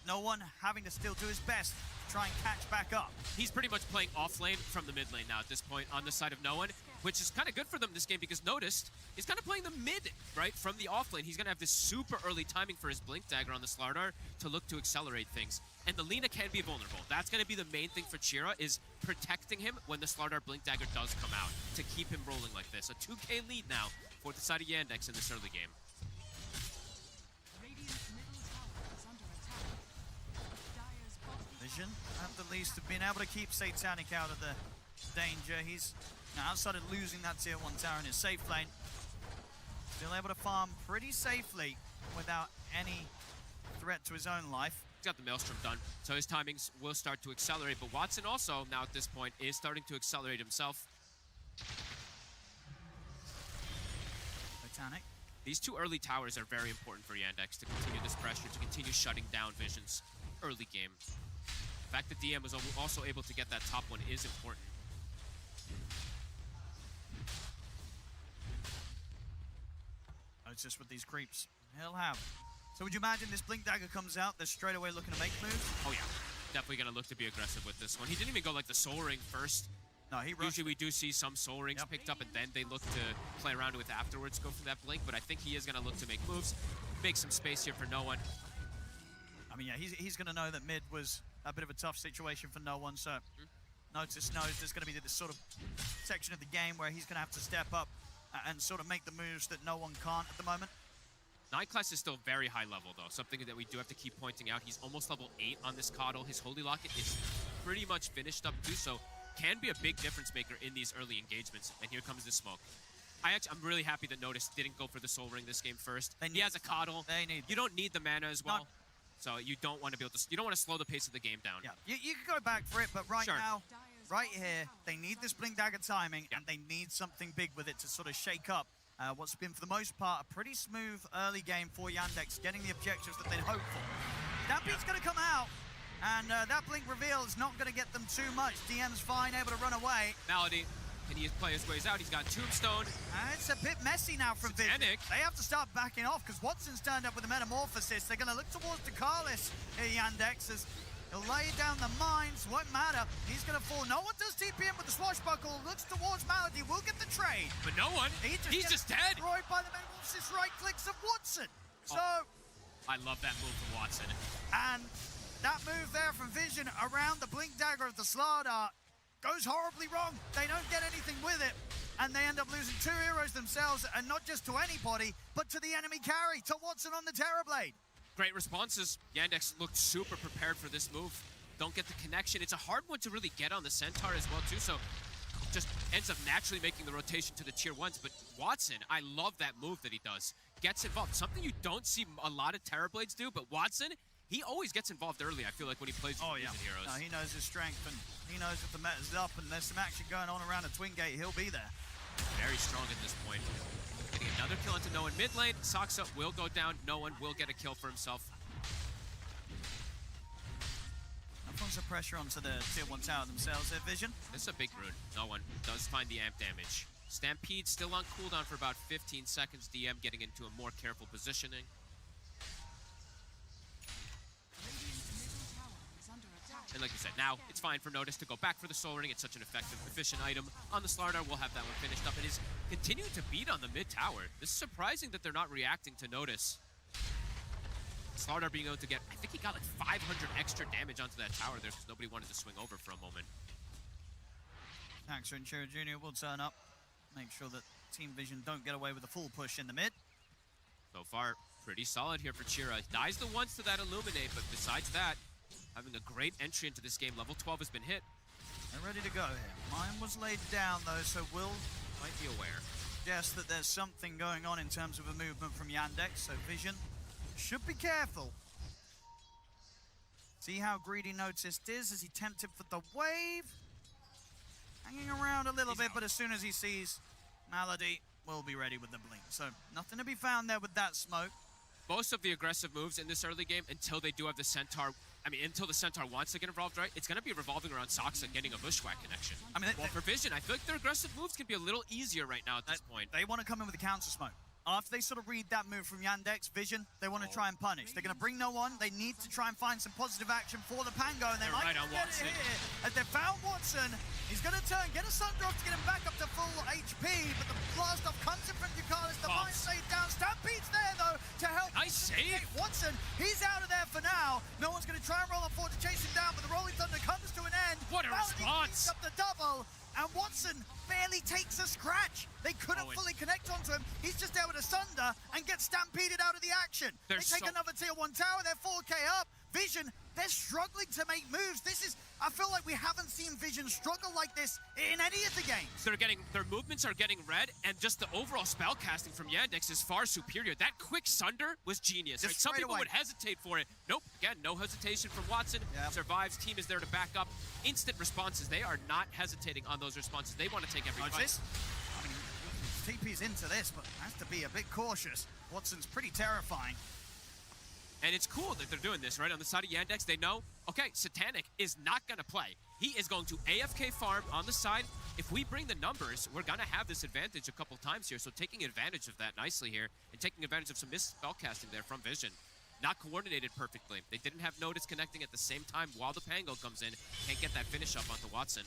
Speaker 11: no one having to still do his best to try and catch back up.
Speaker 12: He's pretty much playing off lane from the mid lane now at this point on the side of no one, which is kind of good for them this game because Noticed is kind of playing the mid, right, from the off lane. He's going to have this super early timing for his Blink Dagger on the Slardar to look to accelerate things. And the Lina can be vulnerable. That's going to be the main thing for Chira, is protecting him when the Slardar Blink Dagger does come out to keep him rolling like this. A 2K lead now for the side of Yandex in this early game.
Speaker 11: Vision, at the least, have been able to keep Satanic out of the danger. He's now outside of losing that tier 1 tower in his safe lane. Still able to farm pretty safely without any threat to his own life.
Speaker 12: He's got the Maelstrom done, so his timings will start to accelerate. But Watson also, now at this point, is starting to accelerate himself.
Speaker 11: Satanic.
Speaker 12: These 2 early towers are very important for Yandex to continue this pressure, to continue shutting down Vision's early game. The fact that DM was also able to get that top one is important.
Speaker 11: It's just with these creeps, he'll have. So would you imagine this Blink Dagger comes out, they're straight away looking to make moves?
Speaker 12: Oh yeah, definitely gonna look to be aggressive with this one. He didn't even go like the Soul Ring first.
Speaker 11: No, he rushed.
Speaker 12: Usually we do see some Soul Rings picked up and then they look to play around with afterwards, go for that Blink, but I think he is gonna look to make moves, make some space here for no one.
Speaker 11: mean, yeah, he's going to know that mid was a bit of a tough situation for no one, so Notice knows there's going to be this sort of section of the game where he's going to have to step up and sort of make the moves that no one can't at the moment.
Speaker 12: Nightclass is still very high level, though. Something that we do have to keep pointing out. He's almost level 8 on this Coddle. His Holy Locket is pretty much finished up, too, so can be a big difference maker in these early engagements. And here comes the smoke. I'm really happy that Notice didn't go for the Soul Ring this game first. He has a Coddle. You don't need the mana as well. So you don't want to be able to. You don't want to slow the pace of the game down.
Speaker 11: Yeah, you can go back for it, but right now, right here, they need this Blink Dagger timing, and they need something big with it to sort of shake up what's been, for the most part, a pretty smooth early game for Yandex, getting the objectives that they'd hoped for. That beat's going to come out, and that Blink reveal is not going to get them too much. DM's fine, able to run away.
Speaker 12: Malady. Can he play his ways out? He's got Tombstone.
Speaker 11: It's a bit messy now from Vici. They have to start backing off because Watson's turned up with a Metamorphosis. They're going to look towards Dakalis here, Yandex, as he'll lay down the mines. Won't matter. He's going to fall. No one does TPM with the swashbuckle. Looks towards Malady. Will get the trade.
Speaker 12: But no one. He's just dead.
Speaker 11: Destroyed by the Metamorphosis right clicks of Watson. So
Speaker 12: I love that move from Watson.
Speaker 11: And that move there from Vision around the Blink Dagger of the Slardar goes horribly wrong. They don't get anything with it, and they end up losing 2 heroes themselves, and not just to anybody, but to the enemy carry, to Watson on the Terrorblade.
Speaker 12: Great responses. Yandex looked super prepared for this move. Don't get the connection. It's a hard one to really get on the Centaur as well, too, so just ends up naturally making the rotation to the tier 1s. But Watson, I love that move that he does. Gets involved. Something you don't see a lot of Terrorblades do, but Watson, he always gets involved early, I feel like, when he plays with heroes.
Speaker 11: No, he knows his strength, and he knows if the meta's up and there's some action going on around the Twin Gate, he'll be there.
Speaker 12: Very strong at this point. Getting another kill into No One mid lane. Saksa will go down. No One will get a kill for himself.
Speaker 11: That puts the pressure onto the tier 1 tower themselves there, Vision.
Speaker 12: This is a big rune. No One does find the amp damage. Stampede still on cooldown for about 15 seconds. DM getting into a more careful positioning. And like you said, now it's fine for Notice to go back for the Soul Ring. It's such an effective, efficient item. On the Slardar, we'll have that one finished up. It is continuing to beat on the mid tower. This is surprising that they're not reacting to Notice. Slardar being able to get, I think he got like 500 extra damage onto that tower there because nobody wanted to swing over for a moment.
Speaker 11: Taxa and Chiro Jr. will turn up. Make sure that Team Vision don't get away with a full push in the mid.
Speaker 12: So far, pretty solid here for Chira. Dies the once to that Illuminate, but besides that, having a great entry into this game. Level 12 has been hit.
Speaker 11: They're ready to go here. Mine was laid down, though, so Will
Speaker 12: might be aware.
Speaker 11: Suggest that there's something going on in terms of a movement from Yandex, so Vision should be careful. See how greedy Noticed is as he tempted for the wave. Hanging around a little bit, but as soon as he sees Malady, will be ready with the blink. So nothing to be found there with that smoke.
Speaker 12: Most of the aggressive moves in this early game, until they do have the Centaur, until the Centaur wants to get involved, right? It's going to be revolving around Saksa getting a Bushwhack connection. Well, for Vision, I feel like their aggressive moves can be a little easier right now at this point.
Speaker 11: They want to come in with a counter smoke. After they sort of read that move from Yandex, Vision, they want to try and punish. They're going to bring no one. They need to try and find some positive action for the Pango, and they might
Speaker 12: right on
Speaker 11: get
Speaker 12: Watson.
Speaker 11: it here. As they found Watson, he's going to turn, get a Sunder off to get him back up to full HP, but the blast off comes in from Ducalis. The mine saved down. Stampede's there, though, to help.
Speaker 12: Nice save.
Speaker 11: Watson, he's out of there for now. No one's going to try and roll on forward to chase him down, but the Rolling Thunder comes to an end.
Speaker 12: What a response.
Speaker 11: Up the double. And Watson barely takes a scratch. They couldn't fully connect onto him. He's just able to Sunder and get stampeded out of the action. They take another tier 1 tower. They're 4K up. Vision, they're struggling to make moves. This is, I feel like we haven't seen Vision struggle like this in any of the games.
Speaker 12: Their movements are getting red, and just the overall spell casting from Yandex is far superior. That quick Sunder was genius. Right? Some people would hesitate for it. Nope, again, no hesitation from Watson. Survives, team is there to back up. Instant responses. They are not hesitating on those responses. They want to take every fight.
Speaker 11: I mean, TP's into this, but has to be a bit cautious. Watson's pretty terrifying.
Speaker 12: And it's cool that they're doing this, right? On the side of Yandex, they know, okay, Satanic is not going to play. He is going to AFK farm on the side. If we bring the numbers, we're going to have this advantage a couple times here. So taking advantage of that nicely here and taking advantage of some missed spellcasting there from Vision. Not coordinated perfectly. They didn't have Notice connecting at the same time while the Pango comes in. Can't get that finish up onto Watson.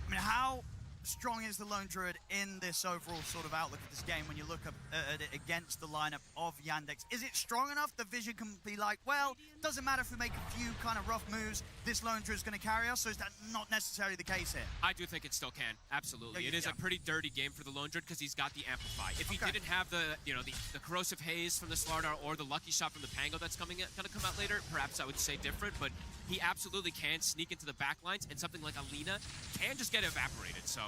Speaker 11: I mean, how strong is the Lone Druid in this overall sort of outlook of this game when you look at it against the lineup of Yandex? Is it strong enough that Vision can be like, well, doesn't matter if we make a few kind of rough moves, this Lone Druid is going to carry us, or is that not necessarily the case here?
Speaker 12: I do think it still can, absolutely. It is a pretty dirty game for the Lone Druid because he's got the Amplify. If he didn't have the Corrosive Haze from the Slardar or the Lucky Shot from the Pango that's going to come out later, perhaps I would say different, but he absolutely can sneak into the backlines, and something like Alina can just get evaporated, so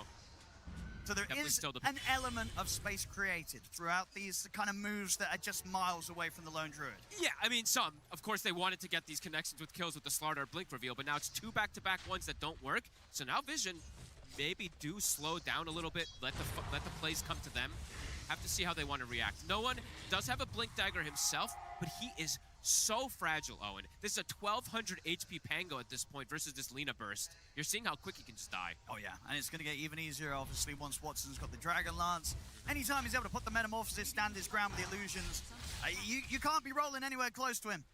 Speaker 11: there is an element of space created throughout these kind of moves that are just miles away from the Lone Druid.
Speaker 12: Yeah, I mean, some. Of course, they wanted to get these connections with kills with the Slardar Blink reveal, but now it's 2 back-to-back ones that don't work, so now Vision maybe do slow down a little bit, let the plays come to them. Have to see how they want to react. No one does have a Blink Dagger himself, but he is so fragile, Owen. This is a 1200 HP Pango at this point versus this Lina Burst. You're seeing how quick he can just die.
Speaker 11: Oh yeah, and it's going to get even easier, obviously, once Watson's got the Dragon Lance. Anytime he's able to put the Metamorphosis, stand his ground with the illusions, you can't be rolling anywhere close to him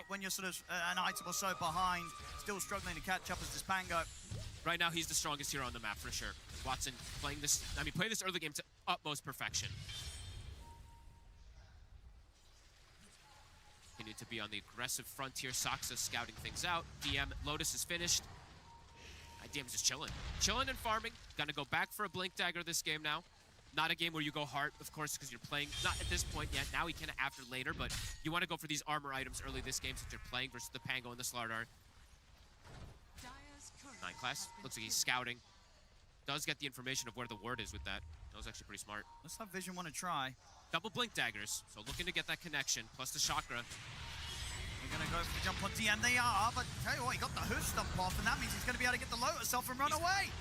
Speaker 11: when you're sort of an item or so behind, still struggling to catch up as this Pango.
Speaker 12: Right now, he's the strongest hero on the map for sure. Watson playing this, play this early game to utmost perfection. Continue to be on the aggressive frontier. Saksa scouting things out. DM, Lotus is finished. DM's just chilling. Chilling and farming. Gonna go back for a Blink Dagger this game now. Not a game where you go hard, of course, because you're playing, not at this point yet. Now he can after later, but you want to go for these armor items early this game since you're playing versus the Pango and the Slardar. 9 class. Looks like he's scouting. Does get the information of where the ward is with that. That was actually pretty smart.
Speaker 11: Let's have Vision want to try.
Speaker 12: Double Blink Daggers, so looking to get that connection, plus the Chakra.
Speaker 11: They're going to go for the jump on DM. They are, but tell you what, he got the Hoof Stomp off, and that means he's going to be able to get the Lotus off and run away.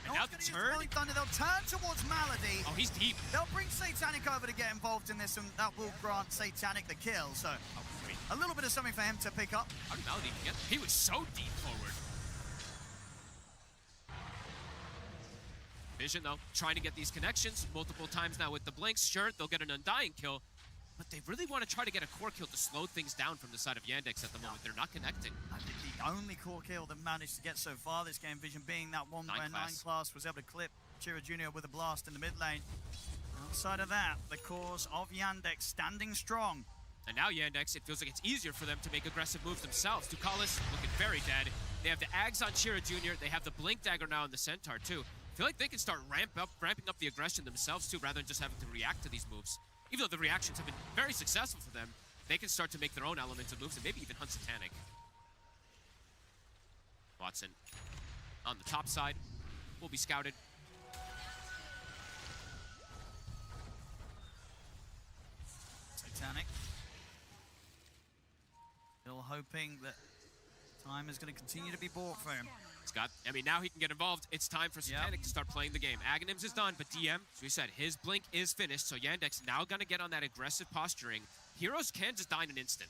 Speaker 12: And now the turn.
Speaker 11: Thunder. They'll turn towards Malady.
Speaker 12: Oh, he's deep.
Speaker 11: They'll bring Satanic over to get involved in this, and that will grant Satanic the kill. So a little bit of something for him to pick up.
Speaker 12: How did Malady get? He was so deep forward. Vision, though, trying to get these connections multiple times now with the blinks. Sure, they'll get an Undying kill, but they really want to try to get a core kill to slow things down from the side of Yandex at the moment. They're not connecting.
Speaker 11: I think the only core kill that managed to get so far this game, Vision, being that one where 9 class was able to clip Chira Jr. with a blast in the mid lane. Outside of that, the cores of Yandex standing strong.
Speaker 12: And now Yandex, it feels like it's easier for them to make aggressive moves themselves. Dukalis looking very dead. They have the Ags on Chira Jr. They have the Blink Dagger now on the Centaur, too. I feel like they can start ramping up the aggression themselves, too, rather than just having to react to these moves. Even though the reactions have been very successful for them, they can start to make their own elements of moves and maybe even hunt Satanic. Watson on the top side will be scouted.
Speaker 11: Satanic. Still hoping that time is going to continue to be bought for him.
Speaker 12: Now he can get involved. It's time for Satanic to start playing the game. Aghanims is done, but DM, as we said, his blink is finished, so Yandex now going to get on that aggressive posturing. Heroes can just die in an instant.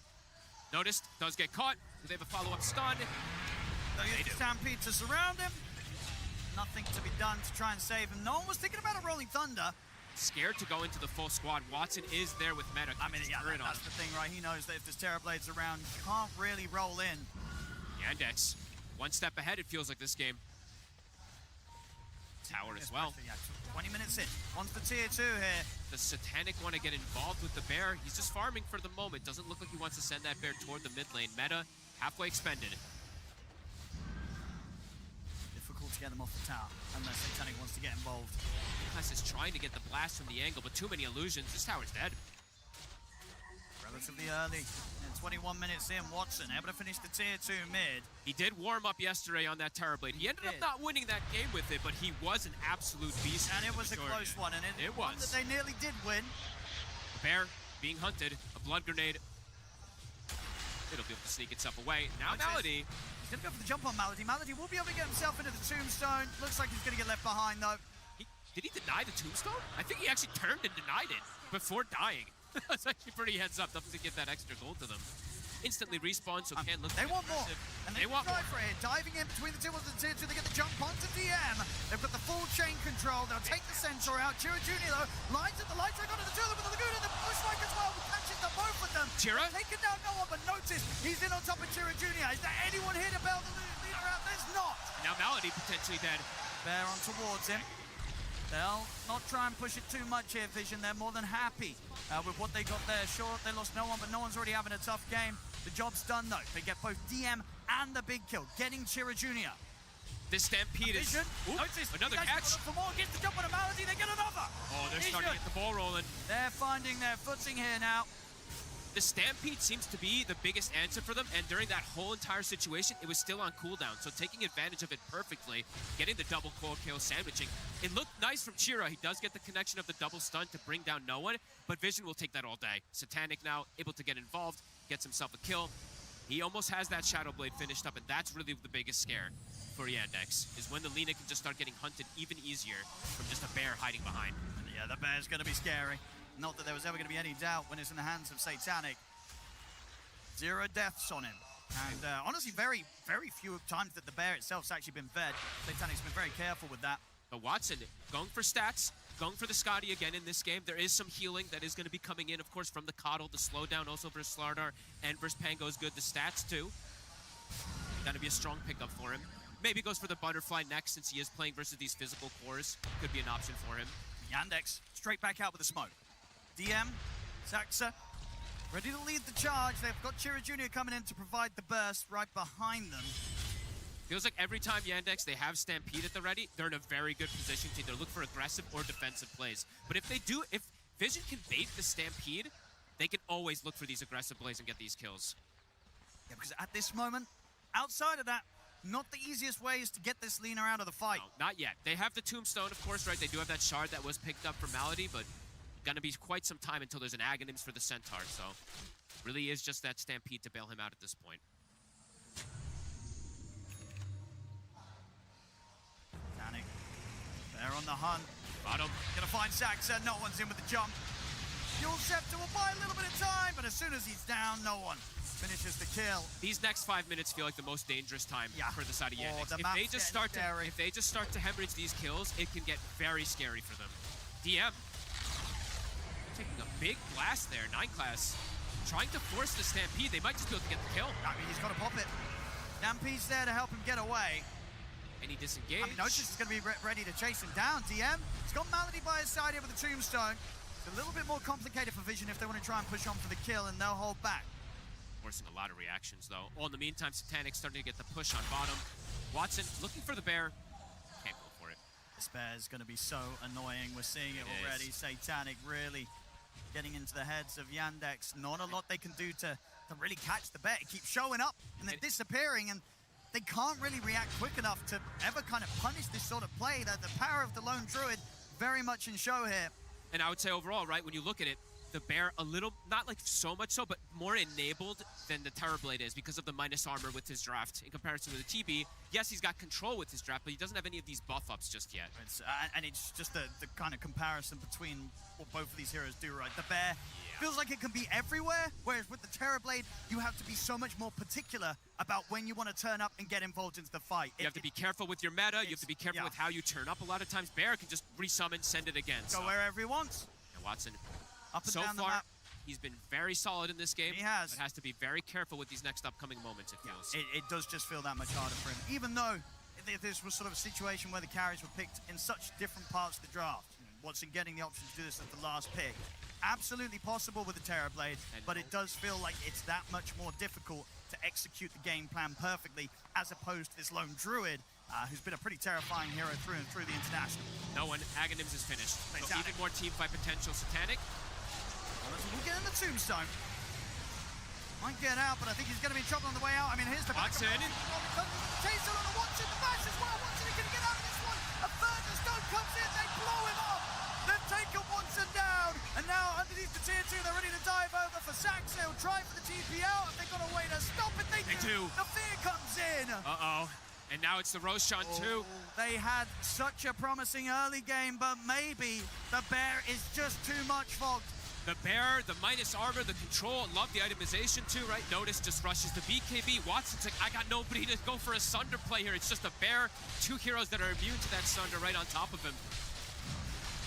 Speaker 12: Noticed, does get caught. Do they have a follow-up stun?
Speaker 11: They do. Stampede to surround him. Nothing to be done to try and save him. No one was thinking about a Rolling Thunder.
Speaker 12: Scared to go into the full squad. Watson is there with meta.
Speaker 11: That's the thing, right? He knows that if there's Terror Blades around, he can't really roll in.
Speaker 12: Yandex, one step ahead, it feels like this game. Tower as well.
Speaker 11: 20 minutes in. On for tier 2 here.
Speaker 12: The Satanic want to get involved with the bear. He's just farming for the moment. Doesn't look like he wants to send that bear toward the mid lane. Meta, halfway expended.
Speaker 11: Difficult to get them off the tower unless Satanic wants to get involved.
Speaker 12: Nice is trying to get the blast from the angle, but too many illusions. This tower's dead.
Speaker 11: Relatively early. And 21 minutes in, Watson able to finish the tier 2 mid.
Speaker 12: He did warm up yesterday on that Terrorblade. He ended up not winning that game with it, but he was an absolute beast.
Speaker 11: And it was a close one, and it was one that they nearly did win.
Speaker 12: The bear being hunted, a blood grenade. It'll be able to sneak itself away. Now Malady.
Speaker 11: He's going to go for the jump on Malady. Malady will be able to get himself into the tombstone. Looks like he's going to get left behind, though.
Speaker 12: Did he deny the tombstone? I think he actually turned and denied it before dying. That's actually pretty heads up. Doesn't get that extra gold to them. Instantly respawn, so can't look.
Speaker 11: They want more. And they
Speaker 12: want more.
Speaker 11: For it. Diving in between the tier 1 and tier 2, they get the jump onto DM. They've got the full chain control. They'll take the Centaur out. Chira Jr. though, lines at the light track onto the two of them with the Lagoon and the Bushwhack as well. Catches the both of them.
Speaker 12: Chira?
Speaker 11: Taking down no one, but notice he's in on top of Chira Jr. Is there anyone here to bail the leader out? There's not.
Speaker 12: Now Malady potentially dead.
Speaker 11: Bear on towards him. They'll not try and push it too much here, Vision. They're more than happy with what they got there. Sure, they lost no one, but no one's already having a tough game. The job's done, though. They get both DM and the big kill, getting Chira Jr.
Speaker 12: This Stampede is...
Speaker 11: Notice,
Speaker 12: another catch.
Speaker 11: For more, gets the jump on a Malady, they get another.
Speaker 12: Oh, they're starting to get the ball rolling.
Speaker 11: They're finding their footing here now.
Speaker 12: The Stampede seems to be the biggest answer for them, and during that whole entire situation, it was still on cooldown, so taking advantage of it perfectly, getting the double core kill, sandwiching. It looked nice from Chira. He does get the connection of the double stun to bring down no one, but Vision will take that all day. Satanic now able to get involved, gets himself a kill. He almost has that Shadow Blade finished up, and that's really the biggest scare for Yandex, is when the Lina can just start getting hunted even easier from just a bear hiding behind.
Speaker 11: Yeah, the bear's going to be scary. Not that there was ever going to be any doubt when it's in the hands of Satanic. 0 deaths on him. And honestly, very, very few times that the bear itself's actually been fed. Satanic's been very careful with that.
Speaker 12: But Watson going for stats, going for the Scotty again in this game. There is some healing that is going to be coming in, of course, from the Coddle, the slowdown also versus Slardar, and versus Pango is good. The stats, too. Going to be a strong pickup for him. Maybe goes for the Butterfly next, since he is playing versus these physical cores. Could be an option for him.
Speaker 11: Yandex straight back out with the smoke. DM, Saxa, ready to lead the charge. They've got Chira Jr. coming in to provide the burst right behind them.
Speaker 12: Feels like every time Yandex, they have Stampede at the ready, they're in a very good position to either look for aggressive or defensive plays. But if they do, if Vision can bait the Stampede, they can always look for these aggressive plays and get these kills.
Speaker 11: Yeah, because at this moment, outside of that, not the easiest ways to get this Lina out of the fight.
Speaker 12: No, not yet. They have the Tombstone, of course, right? They do have that shard that was picked up for Malady, but gonna be quite some time until there's an Aghanims for the Centaur, so really is just that Stampede to bail him out at this point.
Speaker 11: Panic. They're on the hunt.
Speaker 12: Bottom.
Speaker 11: Gonna find Saxa. No one's in with the jump. Fuel Scepter will buy a little bit of time, but as soon as he's down, no one finishes the kill.
Speaker 12: These next 5 minutes feel like the most dangerous time for the side of Yandex.
Speaker 11: The
Speaker 12: If they just start to hemorrhage these kills, it can get very scary for them. DM taking a big blast there. 9 class trying to force the Stampede. They might just be able to get the kill.
Speaker 11: I mean, he's got to pop it. Stampede's there to help him get away.
Speaker 12: And he disengaged.
Speaker 11: I mean, Notice is going to be ready to chase him down. DM, he's got Malady by his side here with the Tombstone. It's a little bit more complicated for Vision if they want to try and push on for the kill, and they'll hold back.
Speaker 12: Forcing a lot of reactions, though. Well, in the meantime, Satanic starting to get the push on bottom. Watson looking for the bear. Can't go for it.
Speaker 11: This bear's going to be so annoying. We're seeing it already. Satanic really getting into the heads of Yandex. Not a lot they can do to really catch the bear. It keeps showing up and then disappearing, and they can't really react quick enough to ever kind of punish this sort of play. That the power of the Lone Druid very much in show here.
Speaker 12: And I would say overall, right, when you look at it, the bear a little, not like so much so, but more enabled than the Terrorblade is because of the minus armor with his draft in comparison to the TB. Yes, he's got control with his draft, but he doesn't have any of these buff ups just yet.
Speaker 11: And it's just the kind of comparison between what both of these heroes do, right? The bear feels like it can be everywhere, whereas with the Terrorblade, you have to be so much more particular about when you want to turn up and get involved into the fight.
Speaker 12: You have to be careful with your meta. You have to be careful with how you turn up. A lot of times, Bear can just resummon, send it again.
Speaker 11: Go wherever he wants.
Speaker 12: And Watson,
Speaker 11: up and
Speaker 12: so
Speaker 11: down the
Speaker 12: far,
Speaker 11: map.
Speaker 12: He's been very solid in this game.
Speaker 11: He has.
Speaker 12: But has to be very careful with these next upcoming moments, it feels.
Speaker 11: It does just feel that much harder for him, even though this was sort of a situation where the carries were picked in such different parts of the draft. Watson getting the option to do this at the last pick. Absolutely possible with the Terrorblade, but it does feel like it's that much more difficult to execute the game plan perfectly as opposed to this Lone Druid, who's been a pretty terrifying hero through and through the International.
Speaker 12: No one, Aghanims is finished. So even more teamfight potential. Satanic.
Speaker 11: We'll get in the Tombstone. Might get out, but I think he's going to be in trouble on the way out. I mean, here's the
Speaker 12: Watson.
Speaker 11: Chase on the Watson, the bash as well. Watson, he can get out of this one. A third stone comes in, they blow him up. They've taken Watson down, and now underneath the tier 2, they're ready to dive over for Sax. They'll try for the TP out. If they've got a way to stop it, they do. The fear comes in.
Speaker 12: Uh-oh. And now it's the Roshan too.
Speaker 11: They had such a promising early game, but maybe the bear is just too much fogged.
Speaker 12: The bear, the minus armor, the control, love the itemization too, right? Notice just rushes the BKB. Watson's like, I got nobody to go for a Sunder play here. It's just a bear, 2 heroes that are immune to that Sunder right on top of him.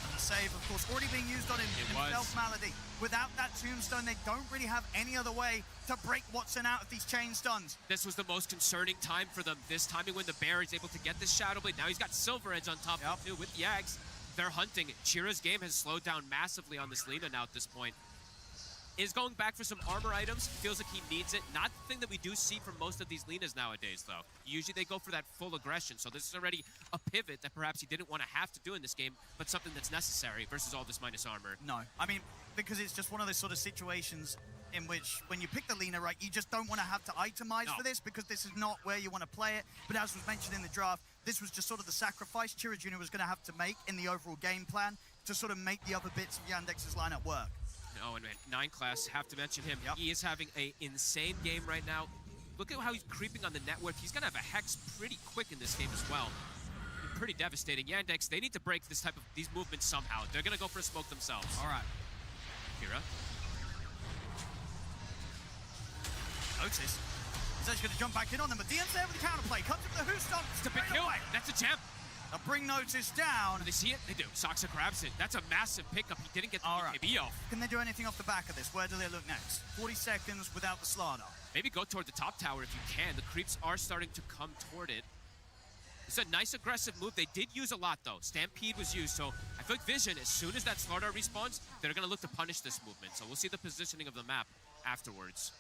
Speaker 11: And the save, of course, already being used on him in Self-Malady. Without that Tombstone, they don't really have any other way to break Watson out of these chain stuns.
Speaker 12: This was the most concerning time for them. This timing when the bear is able to get this Shadow Blade. Now he's got Silver Edge on top of him too with the Ags. they're hunting. Chira's game has slowed down massively on this Lina now at this point. Is going back for some armor items. Feels like he needs it. Not the thing that we do see from most of these Linas nowadays, though. Usually they go for that full aggression, so this is already a pivot that perhaps he didn't want to have to do in this game, but something that's necessary versus all this minus armor.
Speaker 11: No, I mean, because it's just one of those sort of situations in which when you pick the Lina, right, you just don't want to have to itemize for this because this is not where you want to play it. But as was mentioned in the draft, this was just sort of the sacrifice Chira Jr. was going to have to make in the overall game plan to sort of make the other bits of Yandex's lineup work.
Speaker 12: Oh, and 9 class, have to mention him. Yep. He is having an insane game right now. Look at how he's creeping on the network. He's going to have a Hex pretty quick in this game as well. Pretty devastating. Yandex, they need to break these movements somehow. They're going to go for a smoke themselves.
Speaker 11: All right.
Speaker 12: Kira.
Speaker 11: Notice. He's actually going to jump back in on them, but DM's there with the counterplay. Comes with the Houston.
Speaker 12: It's a big kill. That's a gem.
Speaker 11: They'll bring Notice down.
Speaker 12: They see it? They do. Soxa grabs it. That's a massive pickup. He didn't get the BKB off.
Speaker 11: Can they do anything off the back of this? Where do they look next? 40 seconds without the Slardar.
Speaker 12: Maybe go toward the top tower if you can. The creeps are starting to come toward it. It's a nice aggressive move. They did use a lot, though. Stampede was used, so I feel like Vision, as soon as that Slardar respawns, they're going to look to punish this movement. So we'll see the positioning of the map afterwards.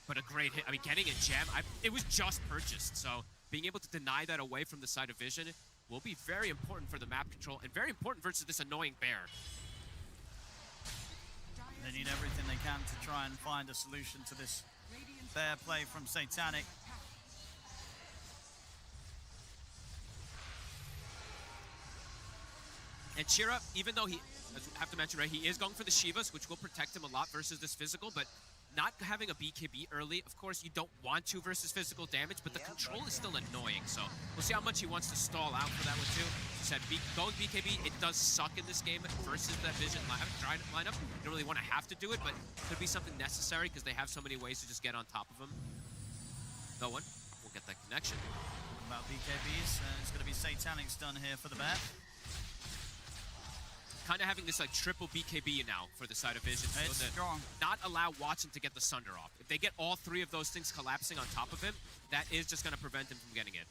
Speaker 12: But a great hit. I mean, getting a gem, it was just purchased, so being able to deny that away from the side of Vision will be very important for the map control and very important versus this annoying bear.
Speaker 11: They need everything they can to try and find a solution to this bear play from Satanic.
Speaker 12: And Chira, even though he, as I have to mention, right, he is going for the Shivas, which will protect him a lot versus this physical, but not having a BKB early, of course, you don't want to versus physical damage, but the control is still annoying, so we'll see how much he wants to stall out for that one, too. As I said, going BKB, it does suck in this game versus that Vision lineup. You don't really want to have to do it, but it could be something necessary because they have so many ways to just get on top of him. No one will get that connection.
Speaker 11: About BKBs, it's going to be Satanic's done here for the bat.
Speaker 12: Kind of having this like triple BKB now for the side of Vision.
Speaker 11: It's strong.
Speaker 12: Not allow Watson to get the Sunder off. If they get all 3 of those things collapsing on top of him, that is just going to prevent him from getting it.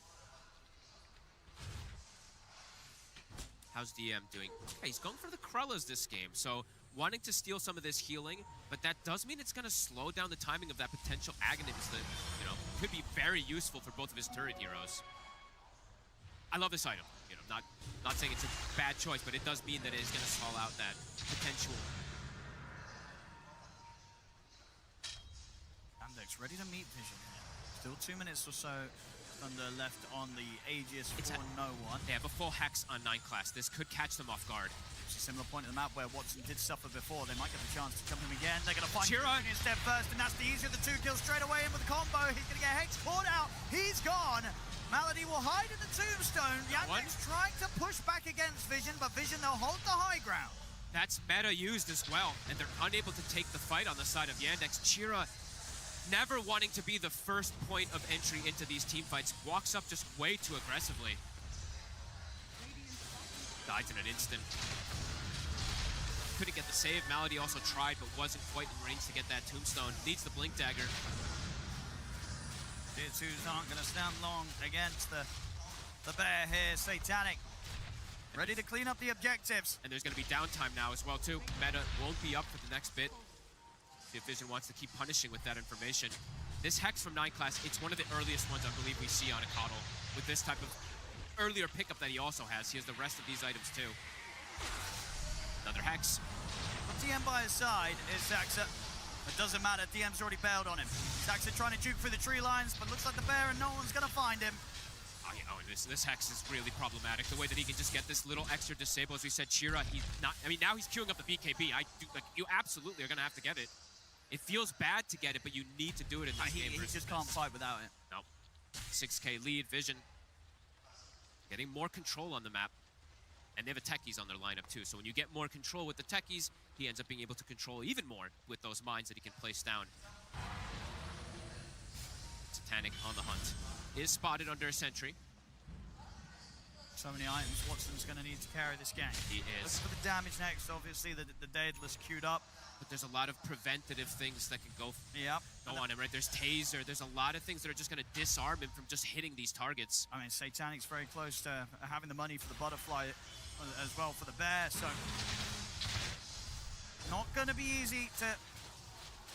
Speaker 12: How's DM doing? Okay, he's going for the Krullas this game, so wanting to steal some of this healing, but that does mean it's going to slow down the timing of that potential Aghanim's that, you know, could be very useful for both of his turret heroes. I love this item. You know, not saying it's a bad choice, but it does mean that it is going to stall out that potential.
Speaker 11: Yandex ready to meet Vision here. Still 2 minutes or so under left on the Aegis for no one.
Speaker 12: They have a full Hex on 9 class. This could catch them off guard.
Speaker 11: It's a similar point in the map where Watson did suffer before. They might get the chance to jump him again. They're going to find
Speaker 12: Chira
Speaker 11: step first, and that's the easier of the 2 kills straight away in with the combo. He's going to get Hex caught out. He's gone. Malady will hide in the tombstone. Yandex trying to push back against Vision, but Vision, they'll hold the high ground.
Speaker 12: That's meta used as well, and they're unable to take the fight on the side of Yandex. Chira, never wanting to be the first point of entry into these team fights, walks up just way too aggressively. Dies in an instant. Couldn't get the save. Malady also tried, but wasn't quite in range to get that tombstone. Needs the Blink Dagger.
Speaker 11: Tier 2s aren't going to stand long against the bear here. Satanic ready to clean up the objectives.
Speaker 12: And there's going to be downtime now as well, too. Meta won't be up for the next bit. See if Vision wants to keep punishing with that information. This Hex from 9 class, it's one of the earliest ones I believe we see on a Coddle. With this type of earlier pickup that he also has. He has the rest of these items, too. Another Hex.
Speaker 11: TM by his side is Zaxa. It doesn't matter, DM's already bailed on him. Zaxa trying to juke through the tree lines, but looks like the bear and no one's going to find him.
Speaker 12: Oh, you know, this Hex is really problematic. The way that he can just get this little extra disable, as we said, Chira, he's not, I mean, now he's queuing up the BKB. You absolutely are going to have to get it. It feels bad to get it, but you need to do it in this game.
Speaker 11: He just can't fight without it.
Speaker 12: No. 6K lead, Vision. Getting more control on the map. And they have a techies on their lineup too, so when you get more control with the techies, he ends up being able to control even more with those mines that he can place down. Satanic on the hunt. Is spotted under a sentry.
Speaker 11: So many items. Watson's going to need to carry this game.
Speaker 12: He is.
Speaker 11: Looking for the damage next. Obviously, the Daedalus queued up.
Speaker 12: But there's a lot of preventative things that can go on him, right? There's Taser. There's a lot of things that are just going to disarm him from just hitting these targets.
Speaker 11: I mean, Satanic's very close to having the money for the butterfly as well for the bear, so not going to be easy to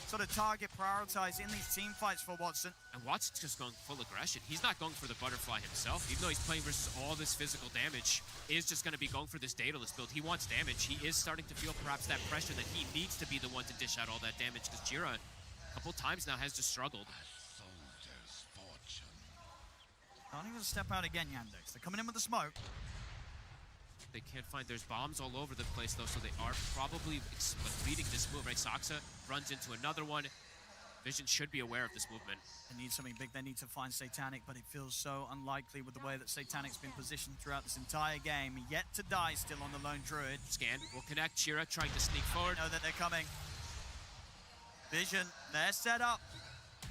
Speaker 11: sort of target, prioritize in these team fights for Watson.
Speaker 12: And Watson's just going full aggression. He's not going for the butterfly himself, even though he's playing versus all this physical damage. Is just going to be going for this Daedalus build. He wants damage. He is starting to feel perhaps that pressure that he needs to be the one to dish out all that damage, because Jira a couple times now has just struggled.
Speaker 11: Not even step out again, Yandex. They're coming in with the smoke.
Speaker 12: They can't find, there's bombs all over the place though, so they are probably reading this move, right? Saksa runs into another one. Vision should be aware of this movement.
Speaker 11: They need something big, they need to find Satanic, but it feels so unlikely with the way that Satanic's been positioned throughout this entire game. Yet to die still on the lone druid.
Speaker 12: Scan will connect, Chira trying to sneak forward.
Speaker 11: Know that they're coming. Vision, they're set up.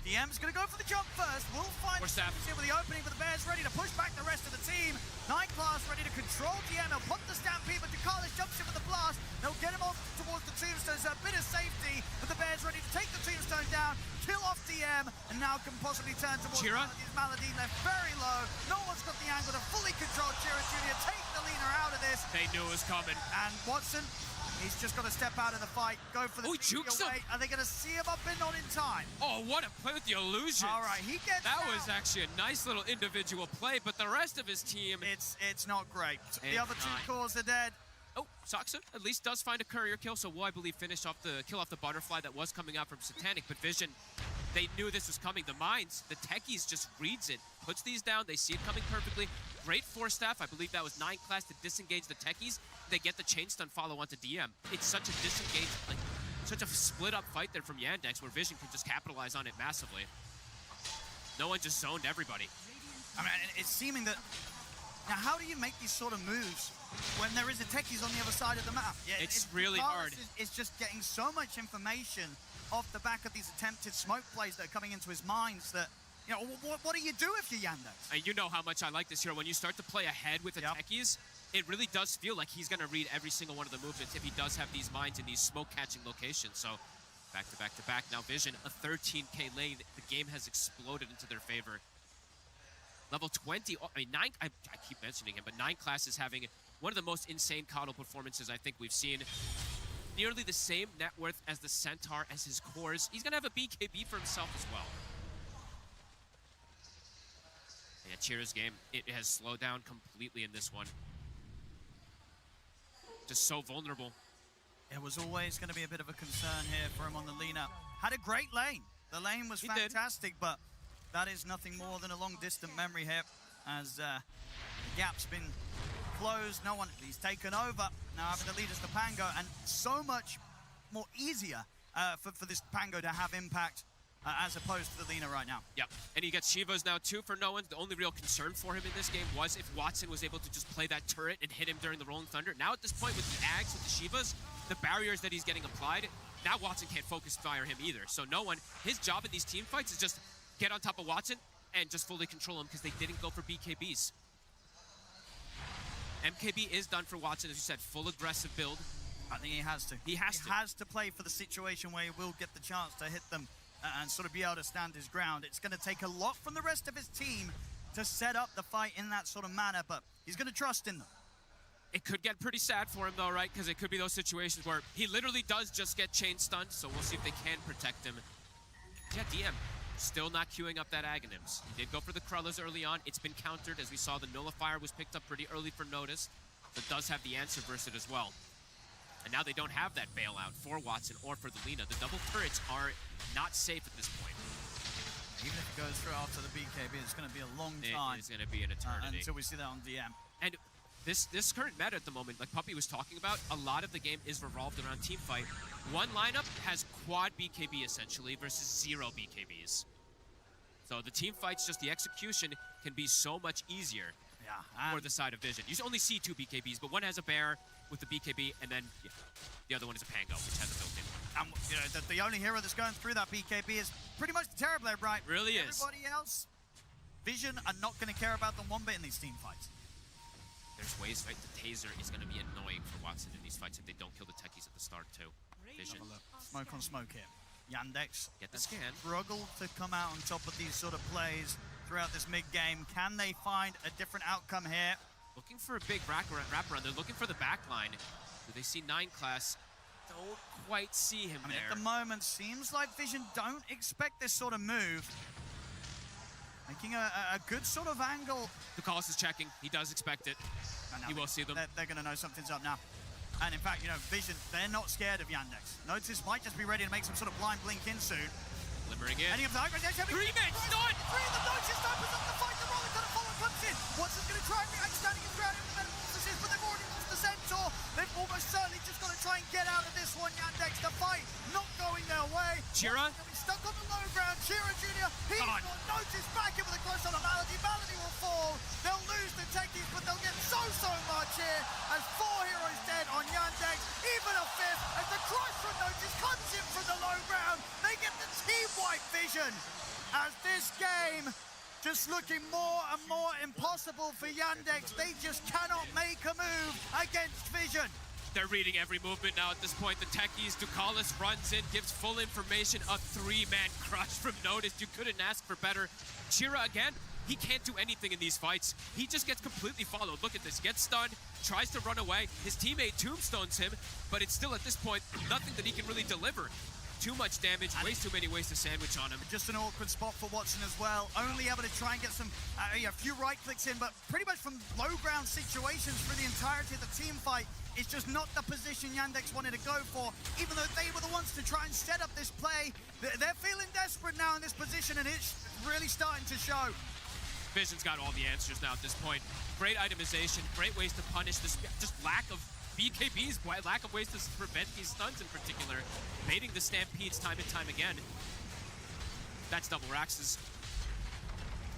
Speaker 11: DM's gonna go for the jump first. We'll find
Speaker 12: with
Speaker 11: the opening, but the Bears ready to push back the rest of the team. Night Class ready to control DM. They'll put the Stampede, but Dakalis jumps in with the blast. They'll get him off towards the tombstone, so a bit of safety. But the Bears ready to take the tombstone down, kill off DM, and now can possibly turn towards
Speaker 12: Chira.
Speaker 11: Malady left very low. No one's got the angle to fully control Chira Jr. Take the leaner out of this.
Speaker 12: They knew it was coming.
Speaker 11: And Watson, he's just got to step out of the fight, go for the
Speaker 12: jukes him.
Speaker 11: Are they going to see him up and not in time?
Speaker 12: Oh, what a play with the illusions.
Speaker 11: All right, he gets
Speaker 12: That
Speaker 11: out.
Speaker 12: was actually a nice little individual play, but the rest of his team...
Speaker 11: It's not great. The other two cores are dead.
Speaker 12: Oh, Saksa at least does find a courier kill, so will, I believe, finish off the kill off the butterfly that was coming out from Satanic, but Vision, they knew this was coming. The mines, the techies just reads it, puts these down, they see it coming perfectly. Great force staff, I believe that was 9 class to disengage the techies. They get the chain stun follow onto DM. It's such a disengaged, like, such a split up fight there from Yandex where Vision can just capitalize on it massively. No one just zoned everybody.
Speaker 11: I mean, it's seeming that... Now, how do you make these sort of moves when there is a techies on the other side of the map? Yeah,
Speaker 12: it's really hard.
Speaker 11: It's just getting so much information off the back of these attempted smoke plays that are coming into his minds that, you know, what do you do if you're Yandex?
Speaker 12: And you know how much I like this hero. When you start to play ahead with the techies, it really does feel like he's going to read every single one of the movements if he does have these mines in these smoke-catching locations. So, back to back to back. Now Vision, a 13K lane. The game has exploded into their favor. Level 20, I mean, 9, I keep mentioning him, but 9 class is having one of the most insane Coddle performances I think we've seen. Nearly the same net worth as the Centaur, as his cores. He's going to have a BKB for himself as well. Yeah, Chira's game, it has slowed down completely in this one. Just so vulnerable.
Speaker 11: It was always going to be a bit of a concern here for him on the lean up. Had a great lane. The lane was fantastic, but that is nothing more than a long-distant memory here as the gap's been closed. No one, he's taken over. Now having to lead us to Pango, and so much more easier for this Pango to have impact as opposed to the Lina right now.
Speaker 12: Yep, and he gets Shivas now too for no one. The only real concern for him in this game was if Watson was able to just play that turret and hit him during the Rolling Thunder. Now at this point with the Ags, with the Shivas, the barriers that he's getting applied, now Watson can't focus fire him either. So no one, his job in these team fights is just get on top of Watson and just fully control him because they didn't go for BKBs. MKB is done for Watson, as you said, full aggressive build.
Speaker 11: I think he has to.
Speaker 12: He has
Speaker 11: to play for the situation where he will get the chance to hit them and sort of be able to stand his ground. It's going to take a lot from the rest of his team to set up the fight in that sort of manner, but he's going to trust in them.
Speaker 12: It could get pretty sad for him though, right? Because it could be those situations where he literally does just get chain stunned, so we'll see if they can protect him. Yeah, DM. Still not queuing up that Aghanims. He did go for the Krullas early on. It's been countered. As we saw, the Nullifier was picked up pretty early for Notice. So it does have the answer versus it as well. And now they don't have that bailout for Watson or for the Lina. The double turrets are not safe at this point.
Speaker 11: Even if it goes through after the BKB, it's going to be a long time.
Speaker 12: It is going to be an eternity.
Speaker 11: Until we see that on DM.
Speaker 12: And this current meta at the moment, like Puppy was talking about, a lot of the game is revolved around teamfight. One lineup has quad BKB essentially versus 0 BKBs. So the team fights, just the execution can be so much easier for the side of Vision. You only see 2 BKBs, but one has a bear with the BKB, and then the other one is a Pango, which has a built-in.
Speaker 11: You know, the only hero that's going through that BKB is pretty much the Terrorblade, right?
Speaker 12: Really is.
Speaker 11: Everybody else, Vision are not going to care about them one bit in these team fights.
Speaker 12: there's ways, right? The taser is going to be annoying for Watson in these fights if they don't kill the techies at the start, too. Vision.
Speaker 11: Smoke on smoke here. Yandex
Speaker 12: get the scan.
Speaker 11: Struggle to come out on top of these sort of plays throughout this mid-game. Can they find a different outcome here?
Speaker 12: Looking for a big wraparound. They're looking for the back line. Do they see 9 class? Don't quite see him there.
Speaker 11: At the moment, seems like Vision don't expect this sort of move. Making a good sort of angle.
Speaker 12: Ducalis is checking. He does expect it. He will see them.
Speaker 11: They're going to know something's up now. And in fact, you know, Vision, they're not scared of Yandex. Notice might just be ready to make some sort of blind blink in soon.
Speaker 12: Glimmering in.
Speaker 11: Any of the
Speaker 12: 3 men, done!
Speaker 11: 3 of the Notice opens up the fight. The roller gonna follow comes in. Watson's gonna try and react, standing his ground in the metamorphosis, but they've already lost the Centaur. They've almost certainly just got to try and get out of this one. Yandex, the fight not going their way.
Speaker 12: Chira.
Speaker 11: Stuck on the low ground. Chira Jr. He's got Notice back in with a close on a Malady. Malady will fall. They'll lose the techies, but they'll get so much here as 4 heroes dead on Yandex. Even a 5th as the crush from Notice comes in from the low ground. They get the team wipe. Vision as this game just looking more and more impossible for Yandex. They just cannot make a move against Vision.
Speaker 12: They're reading every movement now at this point. The techies, Ducalis runs in, gives full information. A 3-man crush from Notice. You couldn't ask for better. Chira again, he can't do anything in these fights. He just gets completely followed. Look at this, gets stunned, tries to run away. His teammate tombstones him, but it's still at this point nothing that he can really deliver. Too much damage, way too many ways to sandwich on him.
Speaker 11: Just an awkward spot for Watson as well. Only able to try and get some, a few right clicks in, but pretty much from low ground situations for the entirety of the team fight. It's just not the position Yandex wanted to go for, even though they were the ones to try and set up this play. They're feeling desperate now in this position, and it's really starting to show.
Speaker 12: Vision's got all the answers now at this point. Great itemization, great ways to punish this, just lack of BKBs, lack of ways to prevent these stuns in particular. Baiting the Stampedes time and time again. That's double Raxes.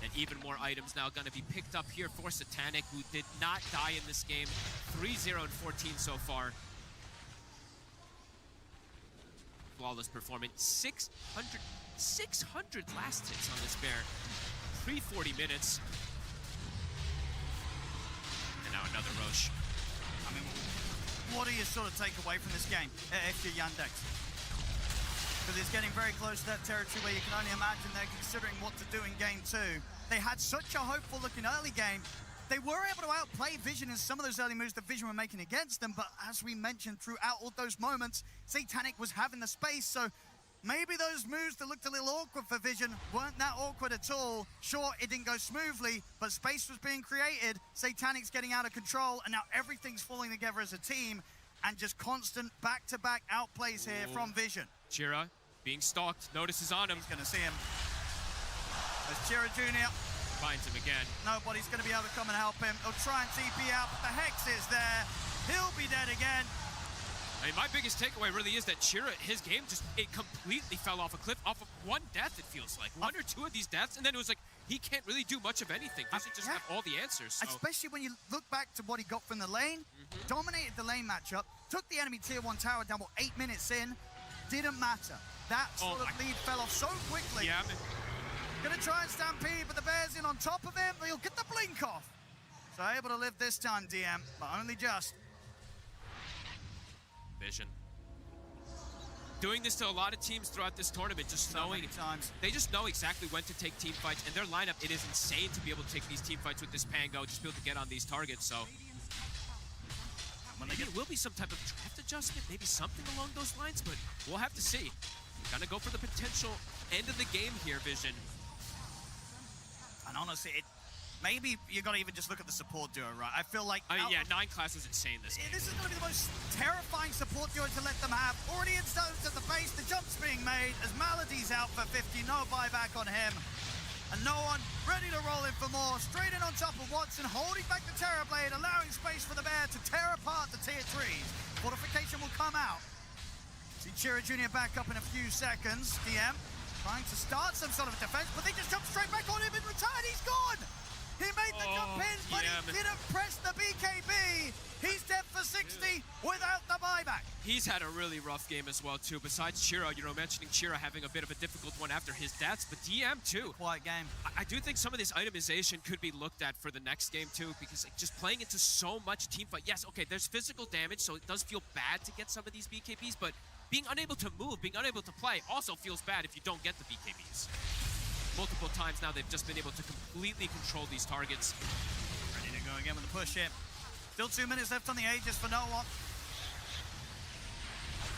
Speaker 12: And even more items now going to be picked up here for Satanic, who did not die in this game. 3-0 and 14 so far. Flawless performance. 600 last hits on this bear. Pre-40 minutes. And now another Roche.
Speaker 11: I mean, what do you sort of take away from this game if you're Yandex? Because it's getting very close to that territory where you can only imagine they're considering what to do in game 2. They had such a hopeful looking early game. They were able to outplay Vision in some of those early moves that Vision were making against them, but as we mentioned throughout all those moments, Satanic was having the space, so maybe those moves that looked a little awkward for Vision weren't that awkward at all. Sure, it didn't go smoothly, but space was being created. Satanic's getting out of control, and now everything's falling together as a team, and just constant back-to-back outplays here from Vision.
Speaker 12: Chira being stalked. Notice is on him.
Speaker 11: He's going to see him. There's Chira Jr.
Speaker 12: Finds him again.
Speaker 11: Nobody's going to be able to come and help him. He'll try and TP out, but the Hex is there. He'll be dead again.
Speaker 12: I mean, my biggest takeaway really is that Chira, his game it completely fell off a cliff, off of one death, it feels like. 1 or 2 of these deaths, and then it was like, he can't really do much of anything. Doesn't just have all the answers. So.
Speaker 11: Especially when you look back to what he got from the lane, dominated the lane matchup, took the enemy tier 1 tower down, 8 minutes in, didn't matter. That sort of lead fell off so quickly.
Speaker 12: Yeah.
Speaker 11: Gonna try and stampede, but the bear's in on top of him. He'll get the blink off. So able to live this time, DM, but only just.
Speaker 12: Vision. Doing this to a lot of teams throughout this tournament, just knowing
Speaker 11: times.
Speaker 12: They just know exactly when to take team fights, and their lineup, it is insane to be able to take these team fights with this Pango, just be able to get on these targets, so. Maybe it will be some type of draft adjustment, maybe something along those lines, but we'll have to see. Gonna go for the potential end of the game here, Vision.
Speaker 11: And honestly, maybe you gotta even just look at the support duo, right? I feel like...
Speaker 12: yeah, 9 class is insane this game.
Speaker 11: This is gonna be the most terrifying support duo to let them have. Already exposed at the base, the jump's being made as Malady's out for 50, no buyback on him. And no one ready to roll in for more. Straight in on top of Watson, holding back the Terror Blade, allowing space for the bear to tear apart the tier 3s. Fortification will come out. See Chira Jr. back up in a few seconds. DM trying to start some sort of defense, but they just jump straight back on him in return. He's gone. He made the jump in, but he didn't press the BKB. He's dead for 60 without the buyback.
Speaker 12: He's had a really rough game as well, too. Besides Chira, mentioning Chira having a bit of a difficult one after his deaths, but DM, too.
Speaker 11: Quiet game.
Speaker 12: I do think some of this itemization could be looked at for the next game, too, because just playing into so much team fight. Yes, okay, there's physical damage, so it does feel bad to get some of these BKBs, but being unable to move, being unable to play also feels bad if you don't get the BKBs. Multiple times now, they've just been able to completely control these targets.
Speaker 11: Ready to go again with the push here. Still 2 minutes left on the Aegis for no one.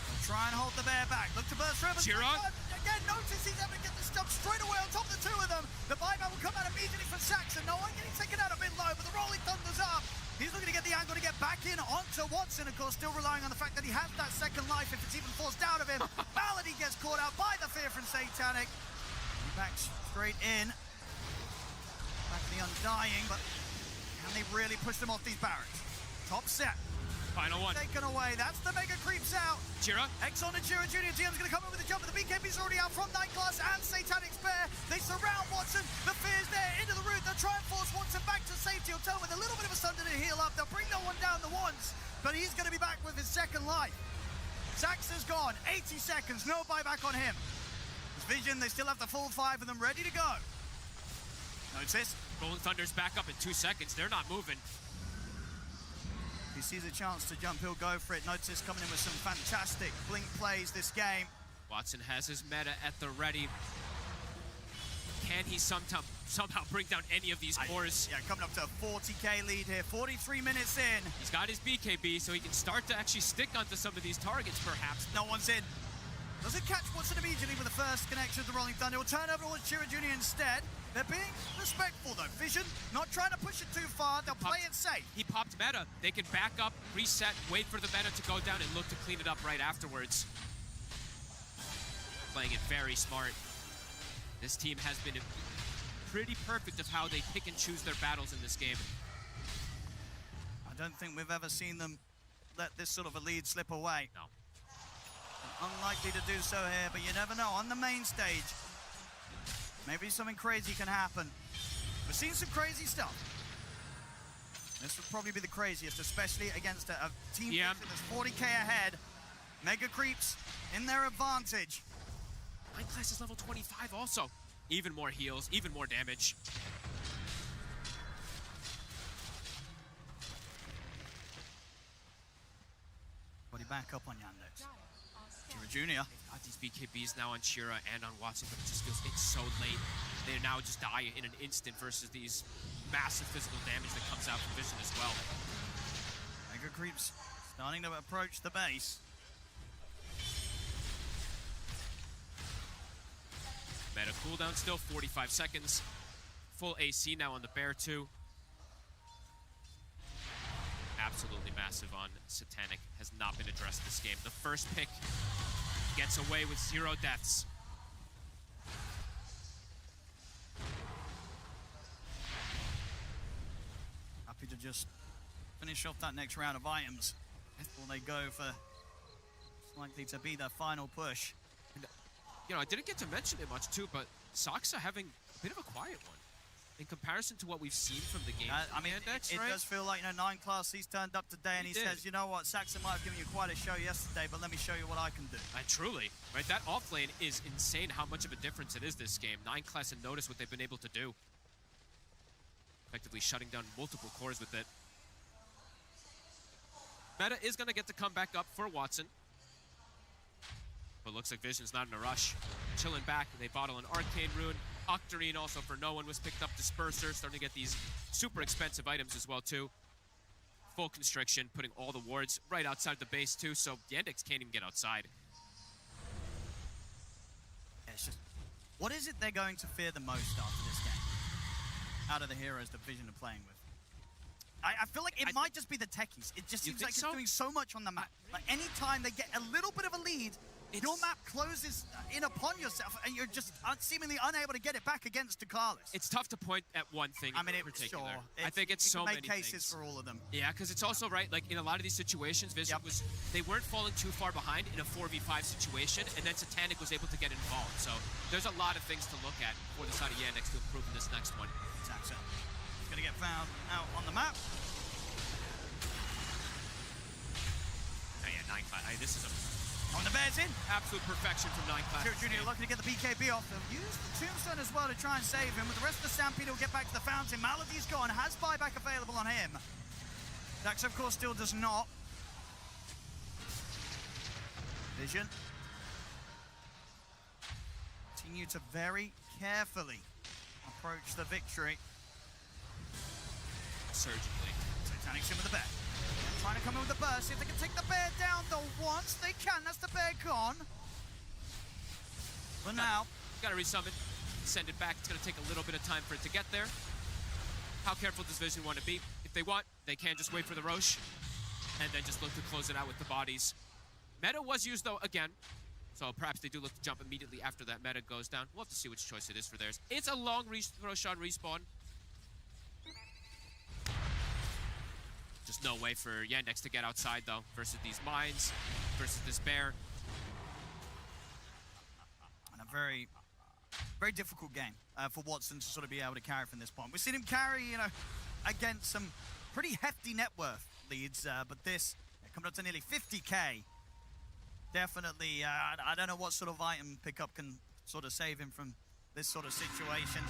Speaker 11: They'll try and hold the bear back. Look to burst through. Again, notice he's able to get the jump straight away on top of the two of them. The buyback will come out immediately from Saxon. No one getting taken out a bit low, but the Rolling Thunder's up. He's looking to get the angle to get back in onto Watson, of course, still relying on the fact that he has that second life if it's even forced out of him. Malady gets caught out by the fear from Satanic. He backs straight in. Back to the Undying, but can they really push them off these barracks? Top set.
Speaker 12: Final one.
Speaker 11: Taken away. That's the Mega Creeps out.
Speaker 12: Chira.
Speaker 11: Exxon and Chira Jr. GM's going to come in with a jump, but the BKB's already out from Nightglass and Satanic's Bear. They surround Watson. The fear's there into the root. They'll try and force Watson back to safety. He'll turn with a little bit of a stun to heal up. They'll bring no one down the once, but he's going to be back with his second life. Saxon's gone. 80 seconds. No buyback on him. Vision, they still have the full 5 of them ready to go. Notice.
Speaker 12: Rolling Thunder's back up in 2 seconds. They're not moving.
Speaker 11: If he sees a chance to jump, he'll go for it. Notice coming in with some fantastic blink plays this game.
Speaker 12: Watson has his meta at the ready. Can he somehow bring down any of these cores?
Speaker 11: Yeah, coming up to a 40k lead here. 43 minutes in.
Speaker 12: He's got his BKB, so he can start to actually stick onto some of these targets, perhaps.
Speaker 11: No one's in. Doesn't catch Watson immediately with the first connection to the Rolling Thunder. Will turn over towards Chira Jr. instead. They're being respectful though. Vision, not trying to push it too far. They'll play it safe.
Speaker 12: He popped meta. They can back up, reset, wait for the meta to go down, and look to clean it up right afterwards. Playing it very smart. This team has been pretty perfect of how they pick and choose their battles in this game.
Speaker 11: I don't think we've ever seen them let this sort of a lead slip away.
Speaker 12: No.
Speaker 11: Unlikely to do so here, but you never know. On the main stage, maybe something crazy can happen. We've seen some crazy stuff. This would probably be the craziest, especially against a team that's 40k ahead. Mega Creeps in their advantage.
Speaker 12: Nightglass is level 25 also. Even more heals, even more damage.
Speaker 11: Body back up on Yandex. Chira Jr.
Speaker 12: Got these BKBs now on Chira and on Watson, but it just feels it's so late. They now just die in an instant versus these massive physical damage that comes out from Vision as well.
Speaker 11: Mega Creeps starting to approach the base.
Speaker 12: Meta cooldown still 45 seconds. Full AC now on the Bear too. Absolutely massive on Satanic. Has not been addressed this game. The first pick gets away with 0 deaths.
Speaker 11: Happy to just finish off that next round of items before they go for what's likely to be their final push.
Speaker 12: And, you know, I didn't get to mention it much too, but Saksa having a bit of a quiet one in comparison to what we've seen from the game.
Speaker 11: I mean,
Speaker 12: Yandex,
Speaker 11: it does feel like, you know, 9 class, he's turned up today and he says, you know what, Saxon might have given you quite a show yesterday, but let me show you what I can do.
Speaker 12: Truly, right? That offlane is insane how much of a difference it is this game. 9 class, and notice what they've been able to do. Effectively shutting down multiple cores with it. Meta is going to get to come back up for Watson. But looks like Vision's not in a rush. Chilling back, they bottle an Arcane Rune. Octarine also for no one was picked up. Disperser, starting to get these super expensive items as well too. Full Constriction, putting all the wards right outside the base too, so Yandex can't even get outside.
Speaker 11: Yeah, it's just, what is it they're going to fear the most after this game? Out of the heroes that Vision are playing with. I feel like it might just be the techies. It just seems like it's doing so much on the map. Like anytime they get a little bit of a lead, your map closes in upon yourself and you're just seemingly unable to get it back against Ducalis.
Speaker 12: It's tough to point at one thing in particular.
Speaker 11: Sure.
Speaker 12: I think it's so many
Speaker 11: things. You can make cases
Speaker 12: things.
Speaker 11: for all of them.
Speaker 12: Yeah, because it's also, right, like in a lot of these situations, Vision was, they weren't falling too far behind in a 4v5 situation, and then Satanic was able to get involved. So there's a lot of things to look at for the side of Yandex to improve in this next one.
Speaker 11: Saxon going to get found out on the map.
Speaker 12: Oh yeah, 9Class. This is a
Speaker 11: on the bears in.
Speaker 12: Absolute perfection from 9Class.
Speaker 11: Junior looking to get the BKB off. They'll use the Tombstone as well to try and save him. With the rest of the Stampede, he'll get back to the fountain. Malady's gone, has buyback available on him. Dax, of course, still does not. Vision. Continue to very carefully approach the victory.
Speaker 12: Surgically.
Speaker 11: Titanic's in with the bear. Trying to come in with the burst. See if they can take the bear down though once. They can. That's the bear gone. But now...
Speaker 12: Gotta resummon. Send it back. It's gonna take a little bit of time for it to get there. How careful does Vision want to be? If they want, they can just wait for the Roche and then just look to close it out with the bodies. Meta was used though again. So perhaps they do look to jump immediately after that meta goes down. We'll have to see which choice it is for theirs. It's a long Roshan respawn. Just no way for Yandex to get outside though versus these mines, versus this bear.
Speaker 11: And a very, very difficult game for Watson to sort of be able to carry from this point. We've seen him carry, you know, against some pretty hefty net worth leads, but this coming up to nearly 50k. Definitely, I don't know what sort of item pickup can sort of save him from this sort of situation.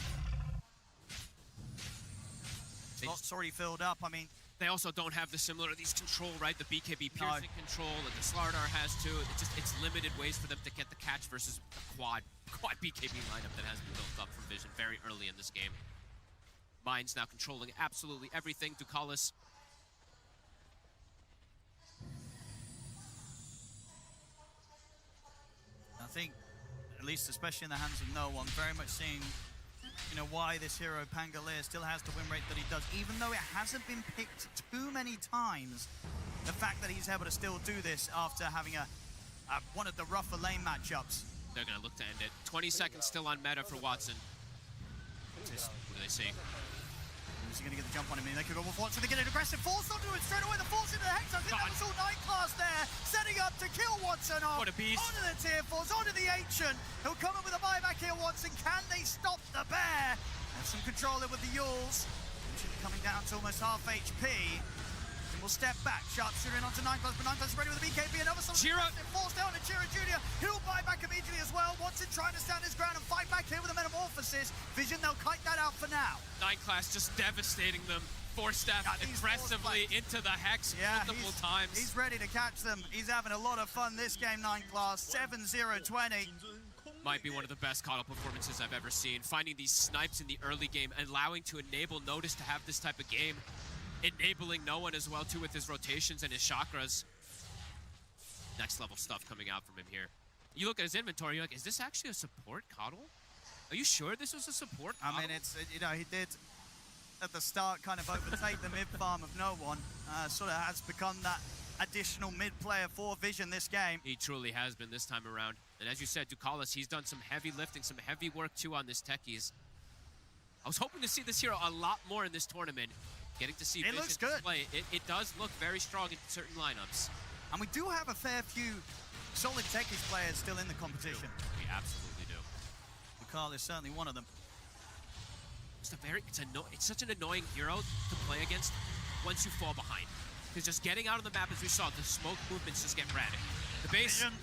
Speaker 11: Slots already filled up. I mean,
Speaker 12: they also don't have the similar these control, right? The BKB piercing control and the Slardar has too. It's limited ways for them to get the catch versus a quad BKB lineup that has been built up from Vision very early in this game. Mines now controlling absolutely everything. Ducalis.
Speaker 11: I think, at least especially in the hands of no one, very much seeing, you know, why this hero Pangolier still has the win rate that he does, even though it hasn't been picked too many times. The fact that he's able to still do this after having one of the rougher lane matchups.
Speaker 12: They're gonna look to end it. 20 seconds still on meta for Watson. What do they see?
Speaker 11: Is he going to get the jump on him? They could go with Watson. They get an aggressive force onto it straight away. The force into the Hex. I think that was all 9Class there. Setting up to kill Watson off.
Speaker 12: What a beast.
Speaker 11: Onto the tier 4s, onto the Ancient. He'll come in with a buyback here, Watson. Can they stop the bear? Have some control there with the Yules. Ancient coming down to almost half HP. Will step back. Sharpshooter in onto 9Class, but 9Class ready with the BKB. Another sort of forced down to Chira Jr. He'll buy back immediately as well. Watson trying to stand his ground and fight back here with a Metamorphosis. Vision, they'll kite that out for now.
Speaker 12: 9Class just devastating them. Force staff aggressively into the Hex multiple times.
Speaker 11: He's ready to catch them. He's having a lot of fun this game, 9Class. 7-0-20.
Speaker 12: Might be one of the best caught-up performances I've ever seen. Finding these snipes in the early game, allowing to enable Notice to have this type of game. Enabling no one as well too with his rotations and his chakras. Next level stuff coming out from him here. You look at his inventory, you're like, is this actually a support Coddle? Are you sure this was a support Coddle?
Speaker 11: I mean, it's, you know, he did at the start kind of overtake the mid farm of no one. Sort of has become that additional mid player for Vision this game.
Speaker 12: He truly has been this time around. And as you said, Ducalis, he's done some heavy lifting, some heavy work too on this techies. I was hoping to see this hero a lot more in this tournament. Getting to see Vision play, it does look very strong in certain lineups.
Speaker 11: And we do have a fair few solid techies players still in the competition.
Speaker 12: We absolutely do.
Speaker 11: Carl is certainly one of them.
Speaker 12: It's such an annoying hero to play against once you fall behind. Because just getting out of the map, as we saw, the smoke movements just get red. The base...
Speaker 11: Vision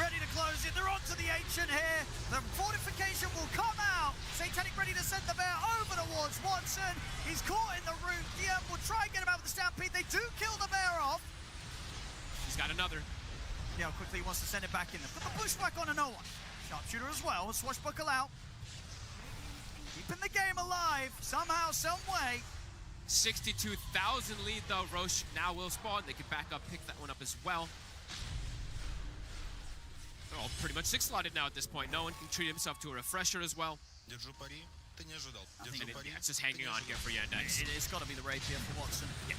Speaker 11: ready to close it. They're onto the Ancient here. The fortification will come out. Satanic ready to send the bear over towards Watson. He's caught in the root. DM will try and get him out with the Stampede. They do kill the bear off.
Speaker 12: He's got another.
Speaker 11: Yeah, quickly he wants to send it back in there. Put the pushback on a no one. Sharpshooter as well. Swashbuckle out. Keeping the game alive somehow, some way.
Speaker 12: 62,000 lead though. Roche now will spawn. They can back up, pick that one up as well. They're all pretty much 6-slotted now at this point. No one can treat himself to a refresher as well. It's just hanging on here for Yandex.
Speaker 11: It's got to be the rapier for Watson.
Speaker 12: Yeah.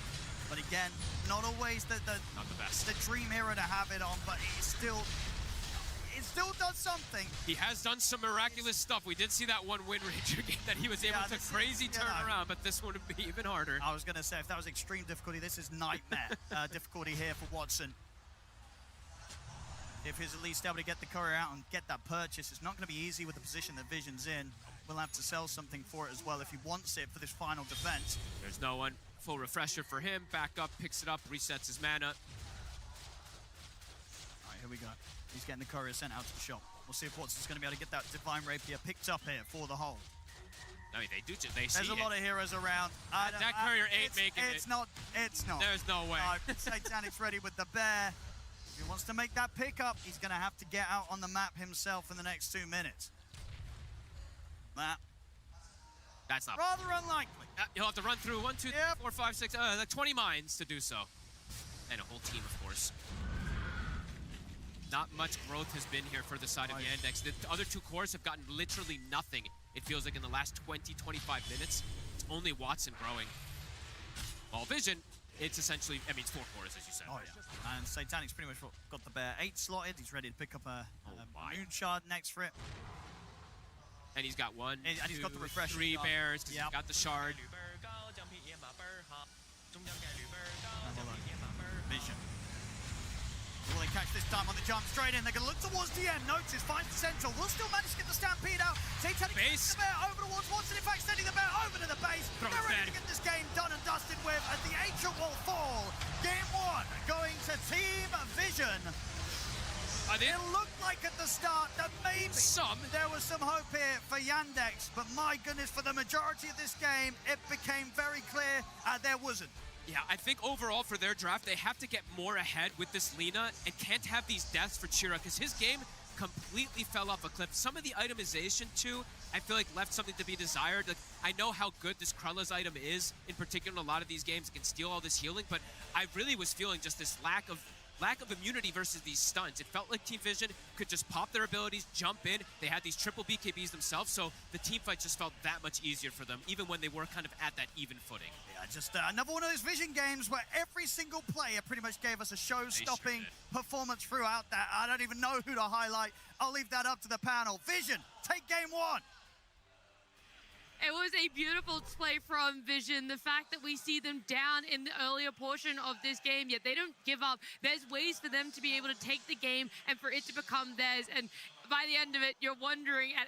Speaker 11: But again, not always not
Speaker 12: the best.
Speaker 11: The dream hero to have it on, but it still does something.
Speaker 12: He has done some miraculous stuff. We did see that one win Ranger game that he was able to crazy turn around, but this one would be even harder.
Speaker 11: I was going to say, if that was extreme difficulty, this is nightmare difficulty here for Watson. If he's at least able to get the courier out and get that purchase, it's not going to be easy with the position that Vision's in. will have to sell something for it as well if he wants it for this final defense.
Speaker 12: There's no one. Full refresher for him. Back up, picks it up, resets his mana.
Speaker 11: All right, here we go. He's getting the courier sent out to the shop. We'll see if Watson's going to be able to get that Divine Rapier picked up here for the hold.
Speaker 12: I mean, they do. They
Speaker 11: There's a lot of heroes around.
Speaker 12: That courier ain't making it.
Speaker 11: It's not.
Speaker 12: There's no way.
Speaker 11: Satanic's ready with the bear. If he wants to make that pickup, he's going to have to get out on the map himself in the next 2 minutes.
Speaker 12: That's not
Speaker 11: rather unlikely.
Speaker 12: He'll have to run through 1, 2, 3, 4, 5, 6, like 20 mines to do so. And a whole team, of course. Not much growth has been here for the side of Yandex. The other two cores have gotten literally nothing, it feels like, in the last 20, 25 minutes. It's only Watson growing. While Vision, it's essentially, I mean, it's 4 cores, as you said.
Speaker 11: Oh, yeah. And Satanic's pretty much got the bear 8 slotted. He's ready to pick up a Moon Shard next for it.
Speaker 12: And he's got 1,
Speaker 11: and he's got the refresh
Speaker 12: 3 bears, because he's got the shard.
Speaker 11: Vision. Will they catch this time on the jump? Straight in. They're going to look towards DM. Notice finds the central. Will still manage to get the Stampede out. Satanic gets the bear over towards Watson. In fact, sending the bear over to the base. They're ready to get this game done and dusted with as the ancient will fall. Game 1 going to Team Vision. It looked like at the start that maybe there was some hope here for Yandex, but my goodness, for the majority of this game, it became very clear there wasn't.
Speaker 12: Yeah, I think overall for their draft, they have to get more ahead with this Lina and can't have these deaths for Chira because his game completely fell off a cliff. Some of the itemization, too, I feel like left something to be desired. Like, I know how good this Krulla's item is, in particular in a lot of these games. It can steal all this healing, but I really was feeling just this lack of immunity versus these stuns. It felt like Team Vision could just pop their abilities, jump in. They had these triple BKBs themselves, so the team fight just felt that much easier for them, even when they were kind of at that even footing.
Speaker 11: Yeah, just another one of those Vision games where every single player pretty much gave us a show-stopping performance throughout that. I don't even know who to highlight. I'll leave that up to the panel. Vision, take game 1.
Speaker 19: It was a beautiful play from Vision. The fact that we see them down in the earlier portion of this game, yet they don't give up. There's ways for them to be able to take the game and for it to become theirs. And by the end of it, you're wondering at